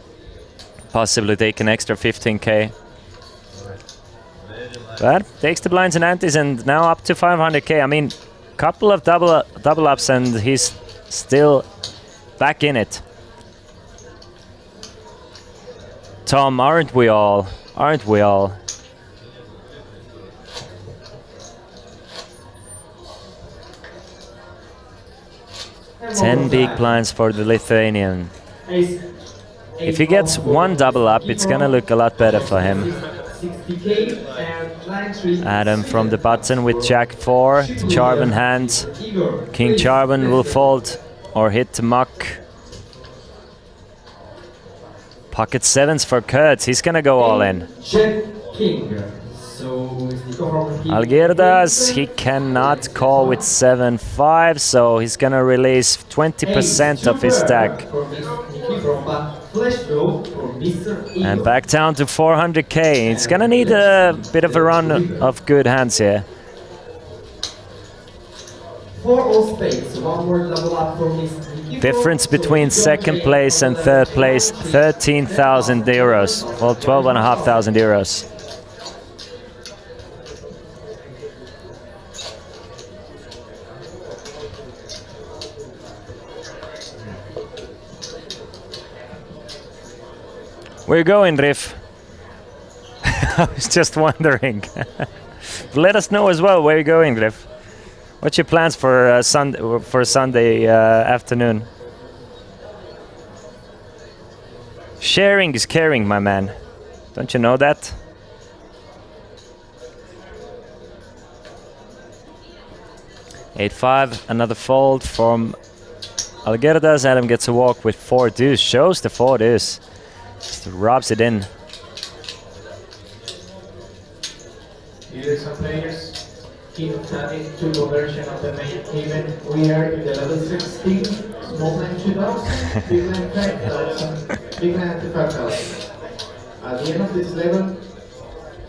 possibly take an extra 15k. But takes the blinds and antes and now up to 500k. I mean, couple of double ups and he's still back in it. Tom, aren't we all? Aren't we all? Ten big blinds for the Lithuanian. If he gets one double up, it's gonna look a lot better for him. Adam from the button with Jack 4, Charvan hand. King Charvan will fold or hit the muck. Pocket 7s for Kurt, he's gonna go all in. Algirdas, he cannot call with 7-5, so he's gonna release 20% of his stack. And back down to 400k. He's gonna need a bit of a run of good hands here. Difference between second place and third place, 13,000 euros. Well, 12,500 euros. Where you going, Riff? I was just wondering. Let us know as well where you're going, Riff. What's your plans for Sunday afternoon? Sharing is caring, my man. Don't you know that? Eight-5, another fold from Algirdas. Adam gets a walk with 4 deuce. Shows the 4 deuce. Just robs it in. Here are some players. King of Tallinn, 2 version of the main event. We are in the level 16, small line 2,000, big line 5,000, big line 5,000. At the end of this level,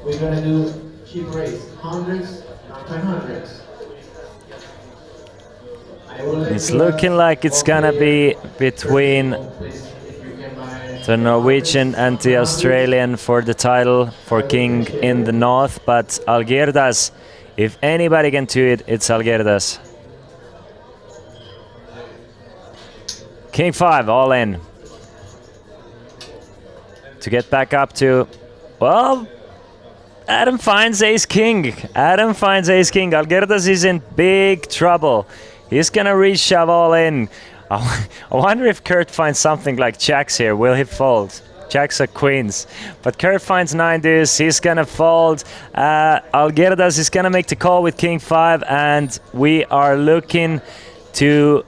we're gonna do cheap race, hundreds and 500s. It's looking like it's gonna be between the Norwegian and the Australian for the title for King in the north, but Algirdas, if anybody can do it, it's Algirdas. King 5, all in. To get back up to, well, Adam finds ace king. Adam finds ace king. Algirdas is in big trouble. He's gonna reshove all in. I wonder if Kurt finds something like jacks here. Will he fold? Jacks or queens. But Kurt finds 9 deuce. He's gonna fold. Algirdas is gonna make the call with king 5, and we are looking to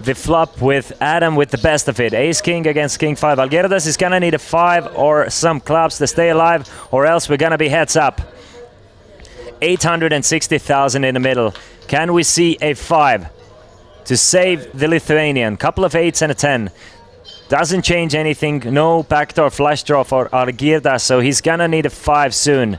the flop with Adam with the best of it. Ace king against king 5. Algirdas is gonna need a 5 or some clubs to stay alive, or else we're gonna be heads up. 860,000 in the middle. Can we see a 5 to save the Lithuanian? Couple of 8s and a 10. Doesn't change anything. No backdoor flush draw for Algirdas, so he's gonna need a 5 soon.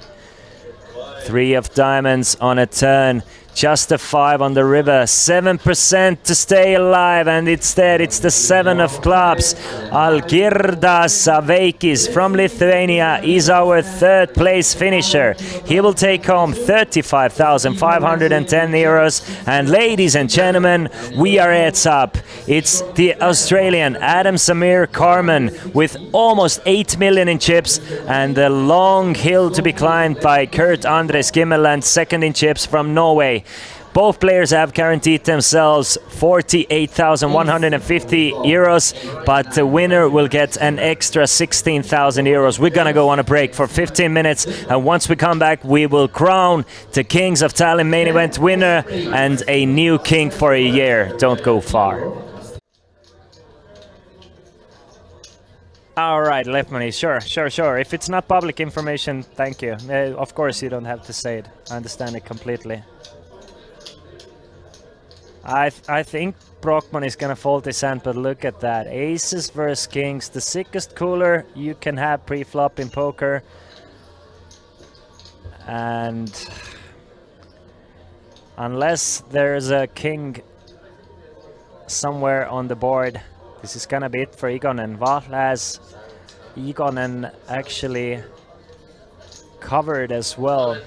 3 of diamonds on a turn. Just a 5 on the river. 7% to stay alive, and instead it's the 7 of clubs. Algirdas Aveikis from Lithuania is our 3rd place finisher. He will take home 35,510 euros. And ladies and gentlemen, we are heads up. It's the Australian Adam Samir Carmen with almost 8 million in chips, and the long hill to be climbed by Kurt Andres Gimmeland, 2nd in chips from Norway. Both players have guaranteed themselves 48,150 euros, but the winner will get an extra 16,000 euros. We're gonna go on a break for 15 minutes, and once we come back, we will crown the Kings of Tallinn main event winner and a new king for a year. Don't go far. All right, left money. Sure. If it's not public information, thank you. Of course, you don't have to say it. I understand it completely. I think Brockman is gonna fold his hand, but look at that. Aces versus kings, the sickest cooler you can have pre-flop in poker. And unless there's a king somewhere on the board, this is gonna be it for Igonen. Vahl has Igonen actually covered as well.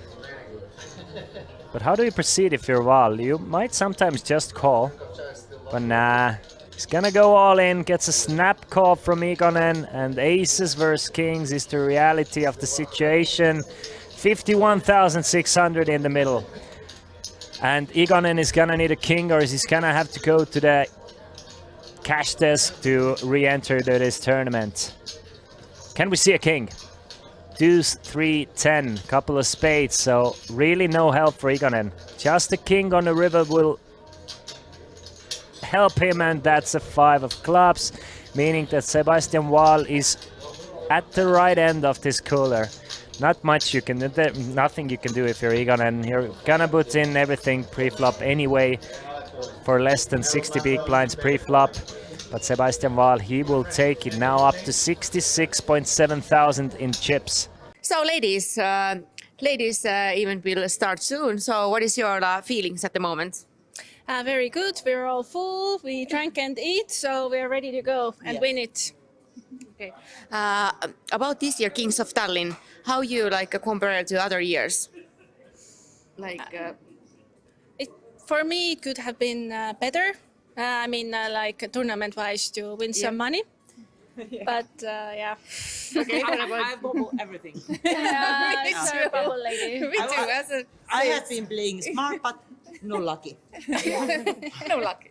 But how do you proceed if you're Vahl? You might sometimes just call, but nah. He's gonna go all in, gets a snap call from Igonen, and aces versus kings is the reality of the situation. 51,600 in the middle. And Igonen is gonna need a king, or he's gonna have to go to the cash desk to re-enter this tournament. Can we see a king? Deuce, 3, 10, couple of spades, so really no help for Igonen. Just a king on the river will help him, and that's a 5 of clubs, meaning that Sebastian Wahl is at the right end of this cooler. Not much you can do, nothing you can do if you're Igonen. You're gonna put in everything pre-flop anyway for less than 60 big blinds pre-flop. But Sebastian Wahl, he will take it now up to 66.7 thousand in chips. So ladies, event will start soon. So what is your feelings at the moment? Very good. We're all full. We drank and eat, so we're ready to go and win it. Okay. About this year, Kings of Tallinn, how you compare it to other years? For me, it could have been better. I mean, tournament-wise to win some money. But yeah. Okay. I bubble everything. Sorry, bubble lady. Me too. I have been playing smart, but no lucky. No luck.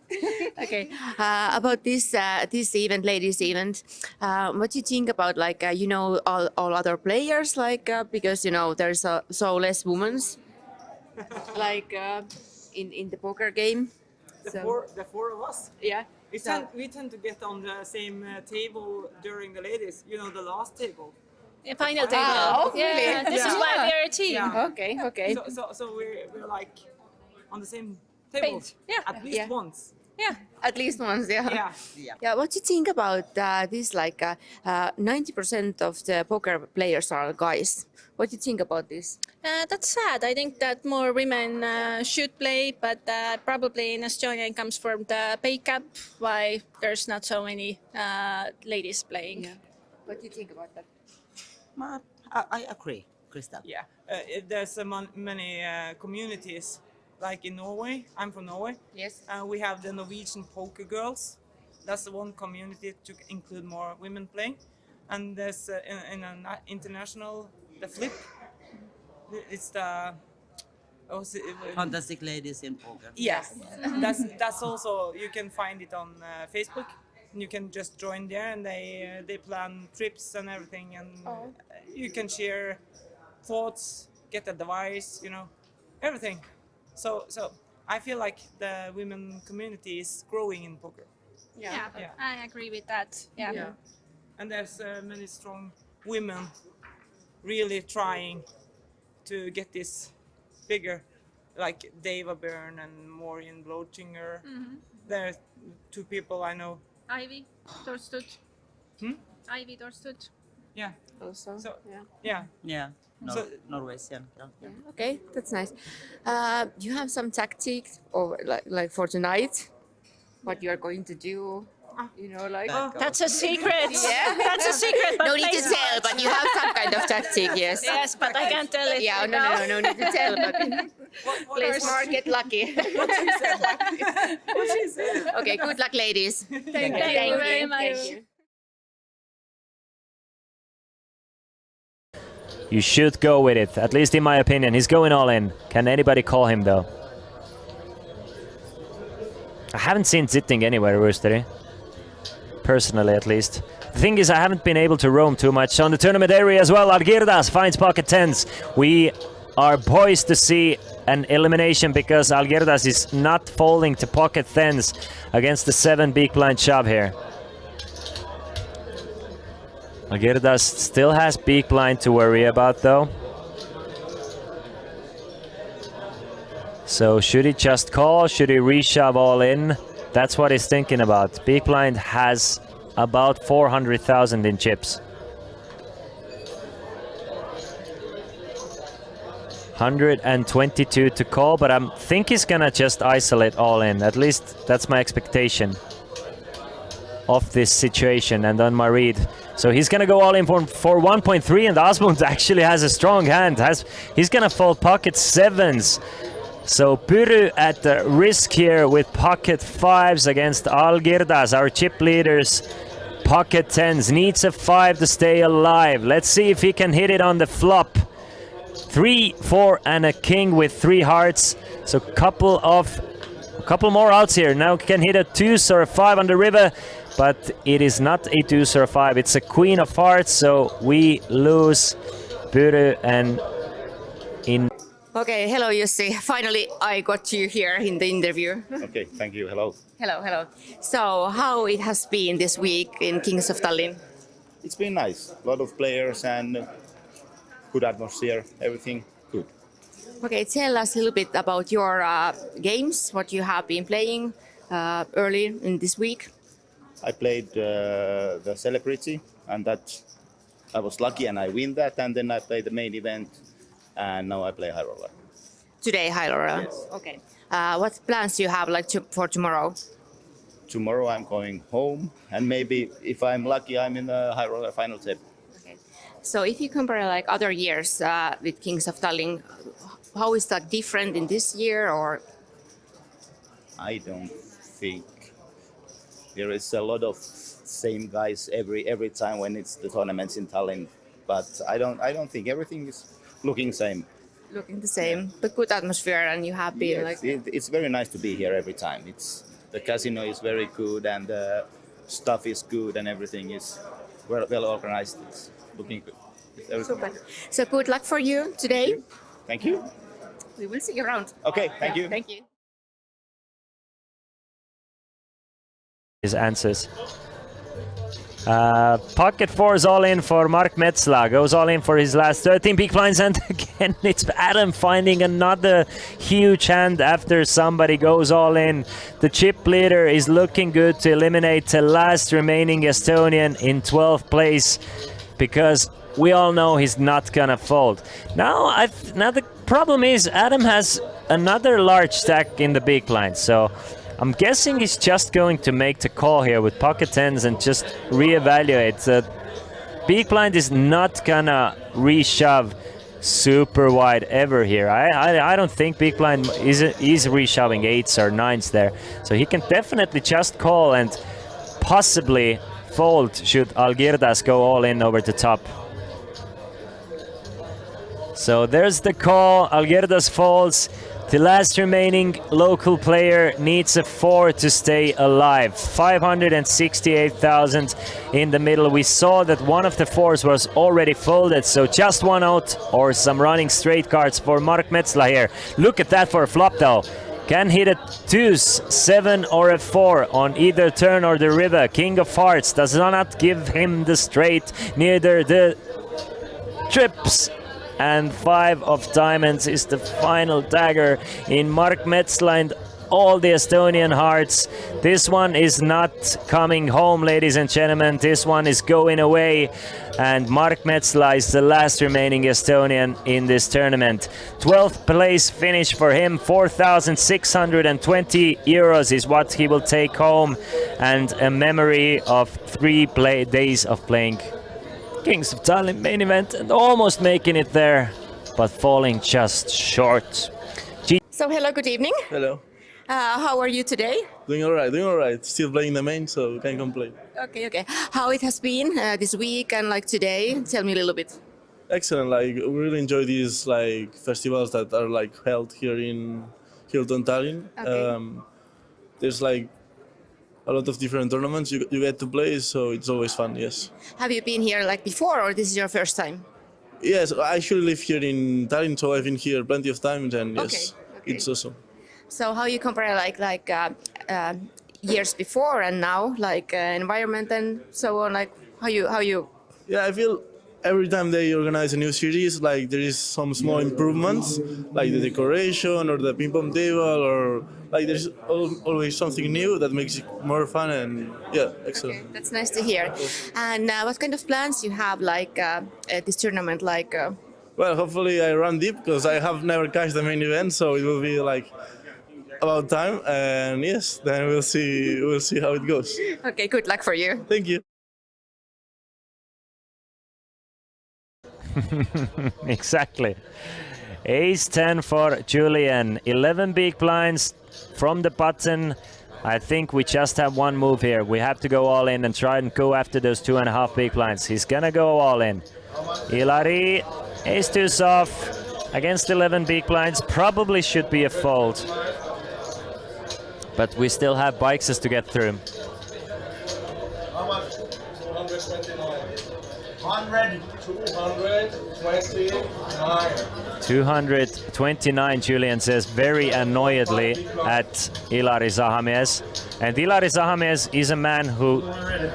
Okay. About this event, ladies' event, what do you think about all other players because there's so less women's in the poker game. The four of us. Yeah. We tend to get on the same table during the ladies. You know, the last table. The final table. Really? This is why we're a team. Yeah. Okay. So we're on the same table. Yeah. At least once. Yeah. At least once, yeah. Yeah. What do you think about this? 90% of the poker players are guys. What do you think about this? That's sad. I think that more women should play, but probably in Estonia it comes from the pay cap, why there's not so many ladies playing. Yeah. What do you think about that? I agree, Krista. Yeah. There's many communities. Like in Norway, I'm from Norway. Yes. We have the Norwegian Poker Girls. That's the one community to include more women playing. And there's in an international, the Flip. It's the Fantastic ladies in poker. Yes, that's also, you can find it on Facebook. And you can just join there, and they plan trips and everything, and you can share thoughts, get advice, everything. So I feel like the women community is growing in poker. Yeah, I agree with that. Yeah. And there's many strong women really trying to get this bigger, like Deva Byrne and Maureen Blochinger. There are two people I know. Ivy Dorstud. Hmm? Ivy Dorstud. Yeah. Also. So yeah. Yeah. So- Norwegian. Yeah. Okay, that's nice. You have some tactics or like for tonight? What you are going to do? That's a secret. Yeah. That's a secret. But No need to please- tell, but you have some kind of tactic, yes. Yes, but I can't tell it. Yeah, right no now. need to tell, but play smart, get lucky. What she said. Okay, good luck, ladies. Thank you very much. Thank you. You should go with it, at least in my opinion. He's going all in. Can anybody call him though? I haven't seen Zitting anywhere, Roosteri. Personally, at least. The thing is, I haven't been able to roam too much on the tournament area as well. Algirdas finds pocket tens. We are poised to see an elimination because Algirdas is not folding to pocket tens against the 7 big blind shove here. Algirdas still has big blind to worry about though. So should he just call? Should he reshove all in? That's what he's thinking about. Big blind has about 400,000 in chips. 122 to call, but I think he's gonna just isolate all in. At least that's my expectation of this situation and on my read. So he's gonna go all in for 1.3, and Asmund actually has a strong hand. He's gonna fold pocket sevens. So Pyry at the risk here with pocket fives against Algirdas, our chip leaders. Pocket tens, needs a 5 to stay alive. Let's see if he can hit it on the flop. 3, 4 and a king with 3 hearts. So couple more outs here. Now can hit a 2 or a 5 on the river, but it is not a 2 or a 5. It's a queen of hearts, so we lose Pyry and in. Okay, hello Jussi. Finally, I got you here in the interview. Okay, thank you. Hello. Hello. So, how it has been this week in Kings of Tallinn? It's been nice. A lot of players and good atmosphere. Everything good. Okay, tell us a little bit about your games, what you have been playing early in this week. I played the Celebrity, and that I was lucky and I win that. And then I played the main event, and now I play High Roller. Today, High Roller. Yes. Okay. What plans do you have for tomorrow? Tomorrow I'm going home, and maybe if I'm lucky, I'm in the High Roller final table. Okay. So if you compare like other years with Kings of Tallinn, how is that different in this year, or? I don't think there is a lot of same guys every time when it's the tournaments in Tallinn, but I don't think everything is looking same. Looking the same, but good atmosphere, and you have been Yes, like. it's very nice to be here every time. The casino is very good, and the stuff is good, and everything is well organized. It's looking good. Super. So good luck for you today. Thank you. We will see you around. Okay, thank you. Thank you. His answers. Pocket 4 is all in for Mark Metzla. Goes all in for his last 13 big blinds, and again it's Adam finding another huge hand after somebody goes all in. The chip leader is looking good to eliminate the last remaining Estonian in 12th place, because we all know he's not gonna fold. Now the problem is Adam has another large stack in the big blind, so I'm guessing he's just going to make the call here with pocket tens and just reevaluate. Big blind is not gonna reshove super wide ever here. I don't think big blind is reshoving 8s or 9s there. So he can definitely just call and possibly fold should Algirdas go all in over the top. So there's the call. Algerdas falls. The last remaining local player needs a 4 to stay alive. 568,000 in the middle. We saw that one of the 4s was already folded, so just one out or some running straight cards for Mark Metzla here. Look at that for a flop though. Can hit a 2s, 7 or a 4 on either turn or the river. King of Hearts does not give him the straight, neither the trips. And 5 of diamonds is the final dagger in Mark Metzla and all the Estonian hearts. This one is not coming home, ladies and gentlemen. This one is going away. And Mark Metzla is the last remaining Estonian in this tournament. 12th place finish for him. 4,620 euros is what he will take home. And a memory of 3 days of playing Kings of Tallinn main event and almost making it there, but falling just short. So hello, good evening. Hello. How are you today? Doing all right. Still playing the main, so can't complain. Okay. How it has been this week and like today? Tell me a little bit. Excellent. Like, we really enjoy these like festivals that are like held here in Tallinn. Okay. There's like a lot of different tournaments you get to play, so it's always fun. Yes. Have you been here like before, or this is your first time? Yes, I actually live here in Tallinn, so I've been here plenty of times, and yes, it's awesome. So how you compare like years before and now, like environment and so on, like how you? Yeah, I feel every time they organize a new series, like there is some small improvements, like the decoration or the ping pong table, or like there's always something new that makes it more fun, and yeah, excellent. Okay, that's nice to hear. And what kind of plans you have like at this tournament, like? Well, hopefully I run deep because I have never cashed the main event, so it will be like about time, and yes, then we'll see how it goes. Okay, good luck for you. Thank you. Exactly. Ace 10 for Julian. 11 big blinds from the button. I think we just have one move here. We have to go all in and try and go after those 2.5 big blinds. He's gonna go all in. Ilari, ace 2's off against 11 big blinds. Probably should be a fold. But we still have bikes to get through. How much? 229. 229, Julian says very annoyedly at Ilari Zahamies. And Ilari Zahamies is a man who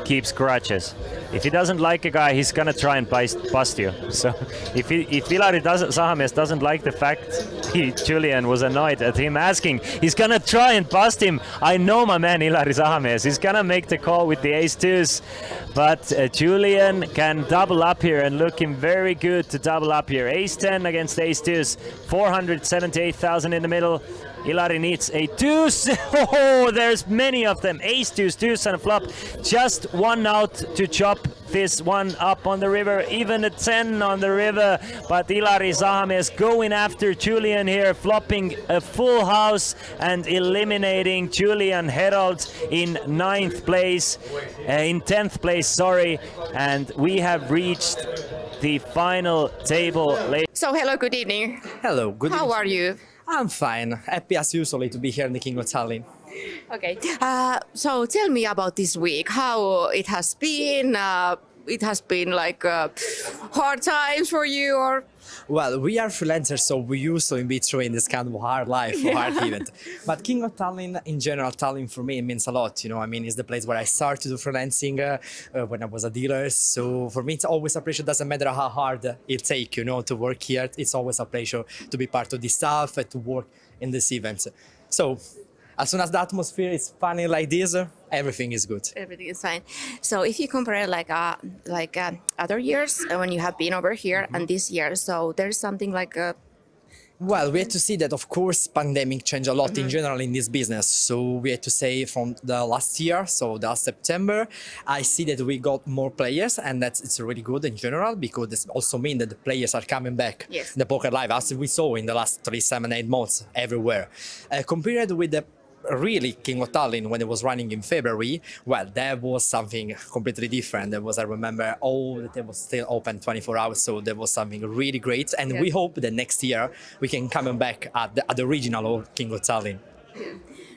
keeps grudges. If he doesn't like a guy, he's gonna try and bust you. So if Ilari Zahamies doesn't like the fact Julian was annoyed at him asking, he's gonna try and bust him. I know my man Ilari Zahamies. He's gonna make the call with the ace 2s. But Julian can double up here and looking very good to double up here. Ace 10 against ace 2s. 478,000 in the middle. Ilari needs a 2s. Oh, there's many of them. Ace 2s, 2s and a flop. Just one out to chop this one up on the river. Even a 10 on the river. But Ilari Zahamies going after Julian here, flopping a full house and eliminating Julian Herold in 9th place. In 10th place, sorry. And we have reached the final table. So hello, good evening. Hello, good evening. How are you? I'm fine. Happy as usually to be here in the King of Tallinn. Okay. So tell me about this week. How it has been? It has been like hard times for you, or? Well, we are freelancers, so we usually be through in this kind of hard life, hard event. But King of Tallinn, in general, Tallinn for me, it means a lot. You know, I mean, it's the place where I started to do freelancing when I was a dealer. So for me, it's always a pleasure. Doesn't matter how hard it takes, you know, to work here. It's always a pleasure to be part of this stuff and to work in this event. So as soon as the atmosphere is funny like this, everything is good. Everything is fine. So if you compare like other years when you have been over here and this year, so there's something like Well, we had to see that, of course, pandemic changed a lot in general in this business. So we had to say from the last year, so the last September, I see that we got more players, and it's really good in general because it also means that the players are coming back. Yes. The poker live, as we saw in the last 3, 7, 8 months everywhere. Compared with the really King of Tallinn when it was running in February, well, that was something completely different. There was, I remember, all the tables still open 24 hours, so there was something really great. And we hope that next year we can come back at the original of King of Tallinn.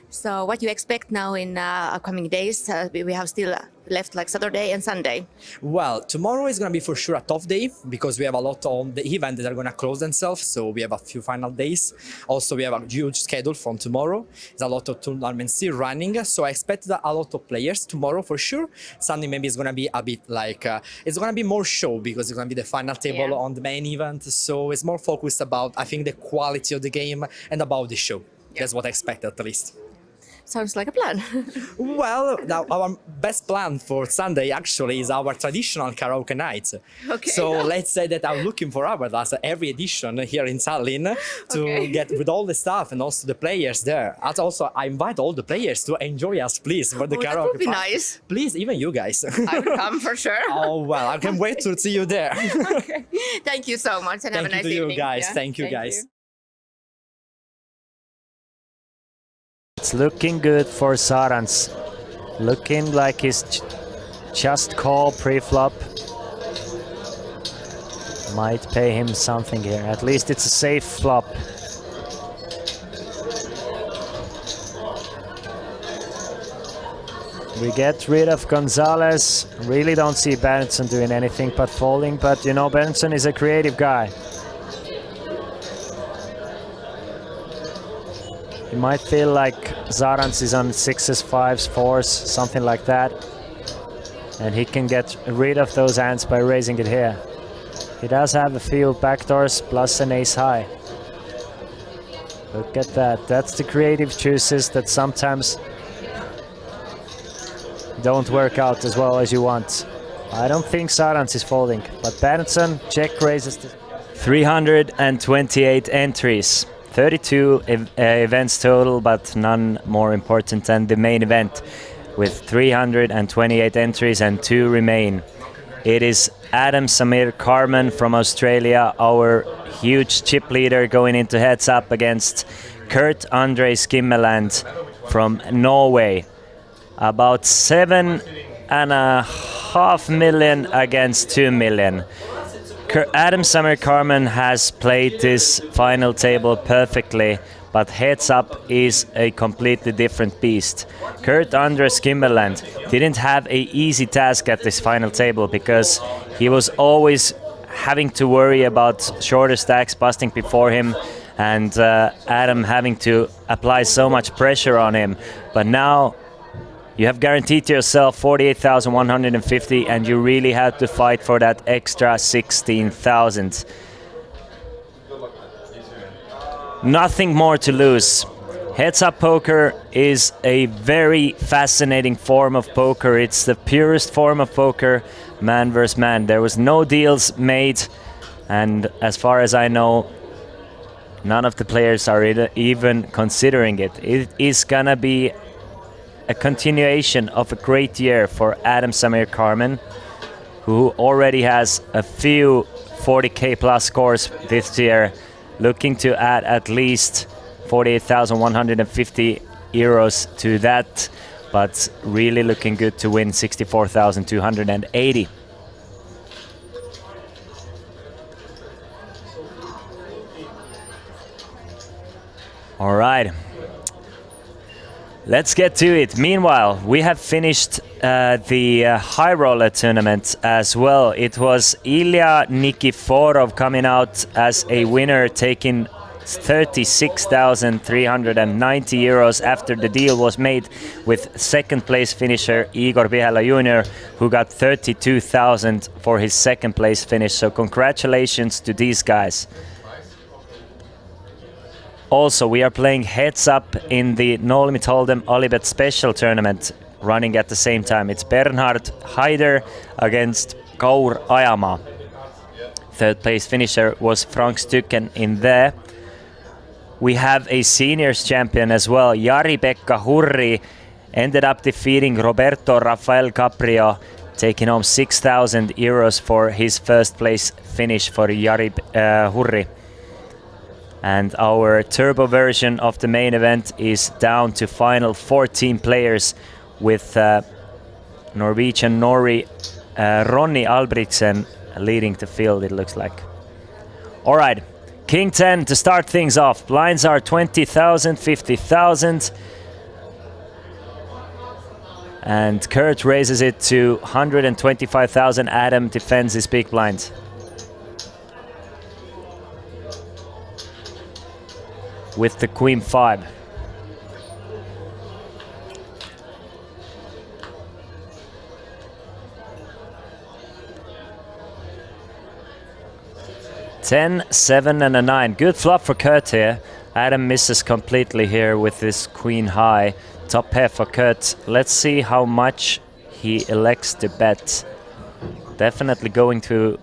So what you expect now in upcoming days? We have still left like Saturday and Sunday. Well, tomorrow is going to be for sure a tough day because we have a lot on the event that are going to close themselves. So we have a few final days. Also, we have a huge schedule from tomorrow. There's a lot of tournaments still running. So I expect a lot of players tomorrow for sure. Sunday maybe is going to be a bit like, it's going to be more show because it's going to be the final table on the main event. So it's more focused about, I think, the quality of the game and about the show. That's what I expect at least. Sounds like a plan. Well, our best plan for Sunday actually is our traditional karaoke night. Okay. So let's say that I'm looking forward as every edition here in Tallinn to get with all the staff and also the players there. And also, I invite all the players to enjoy us, please, for the karaoke. That would be party. nice. Please, even you guys. I will come for sure. Oh, well, I can't wait to see you there. Okay. Thank you so much and have a nice evening. Thank you, guys. Yeah. Thank you, guys. You. It's looking good for Sarans. Looking like he's just call pre-flop. Might pay him something here. At least it's a safe flop. We get rid of Gonzalez. Really don't see Berntsen doing anything but folding, but you know, Berntsen is a creative guy. You might feel like Zarans is on 6s, 5s, 4s, something like that. And he can get rid of those hands by raising it here. He does have a few backdoors plus an ace high. Look at that. That's the creative choices that sometimes don't work out as well as you want. I don't think Zarans is folding, but Berntsen check raises. 328 entries. 32 events total, but none more important than the main event, with 328 entries and 2 remain. It is Adam Samir Carmen from Australia, our huge chip leader, going into heads up against Kurt Andre Skimmeland from Norway. About 7.5 million against 2 million. Adam Samir Carmen has played this final table perfectly, but heads up is a completely different beast. Kurt Andres Kimberland didn't have an easy task at this final table because he was always having to worry about shorter stacks busting before him and Adam having to apply so much pressure on him. But now you have guaranteed to yourself 48,150 and you really have to fight for that extra 16,000. Nothing more to lose. Heads-up poker is a very fascinating form of poker. It's the purest form of poker, man versus man. There was no deals made, and as far as I know, none of the players are even considering it. It is gonna be a continuation of a great year for Adam Samir Carmen, who already has a few 40k plus scores this year, looking to add at least 48,150 euros to that, but really looking good to win 64,280. All right. Let's get to it. Meanwhile, we have finished the high roller tournament as well. It was Ilya Nikiforov coming out as a winner, taking 36,390 euros after the deal was made with second place finisher Igor Vihela Jr., who got 32,000 for his second place finish. So congratulations to these guys. Also, we are playing heads up in the No Limit Hold'em Olibet Special Tournament running at the same time. It's Bernhard Haider against Kaur Ajamaa. Third place finisher was Frank Stycken in there. We have a seniors champion as well. Jari-Pekka Hurri ended up defeating Roberto Rafael Caprio, taking home 6,000 euros for his first place finish for Jari Hurri. And our turbo version of the main event is down to final 14 players with Norwegian Ronny Albrigtsen leading the field, it looks like. All right, King 10 to start things off. Blinds are 20,000, 50,000. And Kurt raises it to 125,000. Adam defends his big blind. With the Queen 5. Ten, 7 and a 9. Good flop for Kurt here. Adam misses completely here with this Queen high. Top pair for Kurt. Let's see how much he elects to bet. Definitely going to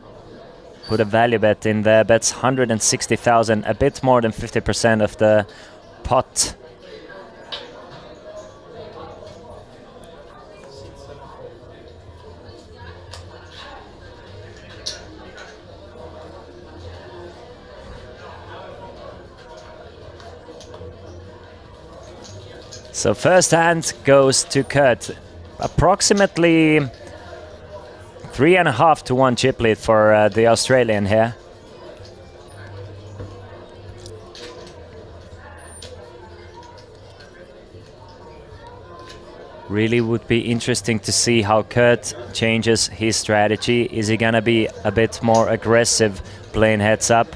put a value bet in there. Bets 160,000, a bit more than 50% of the pot. So first hand goes to Kurt. Approximately 3.5 to 1 chip lead for the Australian here. Really would be interesting to see how Kurt changes his strategy. Is he gonna be a bit more aggressive playing heads up?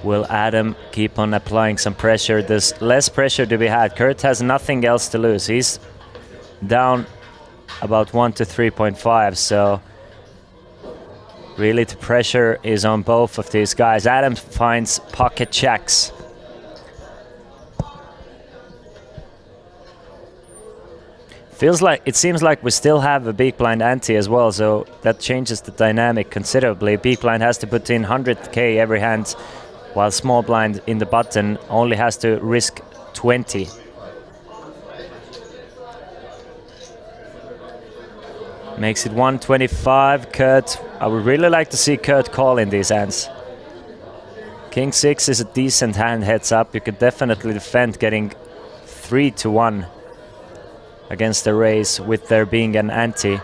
Will Adam keep on applying some pressure? There's less pressure to be had. Kurt has nothing else to lose. He's down about 1 to 3.5, so really the pressure is on both of these guys. Adam finds pocket checks. It seems like we still have a big blind ante as well, so that changes the dynamic considerably. Big blind has to put in 100k every hand, while small blind in the button only has to risk 20. Makes it 125. Kurt, I would really like to see Kurt call in these hands. King 6 is a decent hand heads up. You could definitely defend getting 3 to 1 against the raise with there being an ante.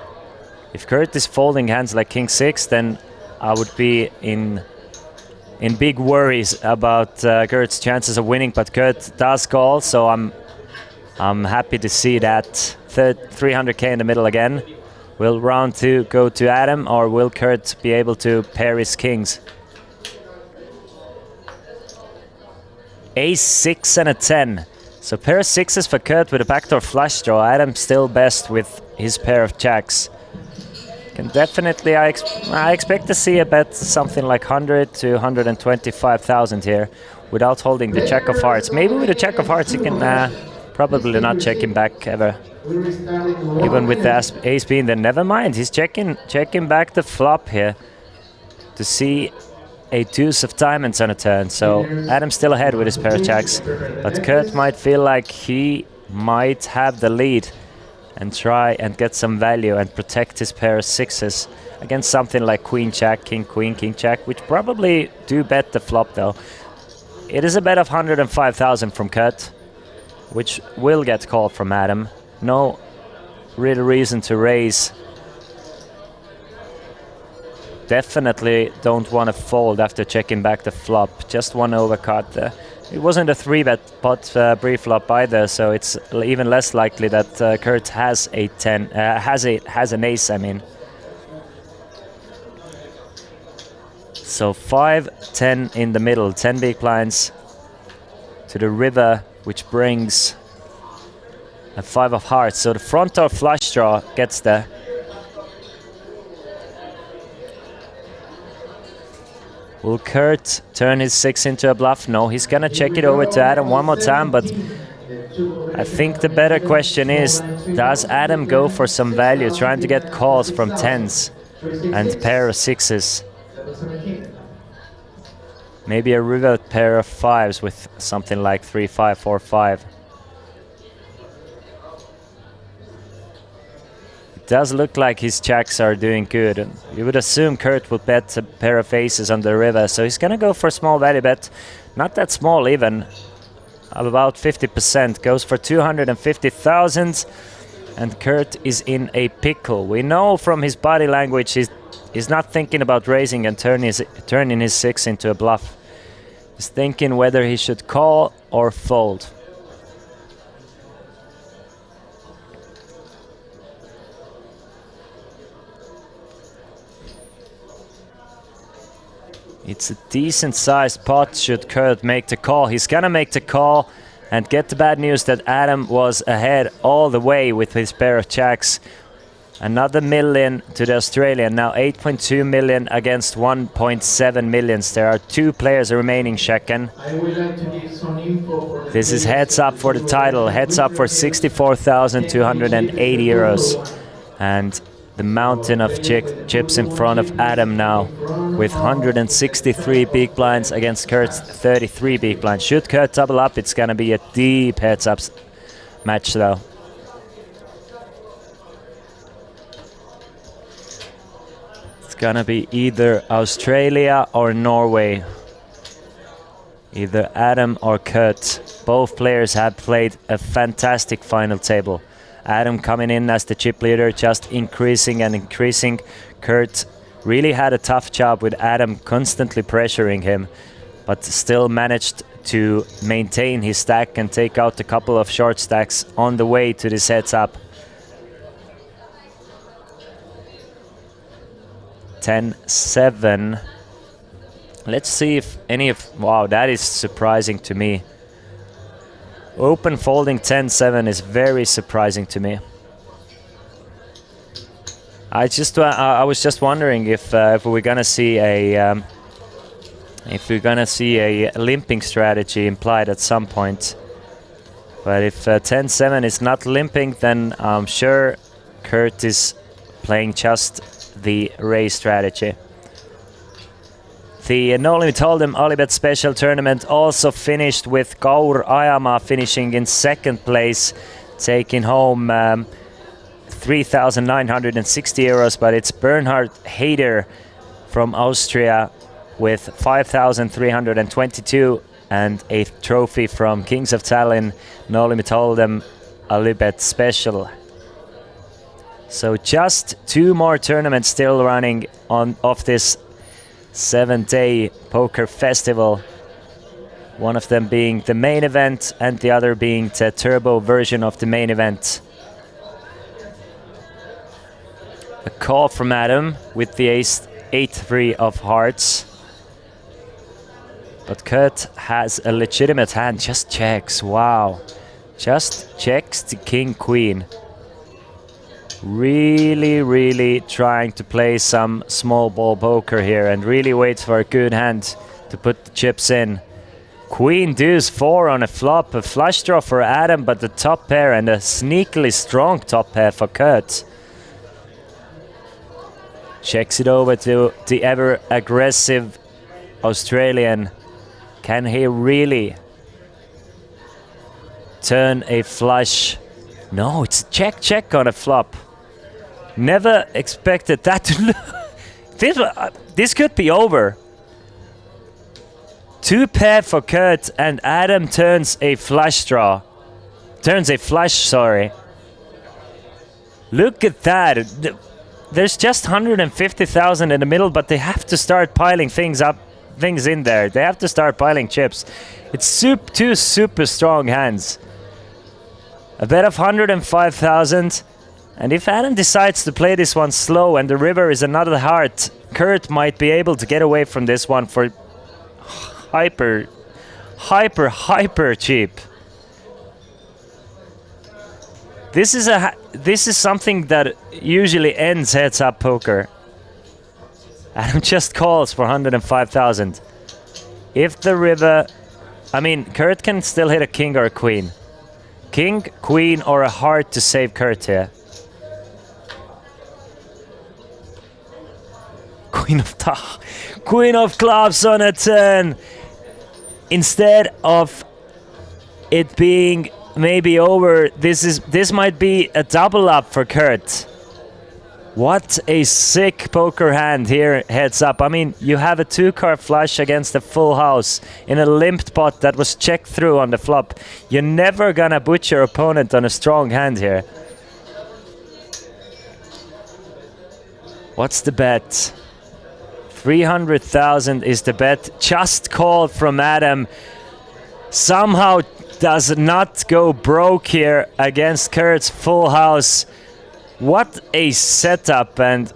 If Kurt is folding hands like King 6, then I would be in big worries about Kurt's chances of winning, but Kurt does call, so I'm happy to see that. 300k in the middle again. Will round 2 go to Adam, or will Kurt be able to pair his kings? Ace 6 and a 10. So pair of sixes for Kurt with a backdoor flush draw. Adam still best with his pair of jacks. Can definitely, I expect to see a bet something like 100 to 125,000 here without holding the jack of hearts. Maybe with the jack of hearts he can probably not check him back ever. Even with the ace being there, never mind. He's checking back the flop here to see a deuce of diamonds on a turn. So Adam's still ahead with his pair of jacks, but Kurt might feel like he might have the lead and try and get some value and protect his pair of sixes against something like Queen Jack, King Queen, King Jack, which probably do bet the flop though. It is a bet of 105,000 from Kurt, which will get called from Adam. No real reason to raise. Definitely don't want to fold after checking back the flop. Just one overcard there. It wasn't a 3-bet pot pre-flop either, so it's even less likely that Kurt has a 10, has an ace, I mean. So 5, 10 in the middle, 10 big blinds to the river, which brings a 5 of hearts. So the front door flush draw gets there. Will Kurt turn his 6 into a bluff? No, he's gonna check it over to Adam one more time, but I think the better question is, does Adam go for some value, trying to get calls from 10s and pair of 6s? Maybe a river pair of 5s with something like 3, 5, 4, 5. does look like his jacks are doing good. You would assume Kurt would bet a pair of aces on the river, so he's gonna go for a small value bet. Not that small even, of about 50%. Goes for 250,000, and Kurt is in a pickle. We know from his body language he's not thinking about raising and turning his 6 into a bluff. He's thinking whether he should call or fold. It's a decent sized pot should Kurt make the call. He's gonna make the call and get the bad news that Adam was ahead all the way with his pair of jacks. Another million to the Australian. Now 8.2 million against 1.7 millions. There are 2 players remaining, Shekken. This is heads up for the title. Heads up for 64,280 euros. And the mountain of chips in front of Adam now with 163 big blinds against Kurt's 33 big blinds. Should Kurt double up, it's gonna be a deep heads up match though. It's gonna be either Australia or Norway. Either Adam or Kurt. Both players have played a fantastic final table. Adam coming in as the chip leader, just increasing and increasing. Kurt really had a tough job with Adam constantly pressuring him, but still managed to maintain his stack and take out a couple of short stacks on the way to this heads up. 10-7. Let's see if any of... Wow, that is surprising to me. Open folding 10-7 is very surprising to me. I was just wondering if we're gonna see a limping strategy implied at some point. But if 10-7 is not limping, then I'm sure Kurt is playing just the raise strategy. The No Limit Hold'em Alibet Special Tournament also finished with Kaur Ajama finishing in second place, taking home 3,960 euros, but it's Bernhard Heider from Austria with 5,322 and a trophy from Kings of Tallinn No Limit Hold'em Alibet Special. So just 2 more tournaments still running off this 7-day poker festival. One of them being the main event and the other being the turbo version of the main event. A call from Adam with the ace 8-3 of hearts. But Kurt has a legitimate hand, just checks, wow. Just checks the king-queen. Really trying to play some small ball poker here and really waits for a good hand to put the chips in. Queen deuce 4 on a flop, a flush draw for Adam, but the top pair and a sneakily strong top pair for Kurt. Checks it over to the ever aggressive Australian. Can he really turn a flush? No, it's check on a flop. Never expected that to this could be over. 2 pair for Kurt and Adam turns a flush draw. Turns a flush, sorry. Look at that. There's just 150,000 in the middle, but they have to start piling things in there. They have to start piling chips. It's 2 super strong hands. A bet of 105,000. And if Adam decides to play this one slow and the river is another heart, Kurt might be able to get away from this one for hyper cheap. This is something that usually ends heads up poker. Adam just calls for 105,000. If the river, I mean, Kurt can still hit a king or a queen. King, queen, or a heart to save Kurt here. Queen of clubs on a turn. Instead of it being maybe over, this might be a double up for Kurt. What a sick poker hand here, heads up. I mean, you have a 2-card flush against a full house in a limped pot that was checked through on the flop. You're never gonna butcher your opponent on a strong hand here. What's the bet? 300,000 is the bet. Just called from Adam. Somehow does not go broke here against Kurt's full house. What a setup and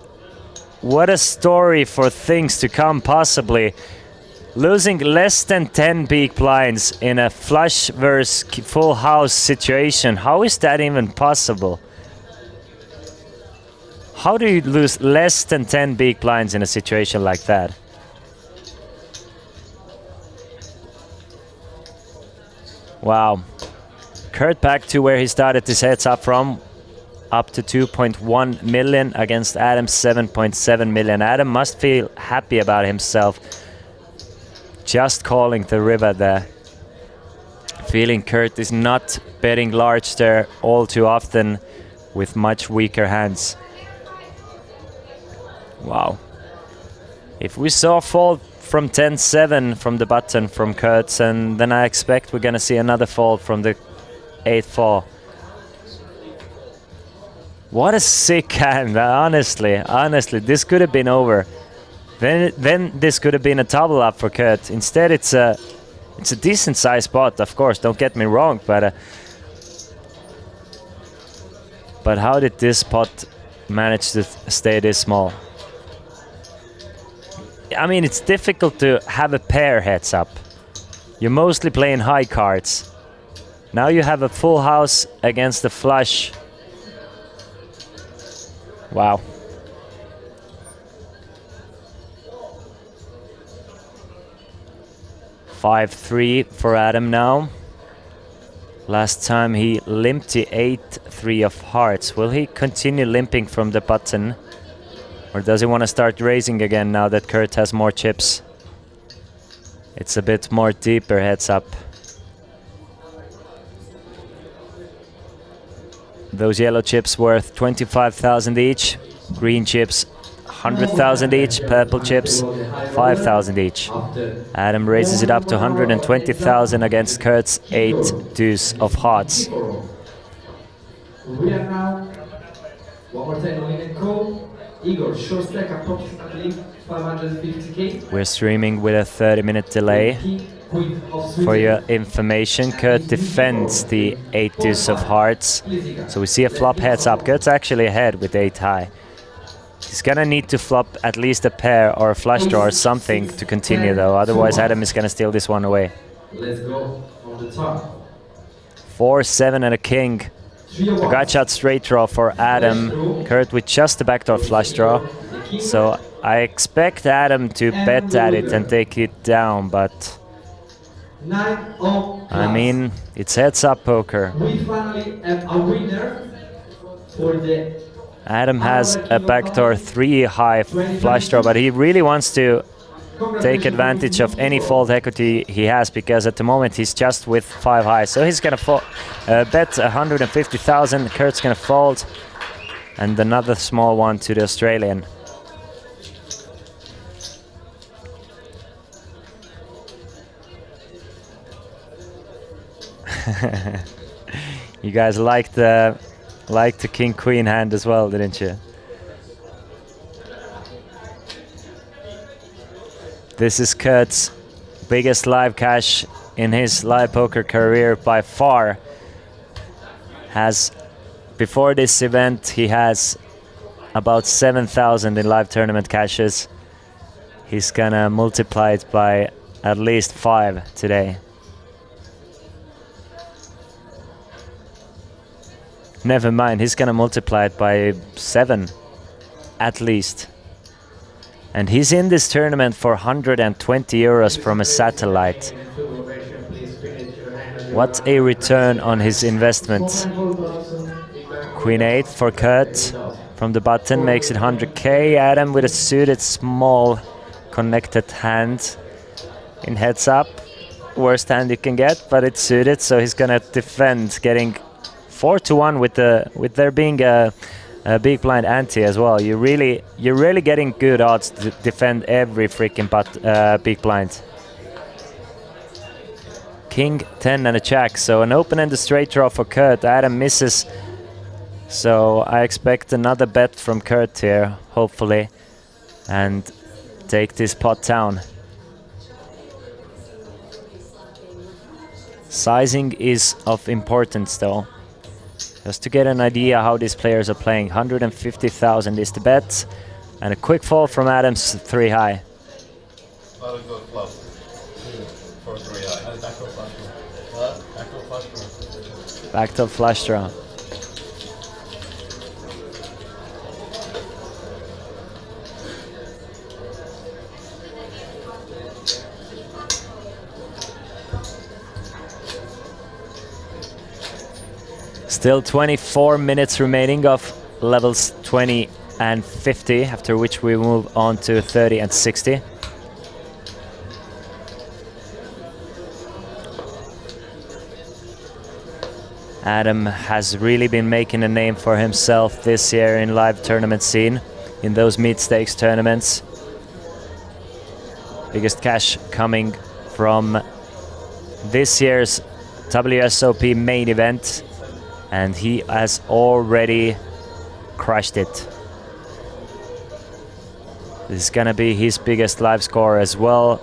what a story for things to come possibly. Losing less than 10 big blinds in a flush versus full house situation. How is that even possible? How do you lose less than 10 big blinds in a situation like that? Wow. Kurt back to where he started his heads up from. Up to 2.1 million against Adam's 7.7 million. Adam must feel happy about himself. Just calling the river there. Feeling Kurt is not betting large there all too often with much weaker hands. Wow. If we saw a fold from 10-7 from the button from Kurt, and then I expect we're gonna see another fold from the 8-4. What a sick hand, honestly, this could have been over. Then this could have been a double up for Kurt. Instead, it's a decent sized pot, of course, don't get me wrong, but how did this pot manage to stay this small? I mean, it's difficult to have a pair heads up. You're mostly playing high cards. Now you have a full house against the flush. Wow. $5-3 for Adam now. Last time he limped the 8-3 of hearts. Will he continue limping from the button? Or does he want to start raising again now that Kurt has more chips? It's a bit more deeper heads up. Those yellow chips worth 25,000 each. Green chips 100,000 each. Purple chips 5,000 each. Adam raises it up to 120,000 against Kurt's 8 deuce of hearts. We are now one more time winning call. Igor, short stack approximately 550k. We're streaming with a 30-minute delay. For your information, Kurt defends the 8 deuce of hearts. So we see a flop heads up. Kurt's actually ahead with 8 high. He's gonna need to flop at least a pair or a flush draw or something to continue though. Otherwise Adam is gonna steal this one away. Let's go on the top. 4-7 and a king. A gut shot straight draw for Adam. Kurt with just a backdoor flush draw. So I expect Adam to bet at it and take it down, but I mean, it's heads up poker. We finally have a winner for the Adam has a backdoor 3 high flush draw, but he really wants to take advantage of any fold equity he has, because at the moment he's just with 5 high. So he's gonna bet 150,000. Kurt's gonna fold, and another small one to the Australian. You guys liked the king queen hand as well, didn't you? This is Kurt's biggest live cash in his live poker career by far. Before this event he has about 7,000 in live tournament cashes. He's gonna multiply it by at least 5 today. Never mind, he's gonna multiply it by 7 at least. And he's in this tournament for 120 euros from a satellite. What a return on his investment. Queen 8 for Kurt from the button makes it 100k. Adam with a suited small connected hand in heads up. Worst hand you can get, but it's suited, so he's gonna defend, getting 4-1 with there being a big blind ante as well. You're really getting good odds to defend every freaking big blind. King 10 and a jack, so an open-ended straight draw for Kurt. Adam misses, so I expect another bet from Kurt here, hopefully, and take this pot down. Sizing is of importance though, just to get an idea how these players are playing. 150,000 is the bet, and a quick fall from Adam's 3 high. Backdoor flush draw. Still 24 minutes remaining of levels 20 and 50, after which we move on to 30 and 60. Adam has really been making a name for himself this year in live tournament scene, in those mid-stakes tournaments. Biggest cash coming from this year's WSOP main event, and he has already crushed it. This is gonna be his biggest live score as well,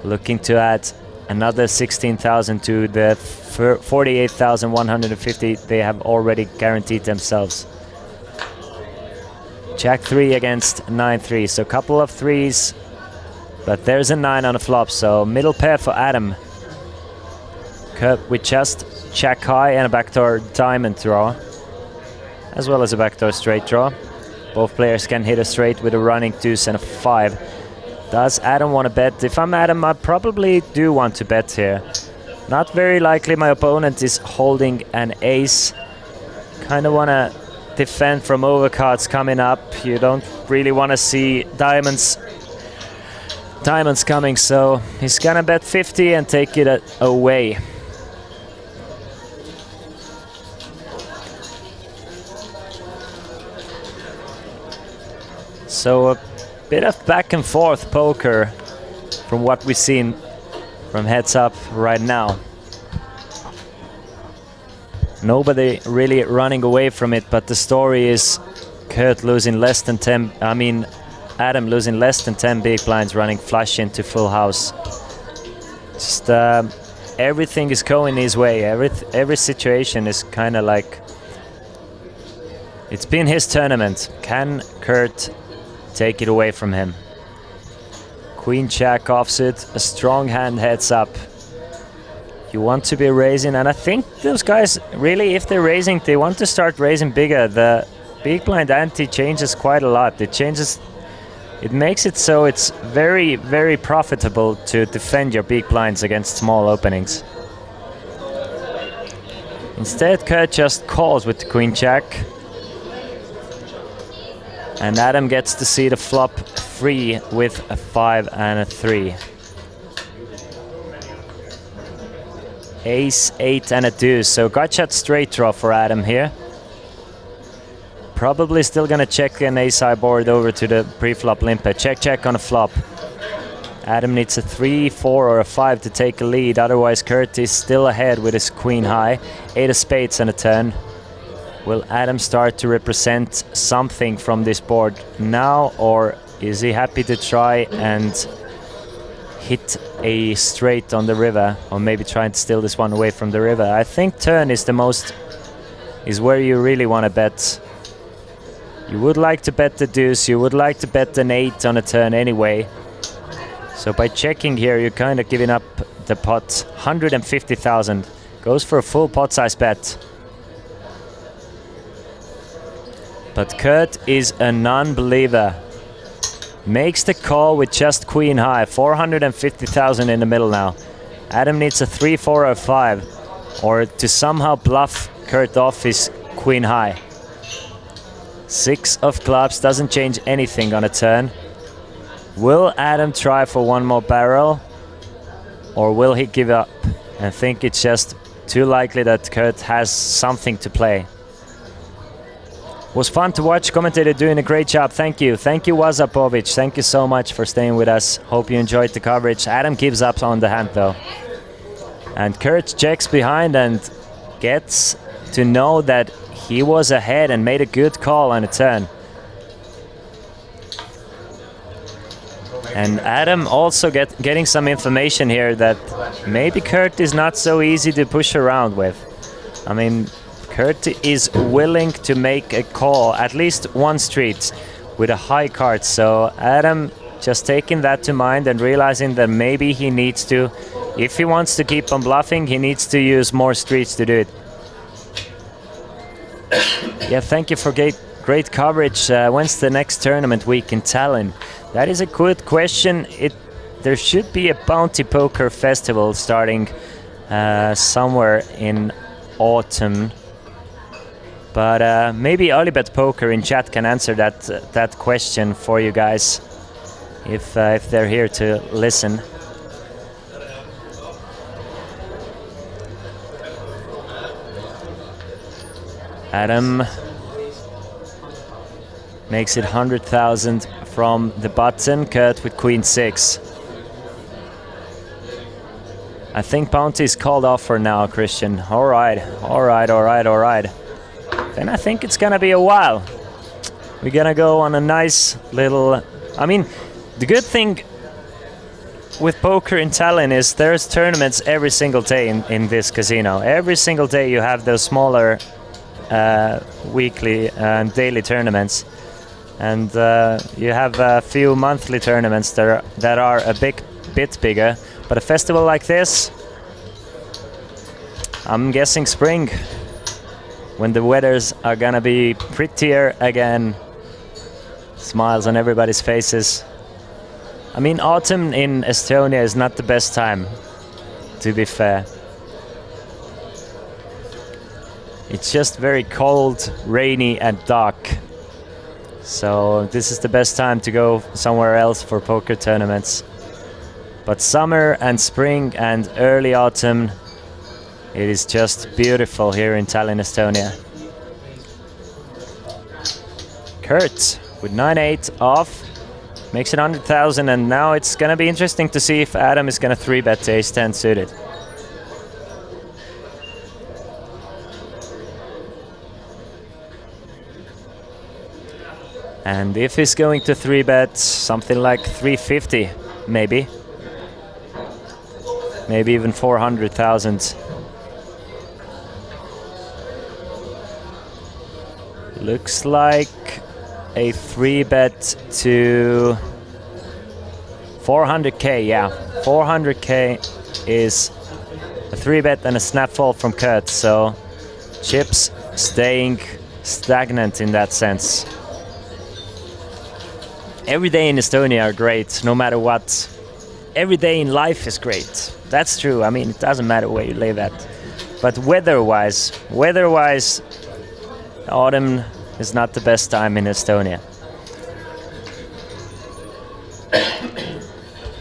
looking to add another 16,000 to the 48,150 they have already guaranteed themselves. Jack 3 against 9-3, so a couple of threes, but there's a 9 on the flop, so middle pair for Adam. Kurt with just Jack high and a backdoor diamond draw, as well as a backdoor straight draw. Both players can hit a straight with a running deuce and a 5. Does Adam want to bet? If I'm Adam, I probably do want to bet here. Not very likely my opponent is holding an ace. Kind of want to defend from overcards coming up. You don't really want to see diamonds coming, so he's gonna bet 50 and take it away. So a bit of back and forth poker from what we've seen from heads up right now. Nobody really running away from it, but the story is Kurt losing less than 10, Adam losing less than 10 big blinds running flush into full house. Just everything is going his way. Every situation is kind of like, it's been his tournament. Can Kurt take it away from him? Queen Jack offsuit, a strong hand heads up. You want to be raising, and I think those guys really, if they're raising, they want to start raising bigger. The big blind ante changes quite a lot. It makes it so it's very, very profitable to defend your big blinds against small openings. Instead, Kurt just calls with the Queen Jack. And Adam gets to see the flop free with a 5 and a 3. Ace, 8 and a deuce, so gotcha straight draw for Adam here. Probably still gonna check an ace high board over to the pre-flop limper. Check on a flop. Adam needs a 3, 4 or a 5 to take a lead, otherwise Kurt is still ahead with his queen high. 8 of spades and a turn. Will Adam start to represent something from this board now, or is he happy to try and hit a straight on the river, or maybe try and steal this one away from the river? I think turn is where you really want to bet. You would like to bet the deuce, you would like to bet an 8 on a turn anyway. So by checking here, you're kind of giving up the pot. 150,000 goes for a full pot size bet. But Kurt is a non-believer. Makes the call with just queen high. 450,000 in the middle now. Adam needs a 3, 4 or 5, or to somehow bluff Kurt off his queen high. 6 of clubs doesn't change anything on a turn. Will Adam try for one more barrel, or will he give up and think it's just too likely that Kurt has something to play? Was fun to watch. Commentator doing a great job. Thank you. Thank you, Wazapovic. Thank you so much for staying with us. Hope you enjoyed the coverage. Adam gives up on the hand though. And Kurt checks behind and gets to know that he was ahead and made a good call on a turn. And Adam also getting some information here that maybe Kurt is not so easy to push around with. I mean, Kurt is willing to make a call, at least one street, with a high card. So Adam just taking that to mind and realizing that maybe he needs to, if he wants to keep on bluffing, he needs to use more streets to do it. Yeah, thank you for great coverage. When's the next tournament week in Tallinn? That is a good question. There should be a Bounty Poker Festival starting somewhere in autumn. But maybe Alibet Poker in chat can answer that question for you guys if they're here to listen. Adam makes it 100,000 from the button. Kurt with Queen 6. I think Bounty is called off for now, Christian. All right. Then I think it's gonna be a while. We're gonna go on a nice little... I mean, the good thing with poker in Tallinn is there's tournaments every single day in this casino. Every single day you have those smaller weekly and daily tournaments. And you have a few monthly tournaments that are a bit bigger. But a festival like this, I'm guessing spring, when the weathers are gonna be prettier again. Smiles on everybody's faces. I mean, autumn in Estonia is not the best time, to be fair. It's just very cold, rainy and dark. So this is the best time to go somewhere else for poker tournaments. But summer and spring and early autumn, it is just beautiful here in Tallinn, Estonia. Kurt with 9-8 off, makes it 100,000, and now it's gonna be interesting to see if Adam is gonna 3-bet to ace-10 suited. And if he's going to 3-bet, something like 350, maybe. Maybe even 400,000. Looks like a 3-bet to 400k, yeah. 400k is a 3-bet and a snap fold from Kurt, so chips staying stagnant in that sense. Every day in Estonia are great, no matter what. Every day in life is great. That's true. I mean, it doesn't matter where you live at. But weather-wise, autumn is not the best time in Estonia.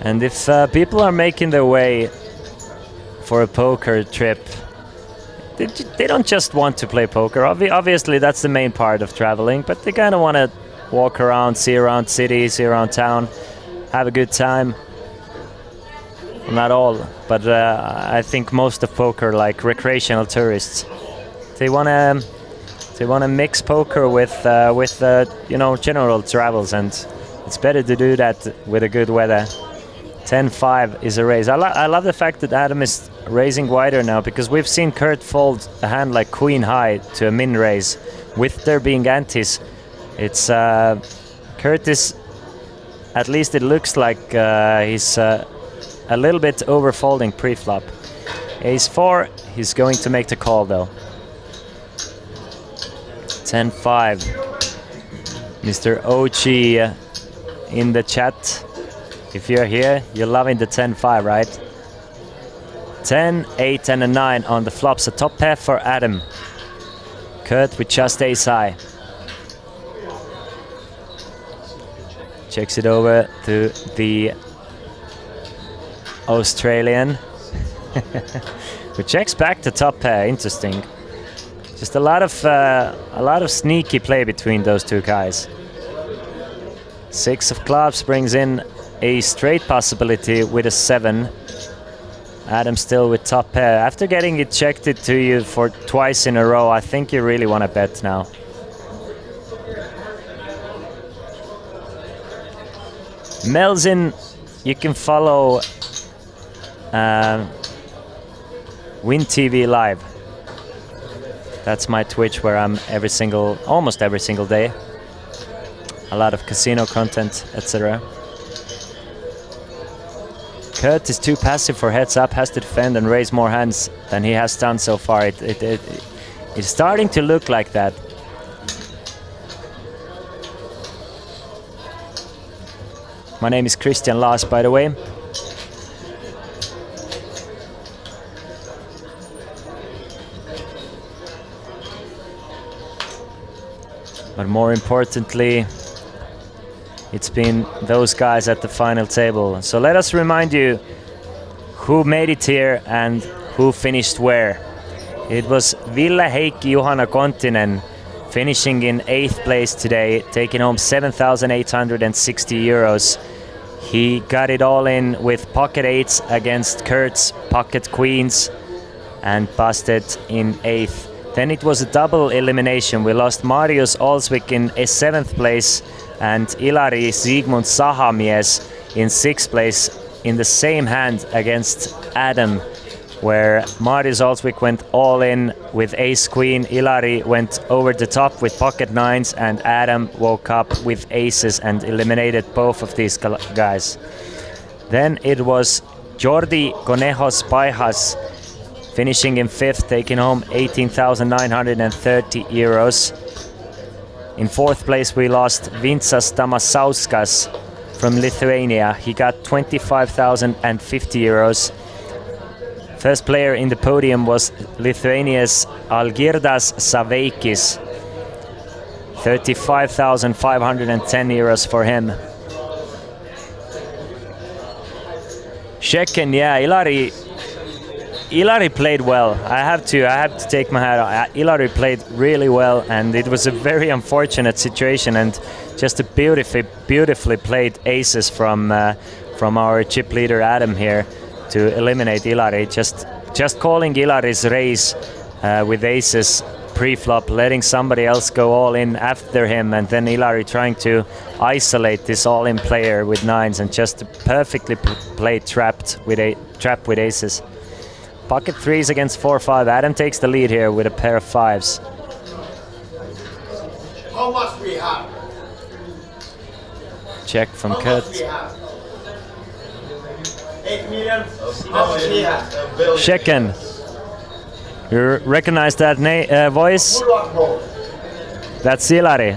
And if people are making their way for a poker trip, they don't just want to play poker. Obviously, that's the main part of traveling, but they kind of want to walk around, see around city, see around town, have a good time. Not all, but I think most of poker, like recreational tourists, they wanna mix poker with you know, general travels, and it's better to do that with a good weather. 10-5 is a raise. I love the fact that Adam is raising wider now, because we've seen Kurt fold a hand like Queen High to a min raise with there being antis. It's Kurt is, at least it looks like he's a little bit overfolding pre-flop. Ace-4, he's going to make the call though. 10-5. Mr. OG in the chat. If you're here, you're loving the 10-5, right? 10, 8 and a 9 on the flops. A top pair for Adam. Kurt with just ace high. Checks it over to the Australian. Who checks back the top pair. Interesting. Just a lot of sneaky play between those two guys. 6 of clubs brings in a straight possibility with a 7. Adam still with top pair. After getting ejected to you for twice in a row, I think you really want to bet now. Melzin, you can follow Win TV Live. That's my Twitch where I'm almost every single day. A lot of casino content, etc. Kurt is too passive for heads up, has to defend and raise more hands than he has done so far. It's starting to look like that. My name is Christian Laas, by the way. But more importantly, it's been those guys at the final table. So let us remind you who made it here and who finished where. It was Ville Heikki Juhana Kontinen finishing in 8th place today, taking home 7,860 euros. He got it all in with pocket 8s against Kurt's pocket queens and busted in 8th. Then it was a double elimination. We lost Marius Olsvik in 7th place and Ilari Sigmund Sahamies in 6th place in the same hand against Adam, where Marius Olsvik went all in with ace queen, Ilari went over the top with pocket 9s, and Adam woke up with aces and eliminated both of these guys. Then it was Jordi Conejos Pajas finishing in 5th, taking home 18,930 euros. In 4th place we lost Vincas Tamasauskas from Lithuania. He got 25,050 euros. First player in the podium was Lithuania's Algirdas Saveikis. 35,510 euros for him. Shekin, yeah, Ilari played well. I have to take my hat off. Ilari played really well, and it was a very unfortunate situation, and just a beautifully played aces from our chip leader Adam here to eliminate Ilari. Just calling Ilari's raise with aces pre-flop, letting somebody else go all in after him, and then Ilari trying to isolate this all-in player with 9s and just perfectly played trap with aces. Pocket 3s against 4-5. Adam takes the lead here with a pair of 5s. How much we have? Check from Kurt. 8 million. How much we have? Shekin. You recognize that voice? That's Ilari.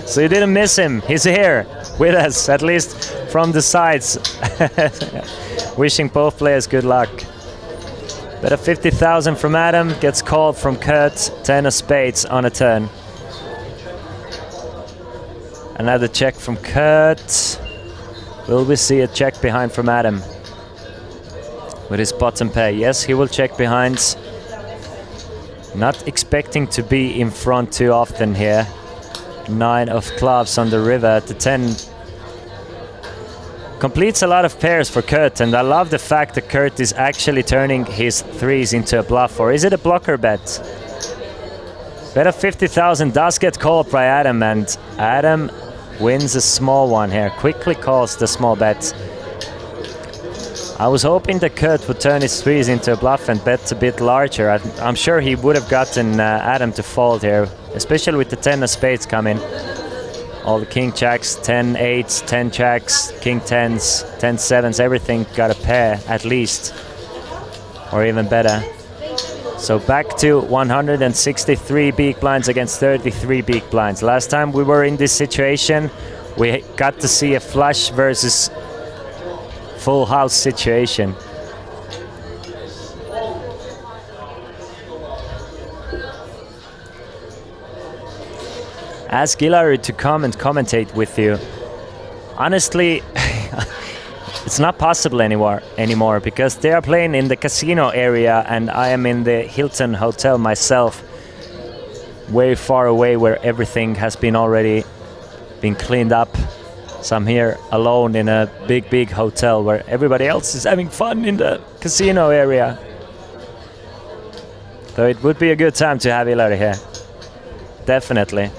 So you didn't miss him. He's here with us, at least from the sides. Wishing both players good luck. Bet of 50,000 from Adam, gets called from Kurt, 10 of spades on a turn. Another check from Kurt. Will we see a check behind from Adam? With his bottom pair, yes, he will check behind. Not expecting to be in front too often here. 9 of clubs on the river at the 10. Completes a lot of pairs for Kurt, and I love the fact that Kurt is actually turning his 3s into a bluff. Or is it a blocker bet? Bet of 50,000 does get called by Adam, and Adam wins a small one here. Quickly calls the small bet. I was hoping that Kurt would turn his 3s into a bluff and bet a bit larger. I'm sure he would have gotten Adam to fold here, especially with the 10 of spades coming. All the king jacks, 10 8s, 10 jacks, king 10s, 10 7s, everything got a pair at least, or even better. So back to 163 big blinds against 33 big blinds. Last time we were in this situation, we got to see a flush versus full house situation. Ask Ilari to come and commentate with you. Honestly, it's not possible anymore because they are playing in the casino area and I am in the Hilton Hotel myself, way far away where everything has been already been cleaned up. So I'm here alone in a big hotel where everybody else is having fun in the casino area. So it would be a good time to have Ilari here, definitely.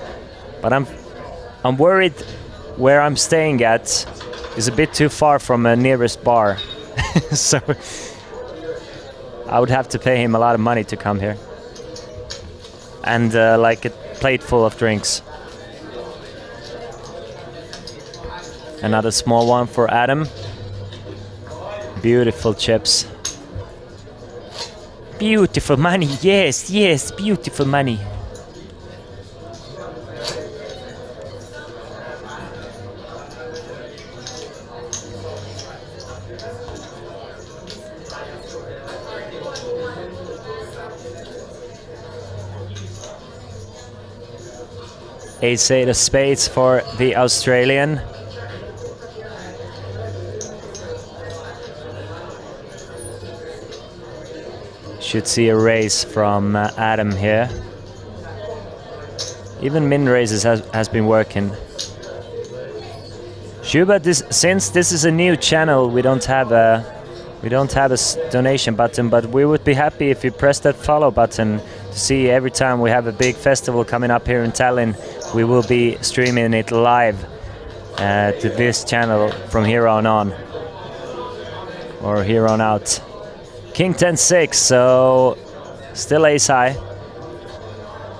But I'm worried where I'm staying at is a bit too far from a nearest bar. So I would have to pay him a lot of money to come here. And like a plate full of drinks. Another small one for Adam. Beautiful chips. Beautiful money, yes, yes, beautiful money. Ace-8 of spades for the Australian. Should see a raise from Adam here. Even min raises has been working. Shuba, since this is a new channel, we don't have a donation button, but we would be happy if you press that follow button to see every time we have a big festival coming up here in Tallinn. We will be streaming it live to this channel from here on or here on out. King 10-6, so still ace high,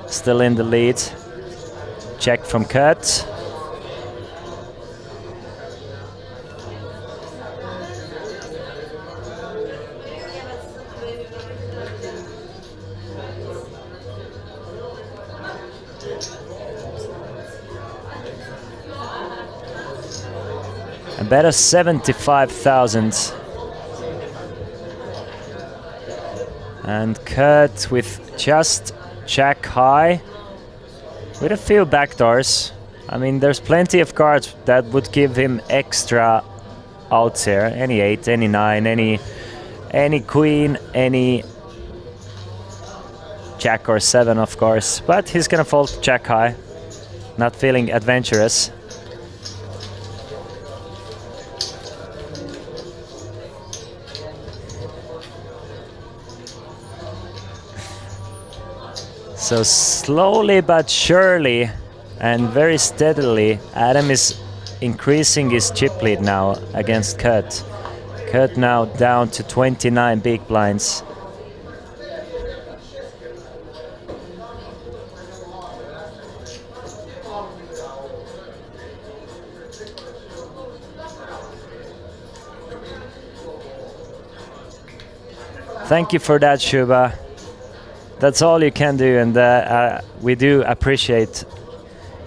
still in the lead. Check from Kurt. A bet of 75,000. And Kurt with just jack high, with a few backdoors. I mean, there's plenty of cards that would give him extra outs here. Any 8, any 9, any queen, any jack or 7, of course. But he's gonna fold jack high, not feeling adventurous. So slowly but surely and very steadily, Adam is increasing his chip lead now against Kurt. Kurt now down to 29 big blinds. Thank you for that, Shuba. That's all you can do, and we do appreciate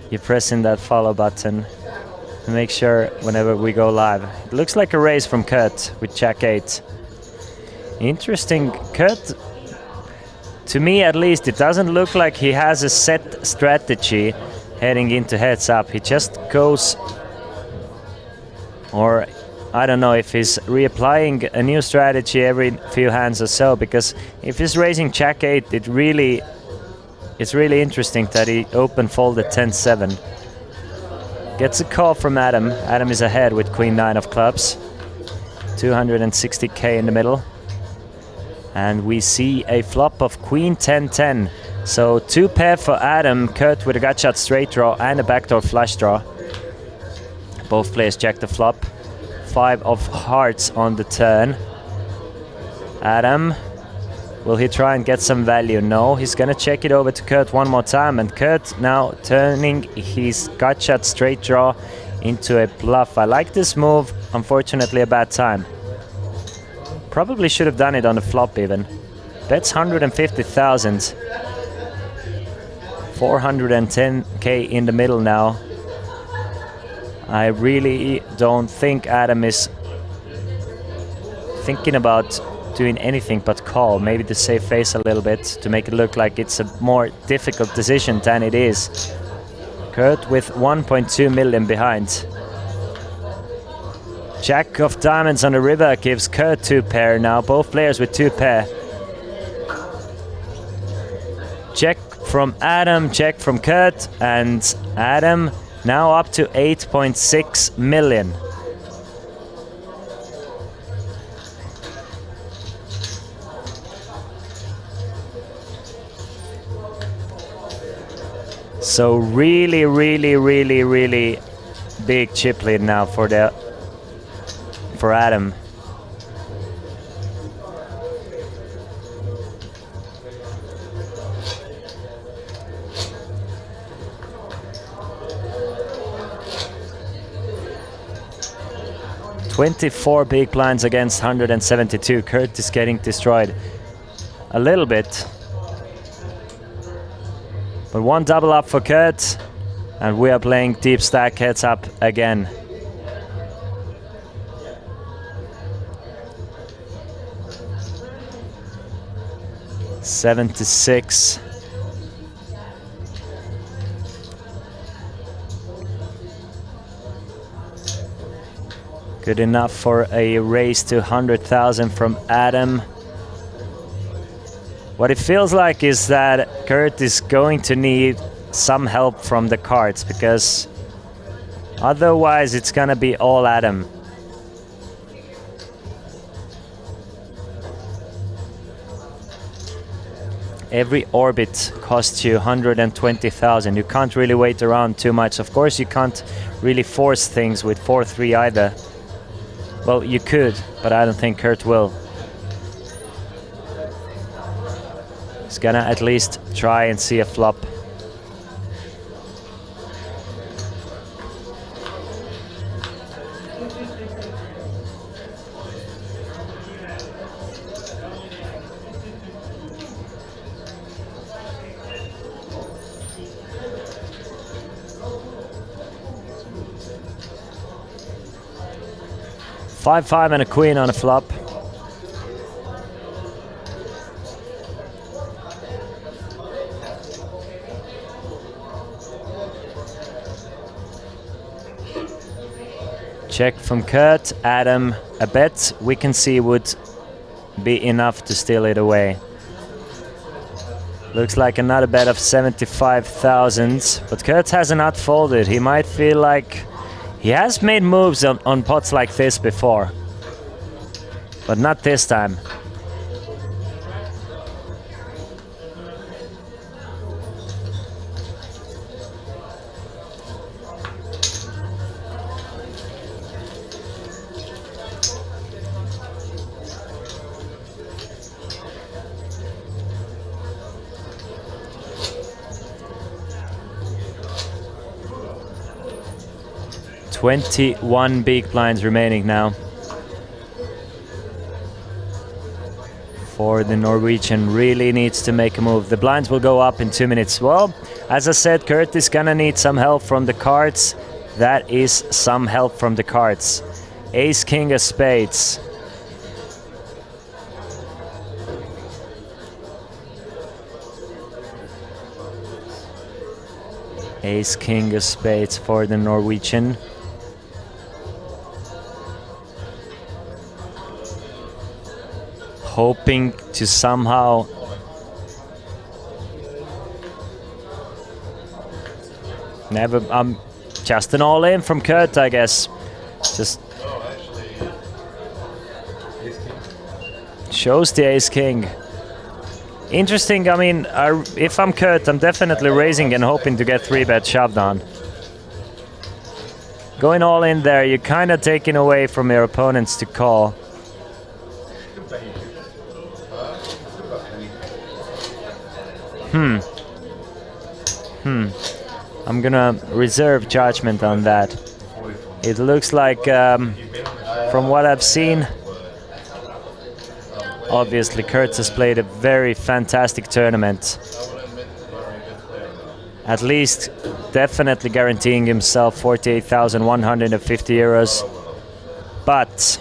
you pressing that follow button to make sure whenever we go live. It looks like a raise from Kurt with jack 8. Interesting. Kurt, to me at least, it doesn't look like he has a set strategy heading into heads up. He just goes, or I don't know if he's reapplying a new strategy every few hands or so, because if he's raising jack 8, it's really interesting that he open folded 10-7. Gets a call from Adam. Adam is ahead with queen 9 of clubs. 260k in the middle. And we see a flop of queen 10-10. So 2 pair for Adam, Kurt with a gut shot straight draw and a backdoor flush draw. Both players check the flop. 5 of hearts on the turn. Adam, will he try and get some value? No, he's gonna check it over to Kurt one more time, and Kurt now turning his gut shot straight draw into a bluff. I like this move, unfortunately a bad time. Probably should have done it on the flop even. Bets 150,000. 410k in the middle now. I really don't think Adam is thinking about doing anything but call. Maybe to save face a little bit, to make it look like it's a more difficult decision than it is. Kurt with 1.2 million behind. Jack of diamonds on the river gives Kurt 2 pair now. Both players with 2 pair. Check from Adam, check from Kurt, and Adam now up to 8.6 million. So really, really, really, really big chip lead now for Adam. $24 big blinds against 172. Kurt is getting destroyed a little bit. But one double up for Kurt, and we are playing deep stack heads up again. $76. Good enough for a raise to 100,000 from Adam. What it feels like is that Kurt is going to need some help from the cards, because otherwise it's gonna be all Adam. Every orbit costs you 120,000. You can't really wait around too much. Of course, you can't really force things with 4-3 either. Well, you could, but I don't think Kurt will. He's gonna at least try and see a flop. Five and a queen on a flop. Check from Kurt. Adam, a bet we can see would be enough to steal it away. Looks like another bet of 75,000, but Kurt has not folded. He might feel like he has made moves on pots like this before, but not this time. $21 big blinds remaining now for the Norwegian. Really needs to make a move. The blinds will go up in 2 minutes. Well, as I said, Kurt is gonna need some help from the cards. That is some help from the cards. Ace, king of spades. Ace, king of spades for the Norwegian. Hoping to somehow just an all-in from Kurt, I guess. Just shows the ace king. Interesting. I mean, if I'm Kurt, I'm definitely raising and hoping to get 3-bet shoved on. Going all in there, you're kind of taking away from your opponents to call. I'm gonna reserve judgment on that. It looks like, from what I've seen, obviously Kurt has played a very fantastic tournament. At least definitely guaranteeing himself 48,150 euros. But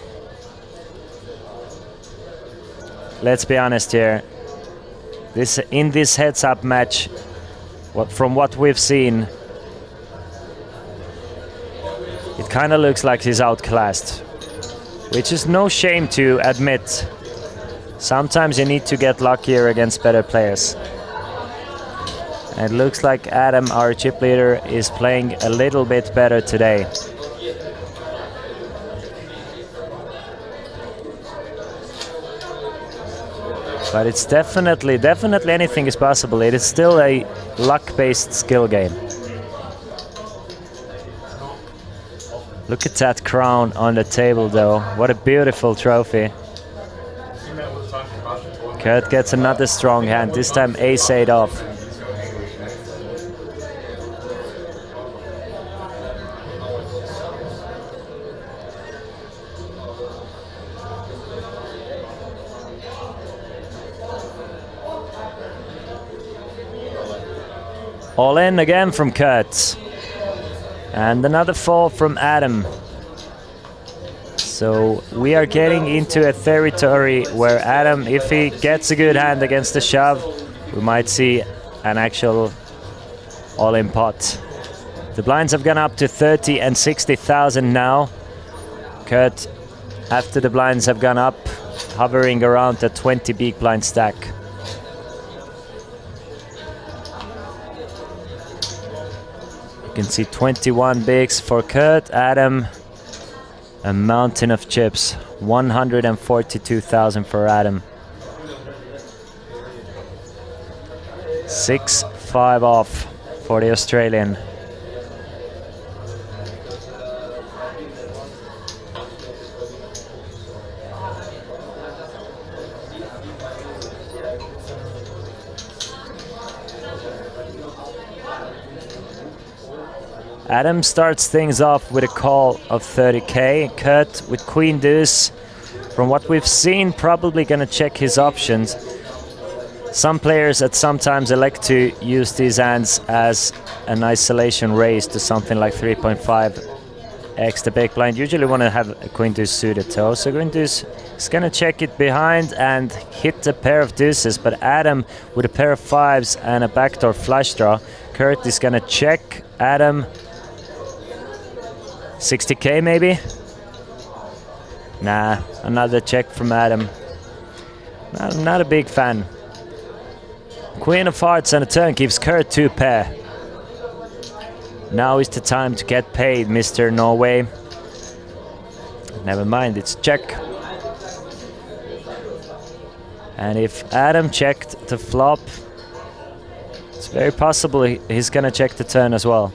let's be honest here. In this heads-up match, from what we've seen, it kind of looks like he's outclassed. which is no shame to admit. Sometimes you need to get luckier against better players. And it looks like Adam, our chip leader, is playing a little bit better today. But it's definitely anything is possible. It is still a luck-based skill game. Look at that crown on the table though. What a beautiful trophy. Kurt gets another strong hand, this time ace-8 off. All in again from Kurt. And another fall from Adam. So we are getting into a territory where Adam, if he gets a good hand against the shove, we might see an actual all-in pot. The blinds have gone up to 30 and 60,000 now. Kurt, after the blinds have gone up, hovering around the 20 big blind stack. You can see 21 bigs for Kurt. Adam, a mountain of chips. 142,000 for Adam. 6-5 off for the Australian. Adam starts things off with a call of 30k. Kurt with queen deuce. From what we've seen, probably gonna check his options. Some players at some times elect to use these hands as an isolation raise to something like 3.5x the big blind. Usually want to have a queen deuce suited toe. So queen deuce is gonna check it behind and hit a pair of deuces. But Adam with a pair of fives and a backdoor flush draw. Kurt is gonna check. Adam 60k maybe? Nah, another check from Adam. Not a big fan. Queen of hearts and a turn gives Kurt 2 pair. Now is the time to get paid, Mr. Norway. Never mind, it's check. And if Adam checked the flop, it's very possible he's gonna check the turn as well.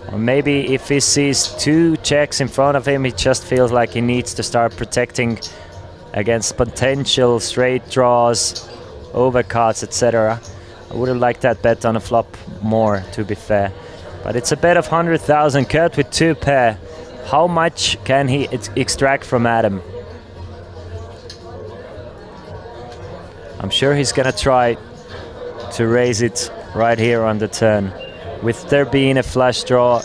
Or maybe if he sees 2 checks in front of him, he just feels like he needs to start protecting against potential straight draws, overcards, etc. I would have liked that bet on a flop more, to be fair. But it's a bet of 100,000. Kurt with 2 pair. How much can he extract from Adam? I'm sure he's gonna try to raise it right here on the turn. With there being a flush draw,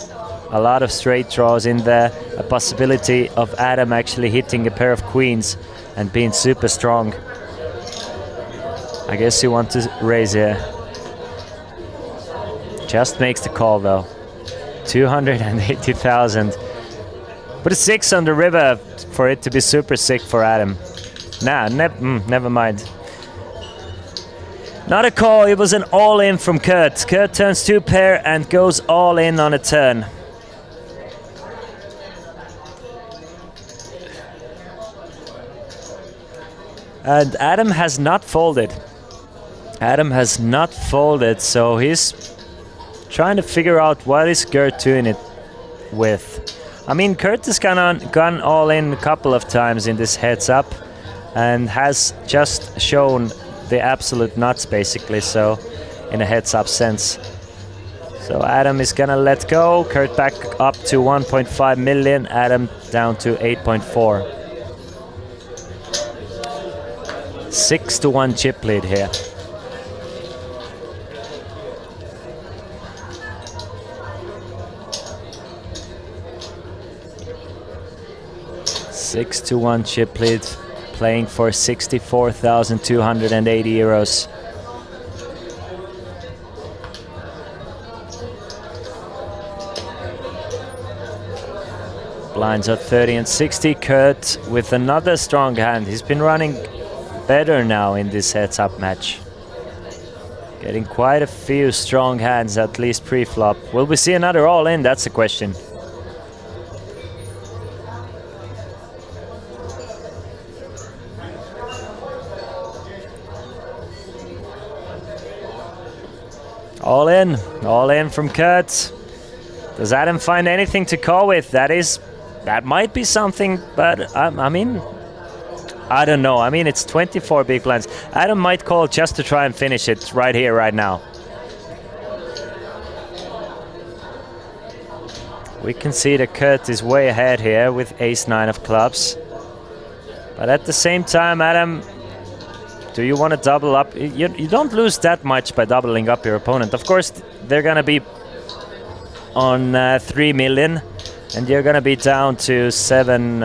a lot of straight draws in there, a possibility of Adam actually hitting a pair of queens and being super strong. I guess you want to raise here. Just makes the call though. 280,000. Put a 6 on the river for it to be super sick for Adam. Nah, never mind. Not a call, it was an all-in from Kurt. Kurt turns 2 pair and goes all in on a turn. And Adam has not folded. Adam has not folded, so he's trying to figure out what is Kurt doing it with. I mean, Kurt has gone all in a couple of times in this heads up and has just shown the absolute nuts basically, so in a heads up sense. So Adam is gonna let go. Kurt back up to 1.5 million, Adam down to 8.4. 6-1 chip lead here. (6-1) chip lead, playing for 64,280 euros. Lines are 30 and 60. Kurt with another strong hand. He's been running better now in this heads-up match. Getting quite a few strong hands, at least pre-flop. Will we see another all-in? That's the question. All in from Kurt. Does Adam find anything to call with? That might be something, but I mean, I don't know. I mean, it's 24 big blinds. Adam might call just to try and finish it right here, right now. We can see that Kurt is way ahead here with ace-9 of clubs. But at the same time, Adam, do you want to double up? You don't lose that much by doubling up your opponent. Of course, they're going to be on 3 million, and you're going to be down to 7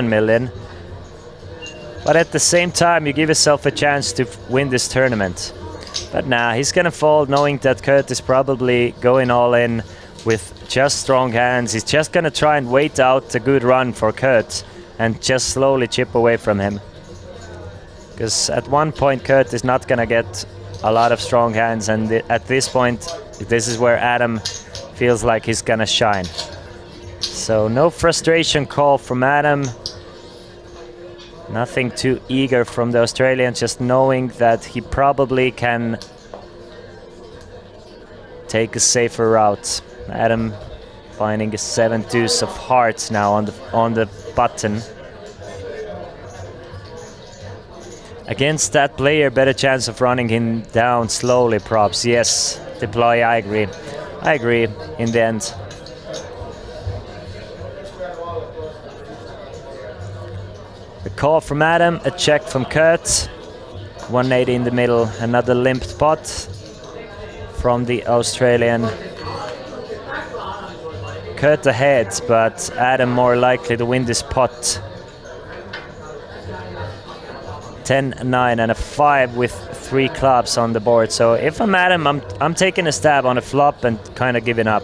million. But at the same time, you give yourself a chance to win this tournament. But nah, he's going to fold knowing that Kurt is probably going all in with just strong hands. He's just going to try and wait out a good run for Kurt and just slowly chip away from him. Because at one point, Kurt is not going to get a lot of strong hands, and at this point, this is where Adam feels like he's going to shine. So no frustration call from Adam. Nothing too eager from the Australian, just knowing that he probably can take a safer route. Adam finding a 7 deuce of hearts now on the button. Against that player, better chance of running him down slowly, props. Yes, deploy, I agree. I agree in the end. A call from Adam, a check from Kurt. 180 in the middle, another limped pot from the Australian. Kurt ahead, but Adam more likely to win this pot. 10, 9 and a 5 with 3 clubs on the board. So if I'm Adam, I'm taking a stab on a flop and kind of giving up.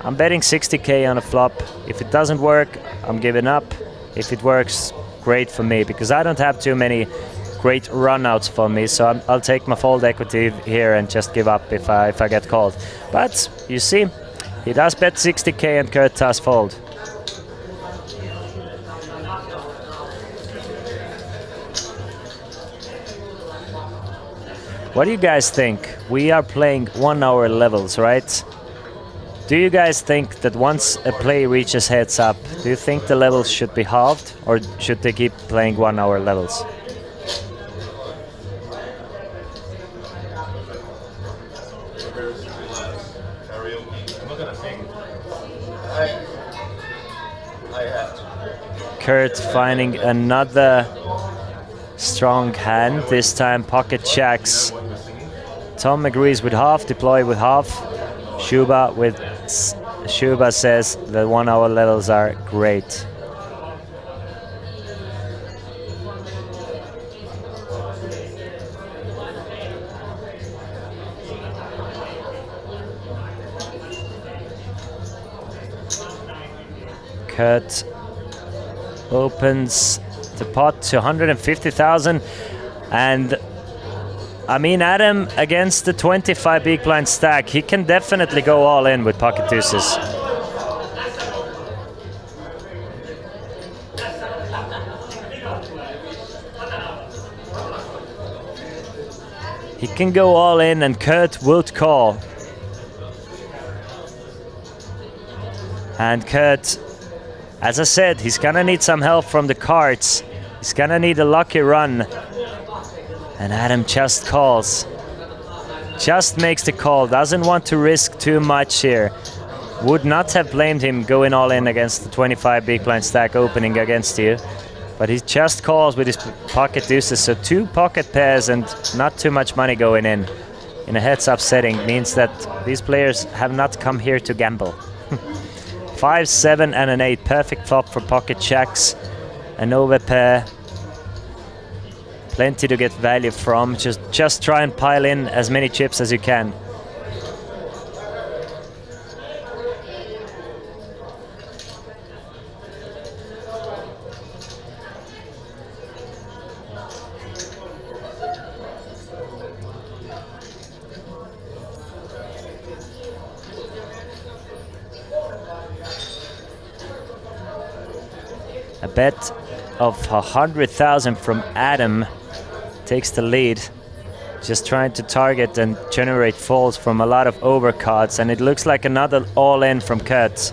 I'm betting 60k on a flop. If it doesn't work, I'm giving up. If it works, great for me, because I don't have too many great runouts for me. So I'll take my fold equity here and just give up if I get called. But you see, he does bet 60k and Kurt does fold. What do you guys think? We are playing 1 hour levels, right? Do you guys think that once a play reaches heads up, do you think the levels should be halved, or should they keep playing 1 hour levels? Kurt finding another strong hand, this time pocket jacks. Tom agrees with half, deploy with half. Shuba says the 1 hour levels are great. Kurt opens the pot to 150,000, and I mean, Adam against the 25 big blind stack, he can definitely go all in with pocket deuces. He can go all in, and Kurt would call. And Kurt, as I said, he's gonna need some help from the cards. He's gonna need a lucky run. And Adam just calls. Just makes the call. Doesn't want to risk too much here. Would not have blamed him going all in against the 25 big blind stack opening against you. But he just calls with his pocket deuces. So 2 pocket pairs and not too much money going in a heads-up setting means that these players have not come here to gamble. 5, 7 and an 8. Perfect flop for pocket jacks. An overpair. Plenty to get value from. Just try and pile in as many chips as you can. A bet of 100,000 from Adam takes the lead. Just trying to target and generate falls from a lot of overcards, and it looks like another all-in from Kurt.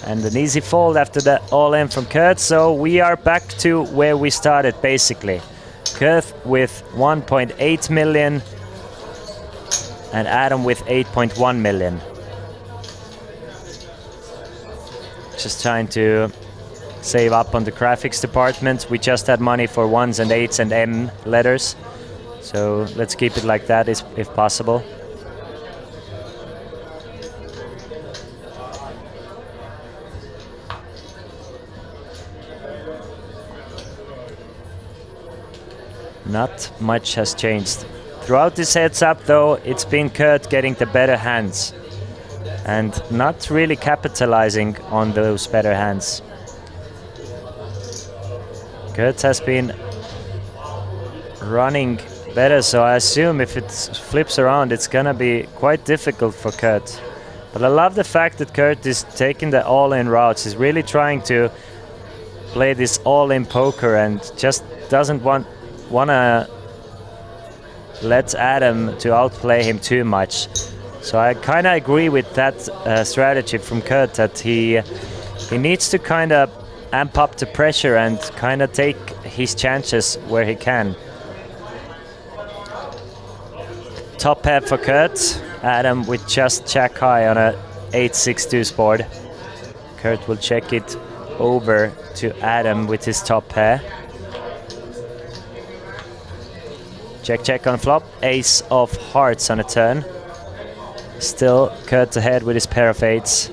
And an easy fold after that all-in from Kurt, so we are back to where we started basically. Kurt with 1.8 million and Adam with 8.1 million. Just trying to save up on the graphics department. We just had money for 1s and 8s and M letters, so let's keep it like that if possible. Not much has changed. Throughout this heads up though, it's been Kurt getting the better hands and not really capitalizing on those better hands. Kurt has been running better, so I assume if it flips around it's gonna be quite difficult for Kurt. But I love the fact that Kurt is taking the all-in routes. He's really trying to play this all-in poker and just doesn't wanna let Adam to outplay him too much. So I kind of agree with that strategy from Kurt, that he needs to kind of amp up the pressure and kind of take his chances where he can. Top pair for Kurt, Adam with just jack high on a 8-6 deuce board. Kurt will check it over to Adam with his top pair. Check, check on flop. Ace of hearts on a turn. Still Kurt ahead with his pair of eights.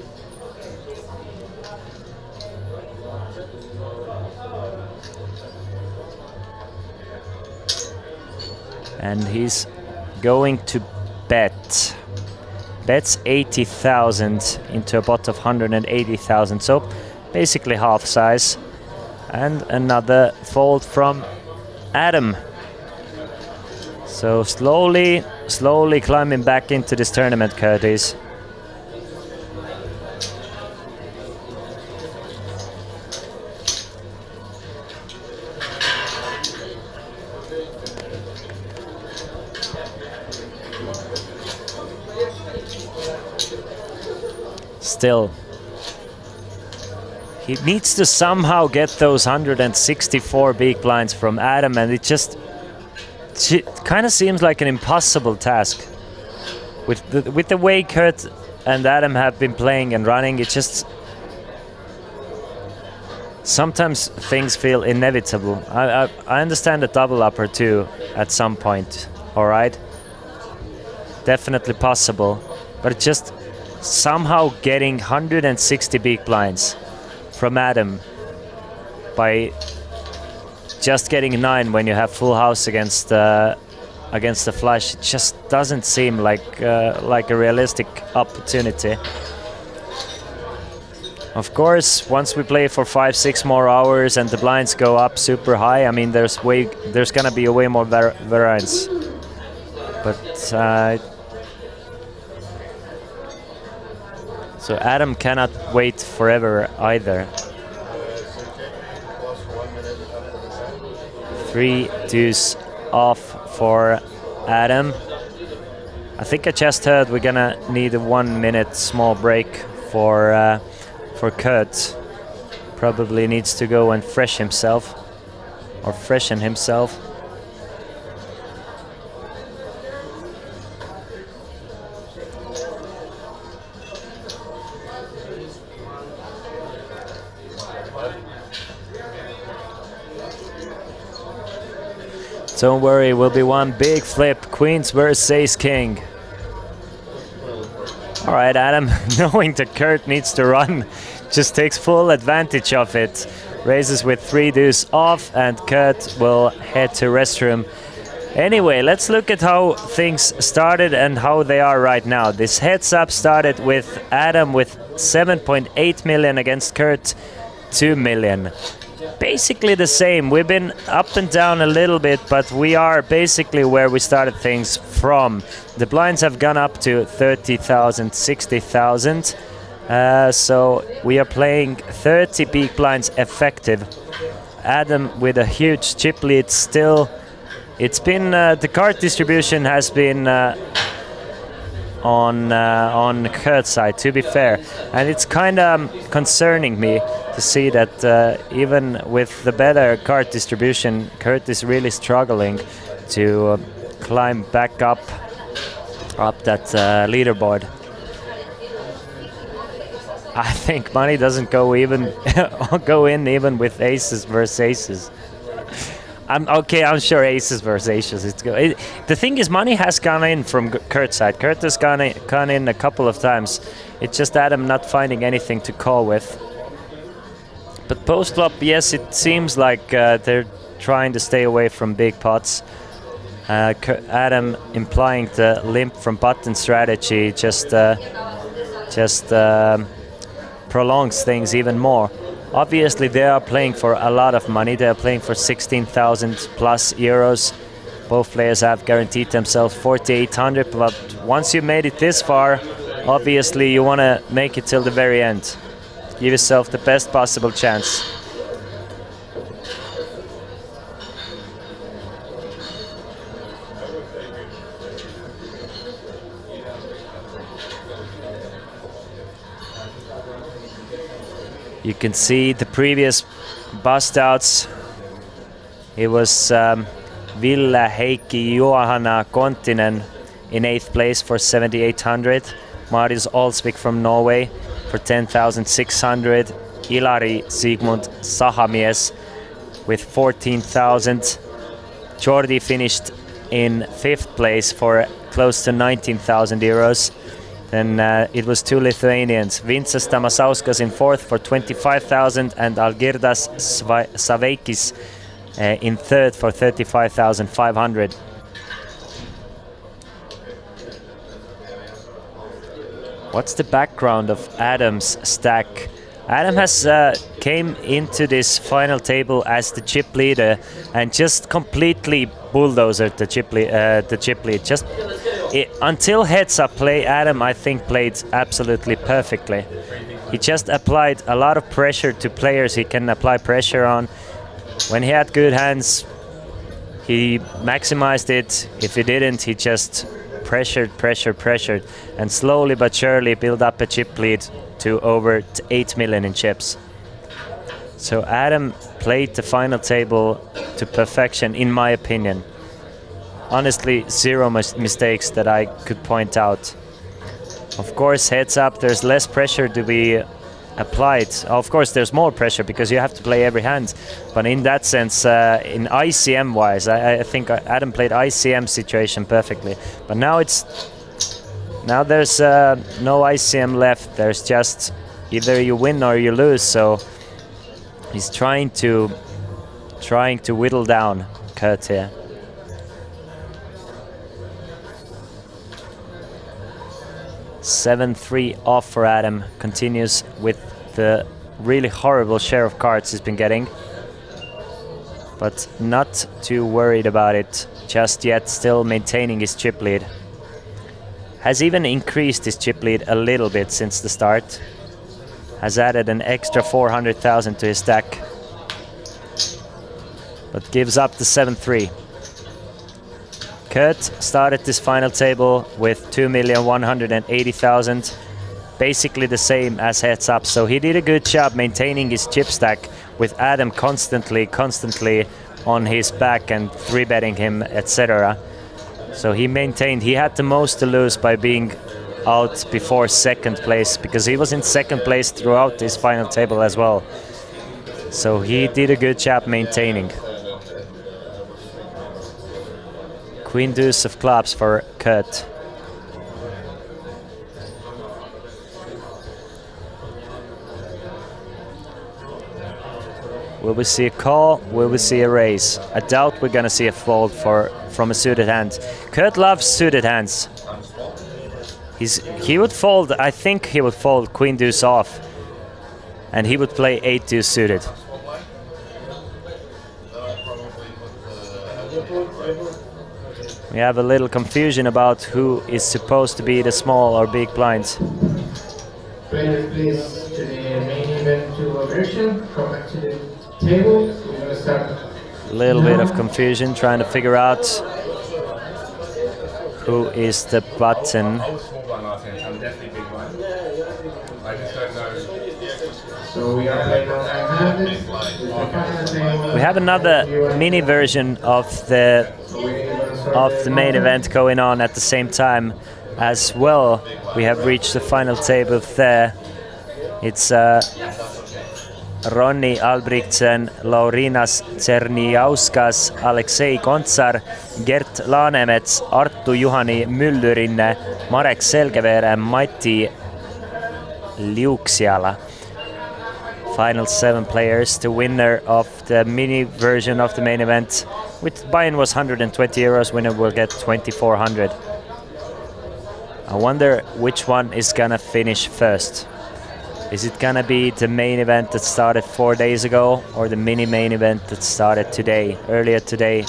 And he's going to bet. Bets 80,000 into a pot of 180,000. So basically half size. And another fold from Adam. So slowly climbing back into this tournament, Curtis. Still, he needs to somehow get those 164 big blinds from Adam, and it just kind of seems like an impossible task. With the way Kurt and Adam have been playing and running, it just sometimes things feel inevitable. I understand the double upper too at some point, all right? Definitely possible, but it's just somehow getting 160 big blinds from Adam by just getting 9 when you have full house against the flush, it just doesn't seem like a realistic opportunity. Of course, once we play for 5-6 more hours and the blinds go up super high, I mean, there's gonna be a way more variance. But so Adam cannot wait forever either. 3 deuce off for Adam. I think I just heard we're gonna need a 1 minute small break for Kurt. Probably needs to go and freshen himself. Don't worry, will be one big flip. Queens versus Ace King. All right, Adam, knowing that Kurt needs to run, just takes full advantage of it. Raises with 3 deuce off, and Kurt will head to restroom. Anyway, let's look at how things started and how they are right now. This heads up started with Adam with 7.8 million against Kurt 2 million. Basically the same. We've been up and down a little bit, but we are basically where we started things from. The blinds have gone up to 30,000, 60,000. So we are playing 30 big blinds effective. Adam with a huge chip lead still. It's been the card distribution has been on Kurt's side, to be fair, and it's kind of concerning me to see that even with the better card distribution, Kurt is really struggling to climb back up that leaderboard. I think money doesn't go in even with aces versus aces. I'm sure aces versus aces. The thing is, money has gone in from Kurt's side. Kurt has gone in a couple of times. It's just Adam not finding anything to call with. But post-flop, yes, it seems like they're trying to stay away from big pots. Adam implying the limp from button strategy just prolongs things even more. Obviously, they are playing for a lot of money. They are playing for 16,000 plus euros. Both players have guaranteed themselves 4,800, but once you made it this far, obviously you want to make it till the very end. Give yourself the best possible chance. You can see the previous bust outs. It was Ville Heikki Johanna Kontinen in 8th place for 7,800. Marius Olsvik from Norway for 10,600. Ilari Sigmund Sahamies with 14,000. Jordi finished in 5th place for close to 19,000 euros. Then it was two Lithuanians, Vincas Tamasauskas in 4th for 25,000 and Algirdas Saveikis in 3rd for 35,500. What's the background of Adam's stack? Adam has came into this final table as the chip leader and just completely bulldozed the chip lead. Just until heads up play, Adam I think played absolutely perfectly. He just applied a lot of pressure to players he can apply pressure on. When he had good hands, he maximized it. If he didn't, he just pressured, and slowly but surely built up a chip lead to over 8 million in chips. So Adam played the final table to perfection, in my opinion. Honestly, zero mistakes that I could point out. Of course, heads up, there's less pressure to be applied. Of course, there's more pressure because you have to play every hand. But in that sense, in ICM-wise, I think Adam played ICM situation perfectly. But now there's no ICM left. There's just either you win or you lose. So he's trying to whittle down Kurt here. 7-3 off for Adam. Continues with the really horrible share of cards he's been getting. But not too worried about it just yet, still maintaining his chip lead. Has even increased his chip lead a little bit since the start. Has added an extra 400,000 to his stack. But gives up the 7-3. Kurt started this final table with 2,180,000, basically the same as heads up. So he did a good job maintaining his chip stack with Adam constantly on his back and 3-betting him, etc. So he maintained. He had the most to lose by being out before 2nd place, because he was in 2nd place throughout this final table as well. So he did a good job maintaining. Queen deuce of clubs for Kurt. Will we see a call? Will we see a raise? I doubt we're gonna see a fold from a suited hand. Kurt loves suited hands. He would fold. I think he would fold queen deuce off, and he would play 8-2 suited. We have a little confusion about who is supposed to be the small or big blinds. Players, please, to the main event to version. Come back to the table. We're gonna start. A little bit of confusion, trying to figure out who is the button. So we are playing on We have another mini version of the main event going on at the same time as well. We have reached the final table there. It's Ronni Albrigtsen, Laurinas Tserniauskas, Aleksei Kontsar, Gert Laanemets, Arttu Juhani Myllyrinne, Marek Selgeveer and Mati Liuksiala. Final 7 players. The winner of the mini version of the main event, with buy-in was 120 euros, winner will get 2,400. I wonder which one is gonna finish first. Is it gonna be the main event that started 4 days ago, or the mini main event that started today, earlier today?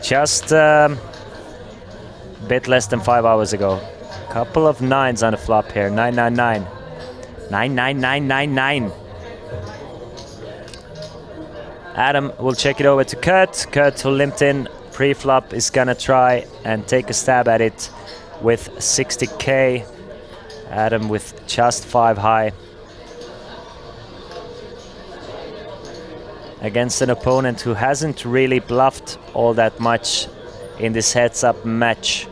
Just a bit less than 5 hours ago. Couple of 9s on the flop here, 999. 99999. Adam will check it over to Kurt. Kurt, who limped in pre-flop, is gonna try and take a stab at it with 60k. Adam with just 5 high. Against an opponent who hasn't really bluffed all that much in this heads-up match.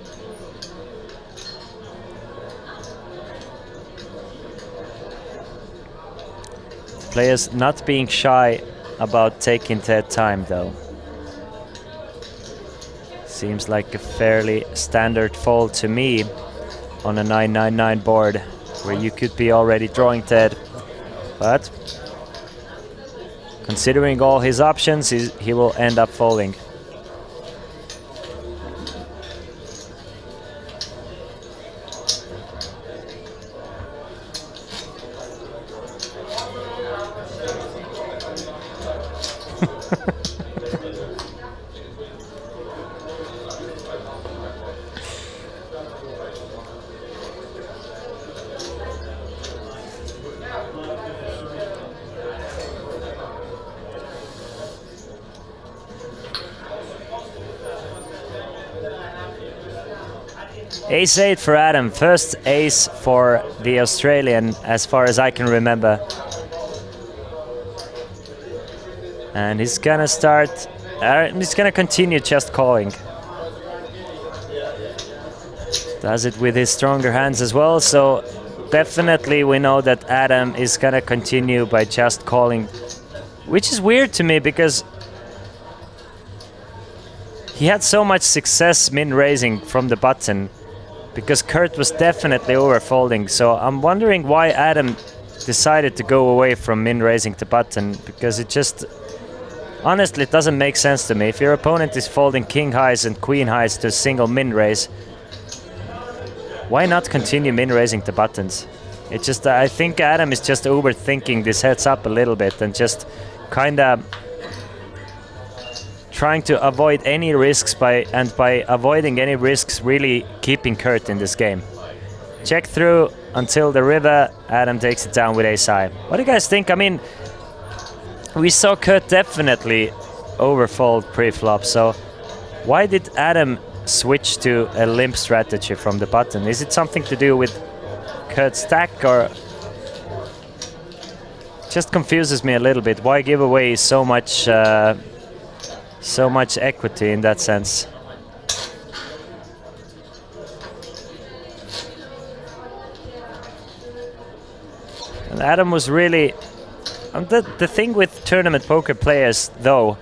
Players not being shy about taking their time though. Seems like a fairly standard fold to me on a 999 board, where you could be already drawing dead. But considering all his options, he will end up folding. Ace 8 for Adam, first ace for the Australian as far as I can remember. And he's gonna start, he's gonna continue just calling. Does it with his stronger hands as well, so definitely we know that Adam is gonna continue by just calling, which is weird to me because he had so much success min-raising from the button, because Kurt was definitely overfolding. So I'm wondering why Adam decided to go away from min-raising the button, because it just, honestly, it doesn't make sense to me. If your opponent is folding king highs and queen highs to a single min-raise, why not continue min-raising the buttons? It just, I think Adam is just overthinking this heads up a little bit and just kinda trying to avoid any risks by avoiding any risks really keeping Kurt in this game. Check through until the river. Adam takes it down with ace high. What do you guys think? I mean, we saw Kurt definitely overfold pre-flop, so why did Adam switch to a limp strategy from the button? Is it something to do with Kurt's stack, or just confuses me a little bit? Why give away so much equity in that sense? And Adam was really... the thing with tournament poker players, though,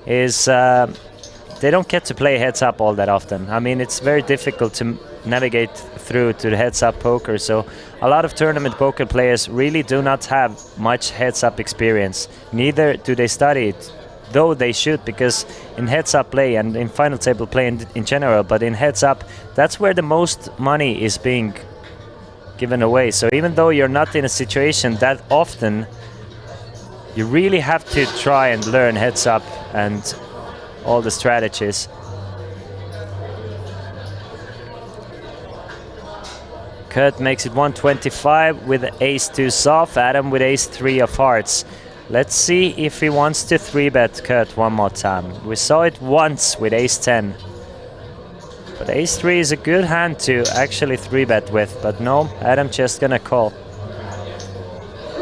is they don't get to play heads up all that often. I mean, it's very difficult to navigate through to the heads up poker, so a lot of tournament poker players really do not have much heads up experience. Neither do they study it, though they should, because in heads up play and in final table play in general, but in heads up, that's where the most money is being given away. So even though you're not in a situation that often, you really have to try and learn heads up and all the strategies. Kurt makes it 125 with ace-2 soft, Adam with ace-3 of hearts. Let's see if he wants to 3-bet Kurt one more time. We saw it once with ace-10. But ace-3 is a good hand to actually 3-bet with, but no, Adam just gonna call.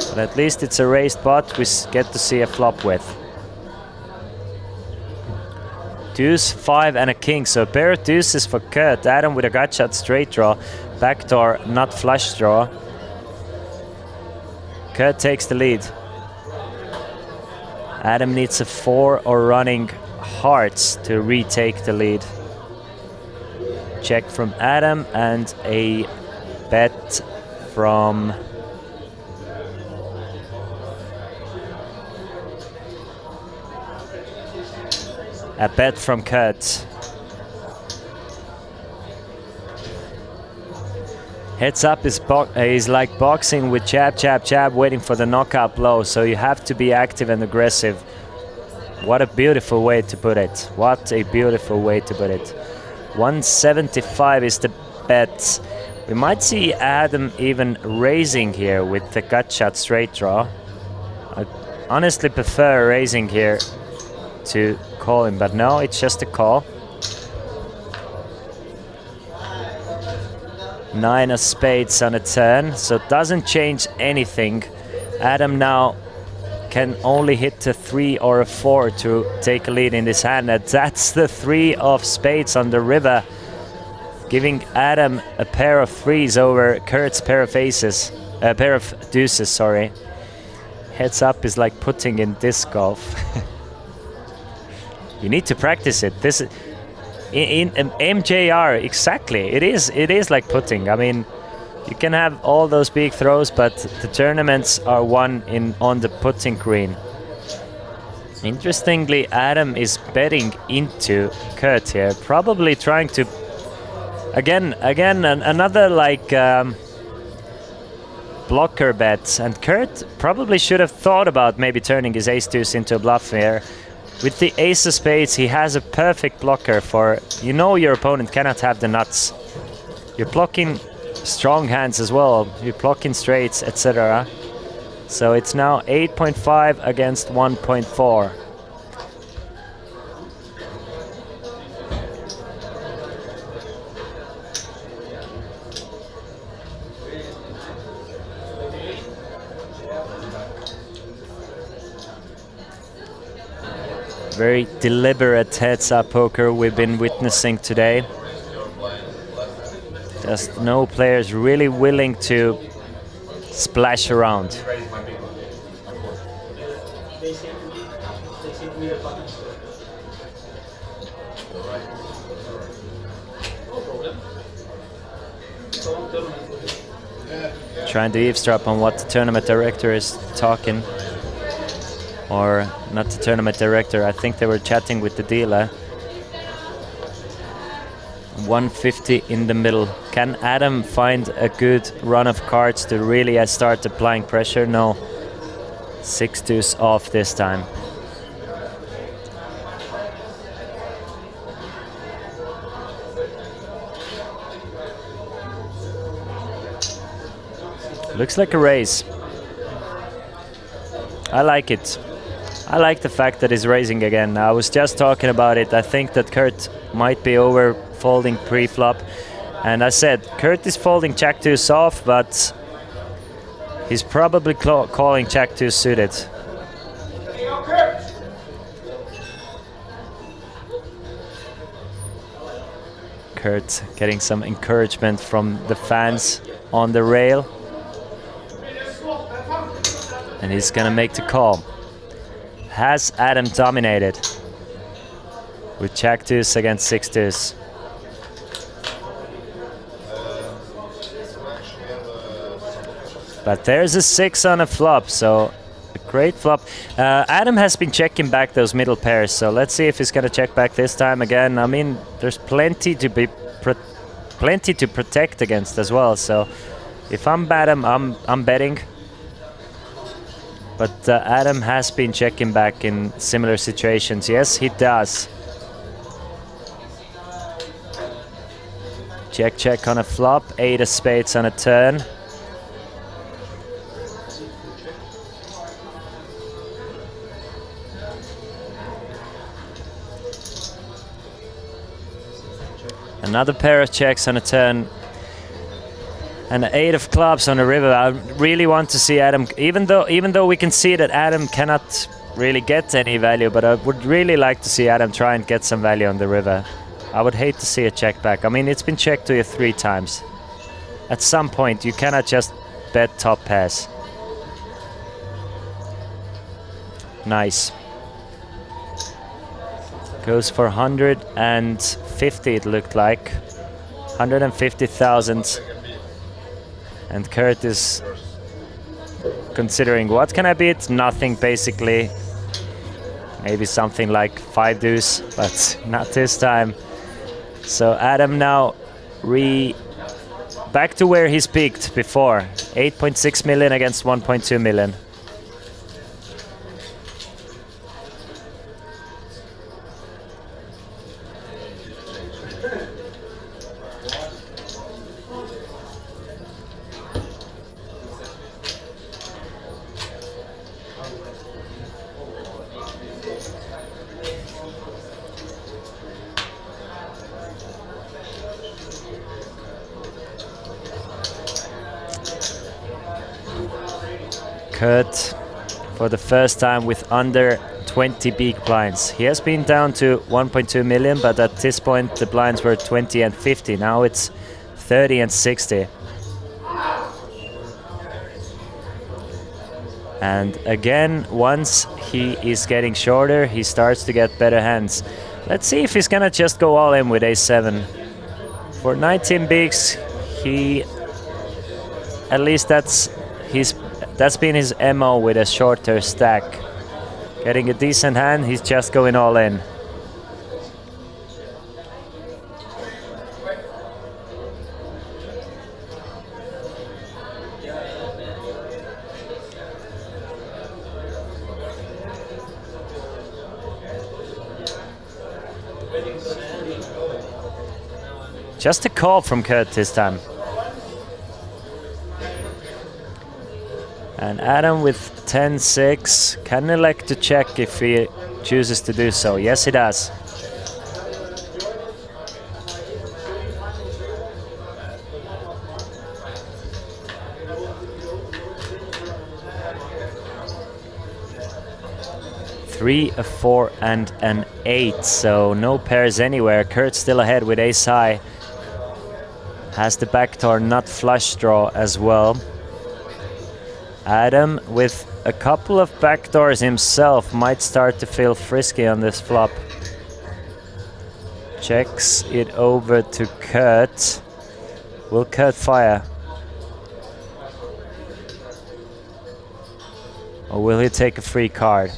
But at least it's a raised pot we get to see a flop with. Deuce, 5 and a king, so a pair of deuces for Kurt. Adam with a gut shot straight draw, backdoor not flush draw. Kurt takes the lead. Adam needs a 4 or running hearts to retake the lead. Check from Adam and a bet from Kurt. Heads up is like boxing with jab, jab, jab, waiting for the knockout blow. So you have to be active and aggressive. What a beautiful way to put it. What a beautiful way to put it. 175 is the bet. We might see Adam even raising here with the gut shot straight draw. I honestly prefer raising here to calling, but no, it's just a call. 9 of spades on a turn, so it doesn't change anything. Adam now can only hit a 3 or a 4 to take a lead in this hand, and that's the 3 of spades on the river, giving Adam a pair of 3s over Kurt's pair of aces, a pair of deuces, sorry. Heads up is like putting in disc golf. You need to practice it. This in MJR, exactly. It is like putting. I mean, you can have all those big throws, but the tournaments are won on the putting green. Interestingly, Adam is betting into Kurt here, probably trying to again another like blocker bet, and Kurt probably should have thought about maybe turning his ace-deuce into a bluff here. With the ace of spades, he has a perfect blocker for, you know, your opponent cannot have the nuts. You're blocking strong hands as well. You're blocking straights, etc. So it's now 8.5 against 1.4. Very deliberate heads-up poker we've been witnessing today. Just no players really willing to splash around. Trying to eavesdrop on what the tournament director is talking. Or not the tournament director, I think they were chatting with the dealer. 150 in the middle. Can Adam find a good run of cards to really start applying pressure? No. 6 deuce off this time. Looks like a raise. I like it. I like the fact that he's raising again. I was just talking about it. I think that Kurt might be over folding pre-flop. And I said, Kurt is folding jack-2 soft, but he's probably calling jack-2 suited. Kurt getting some encouragement from the fans on the rail. And he's gonna make the call. Has Adam dominated with jack-2 against 6-2? But there's a 6 on a flop, so a great flop. Adam has been checking back those middle pairs, so let's see if he's gonna check back this time again. I mean, there's plenty to protect against as well. So if I'm Adam, I'm betting. But Adam has been checking back in similar situations. Yes, he does. Check, check on a flop. 8 of spades on a turn. Another pair of checks on a turn. And an 8 of clubs on the river. I really want to see Adam, even though we can see that Adam cannot really get any value, but I would really like to see Adam try and get some value on the river. I would hate to see a check back. I mean, it's been checked to you 3 times. At some point, you cannot just bet top pass. Nice. Goes for 150, it looked like. 150,000. And Kurt is considering, what can I beat? Nothing, basically. Maybe something like 5 deuce, but not this time. So Adam now back to where he's peaked before. 8.6 million against 1.2 million. Kurt for the first time with under 20 big blinds. He has been down to 1.2 million, but at this point the blinds were 20 and 50. Now it's 30 and 60. And again, once he is getting shorter, he starts to get better hands. Let's see if he's gonna just go all in with ace-7. For 19 bigs, at least that's been his MO with a shorter stack. Getting a decent hand, he's just going all in. Just a call from Kurt this time. And Adam with 10-6 can elect to check if he chooses to do so. Yes, he does. Three, a 4, and an 8. So no pairs anywhere. Kurt's still ahead with ace high. Has the backdoor nut flush draw as well. Adam, with a couple of backdoors himself, might start to feel frisky on this flop. Checks it over to Kurt. Will Kurt fire? Or will he take a free card?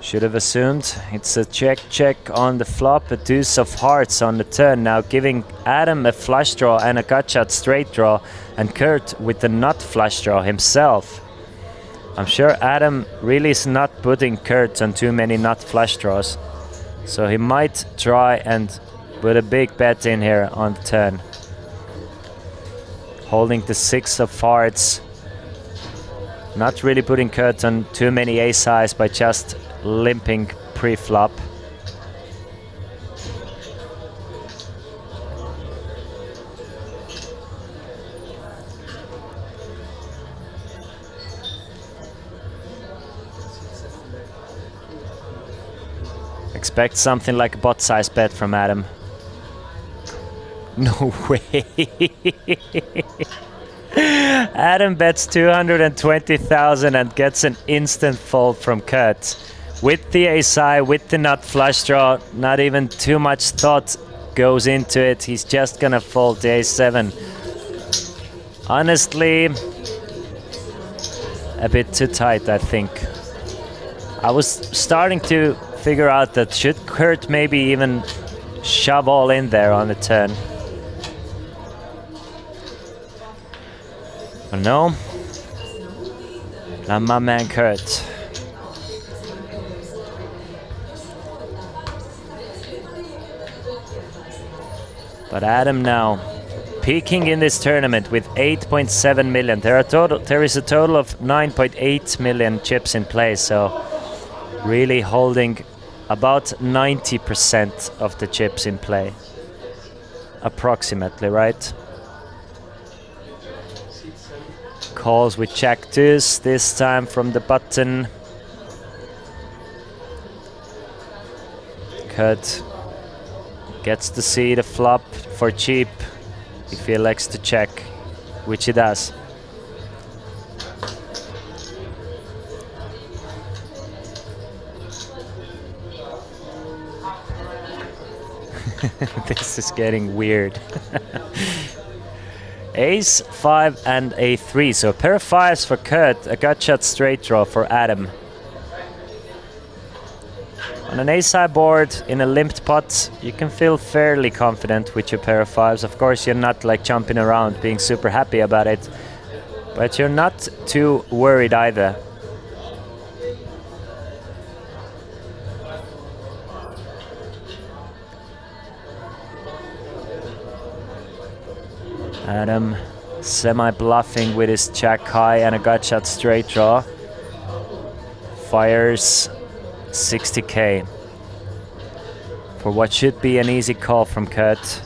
Should have assumed. It's a check on the flop, a deuce of hearts on the turn, now giving Adam a flush draw and a gut shot straight draw, and Kurt with the nut flush draw himself. I'm sure Adam really is not putting Kurt on too many nut flush draws, so he might try and put a big bet in here on the turn. Holding the 6 of hearts. Not really putting Kurt on too many ace highs by just limping pre-flop. Expect something like a bot size bet from Adam. No way. Adam bets 220,000 and gets an instant fold from Kurt. With the ace high, with the nut flush draw, not even too much thought goes into it. He's just gonna fold the ace-7. Honestly, a bit too tight, I think. I was starting to figure out that should Kurt maybe even shove all in there on the turn. But no, not my man Kurt. But Adam now peaking in this tournament with 8.7 million. There is a total of 9.8 million chips in play, so really holding about 90% of the chips in play. Approximately, right? Calls with Jack deuce, this time from the button. Kurt gets to see the flop for cheap if he elects to check, which he does. This is getting weird. Ace, 5 and a 3, so a pair of 5s for Kurt, a gut shot straight draw for Adam. On an ace-high board in a limped pot, you can feel fairly confident with your pair of 5s. Of course, you're not like jumping around being super happy about it, but you're not too worried either. Adam semi-bluffing with his jack high and a gut shot straight draw. Fires 60k for what should be an easy call from Kurt.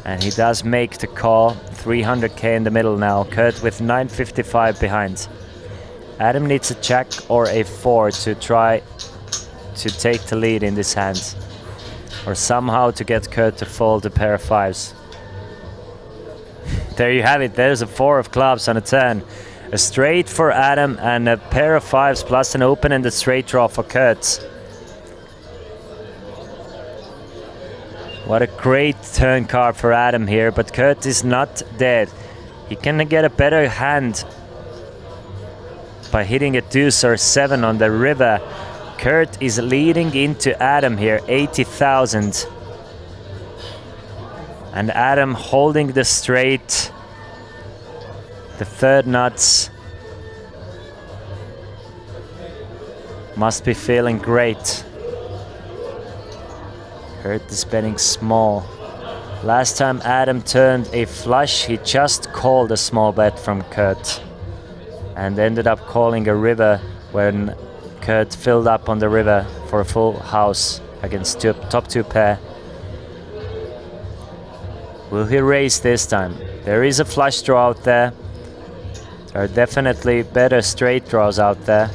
And he does make the call, 300k in the middle now. Kurt with 955 behind. Adam needs a jack or a 4 to try to take the lead in this hand, or somehow to get Kurt to fold a pair of 5s. There you have it, there's a 4 of clubs on a turn. A straight for Adam and a pair of 5s plus an open-ended straight draw for Kurt. What a great turn card for Adam here, but Kurt is not dead. He can get a better hand by hitting a deuce or 7 on the river. Kurt is leading into Adam here, 80,000. And Adam holding the straight, the third nuts. Must be feeling great. Kurt is betting small. Last time Adam turned a flush, he just called a small bet from Kurt and ended up calling a river when Kurt filled up on the river for a full house against top 2 pair. Will he raise this time? There is a flush draw out there. There are definitely better straight draws out there.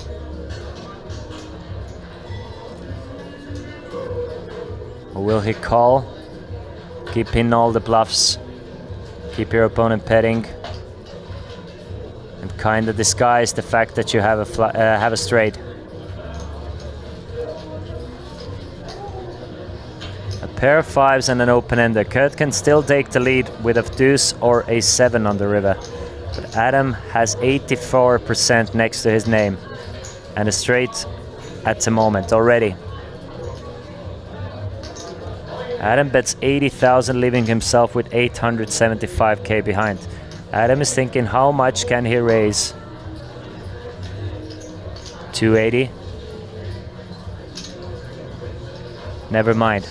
Or will he call? Keep in all the bluffs. Keep your opponent petting. And kind of disguise the fact that you have a straight. A pair of 5s and an open-ender. Kurt can still take the lead with a deuce or a 7 on the river. But Adam has 84% next to his name. And a straight at the moment already. Adam bets 80,000, leaving himself with 875k behind. Adam is thinking, how much can he raise? 280? Never mind.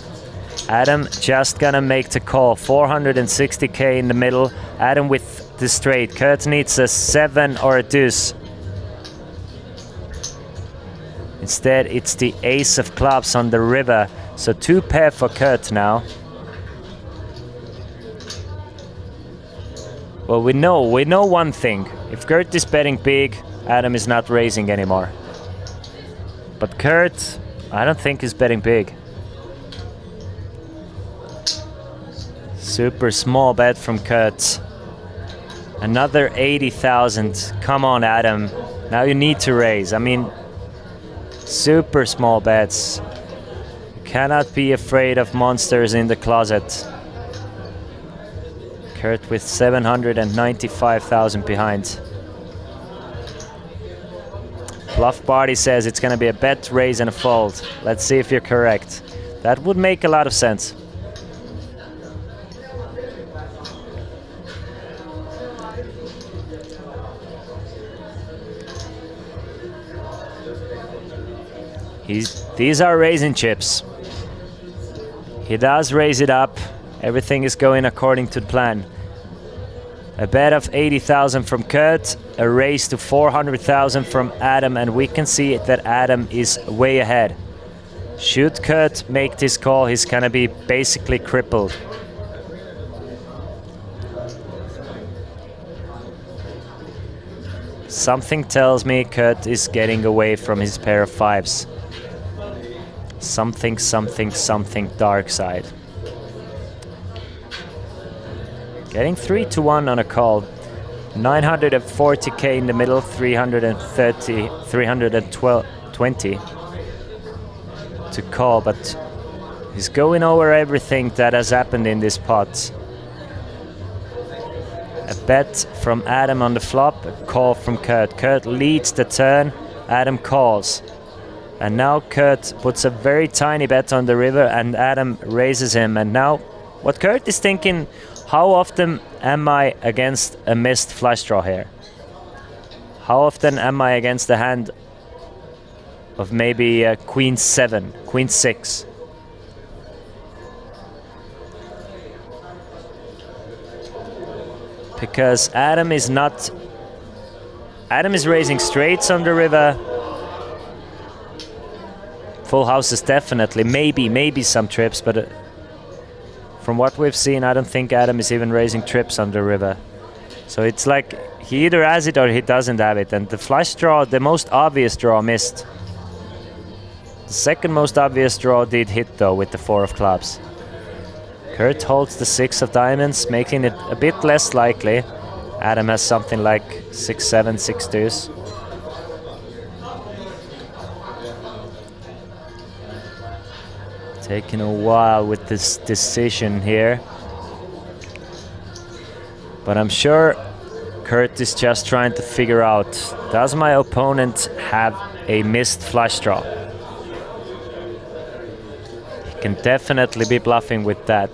Adam just gonna make the call. 460k in the middle. Adam with the straight. Kurt needs a 7 or a deuce. Instead, it's the ace of clubs on the river. So 2 pair for Kurt now. Well, we know one thing. If Kurt is betting big, Adam is not raising anymore. But Kurt, I don't think he's betting big. Super small bet from Kurt. Another 80,000. Come on, Adam. Now you need to raise. I mean, super small bets. Cannot be afraid of monsters in the closet. Kurt with 795,000 behind. Bluff Party says it's gonna be a bet, raise and a fold. Let's see if you're correct. That would make a lot of sense. These are raising chips. He does raise it up, Everything is going according to plan. A bet of 80,000 from Kurt, a race to 400,000 from Adam, and we can see that Adam is way ahead. Should Kurt make this call, he's gonna be basically crippled. Something tells me Kurt is getting away from his pair of fives. Something, something, something dark side. Getting 3-1 on a call. 940k in the middle, 330, 320 to call, but he's going over everything that has happened in this pot. A bet from Adam on the flop, a call from Kurt. Kurt leads the turn, Adam calls. And now Kurt puts a very tiny bet on the river and Adam raises him. And now what Kurt is thinking, how often am I against a missed flush draw here? How often am I against the hand of maybe Queen 7, Queen 6? Because Adam is raising straights on the river. Full houses definitely, maybe some trips, but from what we've seen, I don't think Adam is even raising trips on the river. So it's like he either has it or he doesn't have it. And the flush draw, the most obvious draw, missed. The second most obvious draw did hit though with the 4 of clubs. Kurt holds the 6 of diamonds, making it a bit less likely. Adam has something like 6-7, 6-2s. Taking a while with this decision here. But I'm sure Kurt is just trying to figure out, does my opponent have a missed flush draw? He can definitely be bluffing with that.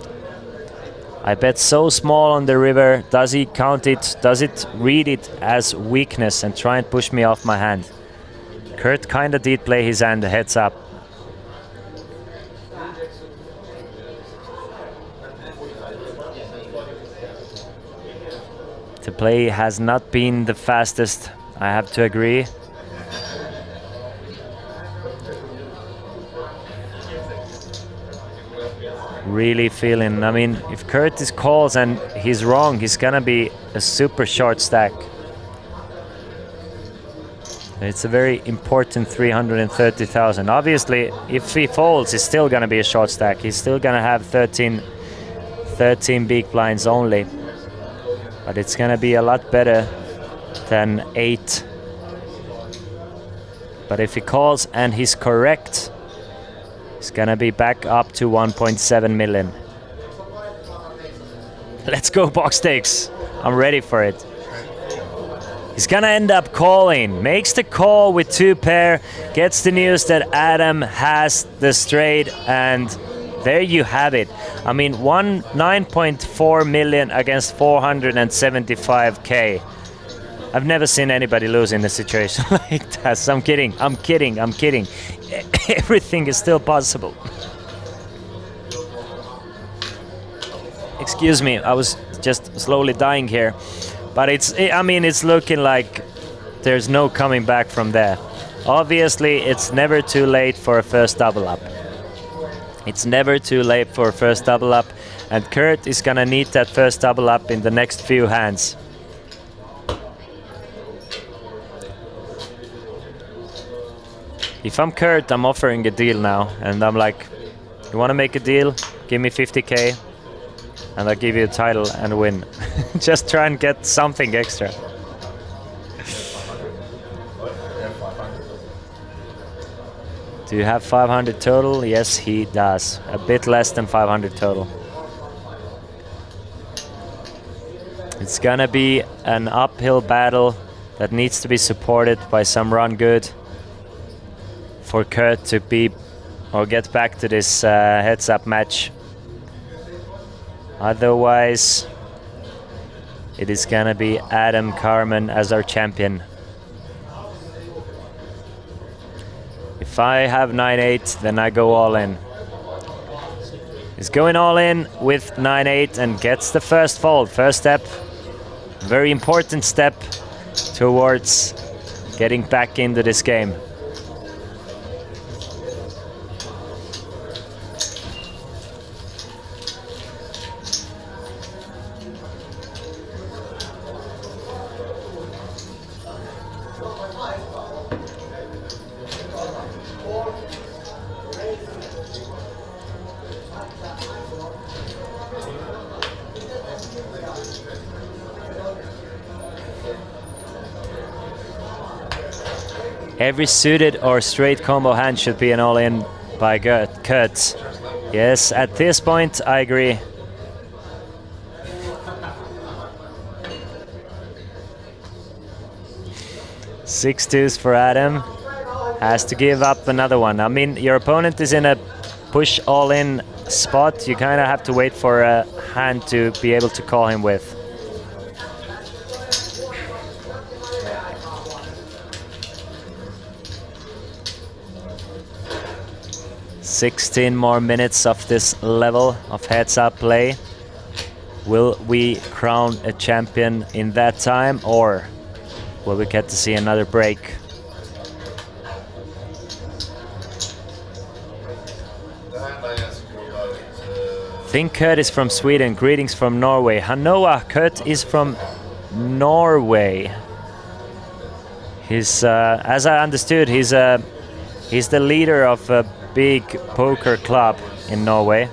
I bet so small on the river. Does he count it? Does it read it as weakness and try and push me off my hand? Kurt kinda did play his hand heads up. The play has not been the fastest, I have to agree. Really feeling, I mean, if Curtis calls and he's wrong, he's gonna be a super short stack. It's a very important 330,000. Obviously, if he folds, it's still gonna be a short stack. He's still gonna have 13 big blinds only. But it's gonna be a lot better than 8. But if he calls and he's correct, it's gonna be back up to 1.7 million. Let's go box stakes. I'm ready for it. He's gonna end up calling. Makes the call with 2 pair. Gets the news that Adam has the straight, and there you have it. I mean, 9.4 million against 475k. I've never seen anybody lose in a situation like that. So I'm kidding. Everything is still possible. Excuse me, I was just slowly dying here. But I mean, it's looking like there's no coming back from there. Obviously, it's never too late for a first double up. It's never too late for a first double up. And Kurt is gonna need that first double up in the next few hands. If I'm Kurt, I'm offering a deal now, and I'm like, you want to make a deal? Give me 50k, and I'll give you a title and a win. Just try and get something extra. Do you have 500 total? Yes, he does. A bit less than 500 total. It's gonna be an uphill battle that needs to be supported by some run good for Kurt to be or get back to this heads up match. Otherwise, it is gonna be Adam Carmen as our champion. If I have 9-8, then I go all in. is going all in with 9-8 and gets the first fold. First step, very important step towards getting back into this game. Every suited or straight combo hand should be an all-in by Kurt. Yes, at this point, I agree. Six twos for Adam. Has to give up another one. I mean, your opponent is in a push all-in spot. You kind of have to wait for a hand to be able to call him with. 16 more minutes of this level of heads-up play. Will we crown a champion in that time, or will we get to see another break? I think Kurt is from Sweden. Greetings from Norway. Hanoa, Kurt is from Norway. He's, as I understood, he's the leader of a big poker club in Norway.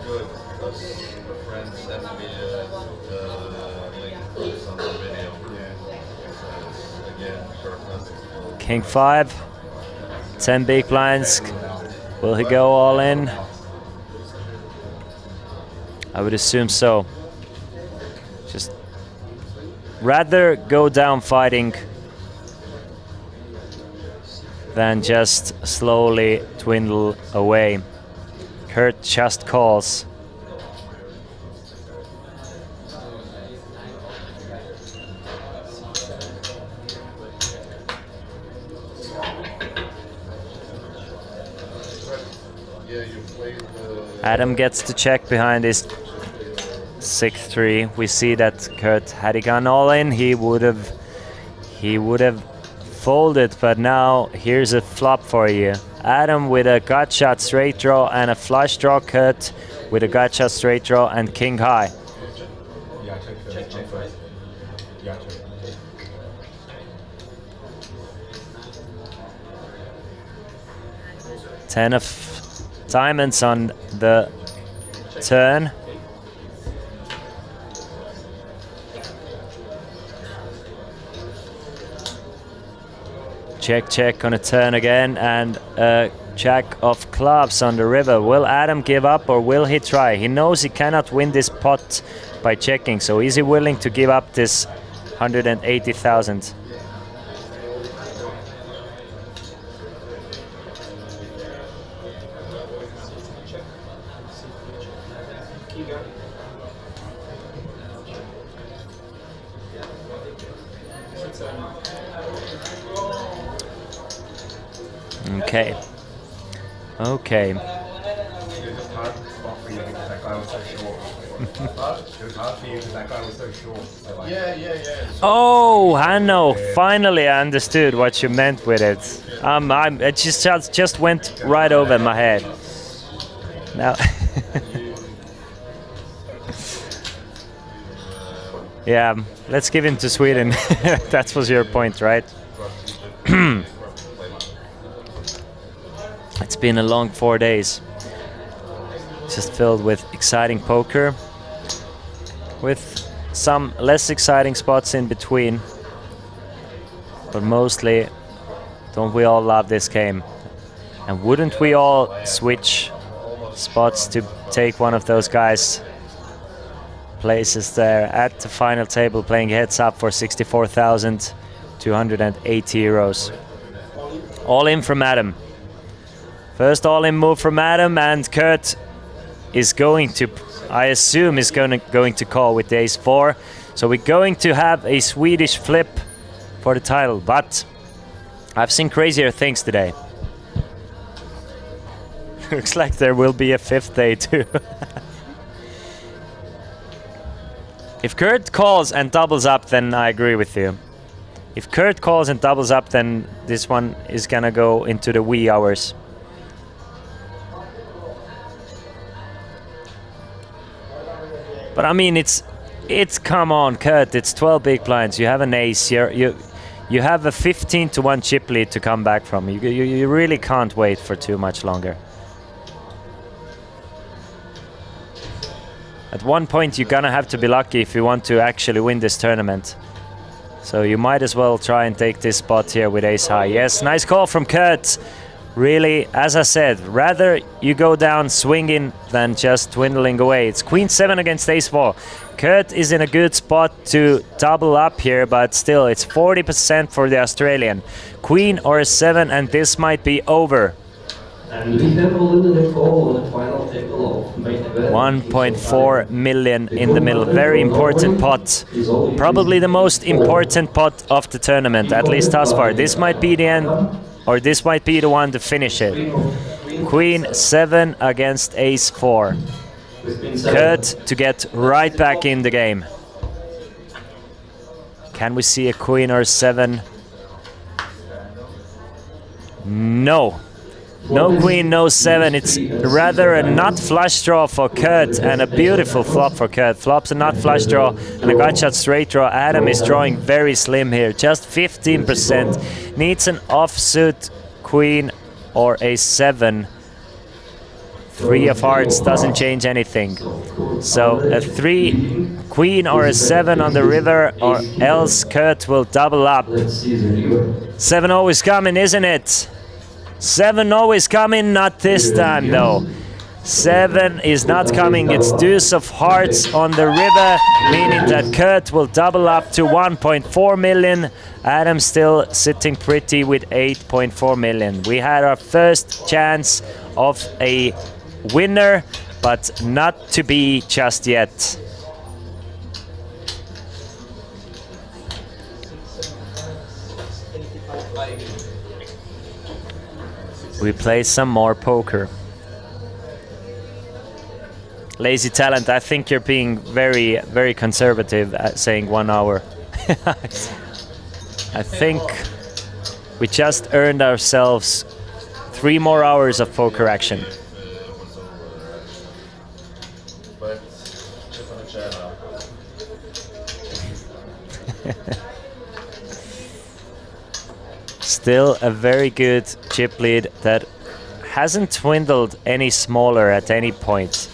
King 5, 10 big blinds. Will he go all in? I would assume so. Just rather go down fighting than just slowly dwindle away. Kurt just calls. Adam gets to check behind his 6-3. We see that Kurt, had he gone all in, he would have folded, but now here's a flop for you. Adam with a gut shot straight draw and a flush draw. Kurt with a gut shot straight draw and king high. Ten of diamonds on the turn. Check, check on a turn again, and a jack of clubs on the river. Will Adam give up, or will he try? He knows he cannot win this pot by checking, so is he willing to give up this 180,000? Okay. Okay. Oh, Hanno! Finally, I understood what you meant with it. It just went right over my head. Now. Yeah, let's give him to Sweden. That was your point, right? It's been a long 4 days, just filled with exciting poker, with some less exciting spots in between, but mostly, don't we all love this game? And wouldn't we all switch spots to take one of those guys' places there at the final table, playing heads up for 64,280 euros. All in from Adam. First all-in move from Adam, and Kurt is going to, I assume, is going to call with the ace-4. So we're going to have a Swedish flip for the title, but I've seen crazier things today. Looks like there will be a fifth day too. If Kurt calls and doubles up, then I agree with you. If Kurt calls and doubles up, then this one is gonna go into the wee hours. But I mean, it's come on, Kurt. It's 12 big blinds. You have an ace. You have a 15-1 chip lead to come back from. You really can't wait for too much longer. At one point, you're gonna have to be lucky if you want to actually win this tournament. So you might as well try and take this spot here with ace high. Yes, nice call from Kurt. Really, as I said, rather you go down swinging than just dwindling away. It's queen 7 against ace 4. Kurt is in a good spot to double up here, but still it's 40% for the Australian. Queen or a 7, and this might be over. And we have a limited call on the final table of main event. 1.4 million in the middle. Very important pot. Probably the most important pot of the tournament, at least thus far. This might be the end, or this might be the one to finish it. Queen 7 against ace 4. Kurt to get right back in the game. Can we see a queen or a 7? No. No queen, no 7. It's rather a nut flush draw for Kurt and a beautiful flop for Kurt. Flops a nut flush draw and a gut shot straight draw. Adam is drawing very slim here, just 15%. Needs an offsuit queen or a 7. 3 of hearts doesn't change anything. So a 3 queen or a 7 on the river, or else Kurt will double up. 7 always coming, isn't it? 7 always coming, not this time though. 7 is not coming. It's deuce of hearts on the river, meaning that Kurt will double up to 1.4 million. Adam still sitting pretty with 8.4 million. We had our first chance of a winner, but not to be just yet. We play some more poker. Lazy Talent, I think you're being very, very conservative at saying 1 hour. I think we just earned ourselves 3 more hours of poker action. Still a very good chip lead that hasn't dwindled any smaller at any point.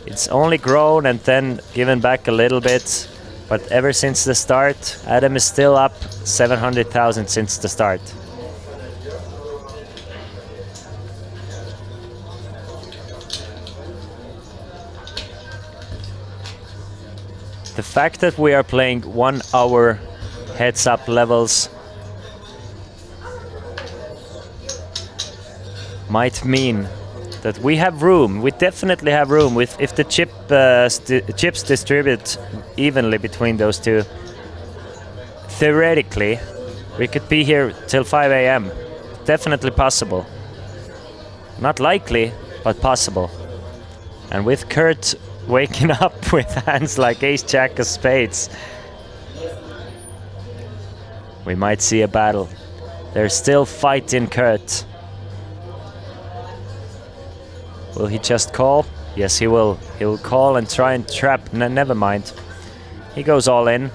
It's only grown and then given back a little bit, but ever since the start, Adam is still up 700,000 since the start. The fact that we are playing 1 hour heads up levels might mean that we have room. We definitely have room if the chips distribute evenly between those two. Theoretically, we could be here till 5 a.m. Definitely possible. Not likely, but possible. And with Kurt waking up with hands like ace jack of spades, we might see a battle. There's still fight in Kurt. Will he just call? Yes, he will. He will call and try and trap. Never mind. He goes all in.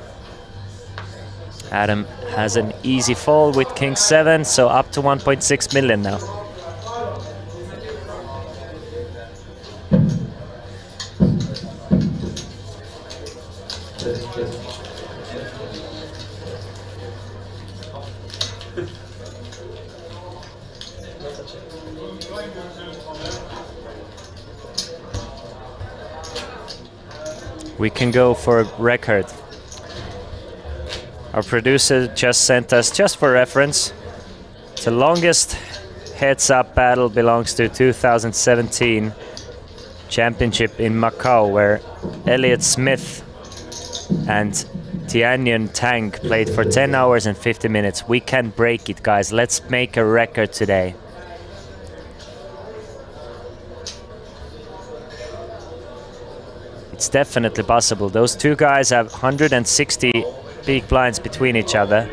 Adam has an easy fold with King 7, so up to 1.6 million now. We can go for a record. Our producer just sent us, just for reference, the longest heads-up battle belongs to 2017 championship in Macau, where Elliott Smith and Tianyan Tang played for 10 hours and 50 minutes. We can break it, guys. Let's make a record today. It's it's definitely possible. Those two guys have 160 big blinds between each other.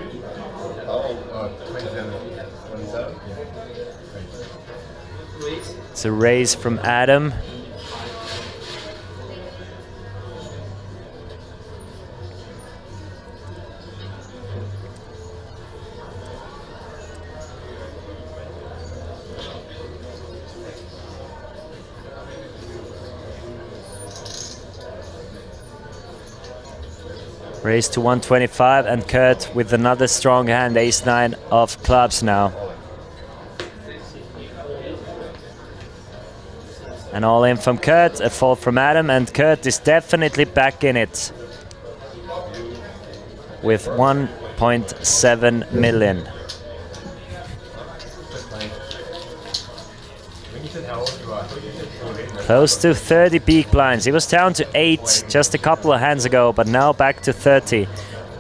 It's a raise from Adam. Raise to 125, and Kurt with another strong hand, ace-9 of clubs now. And all in from Kurt, a fold from Adam, and Kurt is definitely back in it with 1.7 million. Close to 30 big blinds. He was down to 8 just a couple of hands ago, but now back to 30.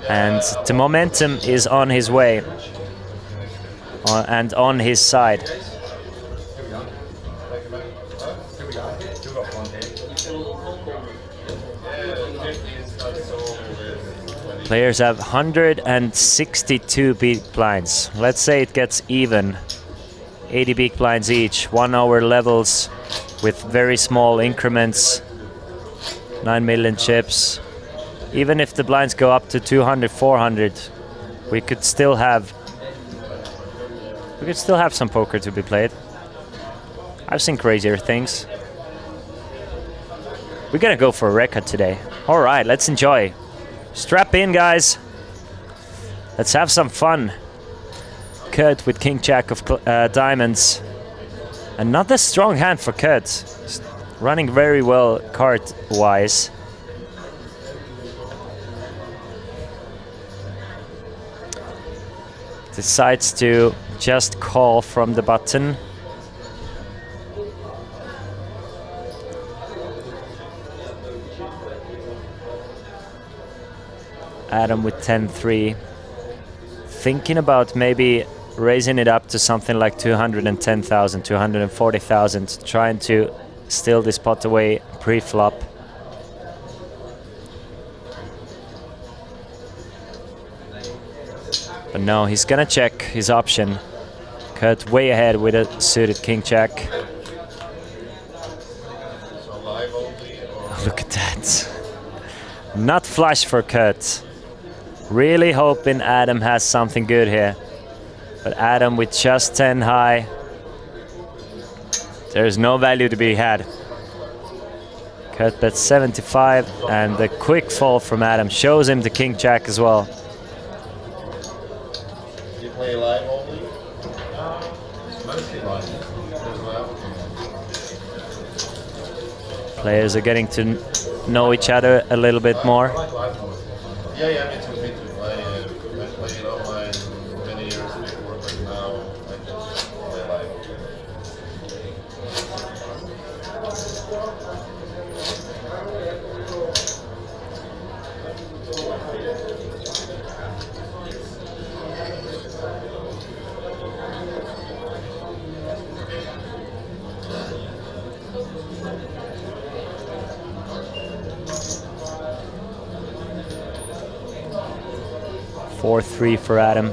And the momentum is on his way and on his side. Players have 162 big blinds. Let's say it gets even. 80 big blinds each, 1 hour levels with very small increments, 9 million chips. Even if the blinds go up to 200, 400, we could still have some poker to be played. I've seen crazier things. We're gonna go for a record today. All right, let's enjoy. Strap in, guys. Let's have some fun. Kurt with King Jack of diamonds. Another strong hand for Kurt. He's running very well card-wise. Decides to just call from the button. Adam with 10-3. Thinking about maybe raising it up to something like 210,000, 240,000, trying to steal this pot away pre-flop. But no, he's gonna check his option. Kurt way ahead with a suited King Jack. Look at that. Not flush for Kurt. Really hoping Adam has something good here. But Adam with just 10 high. There's no value to be had. Kurt bets 75, and the quick fall from Adam shows him the King Jack as well. You play live only? Mostly live. Players are getting to know each other a little bit more. Yeah, me too. I played online many years before, but now I just play live. Four, 3 for Adam.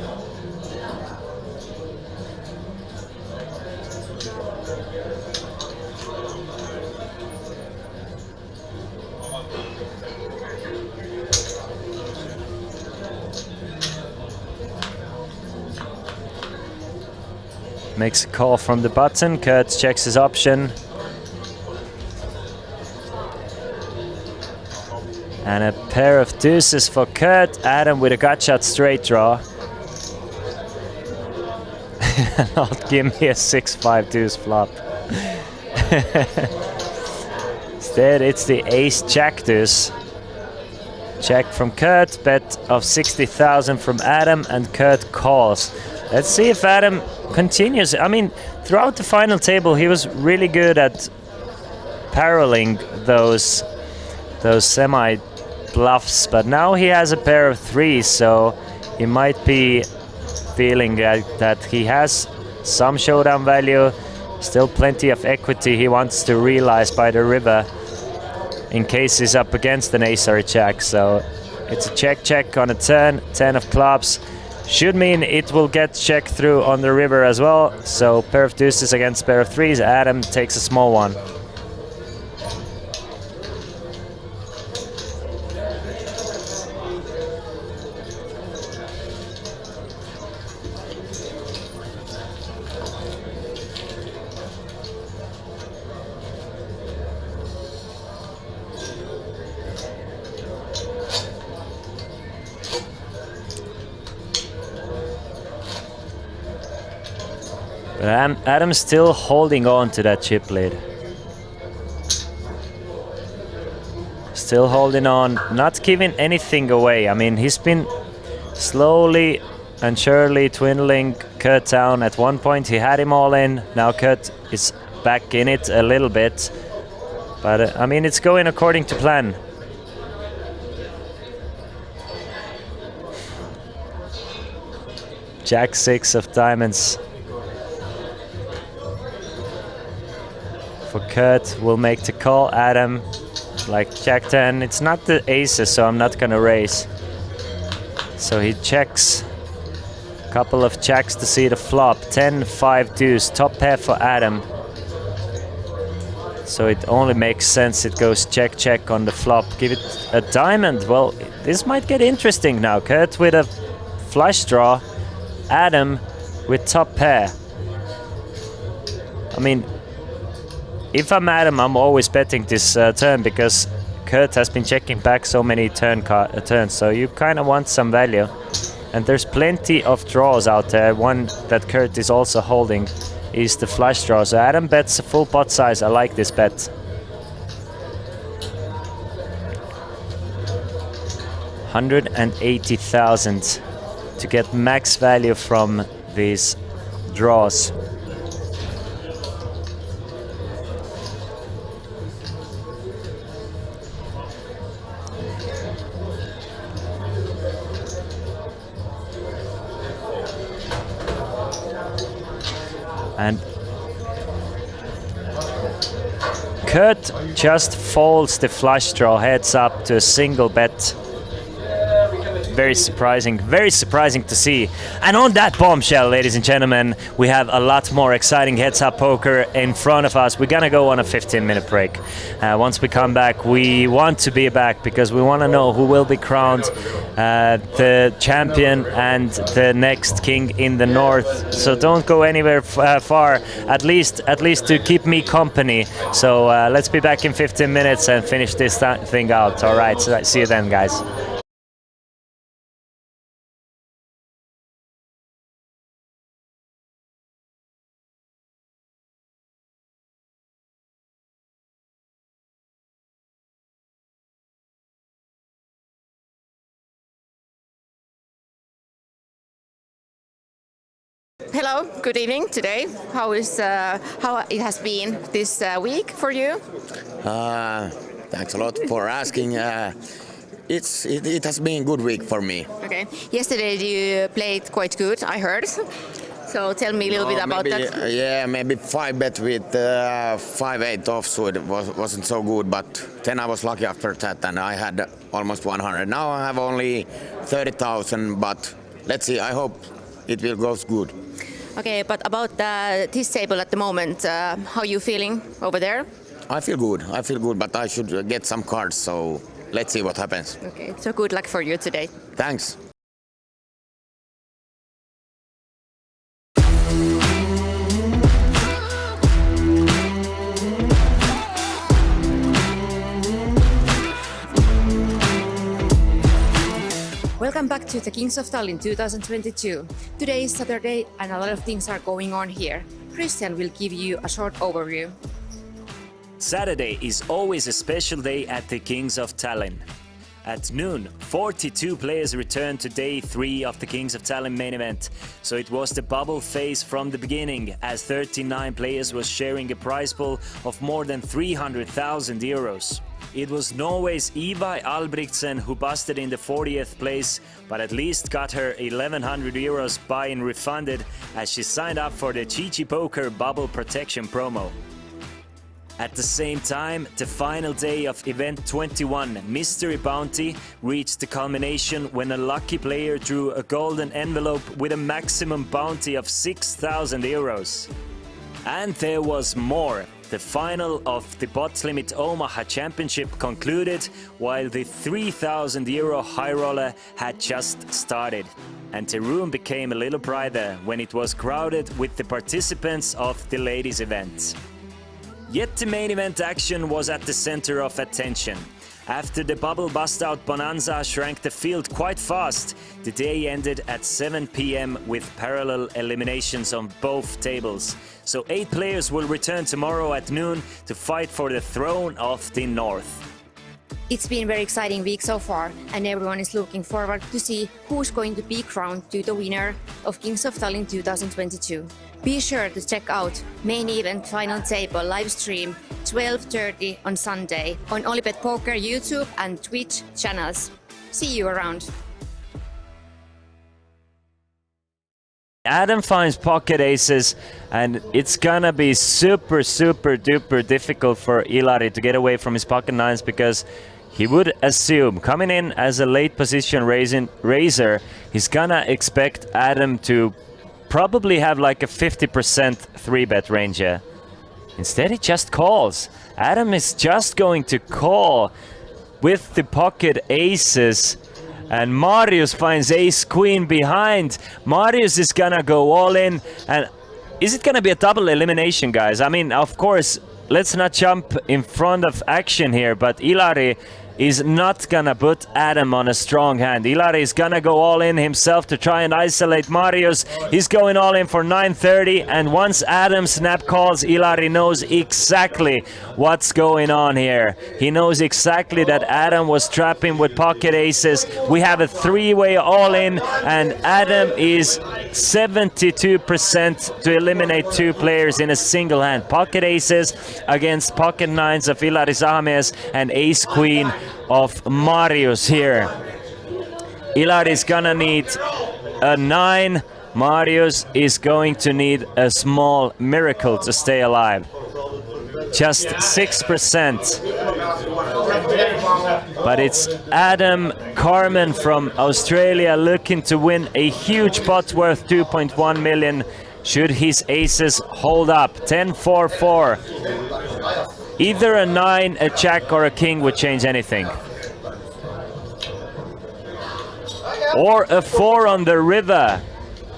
Makes a call from the button. Kurt checks his option. And a pair of deuces for Kurt. Adam with a gut shot straight draw. Not give me a 6-5 deuce flop. Instead, it's the ace jack deuce. Check from Kurt, bet of 60,000 from Adam, and Kurt calls. Let's see if Adam continues. I mean, throughout the final table, he was really good at paralleling those semi bluffs, but now he has a pair of 3s, so he might be feeling that he has some showdown value, still plenty of equity he wants to realize by the river. in case he's up against an ace or a jack. So it's a check on a turn, 10 of clubs. Should mean it will get checked through on the river as well. So pair of deuces against pair of threes. Adam takes a small one. But Adam's still holding on to that chip lead. Still holding on, not giving anything away. I mean, he's been slowly and surely dwindling Kurt down. At one point he had him all in. Now Kurt is back in it a little bit. But I mean, it's going according to plan. Jack 6 of diamonds. For Kurt, will make the call. Adam, like Jack 10. It's not the aces, so I'm not gonna raise. So he checks. Couple of jacks to see the flop. 10, 5 deuce. Top pair for Adam. So it only makes sense it goes check on the flop. Give it a diamond. Well, this might get interesting now. Kurt with a flush draw. Adam with top pair. I mean, if I'm Adam, I'm always betting this turn because Kurt has been checking back so many turns, so you kind of want some value. And there's plenty of draws out there. One that Kurt is also holding is the flush draw. So Adam bets a full pot size. I like this bet. 180,000 to get max value from these draws. And Kurt just folds the flush draw heads up to a single bet. Very surprising to see. And on that bombshell, ladies and gentlemen, we have a lot more exciting heads-up poker in front of us. We're gonna go on a 15-minute break. Once we come back, we want to be back because we want to know who will be crowned the champion and the next king in the north. So don't go anywhere far, at least to keep me company. So let's be back in 15 minutes and finish this thing out. All right, so see you then, guys. Hello, good evening today. How it has been this week for you? Thanks a lot for asking. It has been a good week for me. Okay. Yesterday you played quite good, I heard. So tell me a little bit about that. Yeah, maybe 5-bet with 5-8 offsuit wasn't so good, but then I was lucky after that and I had almost 100. Now I have only 30,000, but let's see, I hope it will go good. Okay, but about this table at the moment, how are you feeling over there? I feel good, but I should get some cards, so let's see what happens. Okay, so good luck for you today. Thanks. Welcome back to the Kings of Tallinn 2022. Today is Saturday and a lot of things are going on here. Christian will give you a short overview. Saturday is always a special day at the Kings of Tallinn. At noon, 42 players returned to day 3 of the Kings of Tallinn main event. So it was the bubble phase from the beginning, as 39 players was sharing a prize pool of more than 300,000 euros. It was Norway's Iva Albrigtsen who busted in the 40th place, but at least got her 1,100 euros buy-in refunded as she signed up for the Chichi Poker Bubble Protection promo. At the same time, the final day of Event 21, Mystery Bounty, reached the culmination when a lucky player drew a golden envelope with a maximum bounty of 6,000 euros. And there was more. The final of the Bot Limit Omaha Championship concluded while the 3,000 euro high roller had just started. And the room became a little brighter when it was crowded with the participants of the ladies' event. Yet the main event action was at the center of attention. After the bubble bust-out bonanza shrank the field quite fast, the day ended at 7 p.m. with parallel eliminations on both tables. So 8 players will return tomorrow at noon to fight for the throne of the North. It's been a very exciting week so far, and everyone is looking forward to see who's going to be crowned to the winner of Kings of Tallinn 2022. Be sure to check out main event final table live stream 12:30 on Sunday on Olipet Poker YouTube and Twitch channels. See you around. Adam finds pocket aces, and it's gonna be super duper difficult for Ilari to get away from his pocket nines, because he would assume, coming in as a late position raiser, he's gonna expect Adam to probably have like a 50% 3-bet range here. Instead, he just calls. Adam is just going to call with the pocket aces, and Marius finds ace-queen behind. Marius is gonna go all in, and is it gonna be a double elimination, guys? I mean, of course, let's not jump in front of action here, but Ilari is not gonna put Adam on a strong hand. Ilari is gonna go all in himself to try and isolate Marius. He's going all in for 930, and once Adam snap calls, Ilari knows exactly what's going on here. He knows exactly that Adam was trapping with pocket aces. We have a 3-way all in, and Adam is 72% to eliminate 2 players in a single hand. Pocket aces against pocket nines of Ilari Sahamies and ace queen of Marius here. Ilari is gonna need a 9. Marius is going to need a small miracle to stay alive. Just 6%. But it's Adam Carmen from Australia looking to win a huge pot worth 2.1 million should his aces hold up. 10-4-4. Either a 9, a jack, or a king would change anything. Or a 4 on the river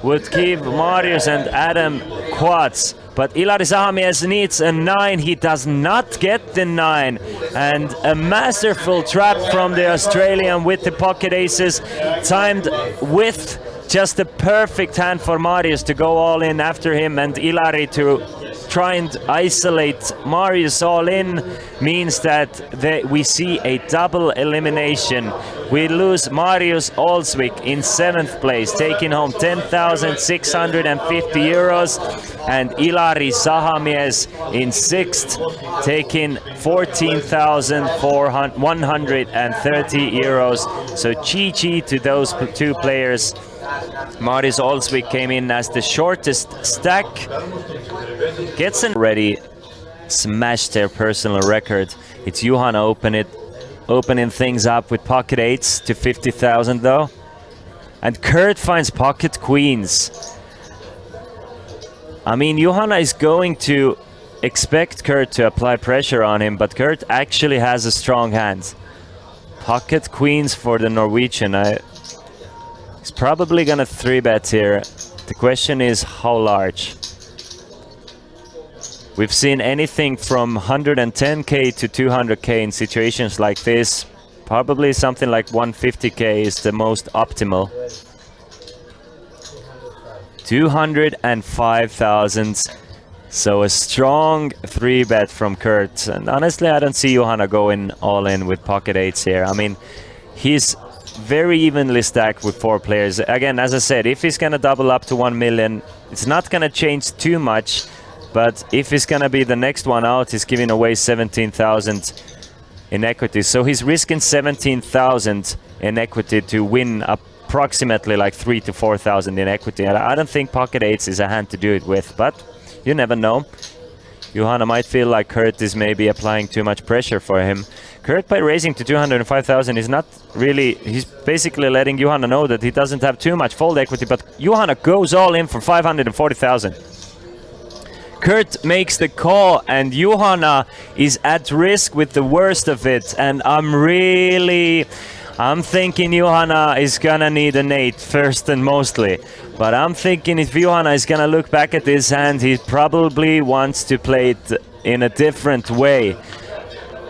would give Marius and Adam quads. But Ilari Sahamies needs a 9. He does not get the 9. And a masterful trap from the Australian with the pocket aces, timed with just a perfect hand for Marius to go all in after him, and Ilari to try and isolate Marius all in means that we see a double elimination. We lose Marius Olsvik in 7th place, taking home 10,650 euros, and Ilari Sahamies in 6th, taking 14,130 euros. So GG to those 2 players. Marius Olsvik came in as the shortest stack. Getson already smashed their personal record. It's Juhana opening things up with pocket 8s to 50,000 though. And Kurt finds pocket queens. I mean, Juhana is going to expect Kurt to apply pressure on him, but Kurt actually has a strong hand. Pocket queens for the Norwegian. He's probably gonna 3-bet here. The question is how large. We've seen anything from 110k to 200k in situations like this. Probably something like 150k is the most optimal. 205,000. So a strong 3-bet from Kurt. And honestly, I don't see Juhana going all in with pocket 8s here. I mean, he's very evenly stacked with 4 players. Again, as I said, if he's gonna double up to 1 million, it's not gonna change too much. But if he's gonna be the next one out, he's giving away 17,000 in equity. So he's risking 17,000 in equity to win approximately like 3,000 to 4,000 in equity. And I don't think pocket 8s is a hand to do it with, but you never know. Johanna might feel like Kurt is maybe applying too much pressure for him. Kurt, by raising to 205,000, is not really... He's basically letting Johanna know that he doesn't have too much fold equity, but Johanna goes all in for 540,000. Kurt makes the call, and Johanna is at risk with the worst of it, and I'm thinking Johanna is gonna need an 8 first and mostly. But I'm thinking if Johanna is gonna look back at his hand, he probably wants to play it in a different way.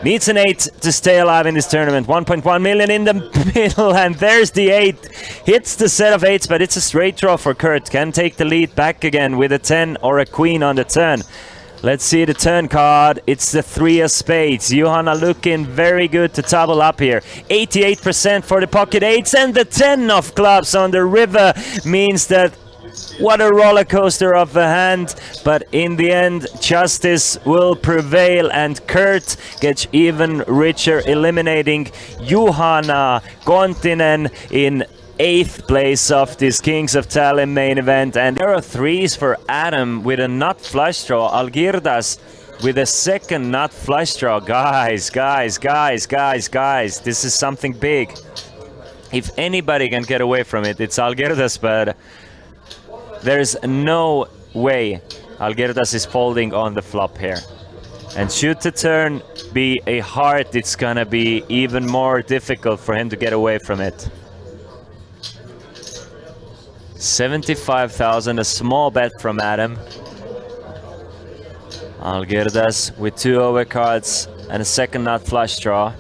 Needs an 8 to stay alive in this tournament. 1.1 million in the middle, and there's the 8. Hits the set of 8s, but it's a straight draw for Kurt. Can take the lead back again with a 10 or a queen on the turn. Let's see the turn card. It's the 3 of spades. Johanna looking very good to double up here. 88% for the pocket 8s, and the 10 of clubs on the river means that what a roller coaster of a hand. But in the end, justice will prevail, and Kurt gets even richer, eliminating Johanna Kontinen in 8th place of this Kings of Tallinn main event. And there are 3s for Adam with a nut flush draw. Algirdas with a second nut flush draw. Guys, this is something big. If anybody can get away from it, it's Algirdas, but there's no way Algirdas is folding on the flop here. And should the turn be a heart, it's gonna be even more difficult for him to get away from it. 75,000, a small bet from Adam. Algirdas with 2 overcards and a second nut flush draw.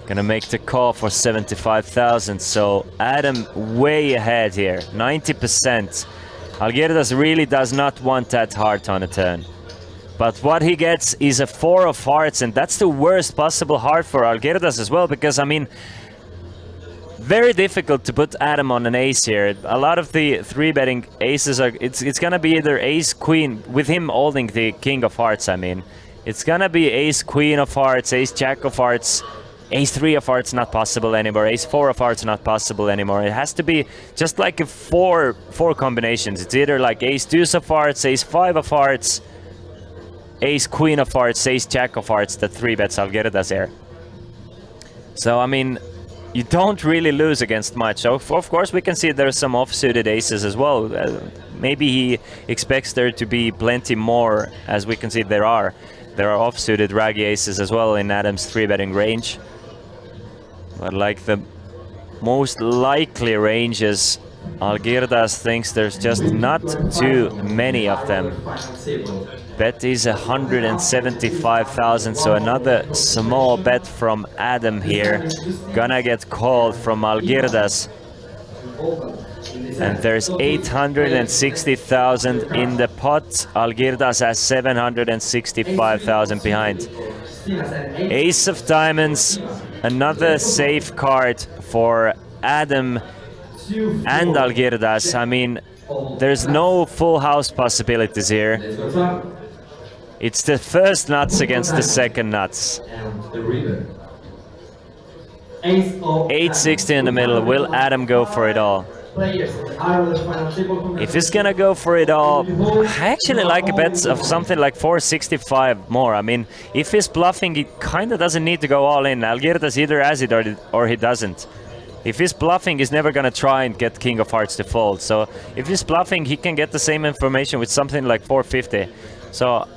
Gonna make the call for 75,000, so Adam way ahead here, 90%. Algirdas really does not want that heart on a turn. But what he gets is a 4 of hearts, and that's the worst possible heart for Algirdas as well, because I mean, very difficult to put Adam on an ace here. A lot of the 3-betting aces are... It's gonna be either ace, queen, with him holding the king of hearts, I mean. It's gonna be ace, queen of hearts, ace, jack of hearts, ace 3 of hearts not possible anymore, ace 4 of hearts not possible anymore. It has to be just like a four combinations. It's either like ace deuce of hearts, ace 5 of hearts, ace queen of hearts, ace jack of hearts, the 3-bets Algirdas here. So I mean, you don't really lose against much. So of course we can see there's some offsuited aces as well. Maybe he expects there to be plenty more, as we can see there are. There are offsuited raggy aces as well in Adam's 3-betting range. But like the most likely ranges, Algirdas thinks there's just not too many of them. Bet is 175,000, so another small bet from Adam here. Gonna get called from Algirdas. And there's 860,000 in the pot. Algirdas has 765,000 behind. Ace of diamonds, another safe card for Adam and Algirdas. I mean, there's no full house possibilities here. It's the first nuts against the second nuts. 860 in the middle. Will Adam go for it all? If he's gonna go for it all, I actually like a bet of something like 465 more. I mean, if he's bluffing, he kind of doesn't need to go all in. Algirdas either has it or he doesn't. If he's bluffing, he's never gonna try and get King of Hearts to fold. So if he's bluffing, he can get the same information with something like 450. So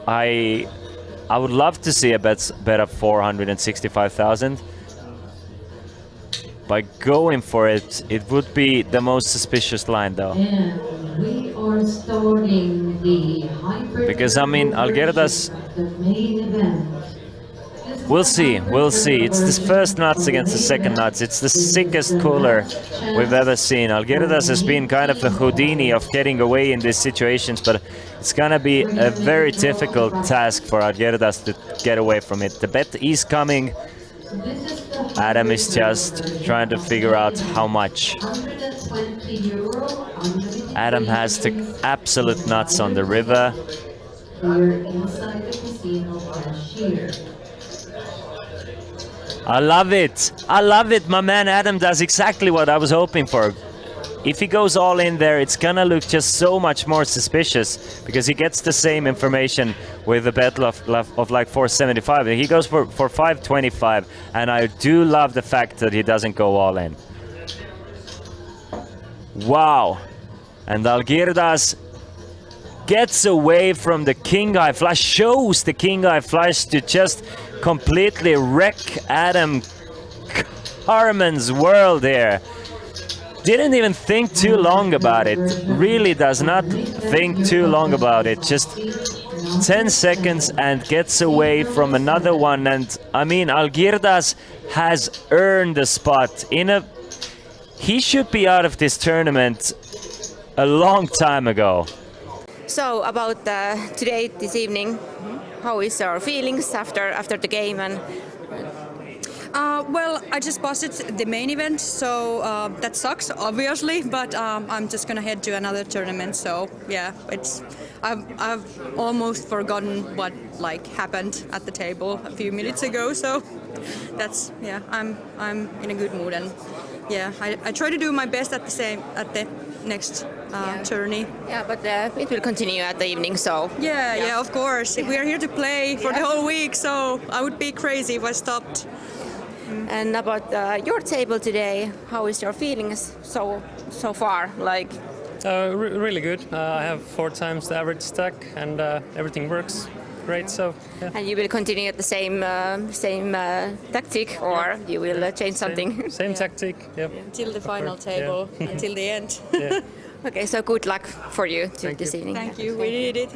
I would love to see a bet of 465,000. By going for it, it would be the most suspicious line though. And we are starting the because I mean, Algirdas, the main event. we'll see. It's the first nuts against the second nuts. It's the sickest cooler we've ever seen. Algirdas has been kind of the Houdini of getting away in these situations, but it's gonna be a very difficult task for Algirdas to get away from it. The bet is coming. Adam is just trying to figure out how much. Adam has the absolute nuts on the river. I love it. My man Adam does exactly what I was hoping for. if he goes all in there, it's gonna look just so much more suspicious because he gets the same information with a bet of like 475. He goes for 525, and I do love the fact that he doesn't go all in. Wow. And Algirdas gets away from the king eye flush, shows the king eye flush to just completely wreck Adam Carmen's world here. Didn't even think too long about it. Really does not think too long about it. Just 10 seconds and gets away from another one. And I mean, Algirdas has earned the spot. He should be out of this tournament a long time ago. So about today, this evening, how is your feelings after the game? And well, I just busted the main event, so that sucks, obviously. But I'm just gonna head to another tournament. So yeah, I've almost forgotten what happened at the table a few minutes ago. So that's I'm in a good mood, and yeah, I try to do my best at the next tourney. Yeah, but it will continue at the evening, so yeah, of course. We are here to play for the whole week, so I would be crazy if I stopped. And about your table today, how is your feelings so far? Really good. I have 4 times the average stack, and everything works great. So yeah. And you will continue at the same tactic, or you will change something? Same tactic. Yep. Until the final table, until the end. Yeah. Okay, so good luck for you this evening. Thank you. We need it.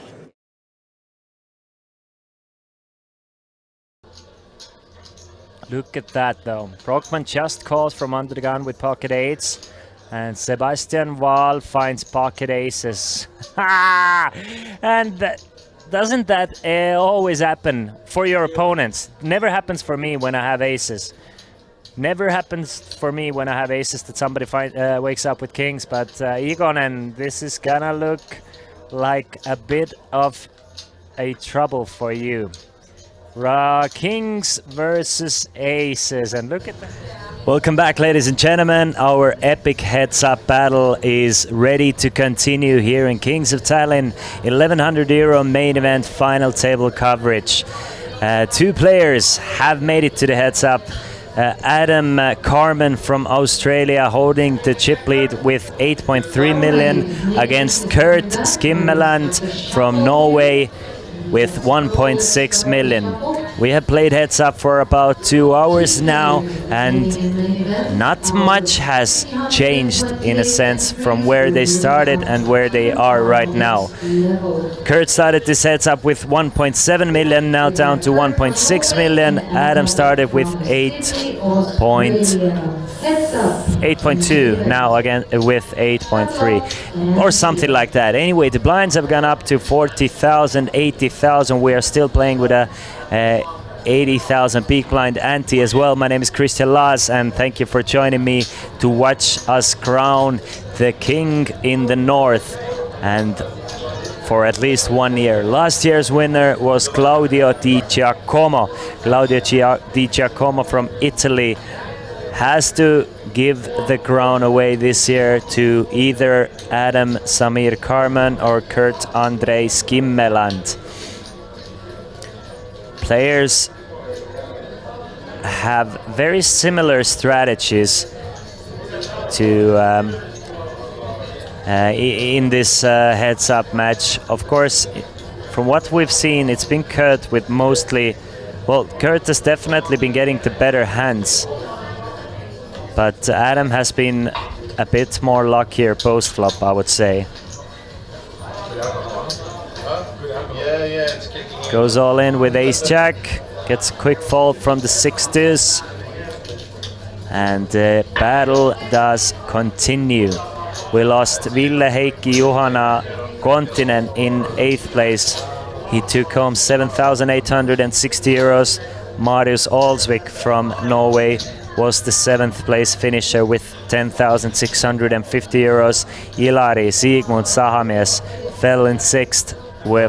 Look at that though. Brockman just calls from under the gun with pocket eights, and Sebastian Wahl finds pocket aces. And doesn't that always happen for your opponents? Never happens for me when I have aces. Never happens for me when I have aces that somebody wakes up with kings, but Egon, and this is gonna look like a bit of a trouble for you. Kings versus aces, and look at that. Welcome back, ladies and gentlemen. Our epic heads-up battle is ready to continue here in Kings of Tallinn. €1,100 main event final table coverage. 2 players have made it to the heads-up. Adam Carmen from Australia holding the chip lead with 8.3 million against Kurt Skimmeland from Norway with 1.6 million. We have played heads up for about 2 hours now, and not much has changed in a sense from where they started and where they are right now. Kurt started this heads up with 1.7 million, now down to 1.6 million. Adam started with 8.2, now again with 8.3 or something like that. Anyway, the blinds have gone up to 40,000, 80,000. We are still playing with a 80,000 big blind ante as well. My name is Christian Laas, and thank you for joining me to watch us crown the king in the north, and for at least 1 year. Last year's winner was Claudio Di Giacomo. Claudio Di Giacomo from Italy has to give the crown away this year to either Adam Samir Carmen or Kurt Andrei Skimmeland. Players have very similar strategies to in this heads-up match. Of course, from what we've seen, it's been Kurt with mostly... Well, Kurt has definitely been getting the better hands, but Adam has been a bit more luckier post-flop, I would say. Goes all in with ace-jack, gets a quick fold from the 6 deuce, and the battle does continue. We lost Ville Heikki Juhana Kontinen in 8th place. He took home 7,860 euros. Marius Olsvik from Norway was the 7th place finisher with 10,650 euros. Ilari Sigmund Sahamies fell in 6th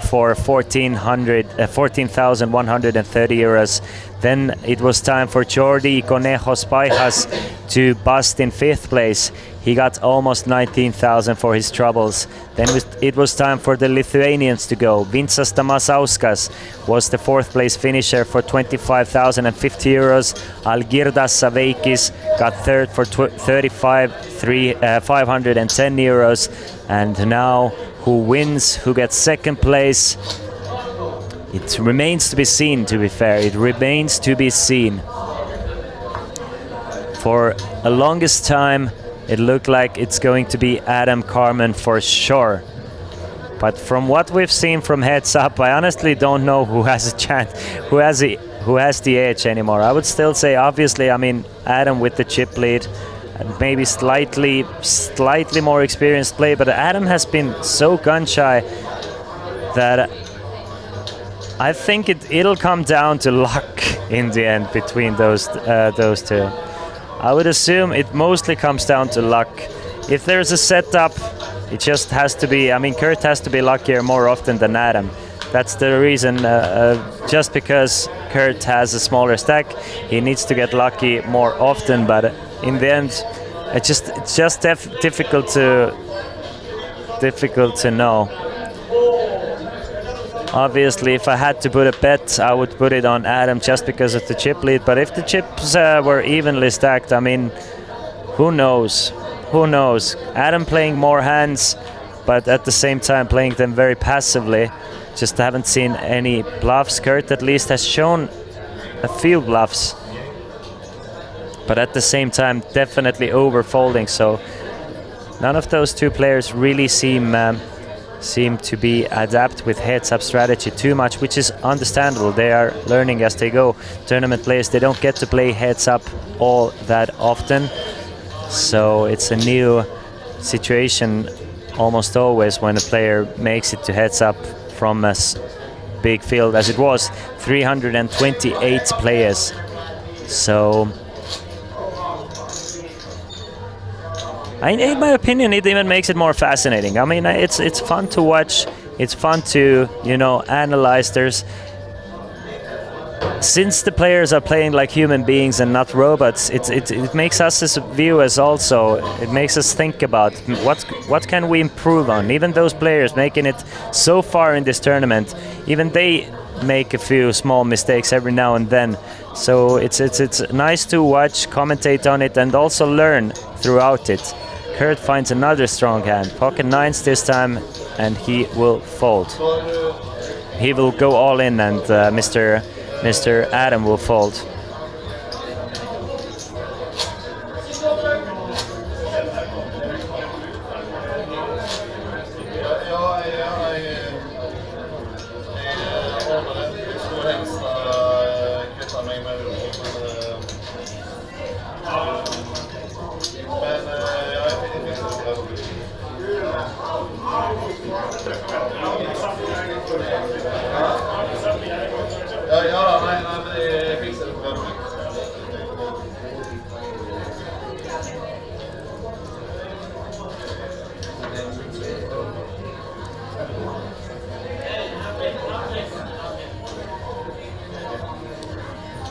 for 14,130 euros. Then it was time for Jordi Conejos Paijas to bust in 5th place. He got almost 19,000 for his troubles. Then it was time for the Lithuanians to go. Vincas Tamasauskas was the 4th place finisher for 25,050 euros. Algirdas Saveikis got 3rd for 510 euros. And now who wins, who gets 2nd place? It remains to be seen, to be fair. It remains to be seen. For a longest time, it looked like it's going to be Adam Carmen for sure. But from what we've seen from Heads Up, I honestly don't know who has a chance, who has the edge anymore. I would still say, obviously, I mean, Adam with the chip lead, and maybe slightly more experienced play, but Adam has been so gun shy that I think it'll come down to luck in the end between those two. I would assume it mostly comes down to luck. If there's a setup, it just has to be, I mean, Kurt has to be luckier more often than Adam. That's the reason, just because Kurt has a smaller stack, he needs to get lucky more often, but in the end, it's just difficult to know. Obviously, if I had to put a bet, I would put it on Adam just because of the chip lead. But if the chips were evenly stacked, I mean, who knows? Who knows? Adam playing more hands, but at the same time playing them very passively. Just haven't seen any bluffs. Kurt at least has shown a few bluffs, but at the same time definitely overfolding. So none of those two players really seem to be adapt with heads-up strategy too much, which is understandable. They are learning as they go. Tournament players, they don't get to play heads-up all that often, so it's a new situation almost always when a player makes it to heads-up from a big field, as it was 328 players. So in my opinion, it even makes it more fascinating. I mean, it's fun to watch. It's fun to, you know, analyze. Since the players are playing like human beings and not robots, it makes us as viewers also. It makes us think about what can we improve on. Even those players making it so far in this tournament, even they make a few small mistakes every now and then. So it's nice to watch, commentate on it, and also learn throughout it. Kurt finds another strong hand, pocket nines this time, and he will fold. He will go all in, and Mr. Adam will fold.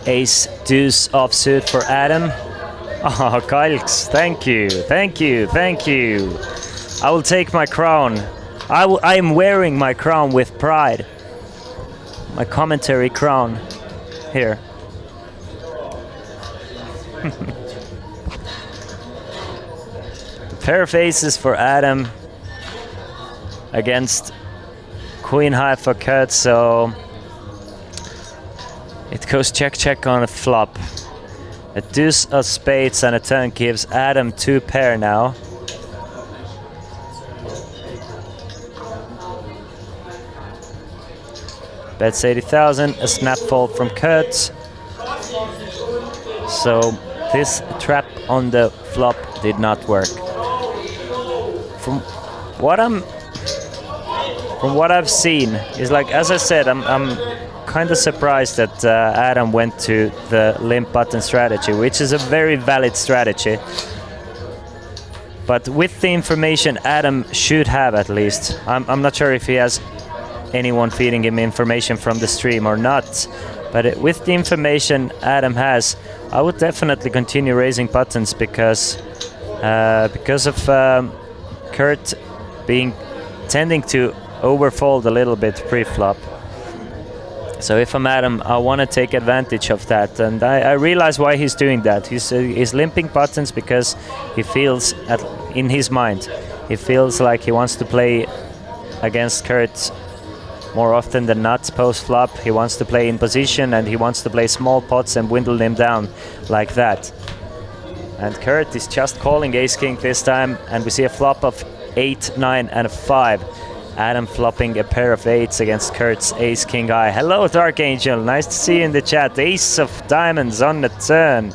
Ace deuce offsuit for Adam. Oh, Kalks, thank you, thank you, thank you. I will take my crown. I am wearing my crown with pride. My commentary crown. Here. Pair of aces for Adam against queen high for Kurt, so it goes check on a flop. A deuce of spades and a turn gives Adam 2 pair now. Bets 80,000, a snap fold from Kurt. So this trap on the flop did not work. From what I've seen is, like, as I said, I'm kind of surprised that Adam went to the limp button strategy, which is a very valid strategy. But with the information Adam should have, at least, I'm not sure if he has anyone feeding him information from the stream or not, But with the information Adam has, I would definitely continue raising buttons because of Kurt tending to overfold a little bit pre-flop. So if I'm Adam, I want to take advantage of that, and I realize why he's doing that. He's limping buttons because he feels, in his mind, he feels like he wants to play against Kurt more often than not post-flop. He wants to play in position, and he wants to play small pots and dwindle them down like that. And Kurt is just calling ace-king this time, and we see a flop of 8, 9, and a 5. Adam flopping a pair of 8s against Kurt's ace-king high. Hello, Dark Angel. Nice to see you in the chat. Ace of diamonds on the turn.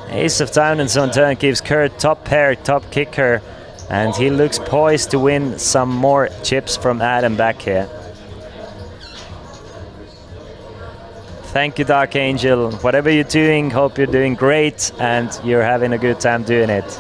Ace of diamonds on turn gives Kurt top pair, top kicker, and he looks poised to win some more chips from Adam back here. Thank you, Dark Angel. Whatever you're doing, hope you're doing great and you're having a good time doing it.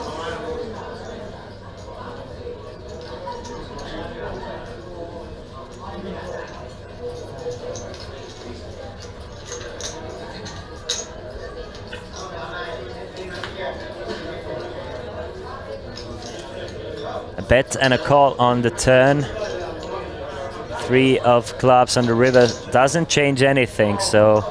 A bet and a call on the turn. 3 of clubs on the river doesn't change anything, so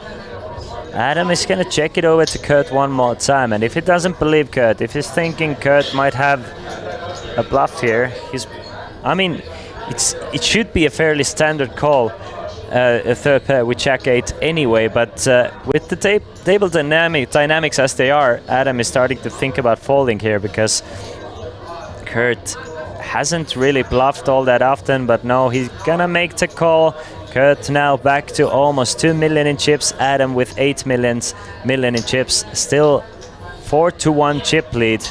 Adam is gonna check it over to Kurt one more time, and if he doesn't believe Kurt, if he's thinking Kurt might have a bluff here, it should be a fairly standard call, a third pair with Jack 8 anyway, but with the table dynamics as they are, Adam is starting to think about folding here because Kurt hasn't really bluffed all that often, but no, he's gonna make the call. Kurt now back to almost 2 million in chips. Adam with 8 million in chips. Still 4-1 chip lead,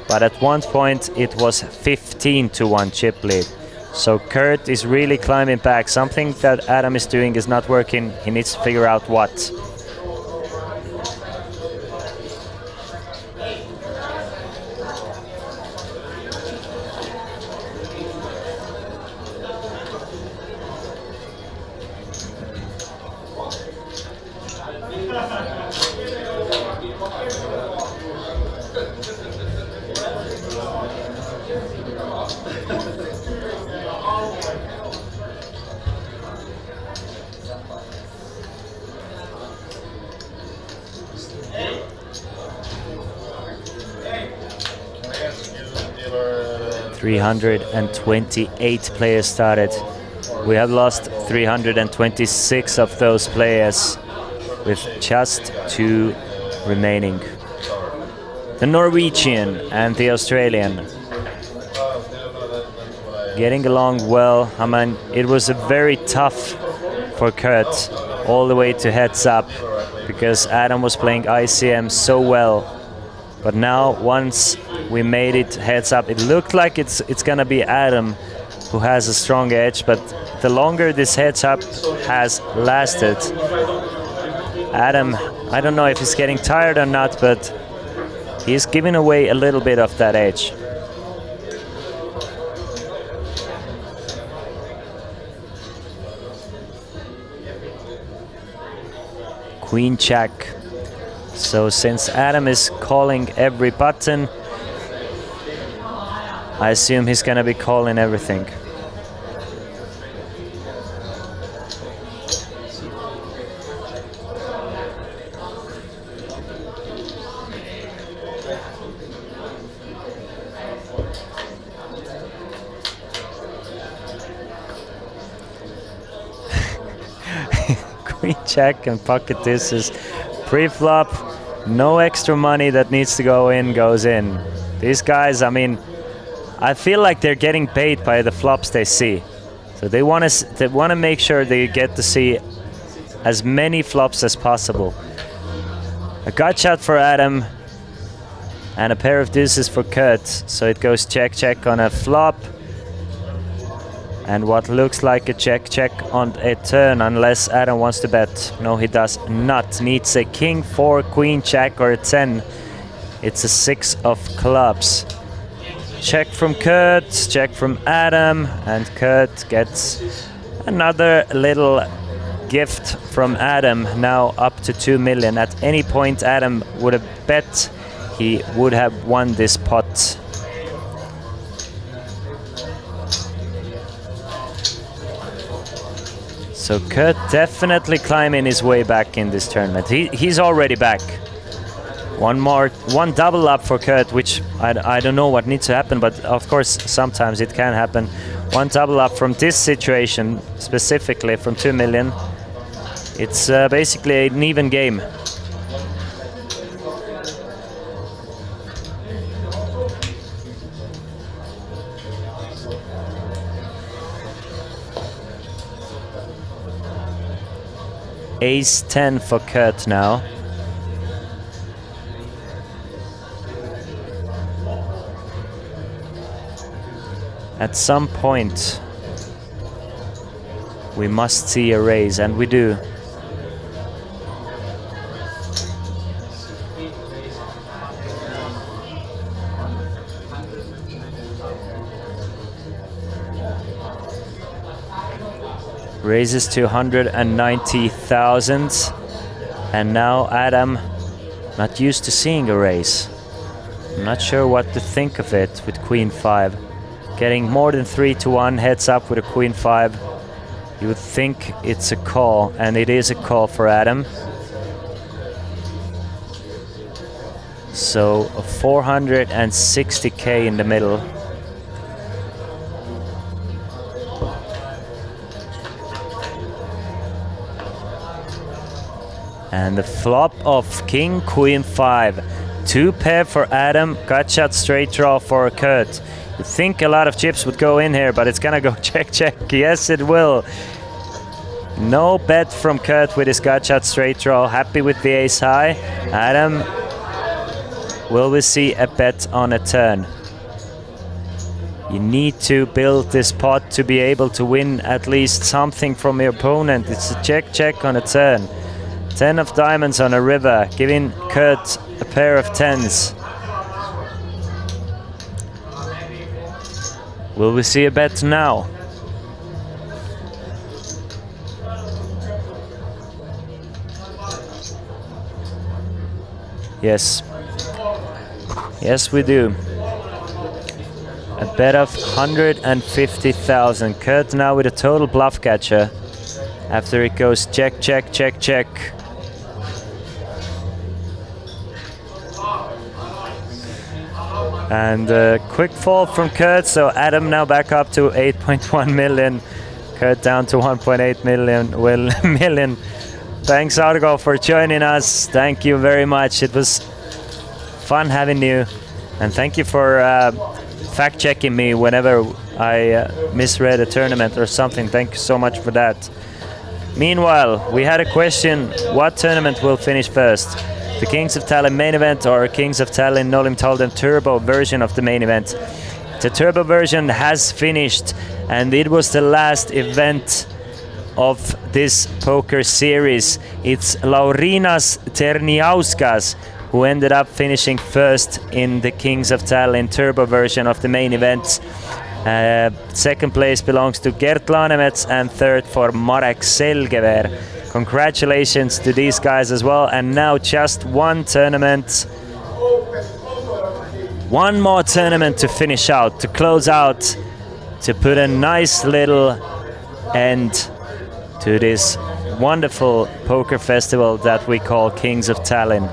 but at one point it was 15-1 chip lead. So Kurt is really climbing back. Something that Adam is doing is not working. He needs to figure out what. ...328 players started. We have lost 326 of those players, with just 2 remaining. The Norwegian and the Australian getting along well. I mean, it was a very tough for Kurt all the way to heads up because Adam was playing ICM so well. But now, once we made it heads up, it looked like it's gonna be Adam who has a strong edge, but the longer this heads up has lasted, Adam, I don't know if he's getting tired or not, but he's giving away a little bit of that edge. Queen Jack. So since Adam is calling every button, I assume he's gonna be calling everything. Queen Jack and pocket deuces. Pre-flop, no extra money that needs to go in goes in. These guys, I mean, I feel like they're getting paid by the flops they see. So they want to make sure they get to see as many flops as possible. A gut shot for Adam and a pair of deuces for Kurt. So it goes check, check on a flop. And what looks like a check, check on a turn, unless Adam wants to bet. No, he does not. Needs a king, 4, queen, jack, or a 10. It's a 6 of clubs. Check from Kurt, check from Adam, and Kurt gets another little gift from Adam, now up to 2 million. At any point Adam would have bet, he would have won this pot. So Kurt definitely climbing his way back in this tournament. He's already back. One double up for Kurt, which I don't know what needs to happen, but of course sometimes it can happen. One double up from this situation, specifically from 2 million. It's basically an even game. Ace 10 for Kurt now. At some point, we must see a raise, and we do. Raises to 190,000, and now Adam, not used to seeing a raise. I'm not sure what to think of it with Queen 5. Getting more than 3-1 heads up with a Queen 5. You would think it's a call, and it is a call for Adam. So 460k in the middle. And the flop of King Queen 5. 2 pair for Adam, gut shot straight draw for Kurt. You think a lot of chips would go in here, but it's gonna go check, check. Yes, it will. No bet from Kurt with his gut shot straight draw. Happy with the ace high. Adam, will we see a bet on a turn? You need to build this pot to be able to win at least something from your opponent. It's a check, check on a turn. 10 of diamonds on a river, giving Kurt a pair of 10s. Will we see a bet now? Yes. Yes, we do. A bet of 150,000. Kurt now with a total bluff catcher. After it goes check, check, check, check. And quick fall from Kurt, so Adam now back up to 8.1 million. Kurt down to 1.8 million. Thanks, Argo, for joining us. Thank you very much. It was fun having you. And thank you for fact-checking me whenever I misread a tournament or something. Thank you so much for that. Meanwhile, we had a question, what tournament will finish first? The Kings of Tallinn main event or Kings of Tallinn No Limit Hold'em turbo version of the main event? The turbo version has finished, and it was the last event of this poker series. It's Laurinas Terniauskas who ended up finishing first in the Kings of Tallinn turbo version of the main event. Second place belongs to Gert Laanemets, and third for Marek Selgever. Congratulations to these guys as well. And now just one more tournament to finish out, to close out, to put a nice little end to this wonderful poker festival that we call Kings of Tallinn.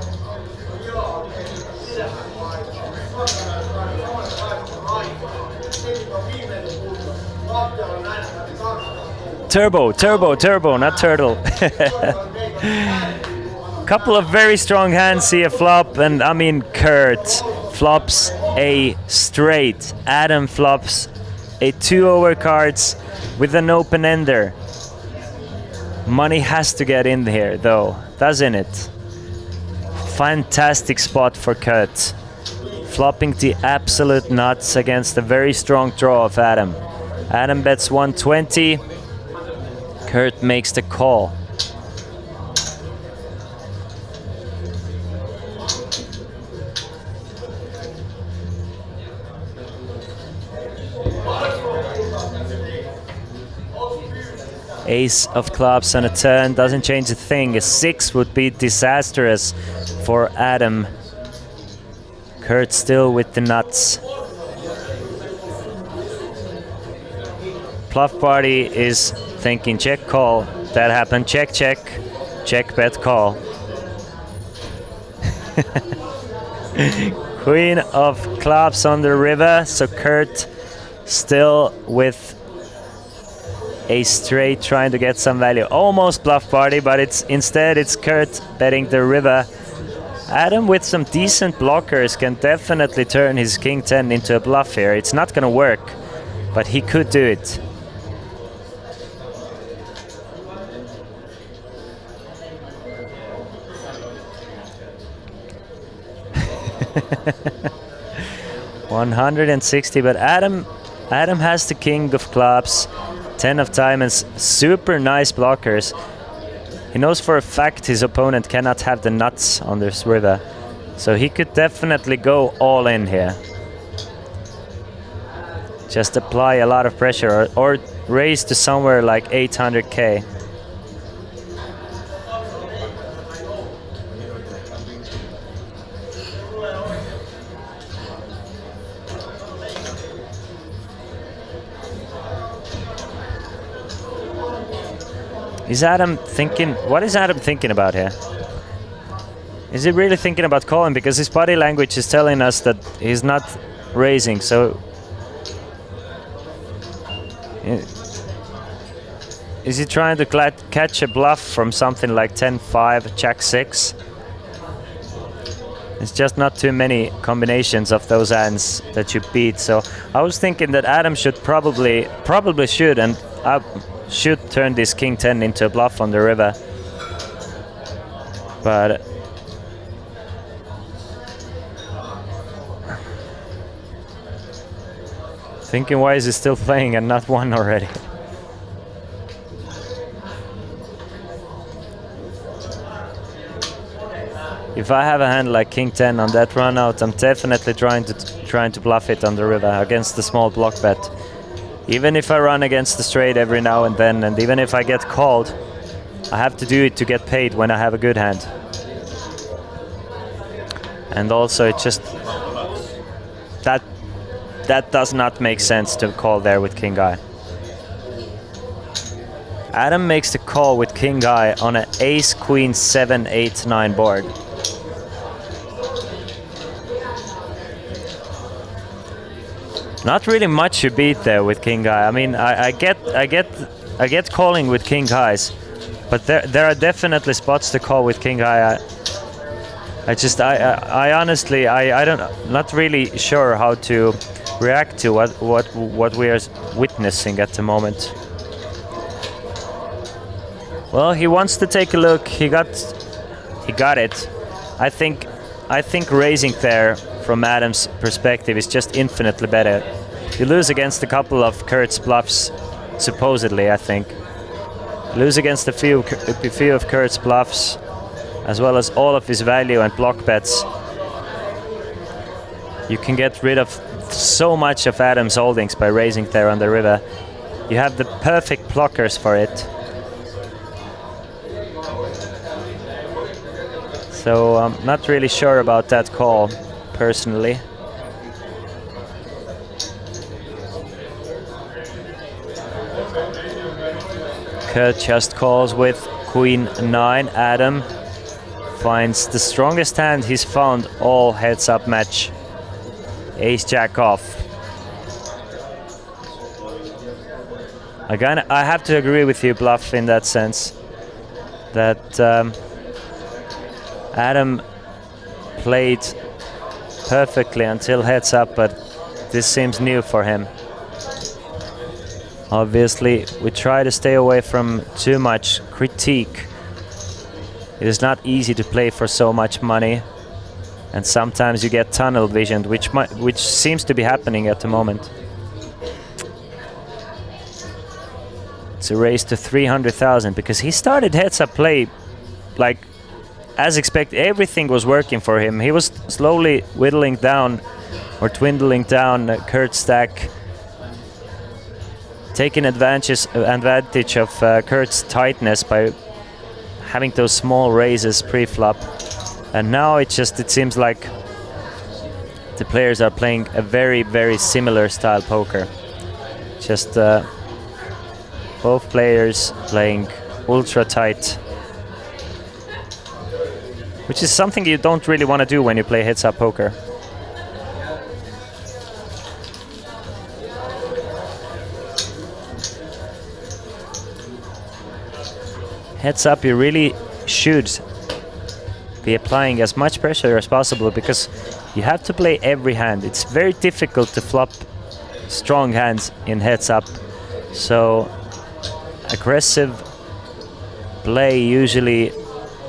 Turbo, not turtle. Couple of very strong hands here, flop, and I mean Kurt flops a straight. Adam flops a 2 overcards with an open ender. Money has to get in here though, doesn't it? Fantastic spot for Kurt. Flopping the absolute nuts against a very strong draw of Adam. Adam bets 120. Kurt makes the call. Ace of clubs on a turn doesn't change a thing. A 6 would be disastrous for Adam. Kurt still with the nuts. Bluff party is thinking check call. That happened. Check, check. Check, bet, call. Queen of clubs on the river. So Kurt still with a straight, trying to get some value. Almost bluff party, but instead it's Kurt betting the river. Adam with some decent blockers can definitely turn his king 10 into a bluff here. It's not gonna work, but he could do it. $160, but Adam has the king of clubs, 10 of diamonds, super nice blockers. He knows for a fact his opponent cannot have the nuts on this river, so he could definitely go all in here. Just apply a lot of pressure or raise to somewhere like 800k. Is Adam thinking, what is Adam thinking about here? Is he really thinking about calling? Because his body language is telling us that he's not raising, so... Is he trying to catch a bluff from something like 10-5, Jack-6? It's just not too many combinations of those hands that you beat, so I was thinking that Adam should probably should, and I should turn this king 10 into a bluff on the river. But thinking, why is he still playing and not won already? If I have a hand like king 10 on that run out, I'm definitely trying to bluff it on the river against the small block bet. Even if I run against the straight every now and then, and even if I get called, I have to do it to get paid when I have a good hand. And also, it just that does not make sense to call there with king eye. Adam makes the call with king eye on an ace queen 7 8 9 board. Not really much to beat there with king eye. I mean, I get calling with king highs, but there are definitely spots to call with king high. I honestly not really sure how to react to what we are witnessing at the moment. Well, he wants to take a look. He got it. I think raising there from Adam's perspective is just infinitely better. You lose against a couple of Kurt's bluffs, supposedly, I think. Lose against a few of Kurt's bluffs, as well as all of his value and block bets. You can get rid of so much of Adam's holdings by raising there on the river. You have the perfect blockers for it. So I'm not really sure about that call, personally. Kurt just calls with queen 9. Adam finds the strongest hand he's found all heads up match. Ace jack off. I have to agree with you, Bluff, in that sense. That Adam played perfectly until heads up, but this seems new for him. Obviously, we try to stay away from too much critique. It is not easy to play for so much money, and sometimes you get tunnel visioned, which seems to be happening at the moment. It's a race to 300,000 because he started heads up play like as expected. Everything was working for him. He was slowly whittling down or dwindling down Kurt's stack. taking advantage of Kurt's tightness by having those small raises pre-flop. And now it seems like the players are playing a very, very similar style poker. Just both players playing ultra tight, which is something you don't really want to do when you play heads-up poker. Heads up, you really should be applying as much pressure as possible because you have to play every hand. It's very difficult to flop strong hands in heads up. So aggressive play usually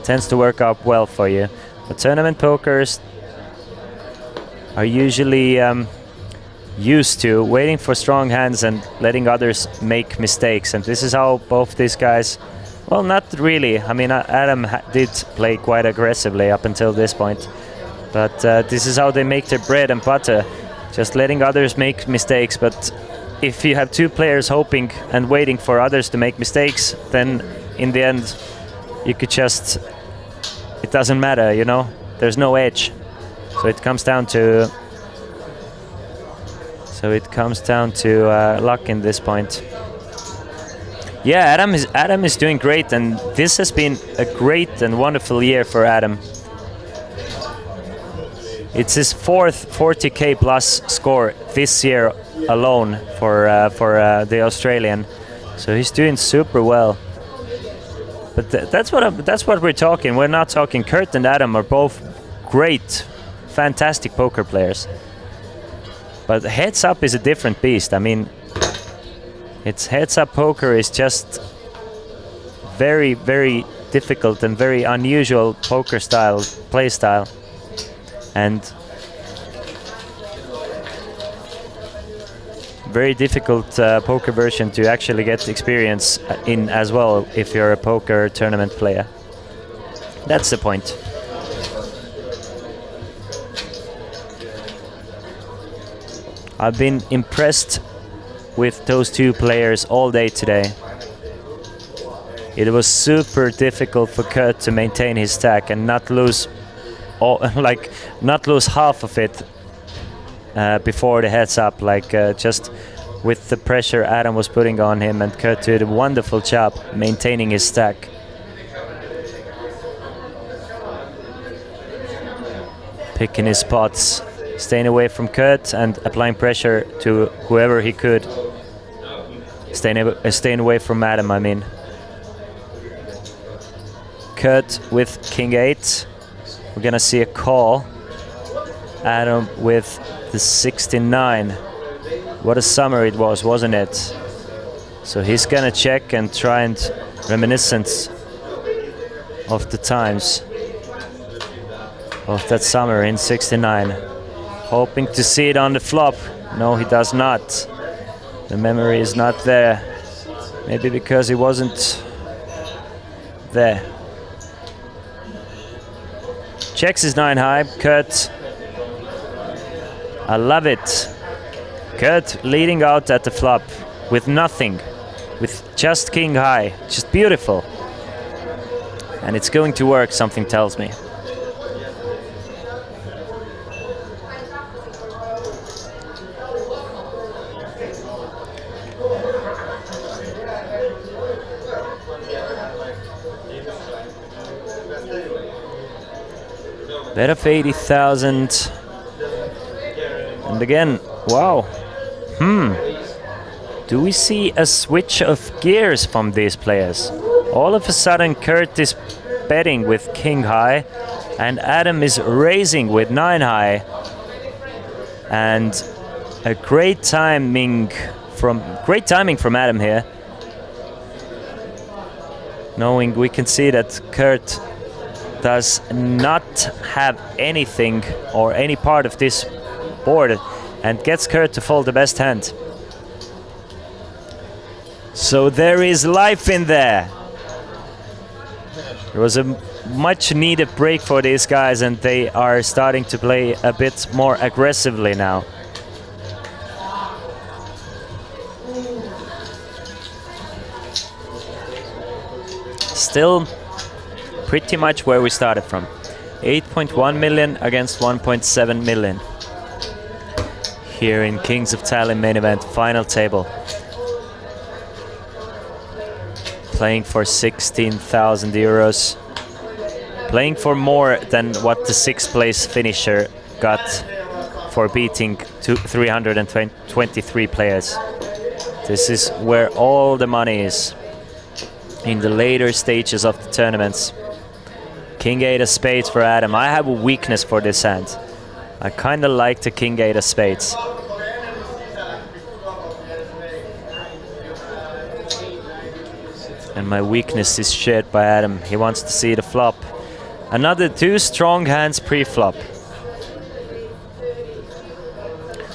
tends to work out well for you. But tournament pokers are usually used to waiting for strong hands and letting others make mistakes. And this is how both these guys, well, not really. I mean, Adam did play quite aggressively up until this point. But this is how they make their bread and butter, just letting others make mistakes. But if you have two players hoping and waiting for others to make mistakes, then in the end, you could just, it doesn't matter, you know? There's no edge. So it comes down to, luck in this point. Yeah, Adam is doing great, and this has been a great and wonderful year for Adam. It's his fourth 40k plus score this year alone for the Australian, so he's doing super well. But that's what we're talking. We're not talking. Kurt and Adam are both great, fantastic poker players. But heads up is a different beast. I mean, it's heads up poker is just very, very difficult and very unusual poker style, play style. And very difficult poker version to actually get experience in as well if you're a poker tournament player. That's the point. I've been impressed with those two players all day today. It was super difficult for Kurt to maintain his stack and not lose not lose half of it before the heads up, just with the pressure Adam was putting on him, and Kurt did a wonderful job maintaining his stack. Picking his spots, staying away from Kurt and applying pressure to whoever he could. Staying away from Adam, I mean. Kurt with King 8. We're gonna see a call. Adam with the 69. What a summer it was, wasn't it? So he's gonna check and try and reminiscence of the times of that summer in 69. Hoping to see it on the flop. No, he does not. The memory is not there. Maybe because he wasn't there. Checks his 9 high. Kurt, I love it. Kurt leading out at the flop with nothing, with just king high. Just beautiful. And it's going to work, something tells me. Bet of 80,000. And again, wow. Do we see a switch of gears from these players? All of a sudden, Kurt is betting with king high, and Adam is raising with 9 high. And a great timing from Adam here. Knowing we can see that Kurt does not have anything or any part of this board and gets Kurt to fold the best hand. So there is life in there. There was a much needed break for these guys, and they are starting to play a bit more aggressively now. still pretty much where we started from. 8.1 million against 1.7 million. Here in Kings of Tallinn main event final table. Playing for 16,000 euros. Playing for more than what the 6th place finisher got for beating 323 players. This is where all the money is in the later stages of the tournaments. King 8 of spades for Adam. I have a weakness for this hand. I kind of like the King 8 of spades. And my weakness is shared by Adam. He wants to see the flop. Another 2 strong hands pre-flop.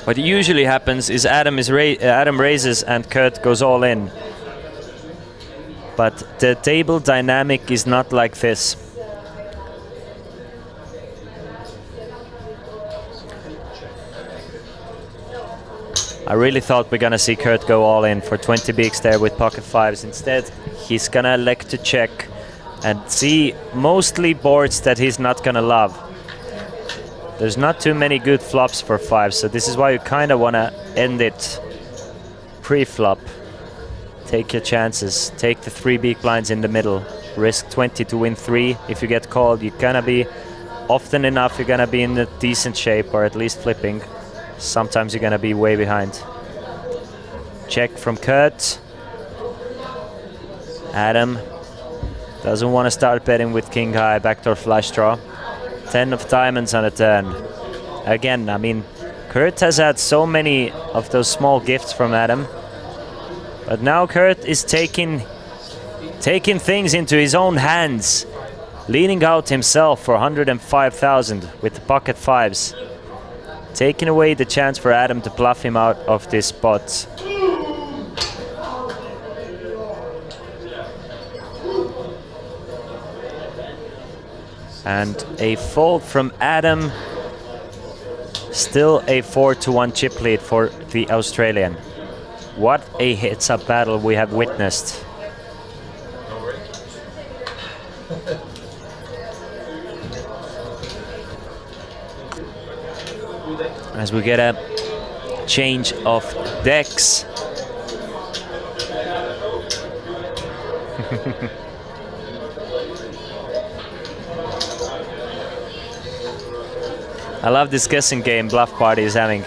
What usually happens is Adam raises and Kurt goes all in. But the table dynamic is not like this. I really thought we're gonna see Kurt go all in for 20 bigs there with pocket fives. Instead, he's gonna elect to check and see mostly boards that he's not gonna love. There's not too many good flops for fives, so this is why you kind of wanna end it pre-flop. Take your chances, take the 3 big blinds in the middle, risk 20 to win 3. If you get called, you're gonna be, often enough, you're gonna be in a decent shape or at least flipping. Sometimes you're gonna be way behind. Check from Kurt. Adam doesn't want to start betting with king high, backdoor flush draw. 10 of diamonds on a turn. Again, I mean, Kurt has had so many of those small gifts from Adam. But now Kurt is taking things into his own hands. Leaning out himself for 105,000 with the pocket fives. Taking away the chance for Adam to bluff him out of this spot. And a fold from Adam. Still a 4-1 chip lead for the Australian. What a heads-up battle we have witnessed. As we get a change of decks. I love this guessing game Bluff Party is having.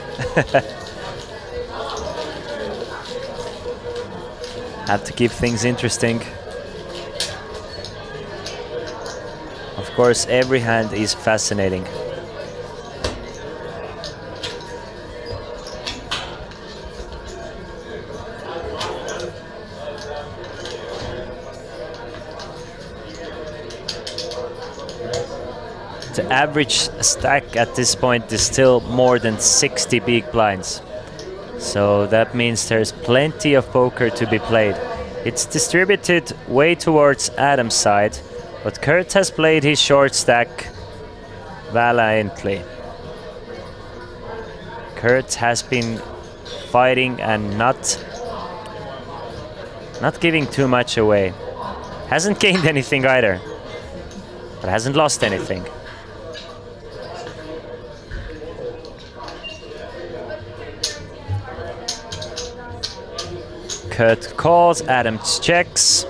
Have to keep things interesting. Of course, every hand is fascinating. The average stack at this point is still more than 60 big blinds. So that means there's plenty of poker to be played. It's distributed way towards Adam's side, but Kurt has played his short stack valiantly. Kurt has been fighting and not giving too much away. Hasn't gained anything either, but hasn't lost anything. Kurt calls, Adam checks.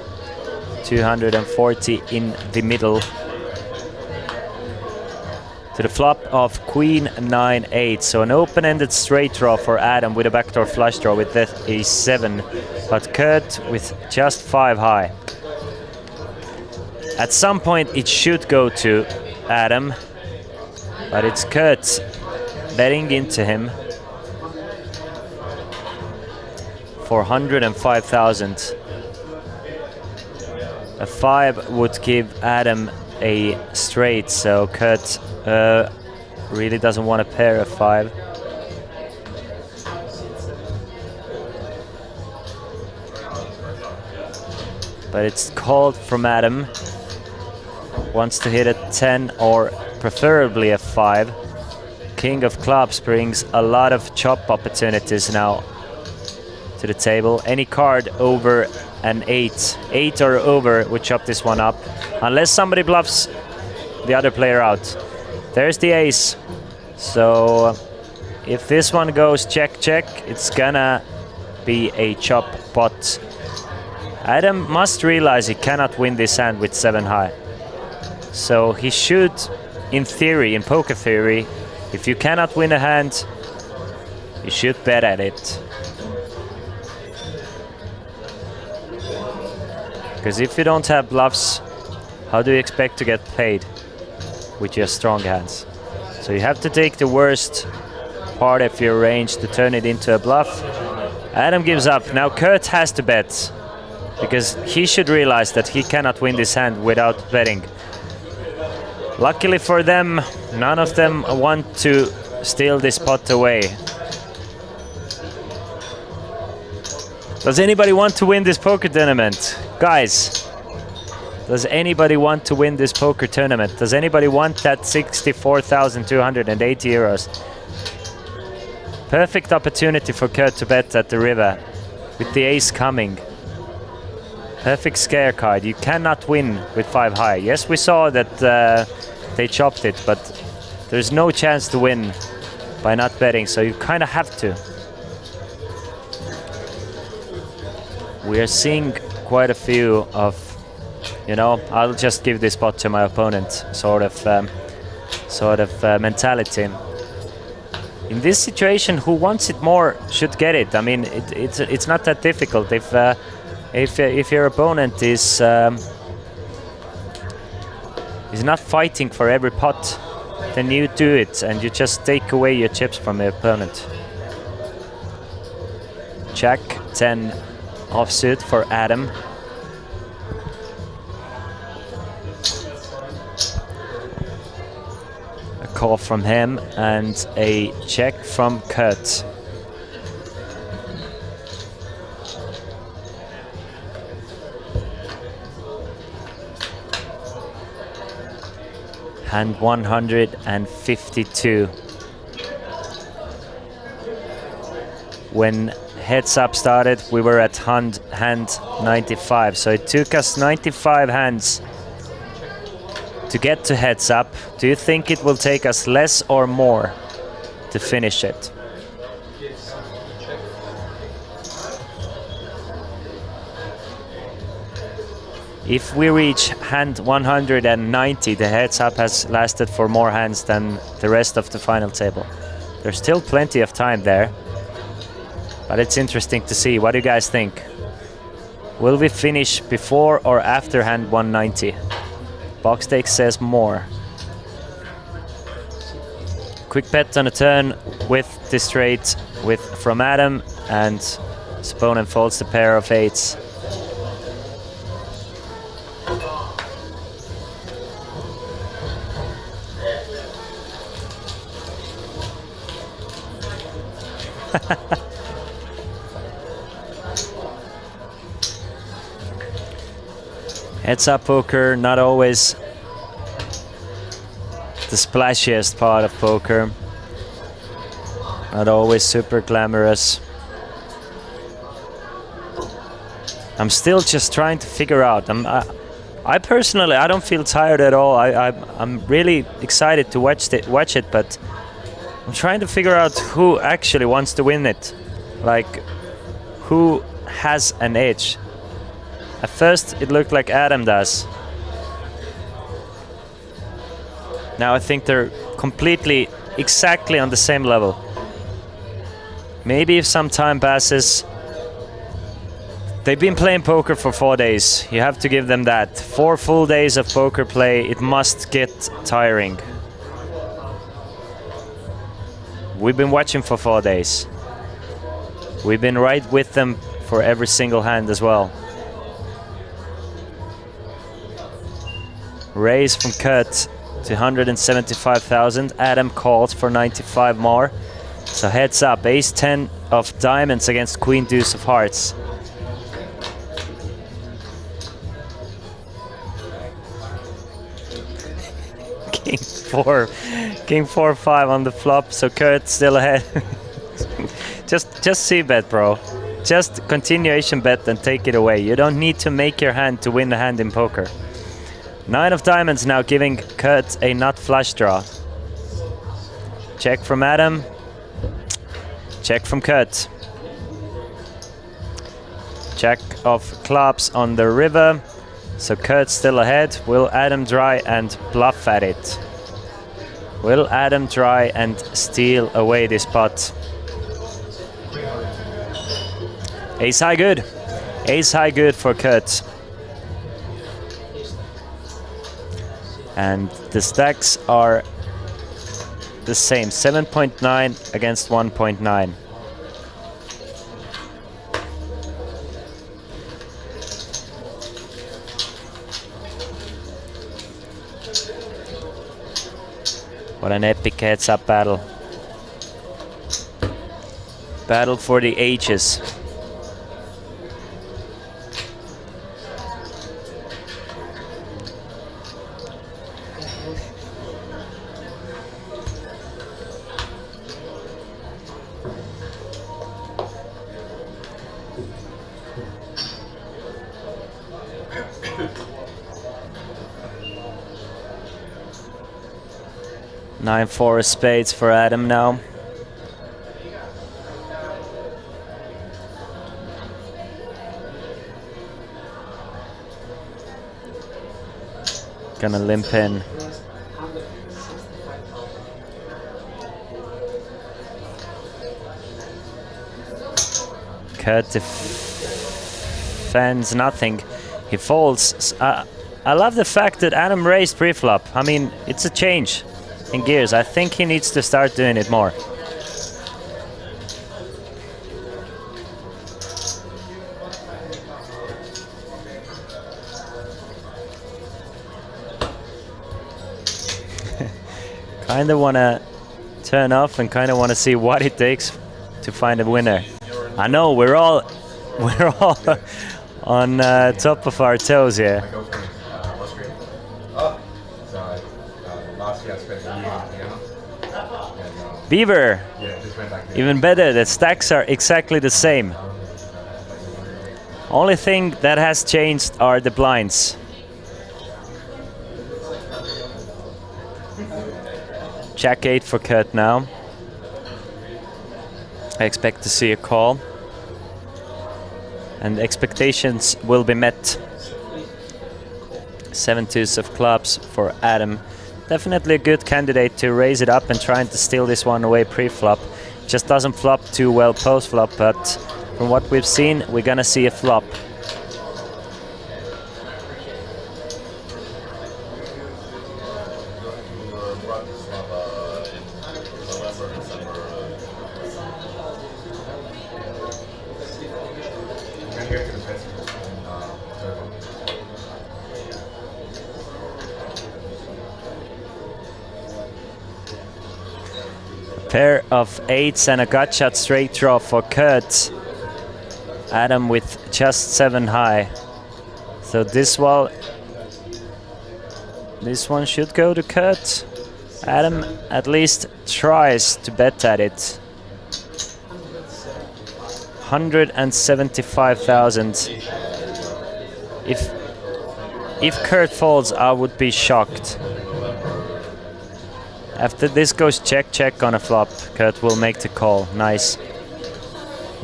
240 in the middle. To the flop of Queen 9-8. So an open-ended straight draw for Adam with a backdoor flush draw with that a7. But Kurt with just 5 high. At some point it should go to Adam. But it's Kurt betting into him. 405,000. A 5 would give Adam a straight, so Kurt really doesn't want to pair a 5. But it's called from Adam. Wants to hit a 10 or preferably a 5. King of clubs brings a lot of chop opportunities now to the table. Any card over and 8. 8 or over would chop this one up, unless somebody bluffs the other player out. There's the ace. So if this one goes check, check, it's gonna be a chop pot. Adam must realize he cannot win this hand with 7 high. So he should, in theory, in poker theory, if you cannot win a hand, you should bet at it. Because if you don't have bluffs, how do you expect to get paid with your strong hands? So you have to take the worst part of your range to turn it into a bluff. Adam gives up. Now Kurt has to bet, because he should realize that he cannot win this hand without betting. Luckily for them, none of them want to steal this pot away. Does anybody want to win this poker tournament? Guys, does anybody want to win this poker tournament? Does anybody want that 64,280 euros? Perfect opportunity for Kurt to bet at the river with the ace coming. Perfect scare card. You cannot win with 5 high. Yes, we saw that they chopped it, but there's no chance to win by not betting, so you kind of have to. We are seeing quite a few of, you know, I'll just give this pot to my opponent sort of mentality. In this situation, who wants it more should get it. I mean, it's not that difficult. If your opponent is not fighting for every pot, then you do it and you just take away your chips from your opponent. Jack 10 offsuit for Adam. A call from him and a check from Kurt. Hand 152. When heads up started, we were at hand 95. So it took us 95 hands to get to heads up. Do you think it will take us less or more to finish it? If we reach hand 190, the heads up has lasted for more hands than the rest of the final table. There's still plenty of time there, but it's interesting to see. What do you guys think? Will we finish before or after hand 190? Boxtake says more. Quick bet on a turn with the straight from Adam, and his opponent folds the pair of 8s. Heads up poker, not always the splashiest part of poker. Not always super glamorous. I'm still just trying to figure out. I personally, I don't feel tired at all. I'm really excited to watch it, but I'm trying to figure out who actually wants to win it. Like, who has an edge? At first, it looked like Adam does. Now I think they're completely, exactly on the same level. Maybe if some time passes. They've been playing poker for 4 days. You have to give them that. 4 full days of poker play, it must get tiring. We've been watching for 4 days. We've been right with them for every single hand as well. Raise from Kurt to 175,000. Adam calls for 95 more. So heads up, ace 10 of diamonds against queen deuce of hearts. King 4-5 on the flop, so Kurt still ahead. just c-bet, bro. just continuation bet and take it away. You don't need to make your hand to win a hand in poker. 9 of diamonds now, giving Kurt a nut flush draw. Check from Adam. Check from Kurt. Jack of clubs on the river. So Kurt's still ahead. Will Adam try and bluff at it? Will Adam try and steal away this pot? Ace high good. Ace high good for Kurt. And the stacks are the same, 7.9 against 1.9. What an epic heads-up battle. Battle for the ages. Nine, 4 of spades for Adam now. Gonna limp in. Kurt defends nothing. He folds. I love the fact that Adam raised pre-flop. I mean, it's a change in gears. I think he needs to start doing it more. Kind of want to turn off and kind of want to see what it takes to find a winner. I know we're all on top of our toes here. Beaver, even better, the stacks are exactly the same. Only thing that has changed are the blinds. Jack 8 for Kurt now. I expect to see a call. And expectations will be met. 7 2s of clubs for Adam. Definitely a good candidate to raise it up and trying to steal this one away pre-flop. Just doesn't flop too well post-flop, but from what we've seen, we're gonna see a flop. Pair of 8s and a gut shot straight draw for Kurt. Adam with just 7 high. So this one should go to Kurt. Adam at least tries to bet at it. 175,000. If Kurt folds, I would be shocked. After this goes check, check on a flop. Kurt will make the call. Nice.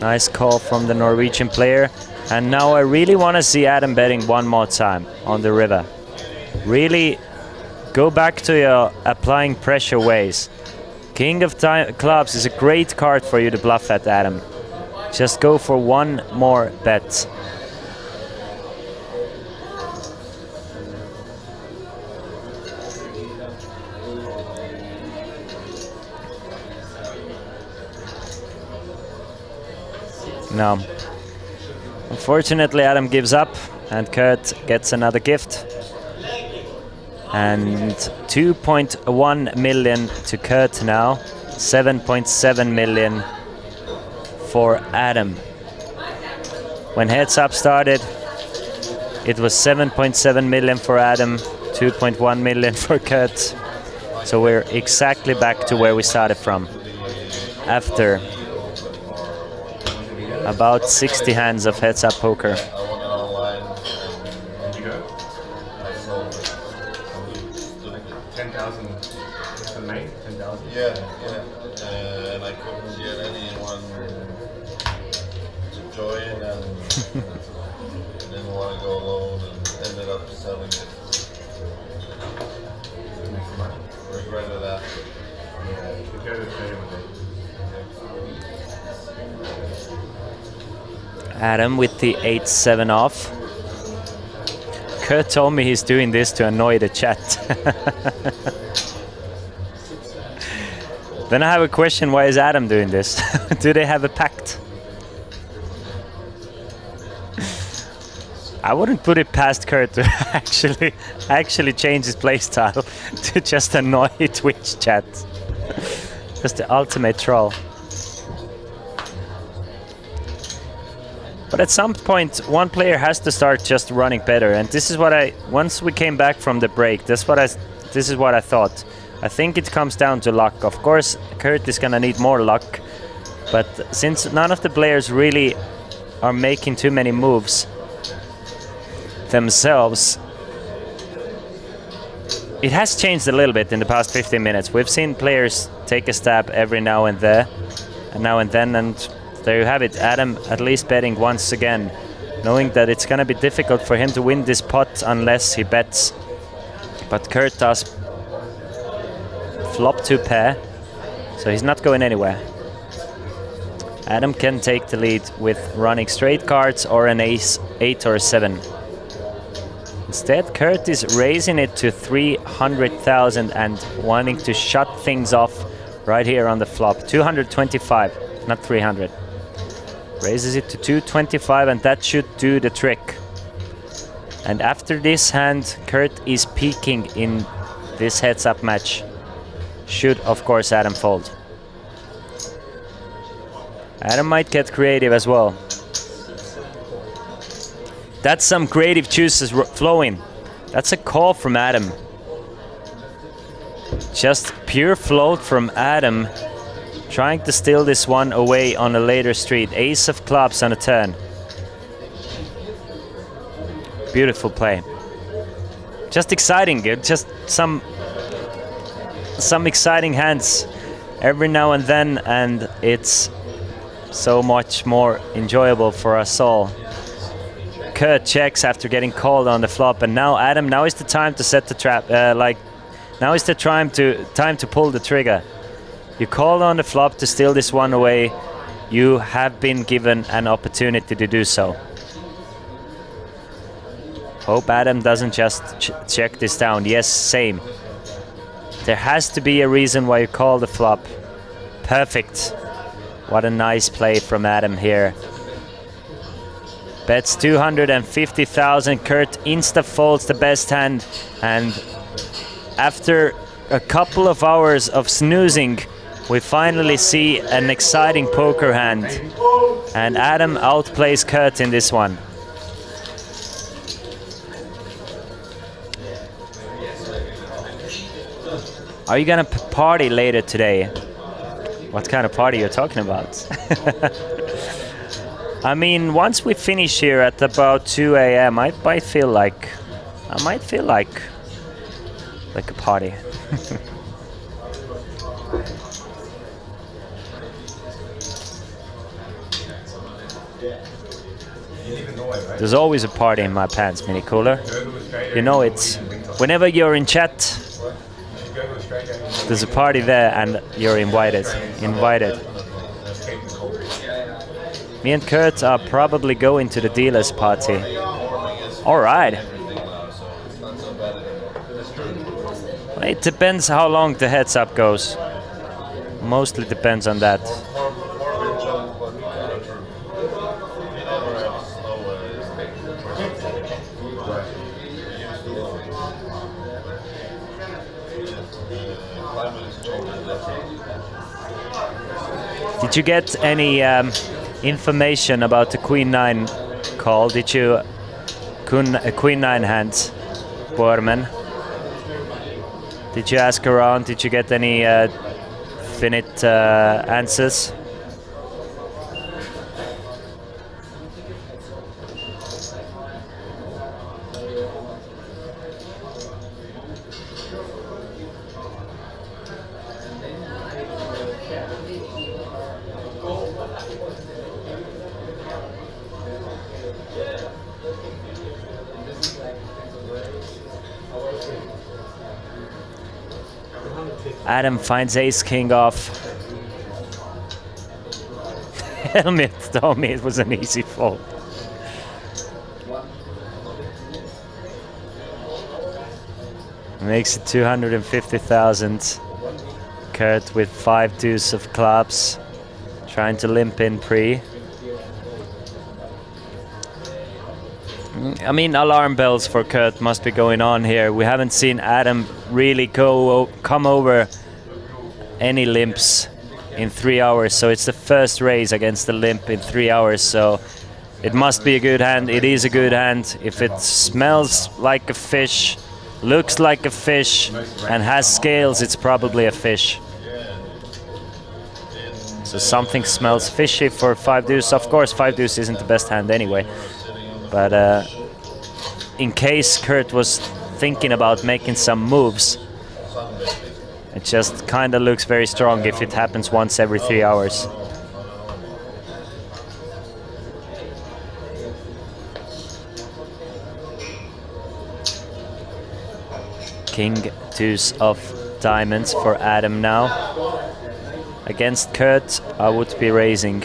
Nice call from the Norwegian player. And now I really want to see Adam betting one more time on the river. Really go back to your applying pressure ways. King of Clubs is a great card for you to bluff at, Adam. Just go for one more bet. No. Unfortunately, Adam gives up and Kurt gets another gift. And 2.1 million to Kurt now. 7.7 million for Adam. When Heads Up started, it was 7.7 million for Adam, 2.1 million for Kurt. So we're exactly back to where we started from. After About 60 hands of heads-up poker. I won it online. Did you go? I sold 10,000 for me? 10,000? Yeah. And I couldn't get anyone to join and didn't want to go alone and ended up selling it. Regretted that. Yeah, you should go to Australia with it. Adam with the 8-7 off. Kurt told me he's doing this to annoy the chat. Then I have a question, why is Adam doing this? Do they have a pact? I wouldn't put it past Kurt to actually change his playstyle to just annoy Twitch chat. Just the ultimate troll. But at some point, one player has to start just running better, and this is what once we came back from the break, this is what I thought. I think it comes down to luck. Of course, Kurt is gonna need more luck, but since none of the players really are making too many moves themselves, it has changed a little bit in the past 15 minutes. We've seen players take a stab every now and then, and there you have it. Adam at least betting once again, knowing that it's gonna be difficult for him to win this pot unless he bets. But Kurt does flop 2 pair, so he's not going anywhere. Adam can take the lead with running straight cards or an ace, 8 or 7. Instead, Kurt is raising it to 300,000 and wanting to shut things off right here on the flop. 225, not 300. Raises it to 225, and that should do the trick. And after this hand, Kurt is peaking in this heads-up match. Should, of course, Adam fold. Adam might get creative as well. That's some creative juices flowing. That's a call from Adam. Just pure float from Adam. Trying to steal this one away on a later street. Ace of clubs on a turn. Beautiful play. Just exciting. Just some exciting hands every now and then, and it's so much more enjoyable for us all. Kurt checks after getting called on the flop, and now Adam, now is the time to set the trap. Now is the time to pull the trigger. You call on the flop to steal this one away. You have been given an opportunity to do so. Hope Adam doesn't just check this down. Yes, same. There has to be a reason why you call the flop. Perfect. What a nice play from Adam here. Bets 250,000. Kurt insta folds the best hand, and after a couple of hours of snoozing, we finally see an exciting poker hand, and Adam outplays Kurt in this one. Are you gonna party later today? What kind of party you're talking about? I mean, once we finish here at about 2 a.m., I might feel like a party. There's always a party in my pants, Mini Cooler. You know, it's whenever you're in chat, there's a party there and you're invited. Me and Kurt are probably going to the dealer's party. All right. It depends how long the heads up goes. Mostly depends on that. Did you get any information about the Queen-9 call? Did you Queen-9 hands, Borman? Did you ask around? Did you get any definite answers? Adam finds ace king off. Helmet told me it was an easy fold. Makes it 250,000. Kurt with 5 deuce of clubs, trying to limp in pre. I mean, alarm bells for Kurt must be going on here. We haven't seen Adam really come over any limps in 3 hours, so it's the first raise against the limp in 3 hours, so it must be a good hand. It is a good hand. If it smells like a fish, looks like a fish, and has scales, it's probably a fish. So something smells fishy for 5 deuce. Of course, 5 deuce isn't the best hand anyway. But in case Kurt was thinking about making some moves, it just kind of looks very strong if it happens once every 3 hours. King deuce of diamonds for Adam now. Against Kurt, I would be raising.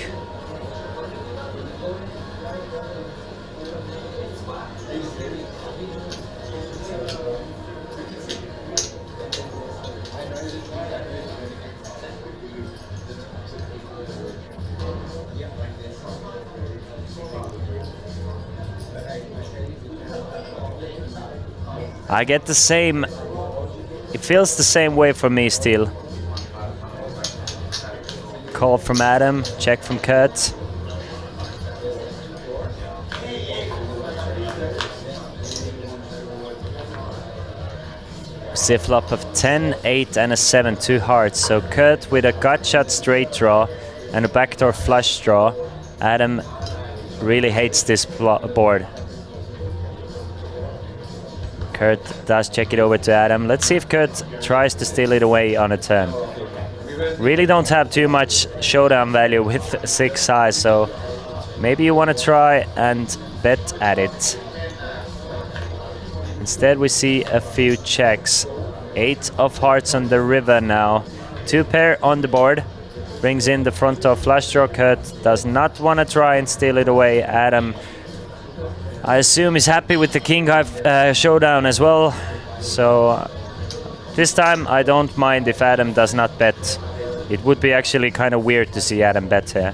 I get the same, it feels the same way for me still. Call from Adam, check from Kurt. See a flop of 10, 8 and a 7, 2 hearts. So Kurt with a gut shot straight draw and a backdoor flush draw. Adam really hates this board. Kurt does check it over to Adam. Let's see if Kurt tries to steal it away on a turn. Really don't have too much showdown value with 6 high, so maybe you want to try and bet at it. Instead we see a few checks. 8 of hearts on the river now. 2 pair on the board. Brings in the front door flush draw. Kurt does not want to try and steal it away. Adam, I assume, is happy with the king high showdown as well. So this time I don't mind if Adam does not bet. It would be actually kind of weird to see Adam bet here.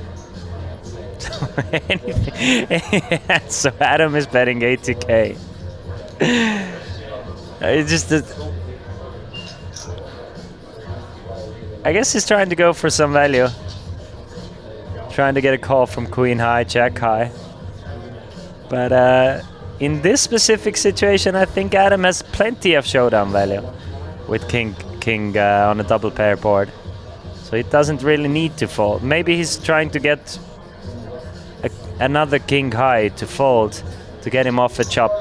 So Adam is betting 80k. It's just that I guess he's trying to go for some value. Trying to get a call from queen high, jack high. But in this specific situation, I think Adam has plenty of showdown value with king on a double pair board. So he doesn't really need to fold. Maybe he's trying to get another king high to fold to get him off a chop.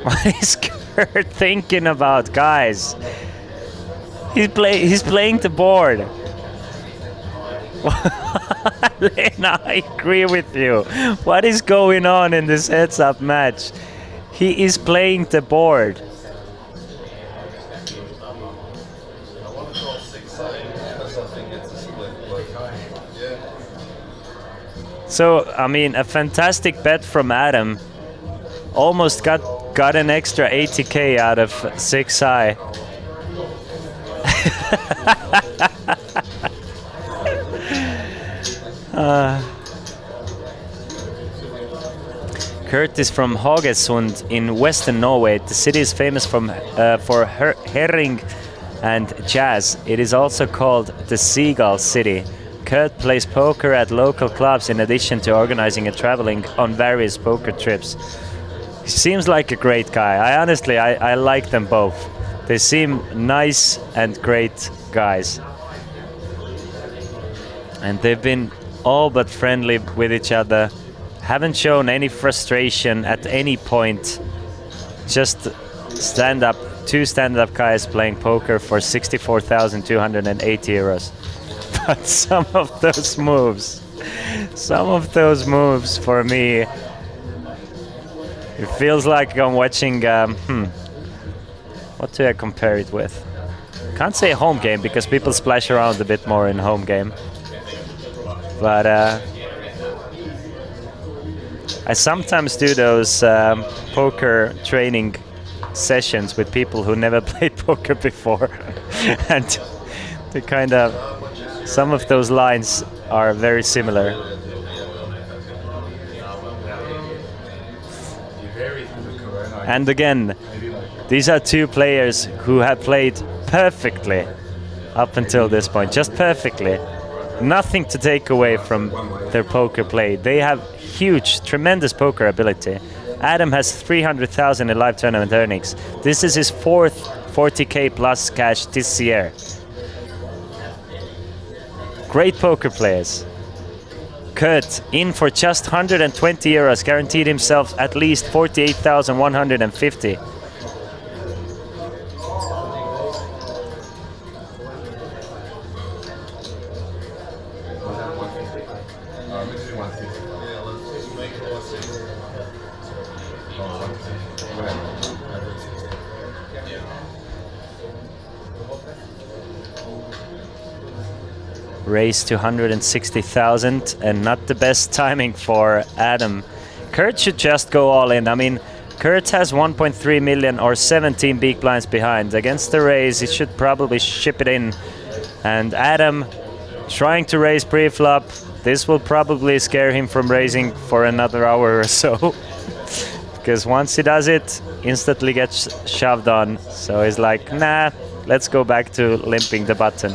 What is Kurt thinking about, guys? He's playing the board. Lena, I agree with you. What is going on in this heads-up match? He is playing the board. So, I mean, a fantastic bet from Adam. Almost got an extra 80k out of 6 high. Kurt is from Haugesund in western Norway. The city is famous for herring and jazz. It is also called the Seagull City. Kurt plays poker at local clubs in addition to organizing and traveling on various poker trips. He seems like a great guy. I like them both. They seem nice and great guys. And they've been all but friendly with each other, Haven't shown any frustration at any point. Just stand-up, two stand-up guys playing poker for 64,280 euros. But some of those moves for me, it feels like I'm watching, what do I compare it with? Can't say home game because people splash around a bit more in home game. But I sometimes do those poker training sessions with people who never played poker before. And they kind of, some of those lines are very similar. And again, these are two players who have played perfectly up until this point, just perfectly. Nothing to take away from their poker play. They have huge, tremendous poker ability. Adam has 300,000 in live tournament earnings. This is his fourth 40k plus cash this year. Great poker players. Kurt, in for just 120 euros, guaranteed himself at least 48,150. Raised to 160,000 and not the best timing for Adam. Kurt should just go all in. I mean, Kurt has 1.3 million or 17 big blinds behind. Against the raise, he should probably ship it in. And Adam trying to raise pre-flop. This will probably scare him from raising for another hour or so. Because once he does it, instantly gets shoved on. So he's like, nah, let's go back to limping the button.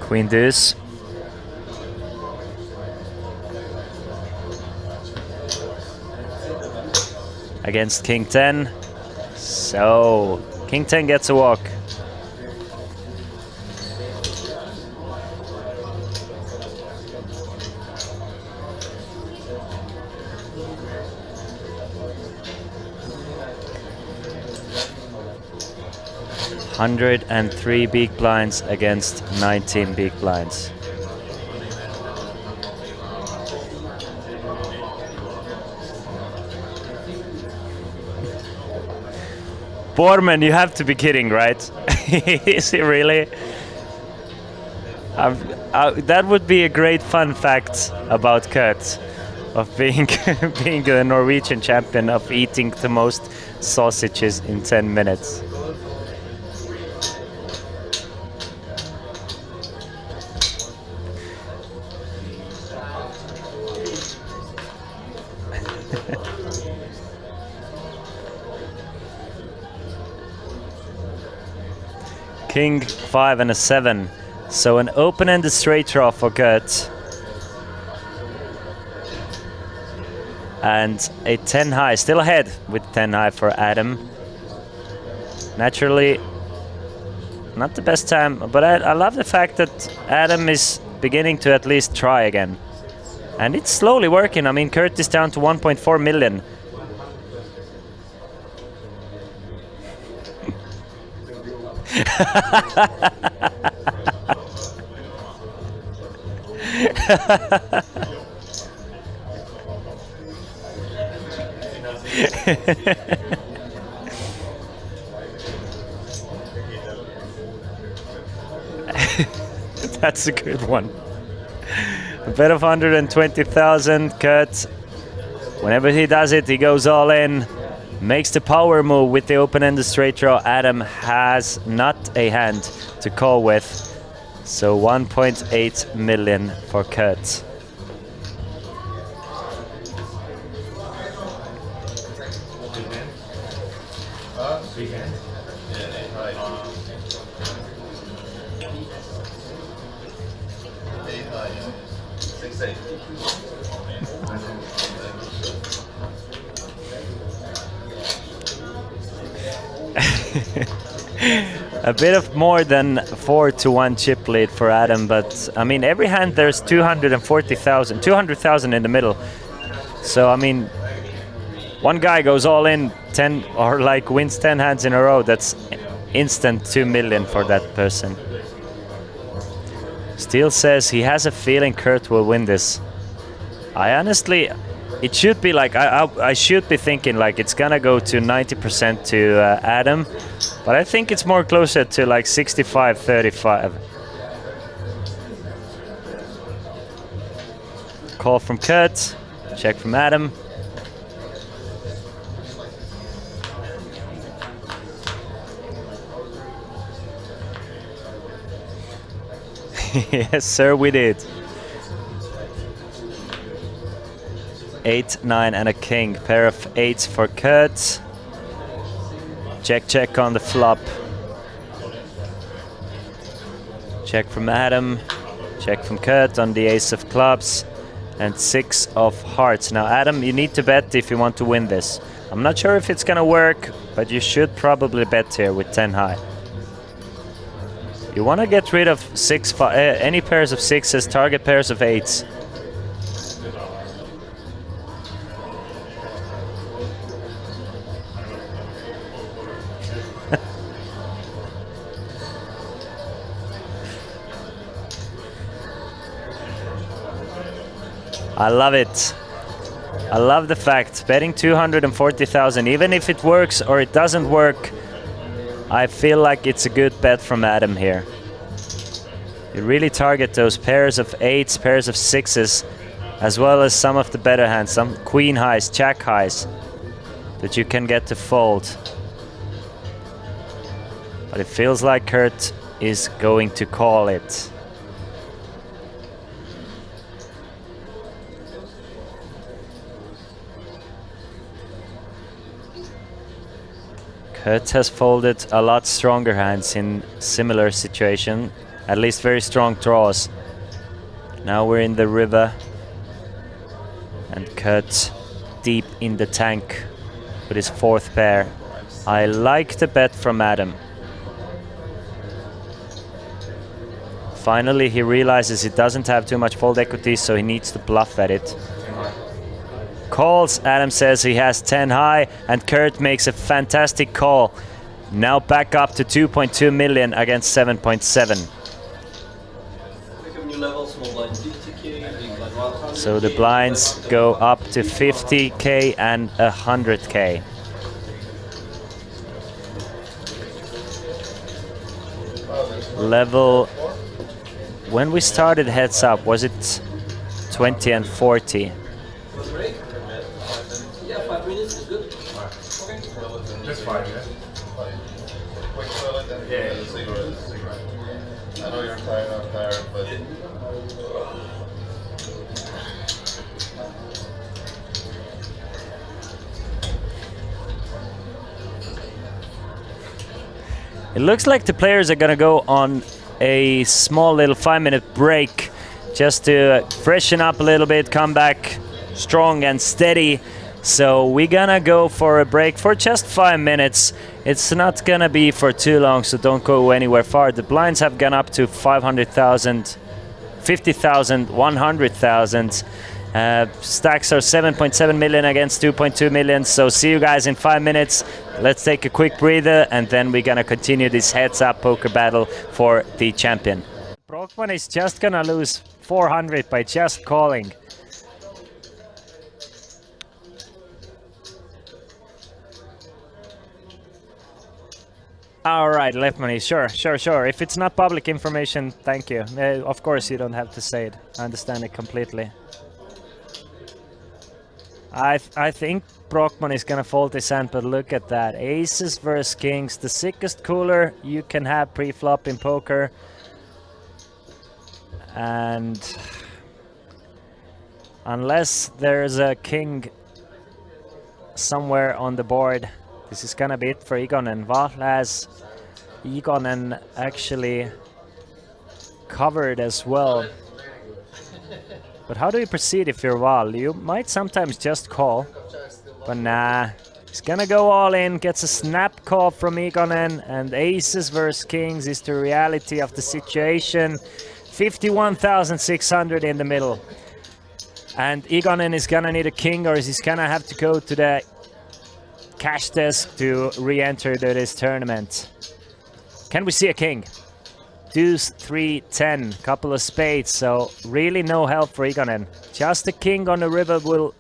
Queen deuce. Against King 10. So King 10 gets a walk. $103 big blinds against 19 big blinds. Borman, you have to be kidding, right? Is he really? That would be a great fun fact about Kurt, of being being the Norwegian champion of eating the most sausages in 10 minutes. King 5 and a 7. So an open-ended straight draw for Kurt. And a 10 high, still ahead with 10 high for Adam. Naturally, not the best time, but I love the fact that Adam is beginning to at least try again. And it's slowly working. I mean, Kurt is down to 1.4 million. That's a good one. A bet of 120,000, Kurt. Whenever he does it, he goes all in. Makes the power move with the open-ended straight draw. Adam has not a hand to call with. So 1.8 million for Kurt. A bit of more than 4-1 chip lead for Adam, but I mean every hand there's 200,000 in the middle. So I mean, one guy goes all in 10 or like wins 10 hands in a row. That's instant 2 million for that person. Steele says he has a feeling Kurt will win this. I honestly, it should be like I should be thinking like it's gonna go to 90% to Adam, but I think it's more closer to like 65-35. Call from Kurt, check from Adam. Yes, sir, we did. 8, 9, and a king. Pair of 8s for Kurt. Check, check on the flop. Check from Adam. Check from Kurt on the ace of clubs. And 6 of hearts. Now, Adam, you need to bet if you want to win this. I'm not sure if it's gonna work, but you should probably bet here with 10 high. You want to get rid of any pairs of 6s, target pairs of 8s. I love it. I love the fact betting 240,000, even if it works or it doesn't work, I feel like it's a good bet from Adam here. You really target those pairs of 8s, pairs of 6s, as well as some of the better hands, some queen highs, jack highs, that you can get to fold. But it feels like Kurt is going to call it. Kurt has folded a lot stronger hands in similar situation, at least very strong draws. Now we're in the river and Kurt deep in the tank with his 4th pair. I like the bet from Adam. Finally he realizes he doesn't have too much fold equity, so he needs to bluff at it. Calls. Adam says he has 10 high, and Kurt makes a fantastic call. Now back up to 2.2 million against 7.7. So the blinds go up to 50k and 100k. Level, when we started heads up, was it 20 and 40? Just 5 minutes. Yeah. I know you're tired, I'm tired, but... It looks like the players are gonna go on a small little 5-minute break just to freshen up a little bit, come back strong and steady. So we're gonna go for a break for just 5 minutes. It's not gonna be for too long, so don't go anywhere far. The blinds have gone up to 500,000, 50,000, 100,000. Stacks are 7.7 million against 2.2 million. So see you guys in 5 minutes. Let's take a quick breather, and then we're gonna continue this heads-up poker battle for the champion. Brockman is just gonna lose 400 by just calling. All right, left money. Sure. If it's not public information, thank you. Of course, you don't have to say it. I understand it completely. I think Brockman is gonna fold this hand, but look at that. Aces versus kings, the sickest cooler you can have pre-flop in poker. And unless there's a king somewhere on the board, this is gonna be it for Igonen. Vahl has Igonen actually covered as well. But how do you proceed if you're Vahl? You might sometimes just call, but nah. He's gonna go all in, gets a snap call from Igonen, and aces versus kings is the reality of the situation. 51,600 in the middle. And Igonen is gonna need a king, or he's gonna have to go to the cash desk to re-enter this tournament. Can we see a king? Deuce, 3, 10, couple of spades, so really no help for Igonen. Just a king on the river will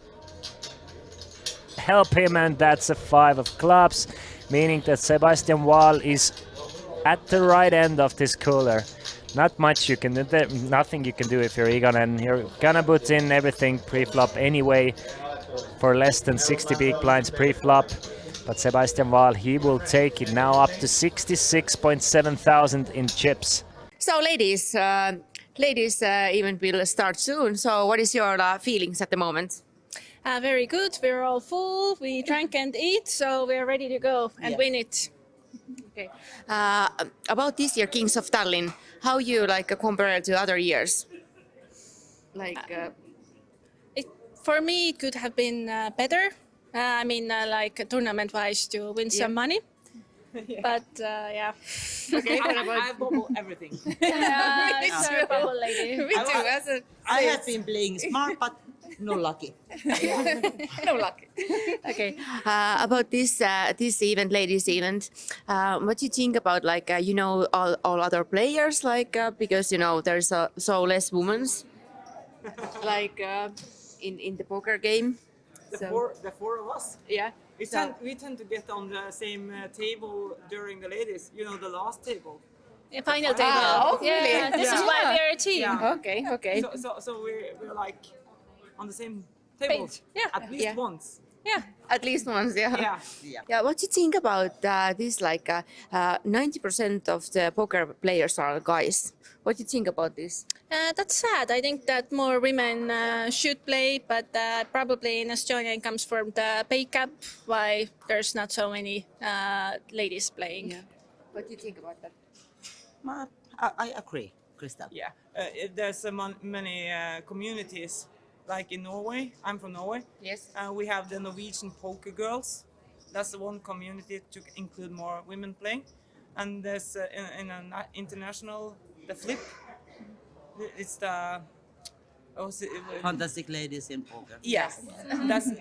help him, and that's a 5 of clubs, meaning that Sebastian Vahl is at the right end of this cooler. Not much you can do, nothing you can do if you're Igonen. You're gonna put in everything pre-flop anyway for less than 60 big blinds pre-flop. But Sebastian Vahl, he will take it now up to 66.7 thousand in chips. So ladies, event will start soon. So what is your feelings at the moment? Very good. We're all full. We drank and eat, so we're ready to go and win it. Okay. About this year, Kings of Tallinn, how you compare to other years? For me, it could have been better. I mean, tournament-wise to win some money. But yeah. Okay. I bubble everything. It's a bubble lady. Me too. I have been playing smart, but no lucky. No luck. Okay. About this event, ladies' event, what do you think about all other players because there's so less women in the poker game. The four of us. Yeah. We tend to get on the same table during the ladies. You know, the last table. The final table. Really? Yeah, this is why we're a team. Yeah. Okay. So we're like on the same table. Page. Yeah. At least once. Yeah. At least once, yeah. Yeah. What do you think about this? 90% of the poker players are guys. What do you think about this? That's sad. I think that more women should play, but probably in Estonia it comes from the pay cap, why there's not so many ladies playing. Yeah. What do you think about that? I agree, Krista. Yeah. There's many communities. Like in Norway, I'm from Norway. Yes. We have the Norwegian Poker Girls. That's the one community to include more women playing. And there's in an international, the flip. It's the Fantastic ladies in poker. Yes,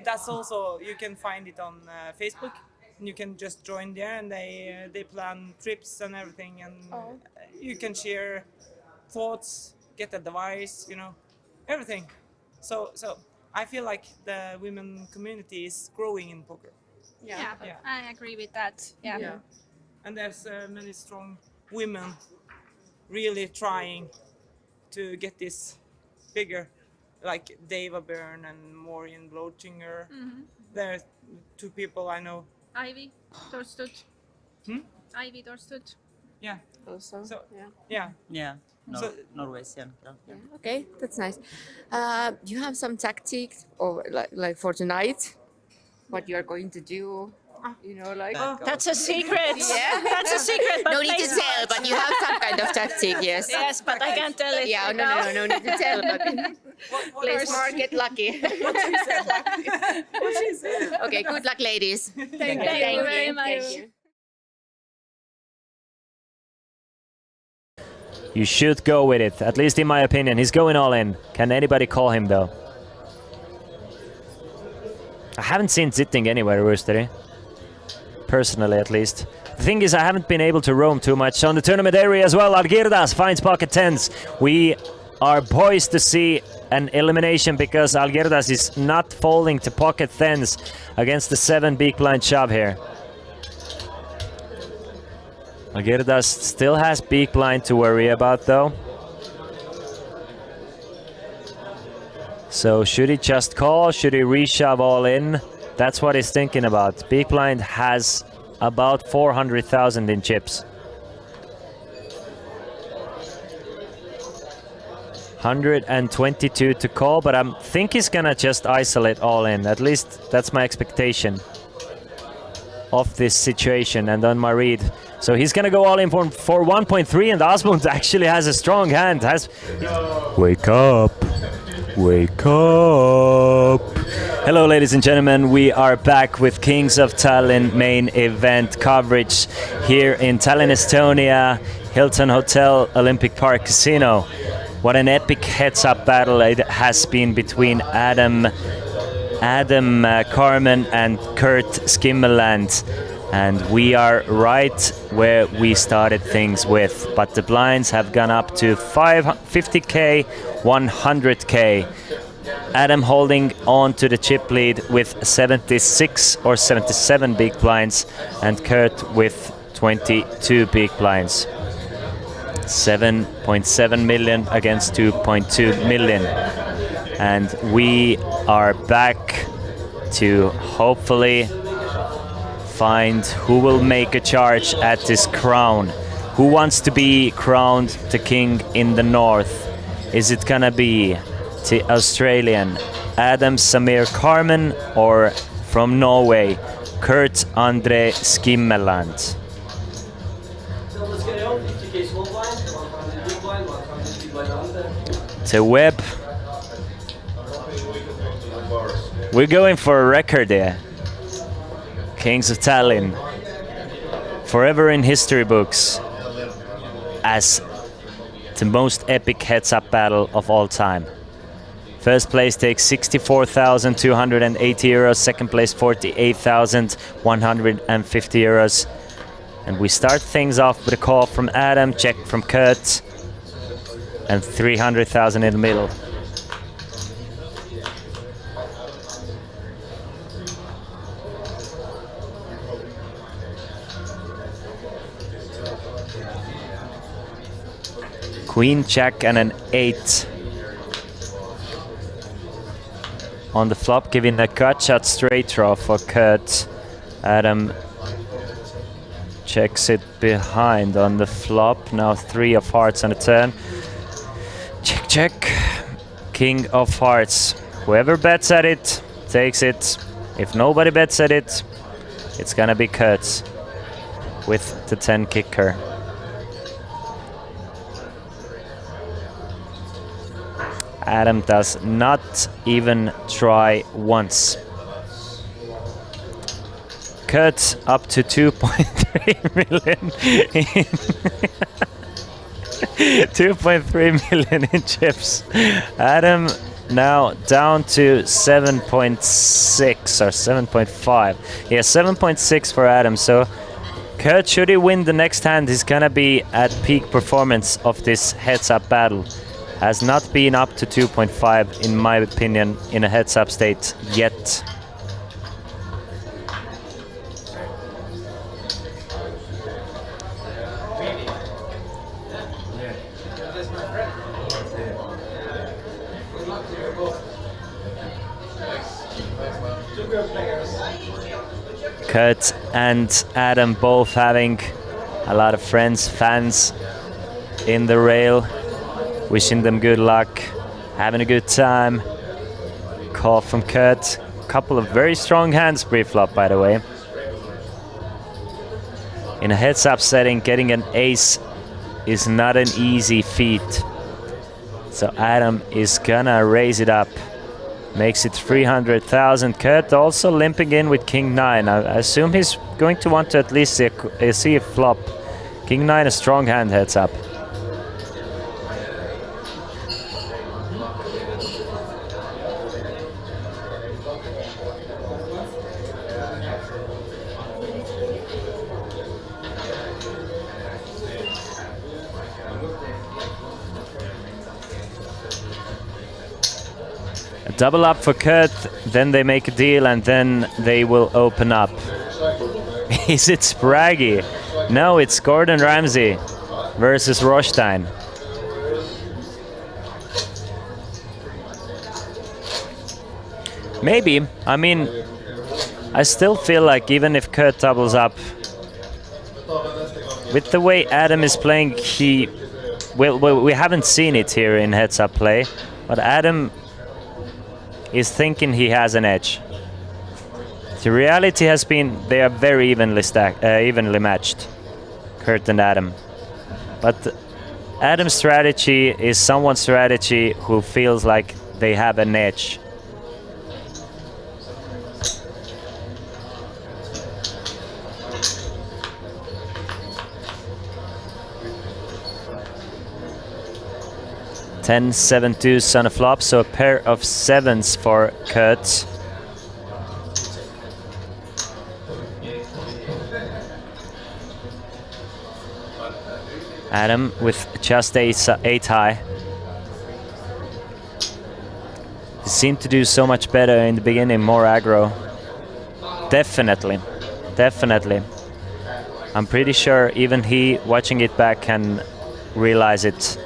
that's also, you can find it on Facebook. You can just join there, and they plan trips and everything, and you can share thoughts, get advice, everything. So I feel like the women community is growing in poker. Yeah. I agree with that. Yeah. And there's many strong women really trying to get this bigger, like Deva Byrne and Maureen Blochinger. There are 2 people I know. Ivy Dorstud. Ivy Dorstud. Yeah. Also. So Yeah. So- Norwegian. Okay, that's nice. Do you have some tactics or like for tonight? What you are going to do? That's a secret. Yeah. That's a secret. But No need to please- tell, but you have some kind of tactic, yes. Yes, but I can't tell it. Yeah, right no now. need to tell, but play smart, get lucky. What she said. Okay, good luck, ladies. Thank you very much. Thank you. You should go with it, at least in my opinion. He's going all in. Can anybody call him though? I haven't seen Zitting anywhere, Roosteri. Personally, at least. The thing is, I haven't been able to roam too much on the tournament area as well. Algirdas finds pocket tens. We are poised to see an elimination because Algirdas is not folding to pocket tens against the 7 big blind shove here. Algirdas still has big blind to worry about though. So should he just call? Should he reshove all in? That's what he's thinking about. Big blind has about 400,000 in chips. 122 to call, but I think he's gonna just isolate all in. At least that's my expectation of this situation and on my read. So he's gonna go all in for 1.3, and Asmund actually has a strong hand. Wake up. Wake up. Hello ladies and gentlemen, we are back with Kings of Tallinn main event coverage here in Tallinn, Estonia, Hilton Hotel, Olympic Park Casino. What an epic heads-up battle it has been between Adam Carmen and Kurt Skimmeland. And we are right where we started things with, but the blinds have gone up to 50k, 100k. Adam holding on to the chip lead with 76 or 77 big blinds, and Kurt with 22 big blinds. 7.7 million against 2.2 million. And we are back to hopefully find who will make a charge at this crown. Who wants to be crowned the king in the north? Is it gonna be the Australian Adam Samir Carmen, or from Norway Kurt Andre Skimmeland? The web. We're going for a record here. Kings of Tallinn, forever in history books as the most epic heads-up battle of all time. First place takes 64,280 euros, second place 48,150 euros. And we start things off with a call from Adam, check from Kurt, and 300,000 in the middle. Queen, Jack, and an 8 on the flop, giving a gut shot straight draw for Kurt. Adam checks it behind on the flop. Now 3 of hearts on the turn. Check, check. King of hearts. Whoever bets at it takes it. If nobody bets at it, it's gonna be Kurt with the 10 kicker. Adam does not even try once. Kurt up to 2.3 million in 2.3 million in chips. Adam now down to 7.6 or 7.5. Yeah, 7.6 for Adam. So Kurt, should he win the next hand, he's gonna be at peak performance of this heads-up battle. Has not been up to 2.5 in my opinion in a heads-up state yet. Kurt and Adam both having a lot of friends, fans in the rail. Wishing them good luck, having a good time. Call from Kurt. Couple of very strong hands pre-flop, by the way. In a heads-up setting, getting an ace is not an easy feat. So Adam is gonna raise it up. Makes it 300,000. Kurt also limping in with King 9. I assume he's going to want to at least see a flop. King 9, a strong hand heads up. Double up for Kurt, then they make a deal, and then they will open up. Is it Spraggy? No, it's Gordon Ramsay versus Rothstein. Maybe. I mean, I still feel like even if Kurt doubles up, with the way Adam is playing, he we haven't seen it here in heads-up play, but Adam is thinking he has an edge. The reality has been they are very evenly matched, Kurt and Adam. But Adam's strategy is someone's strategy who feels like they have an edge. Ten, 7 deuce on a flop, so a pair of sevens for Kurt. Adam with just eight high. He seemed to do so much better in the beginning, more aggro. Definitely, definitely. I'm pretty sure even he, watching it back, can realize it.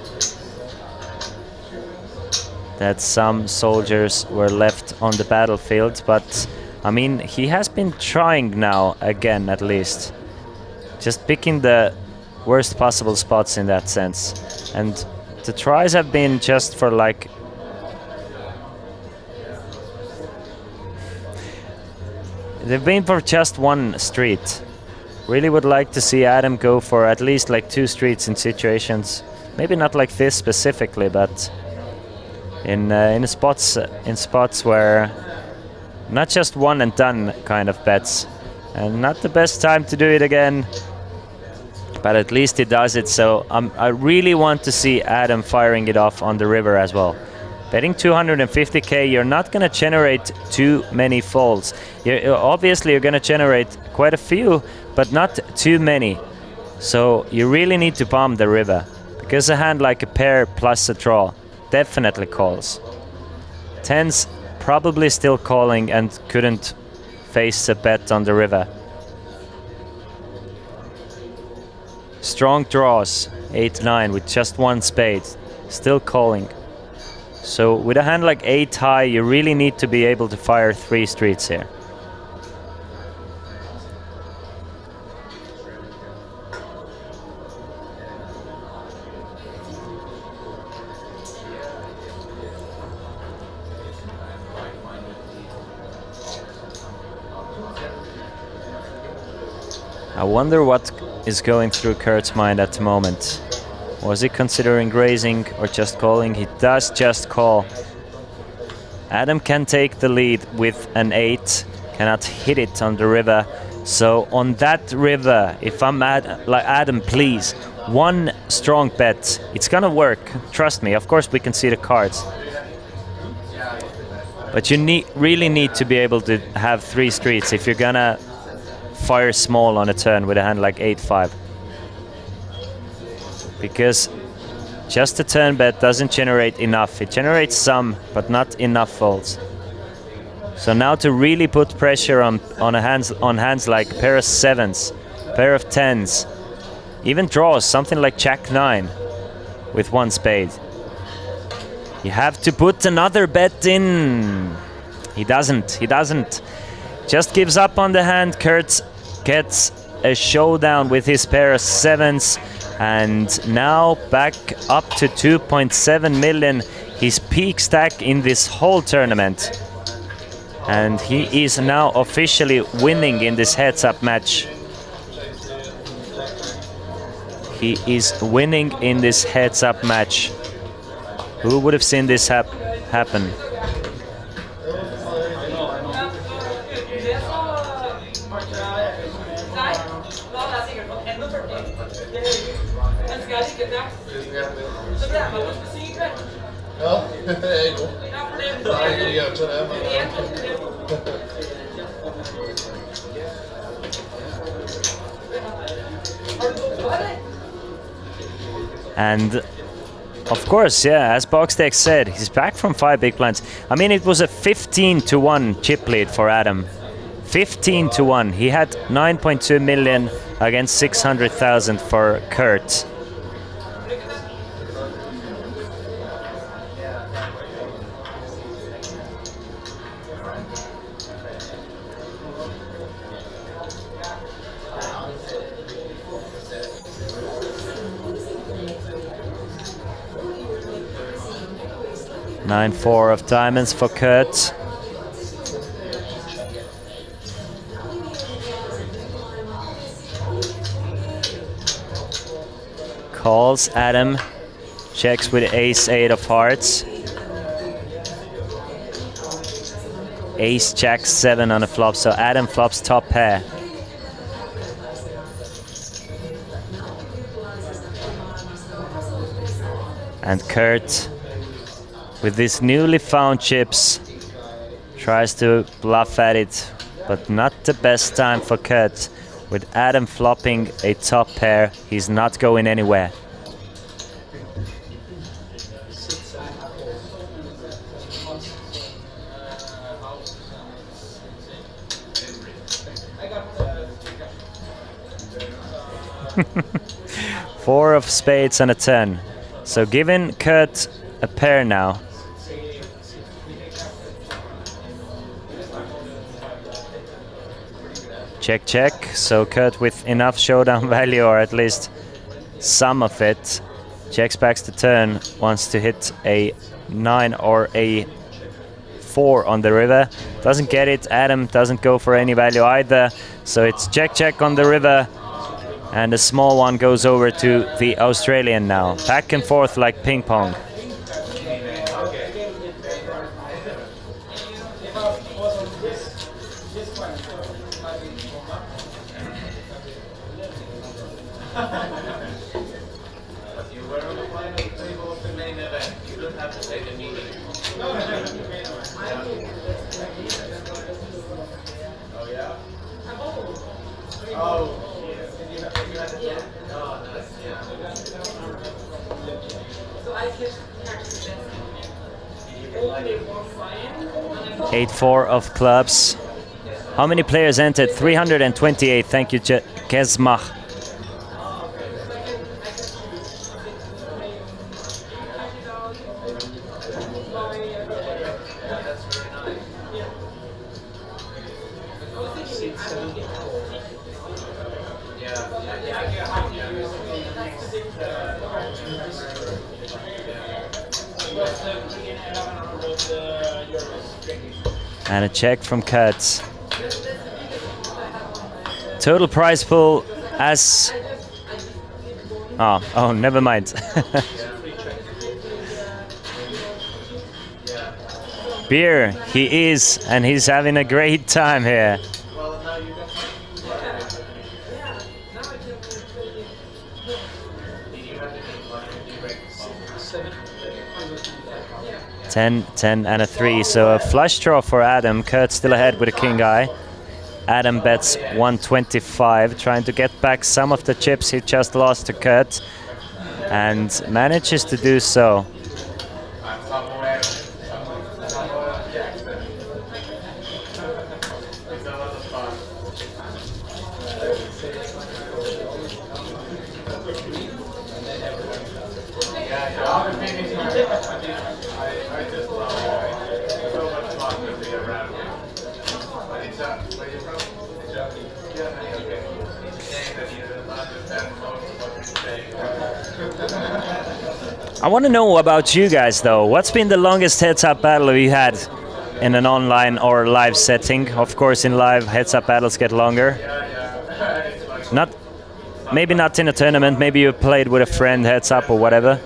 That some soldiers were left on the battlefield, but I mean, he has been trying now again, at least. Just picking the worst possible spots in that sense. And the tries have been just for like... They've been for just one street. Really would like to see Adam go for at least like 2 streets in situations. Maybe not like this specifically, but in spots where not just one and done kind of bets. And not the best time to do it again, but at least he does it. So I really want to see Adam firing it off on the river as well. Betting 250k, you're not going to generate too many folds. Obviously, you're going to generate quite a few, but not too many. So you really need to palm the river, because a hand like a pair plus a draw definitely calls. Tens probably still calling and couldn't face a bet on the river. Strong draws, 8-9 with just one spade, still calling. So with a hand like 8 high, you really need to be able to fire 3 streets here. I wonder what is going through Kurt's mind at the moment. Was he considering raising or just calling? He does just call. Adam can take the lead with an 8, cannot hit it on the river. So on that river, if I'm like Adam, please, one strong bet. It's gonna work, trust me. Of course we can see the cards. But you really need to be able to have 3 streets if you're gonna fire small on a turn with a hand like 8-5. Because just a turn bet doesn't generate enough. It generates some, but not enough folds. So now to really put pressure on hands like pair of 7s, pair of 10s, even draws, something like Jack-9 with 1 spade. You have to put another bet in. He doesn't. Just gives up on the hand. Kurt gets a showdown with his pair of 7s. And now back up to 2.7 million, his peak stack in this whole tournament. And he is now officially winning in this heads-up match. He is winning in this heads-up match. Who would have seen this happen? And of course, yeah, as Boxdeck said, he's back from 5 big blinds. I mean, it was a 15-1 chip lead for Adam. 15-1. He had 9.2 million against 600,000 for Kurt. 9-4 of diamonds for Kurt. Calls Adam, checks with ace-8 of hearts. Ace-jack-7 on the flop, so Adam flops top pair. And Kurt, with these newly found chips, tries to bluff at it, but not the best time for Kurt. With Adam flopping a top pair, he's not going anywhere. Four of spades and a 10. So giving Kurt a pair now. Check, check. So Kurt with enough showdown value, or at least some of it. Checks back the turn, wants to hit a 9 or a 4 on the river. Doesn't get it. Adam doesn't go for any value either. So it's check, check on the river. And a small one goes over to the Australian now. Back and forth like ping pong. Eight, 4 of clubs. How many players entered? 328. Thank you, Kesmach. And a check from Kurt. Total prize pool as... Oh, never mind. Beer, he is, and he's having a great time here. Ten, 10, and a 3. So a flush draw for Adam. Kurt still ahead with a king eye. Adam bets 125, trying to get back some of the chips he just lost to Kurt, and manages to do so. I want to know about you guys though. What's been the longest heads-up battle you had in an online or live setting? Of course, in live, heads-up battles get longer. Maybe not in a tournament. Maybe you played with a friend heads-up or whatever.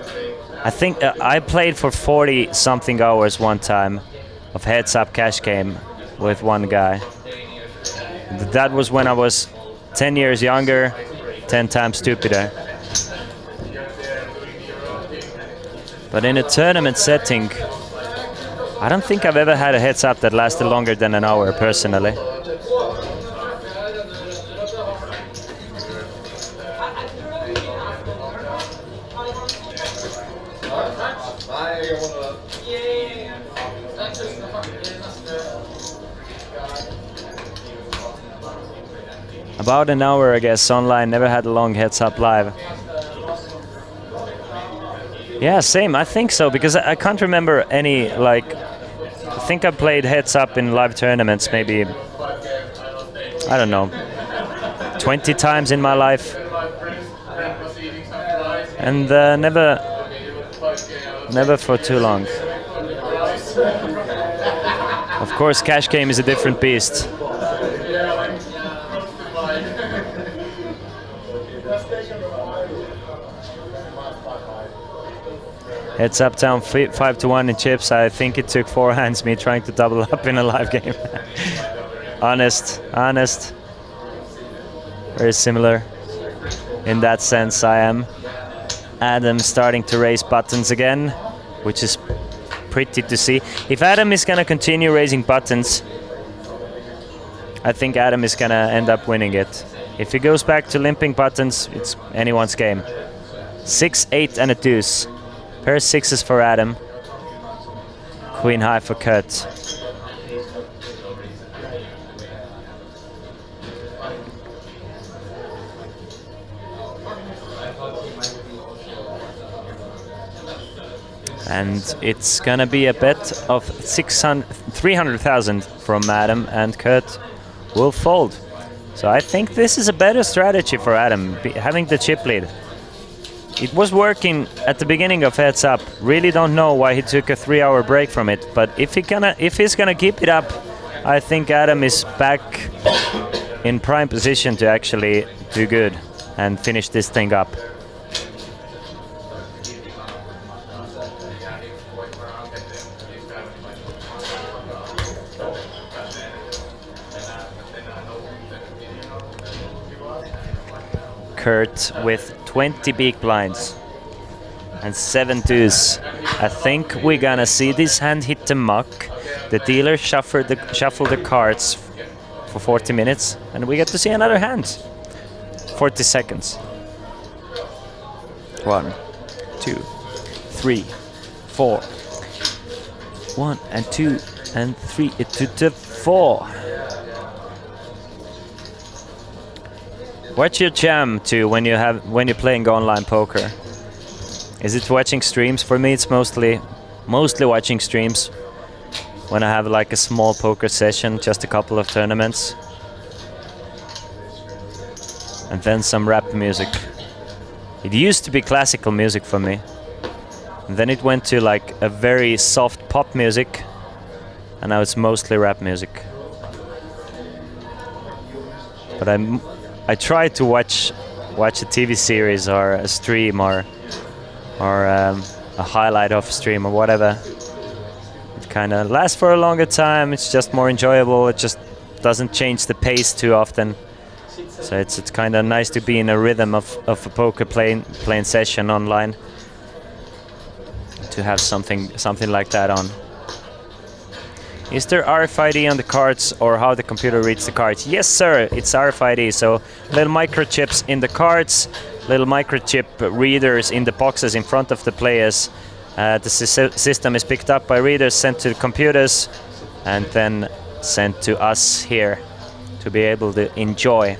I think I played for 40-something hours one time of heads-up cash game with one guy. That was when I was 10 years younger, 10 times stupider. But in a tournament setting, I don't think I've ever had a heads-up that lasted longer than an hour, personally. About an hour, I guess, online. Never had a long heads-up live. Yeah, same. I think so, because I can't remember any, like... I think I played heads-up in live tournaments maybe, I don't know, 20 times in my life. And never for too long. Of course, cash game is a different beast. Heads up down 5-1 in chips. I think it took 4 hands me trying to double up in a live game. honest. Very similar in that sense. I am. Adam starting to raise buttons again, which is pretty to see. If Adam is gonna continue raising buttons, I think Adam is gonna end up winning it. If he goes back to limping buttons, it's anyone's game. 6, 8 and a deuce. Pair of sixes for Adam. Queen high for Kurt. And it's gonna be a bet of 300,000 from Adam, and Kurt will fold. So I think this is a better strategy for Adam, having the chip lead. It was working at the beginning of Heads Up. Really don't know why he took a 3-hour break from it, but if he's gonna keep it up, I think Adam is back in prime position to actually do good and finish this thing up. Kurt with 20 big blinds and 7 deuce. I think we're gonna see this hand hit the muck. The dealer shuffle the cards for 40 minutes, and we get to see another hand. 40 seconds. 1, 2, 3, 4. 1 and 2 and 3 to 4. What's your jam to when you're playing online poker? Is it watching streams? For me, it's mostly watching streams. When I have like a small poker session, just a couple of tournaments, and then some rap music. It used to be classical music for me, and then it went to like a very soft pop music, and now it's mostly rap music. But I try to watch a TV series or a stream or a highlight of a stream or whatever. It kind of lasts for a longer time. It's just more enjoyable. It just doesn't change the pace too often. So it's kind of nice to be in a rhythm of a poker playing session online. To have something like that on. Is there RFID on the cards, or how the computer reads the cards? Yes, sir, it's RFID. So little microchips in the cards, little microchip readers in the boxes in front of the players. The system is picked up by readers, sent to the computers, and then sent to us here to be able to enjoy.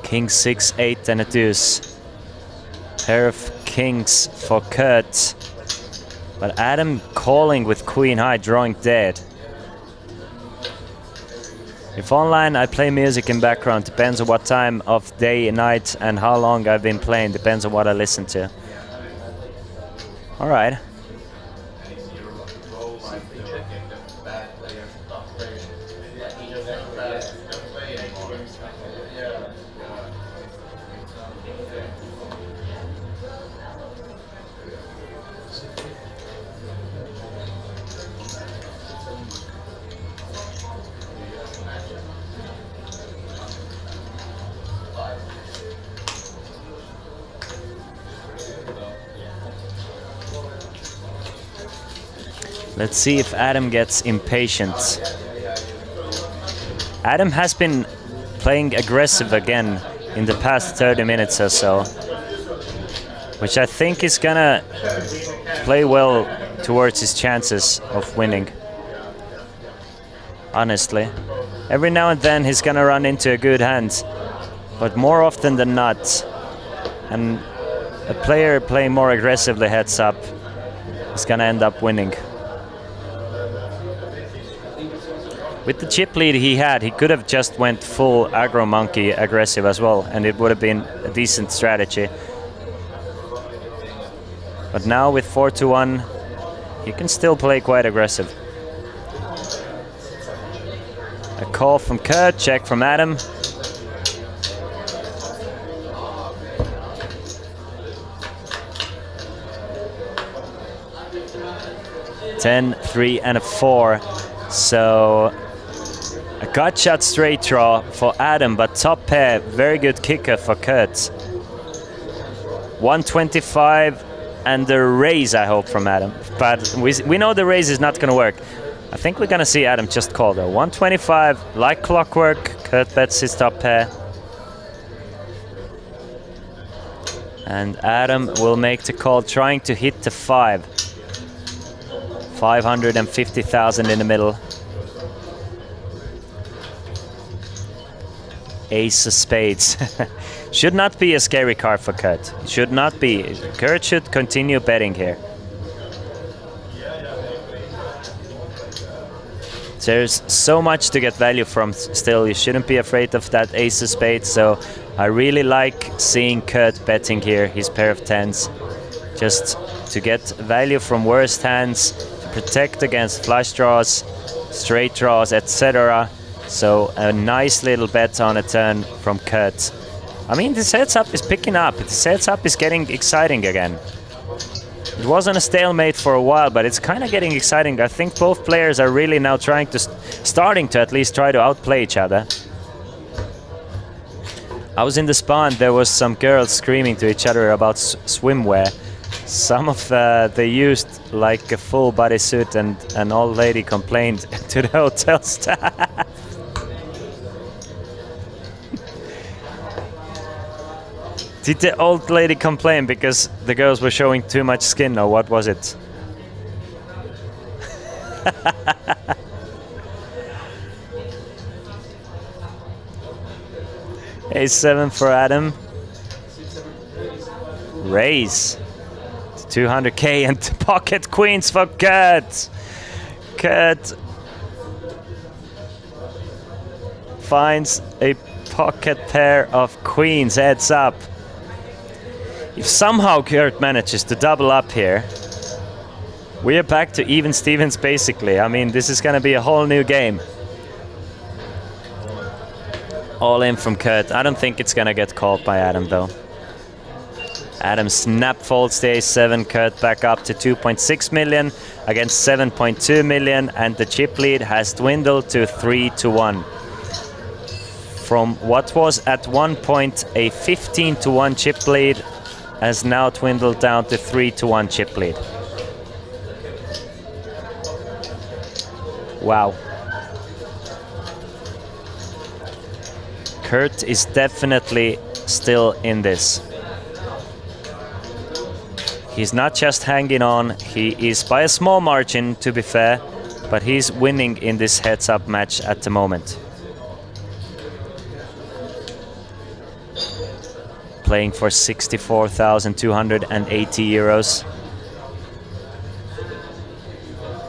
King 6, 8 and a deuce. Pair of kings for Kurt. But Adam calling with queen high, drawing dead. If online I play music in background, depends on what time of day and night and how long I've been playing, depends on what I listen to. Alright. Let's see if Adam gets impatient. Adam has been playing aggressive again in the past 30 minutes or so, which I think is gonna play well towards his chances of winning. honestly. Every now and then he's gonna run into a good hand, but more often than not, and a player playing more aggressively heads up is gonna end up winning. With the chip lead he had, he could have just went full aggro monkey aggressive as well, and it would have been a decent strategy. But now with 4-1, he can still play quite aggressive. A call from Kurt, check from Adam. Ten, 3, and a 4. So a gut shot straight draw for Adam, but top pair, very good kicker for Kurt. 125 and the raise, I hope, from Adam. But we know the raise is not going to work. I think we're going to see Adam just call though. 125, like clockwork. Kurt bets his top pair. And Adam will make the call, trying to hit the 5. 550,000 in the middle. Ace of spades. Should not be a scary card for Kurt. Should not be. Kurt should continue betting here. There's so much to get value from still. You shouldn't be afraid of that ace of spades. So I really like seeing Kurt betting here, his pair of 10s. Just to get value from worst hands, to protect against flush draws, straight draws, etc. So a nice little bet on a turn from Kurt. I mean, the setup is picking up. The setup is getting exciting again. It wasn't a stalemate for a while, but it's kind of getting exciting. I think both players are really now starting to at least try to outplay each other. I was in the spa and there was some girls screaming to each other about swimwear. Some of they used like a full bodysuit, and an old lady complained to the hotel staff. Did the old lady complain because the girls were showing too much skin, or what was it? A7 for Adam. Raise. 200k and pocket queens for Kurt. Kurt finds a pocket pair of queens, heads up. If somehow Kurt manages to double up here, we are back to even Stevens basically. I mean, this is gonna be a whole new game. All in from Kurt. I don't think it's gonna get called by Adam though. Adam snap folds the A7, Kurt back up to 2.6 million against 7.2 million, and the chip lead has dwindled to 3-1. From what was at one point a 15-1 chip lead has now dwindled down to 3-1 chip lead. Wow. Kurt is definitely still in this. He's not just hanging on, he is by a small margin to be fair, but he's winning in this heads-up match at the moment. Playing for 64,280 euros.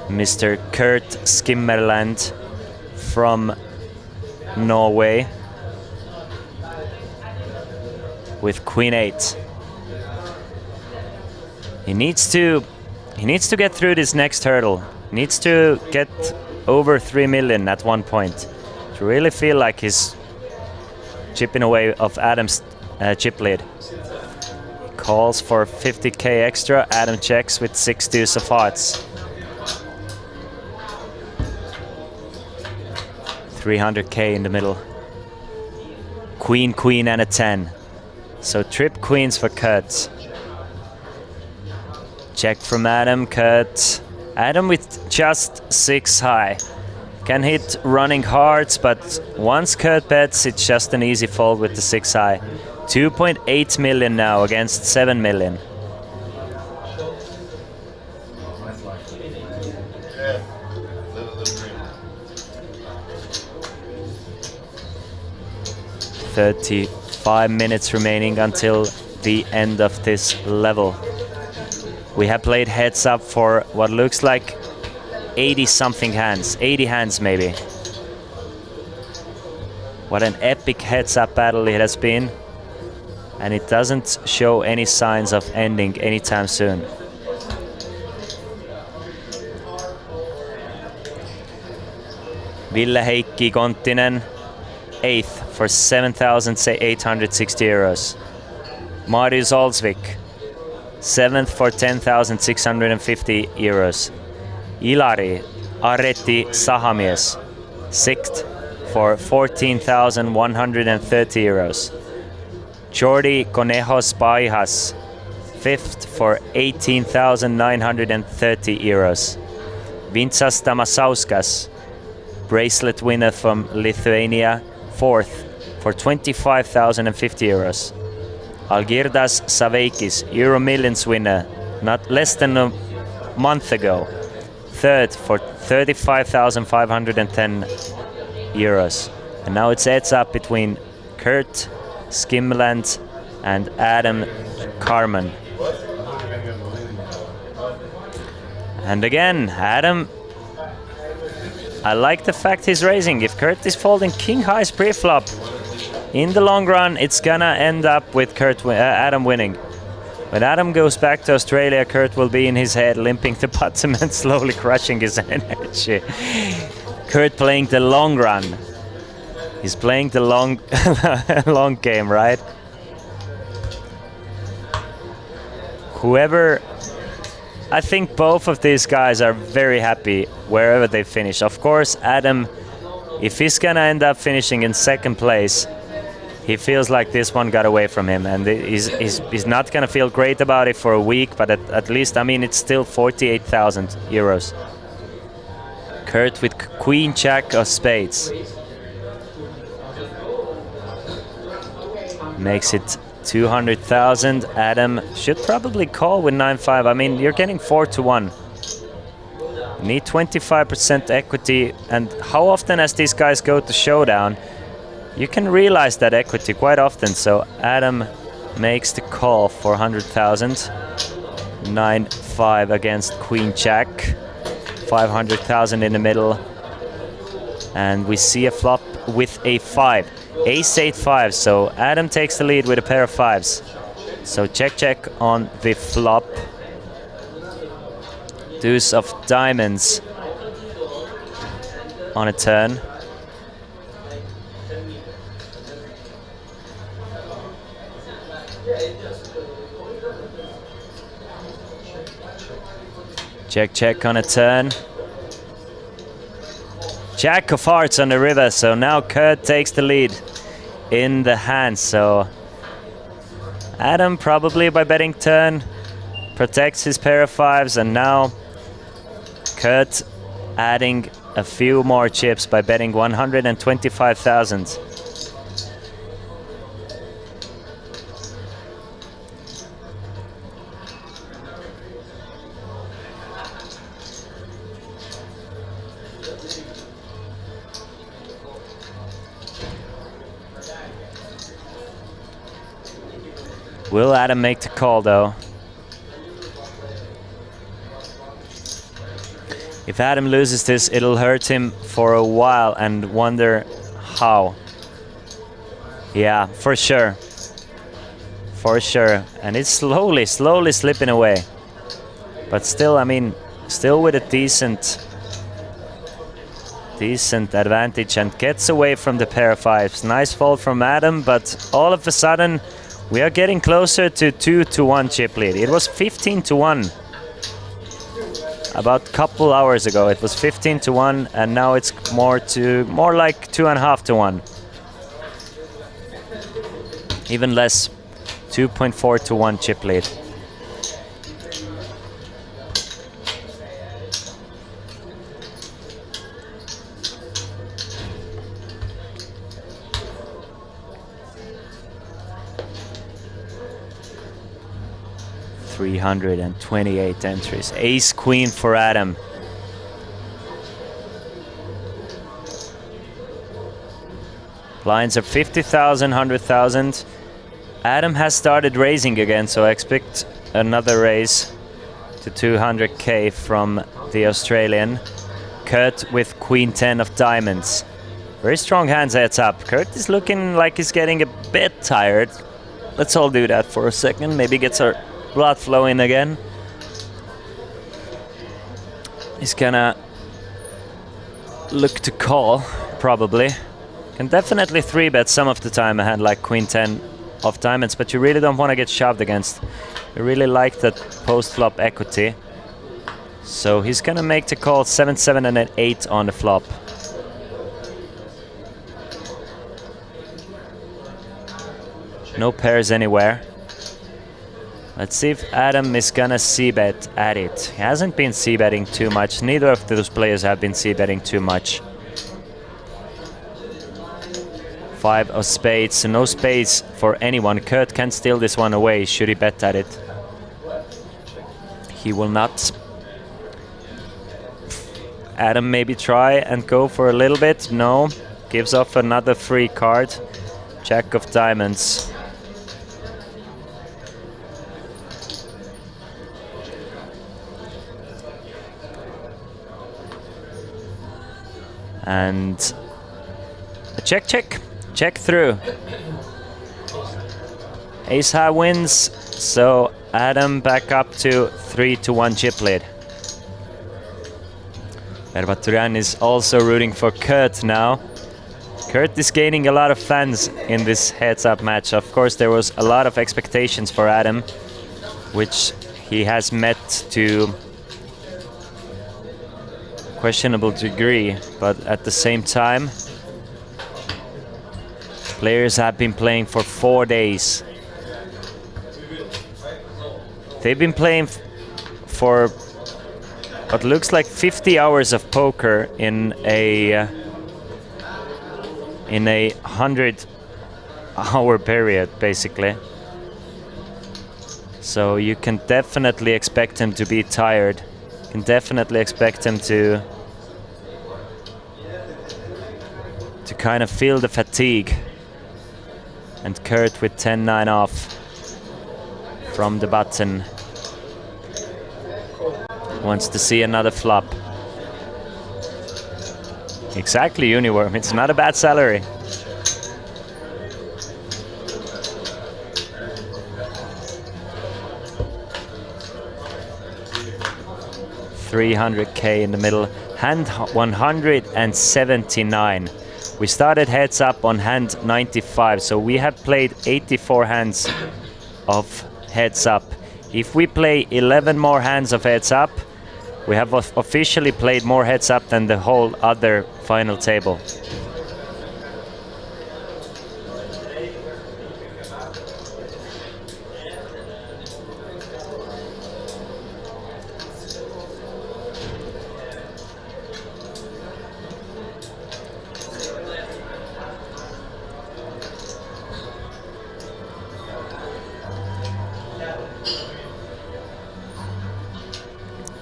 Mr. Kurt Skimmerland from Norway with Queen 8. He needs to get through this next hurdle. He needs to get over 3 million at one point to really feel like he's chipping away of Adam's chip lead. Calls for 50k extra. Adam checks with 6 deuce of hearts. 300k in the middle. Queen, queen, and a 10. So trip queens for Kurt. Check from Adam, Kurt. Adam with just 6 high. Can hit running hearts, but once Kurt bets, it's just an easy fold with the 6 high. 2.8 million now against 7 million. 35 minutes remaining until the end of this level. We have played heads up for what looks like 80 something hands, 80 hands maybe. What an epic heads up battle it has been. And it doesn't show any signs of ending anytime soon. Ville Heikki Konttinen, 8th for 7,860 euros. Marius Olsvik, 7th for 10,650 euros. Ilari Areti Sahamies, 6th for 14,130 euros. Jordi Conejos Paijas, 5th for 18,930 euros. Vincas Tamasauskas, bracelet winner from Lithuania, 4th for 25,050 euros. Algirdas Saveikis, Euro Millions winner, not less than a month ago, 3rd for 35,510 euros. And now it's heads up between Kurt Skimland and Adam Carmen. And again, Adam, I like the fact he's raising. If Kurt is folding king highs pre-flop, in the long run, it's gonna end up with Adam winning. When Adam goes back to Australia, Kurt will be in his head, limping the bottom and slowly crushing his energy. Kurt playing the long run. He's playing the long game, right? Whoever, I think both of these guys are very happy wherever they finish. Of course, Adam, if he's gonna end up finishing in 2nd place, he feels like this one got away from him, and he's not gonna feel great about it for a week, but at least, I mean, it's still 48,000 euros. Kurt with Queen Jack of Spades. Makes it 200,000. Adam should probably call with 9-5. I mean, you're getting 4-1. You need 25% equity, and how often as these guys go to showdown, you can realize that equity quite often. So Adam makes the call for 100,000. 9-5 against Queen Jack. 500,000 in the middle. And we see a flop with a 5. Ace 8-5, so Adam takes the lead with a pair of 5s. So check on the flop. Deuce of diamonds on a turn. Check on a turn. Jack of hearts on the river, so now Kurt takes the lead in the hand. So Adam probably by betting turn protects his pair of 5s, and now Kurt adding a few more chips by betting 125,000. Will Adam make the call though? If Adam loses this, it'll hurt him for a while and wonder how. Yeah, for sure. For sure. And it's slowly slipping away. But still, I mean, still with a decent advantage and gets away from the pair of 5s. Nice fold from Adam, but all of a sudden, we are getting closer to 2-1 chip lead. It was 15-1 about a couple hours ago. It was 15-1, and now it's more like 2.5-1. Even less, 2.4-1 chip lead. $328 entries. Ace Queen for Adam. Blinds are 50,000, 100,000. Adam has started raising again, so I expect another raise to 200k from the Australian. Kurt with Queen 10 of diamonds. Very strong hands heads up. Kurt is looking like he's getting a bit tired. Let's all do that for a second. Maybe gets our blood flowing again. He's gonna look to call, probably. Can definitely 3-bet some of the time a hand like Queen 10 of diamonds, but you really don't want to get shoved against. You really like that post-flop equity. So he's gonna make the call 7-7 and an 8 on the flop. No pairs anywhere. Let's see if Adam is gonna c-bet at it. He hasn't been c-betting too much. Neither of those players have been c-betting too much. 5 of spades, so no spades for anyone. Kurt can steal this one away should he bet at it. He will not. Adam maybe try and go for a little bit. No. Gives off another free card. Jack of diamonds. And a check, check. Check through. Ace high wins, so Adam back up to 3-1 chip lead. Ervaturian is also rooting for Kurt now. Kurt is gaining a lot of fans in this heads-up match. Of course, there was a lot of expectations for Adam, which he has met to questionable degree, but at the same time, players have been playing for 4 days. They've been playing for what looks like 50 hours of poker in a 100-hour period, basically. So you can definitely expect him to be tired. You can definitely expect him to kind of feel the fatigue. And Kurt with 10-9 off from the button. Wants to see another flop. Exactly, Uniworm. It's not a bad salary. $300k in the middle. Hand 179. We started heads up on hand 95, so we have played 84 hands of heads up. If we play 11 more hands of heads up, we have officially played more heads up than the whole other final table.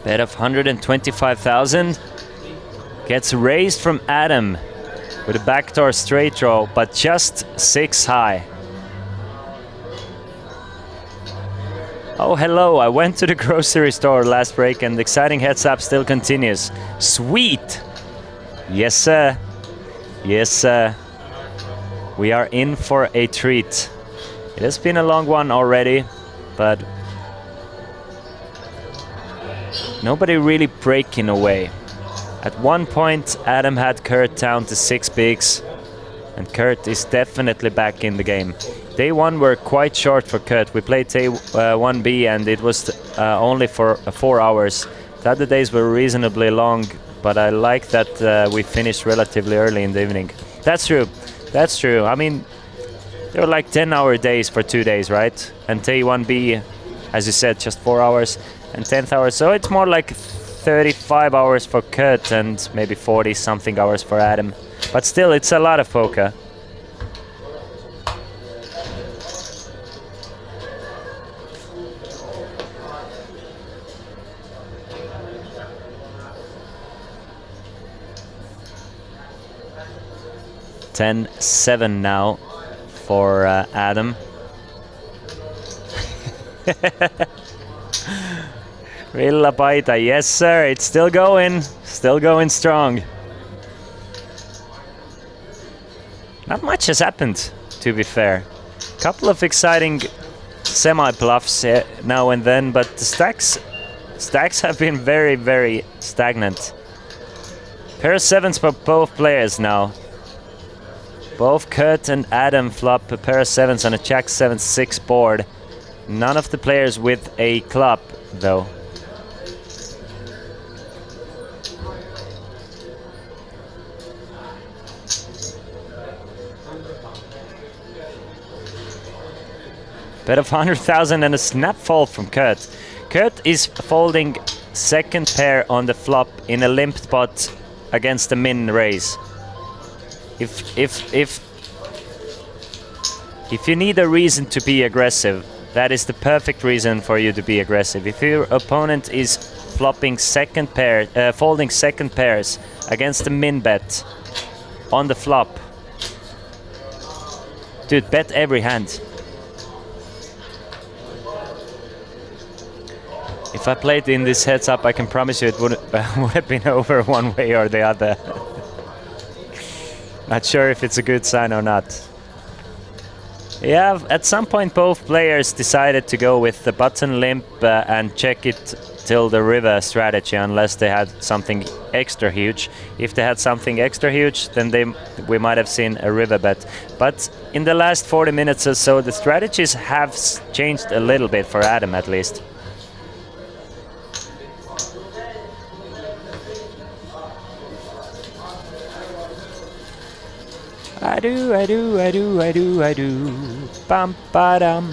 Bet of 125,000 gets raised from Adam with a backdoor straight draw, but just 6 high. Oh, hello, I went to the grocery store last break and the exciting heads up still continues. Sweet! Yes, sir. Yes, sir. We are in for a treat. It has been a long one already, but nobody really breaking away. At one point, Adam had Kurt down to 6 bigs, and Kurt is definitely back in the game. Day 1 were quite short for Kurt. We played day 1B and it was only for 4 hours. The other days were reasonably long, but I like that we finished relatively early in the evening. That's true. That's true. I mean, they were like 10-hour days for 2 days, right? And day 1B, as you said, just 4 hours. And 10th hour, so it's more like 35 hours for Kurt and maybe 40 something hours for Adam. But still, it's a lot of poker. 10-7 now for Adam. Villa Paita, yes sir, it's still going strong. Not much has happened, to be fair. Couple of exciting semi-bluffs now and then, but the stacks have been very, very stagnant. Pair of sevens for both players now. Both Kurt and Adam flop a pair of sevens on a Jack 7-6 board. None of the players with a club, though. Bet of 100,000 and a snap fold from Kurt. Kurt is folding second pair on the flop in a limp spot against the min raise. If you need a reason to be aggressive, that is the perfect reason for you to be aggressive. If your opponent is flopping second pair, folding second pairs against the min bet on the flop, dude, bet every hand. If I played in this heads up, I can promise you it would have been over one way or the other. Not sure if it's a good sign or not. Yeah, at some point both players decided to go with the button limp and check it till the river strategy, unless they had something extra huge. If they had something extra huge, then we might have seen a river bet. But in the last 40 minutes or so, the strategies have changed a little bit for Adam at least. I do, bum ba dum.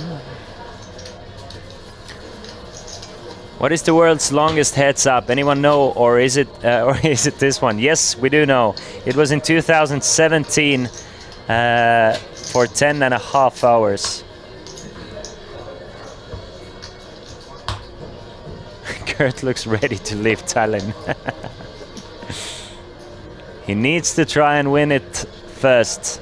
What is the world's longest heads up? Anyone know, or is it this one? Yes, we do know. It was in 2017 for 10.5 hours. Kurt looks ready to leave Tallinn. He needs to try and win it first.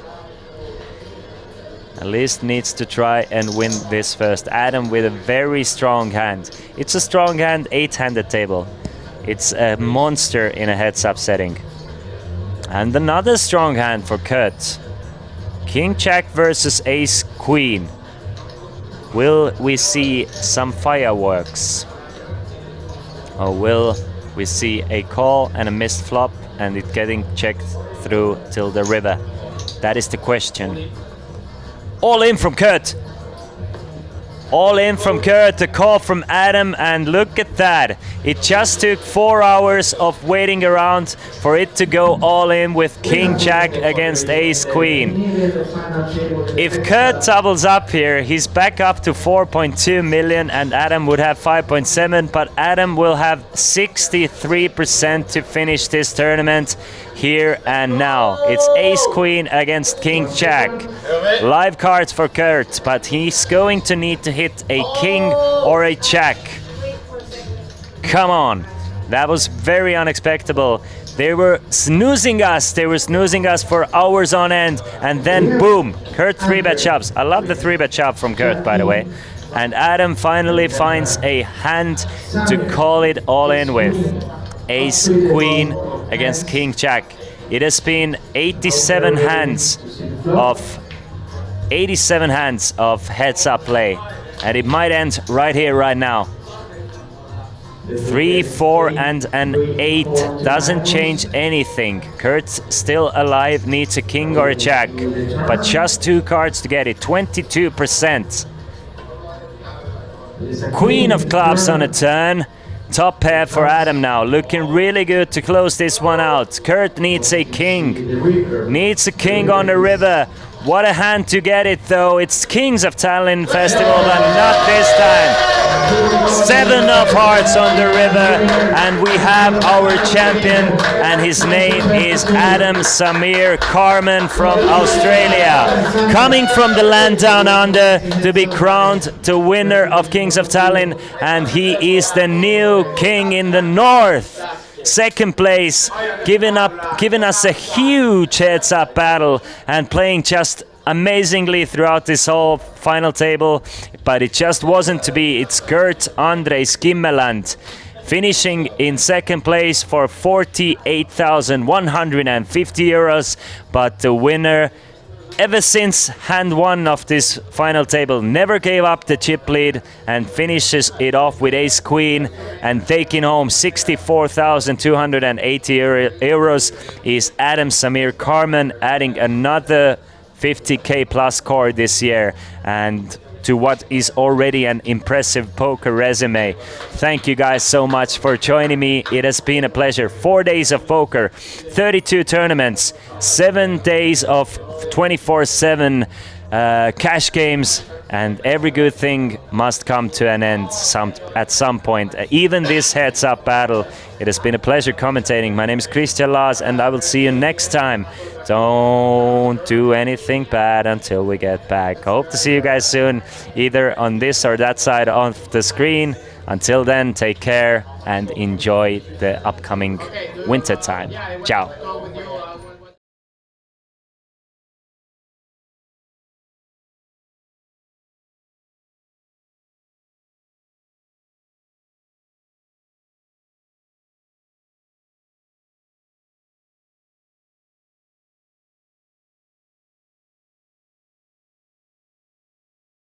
At least needs to try and win this first. Adam with a very strong hand. It's a strong hand, 8-handed table. It's a monster in a heads-up setting. And another strong hand for Kurt. King Jack versus Ace Queen. Will we see some fireworks? Or will we see a call and a missed flop and it getting checked through till the river? That is the question. All in from Kurt. All in from Kurt, a call from Adam, and look at that. It just took 4 hours of waiting around for it to go all in with King Jack against Ace Queen. If Kurt doubles up here, he's back up to 4.2 million and Adam would have 5.7, but Adam will have 63% to finish this tournament here and now. It's Ace Queen against King Jack. Live cards for Kurt, but he's going to need to hit a king or a jack. Come on. That was very unexpected. They were snoozing us. They were snoozing us for hours on end. And then boom, Kurt 3-bet shoves. I love the 3-bet shove from Kurt, by the way. And Adam finally finds a hand to call it all in with. Ace Queen against King Jack. It has been 87 hands of heads up play, and it might end right here, right now. 3, 4, and an 8 doesn't change anything. Kurt's still alive, needs a king or a jack, but just 2 cards to get it. 22%. Queen of clubs on a turn. Top pair for Adam now, looking really good to close this one out. Kurt needs a king. Needs a king on the river. What a hand to get it though. It's Kings of Tallinn Festival, but not this time. 7 of hearts on the river, and we have our champion, and his name is Adam Samir Carmen from Australia. Coming from the land down under to be crowned the winner of Kings of Tallinn, and he is the new king in the north. second place, giving us a huge heads-up battle and playing just amazingly throughout this whole final table, but it just wasn't to be. It's Gert Andre Skimmeland finishing in second place for 48,150 euros, but the winner ever since hand one of this final table never gave up the chip lead and finishes it off with ace queen and taking home 64,280 euros is Adam Samir Carmen, adding another 50k plus score this year and to what is already an impressive poker resume. Thank you guys so much for joining me. It has been a pleasure. 4 days of poker, 32 tournaments, 7 days of 24/7 cash games, and every good thing must come to an end at some point. Even this heads-up battle. It has been a pleasure commentating. My name is Christian Laas, and I will see you next time. Don't do anything bad until we get back. Hope to see you guys soon, either on this or that side of the screen. Until then, take care and enjoy the upcoming winter time. Ciao.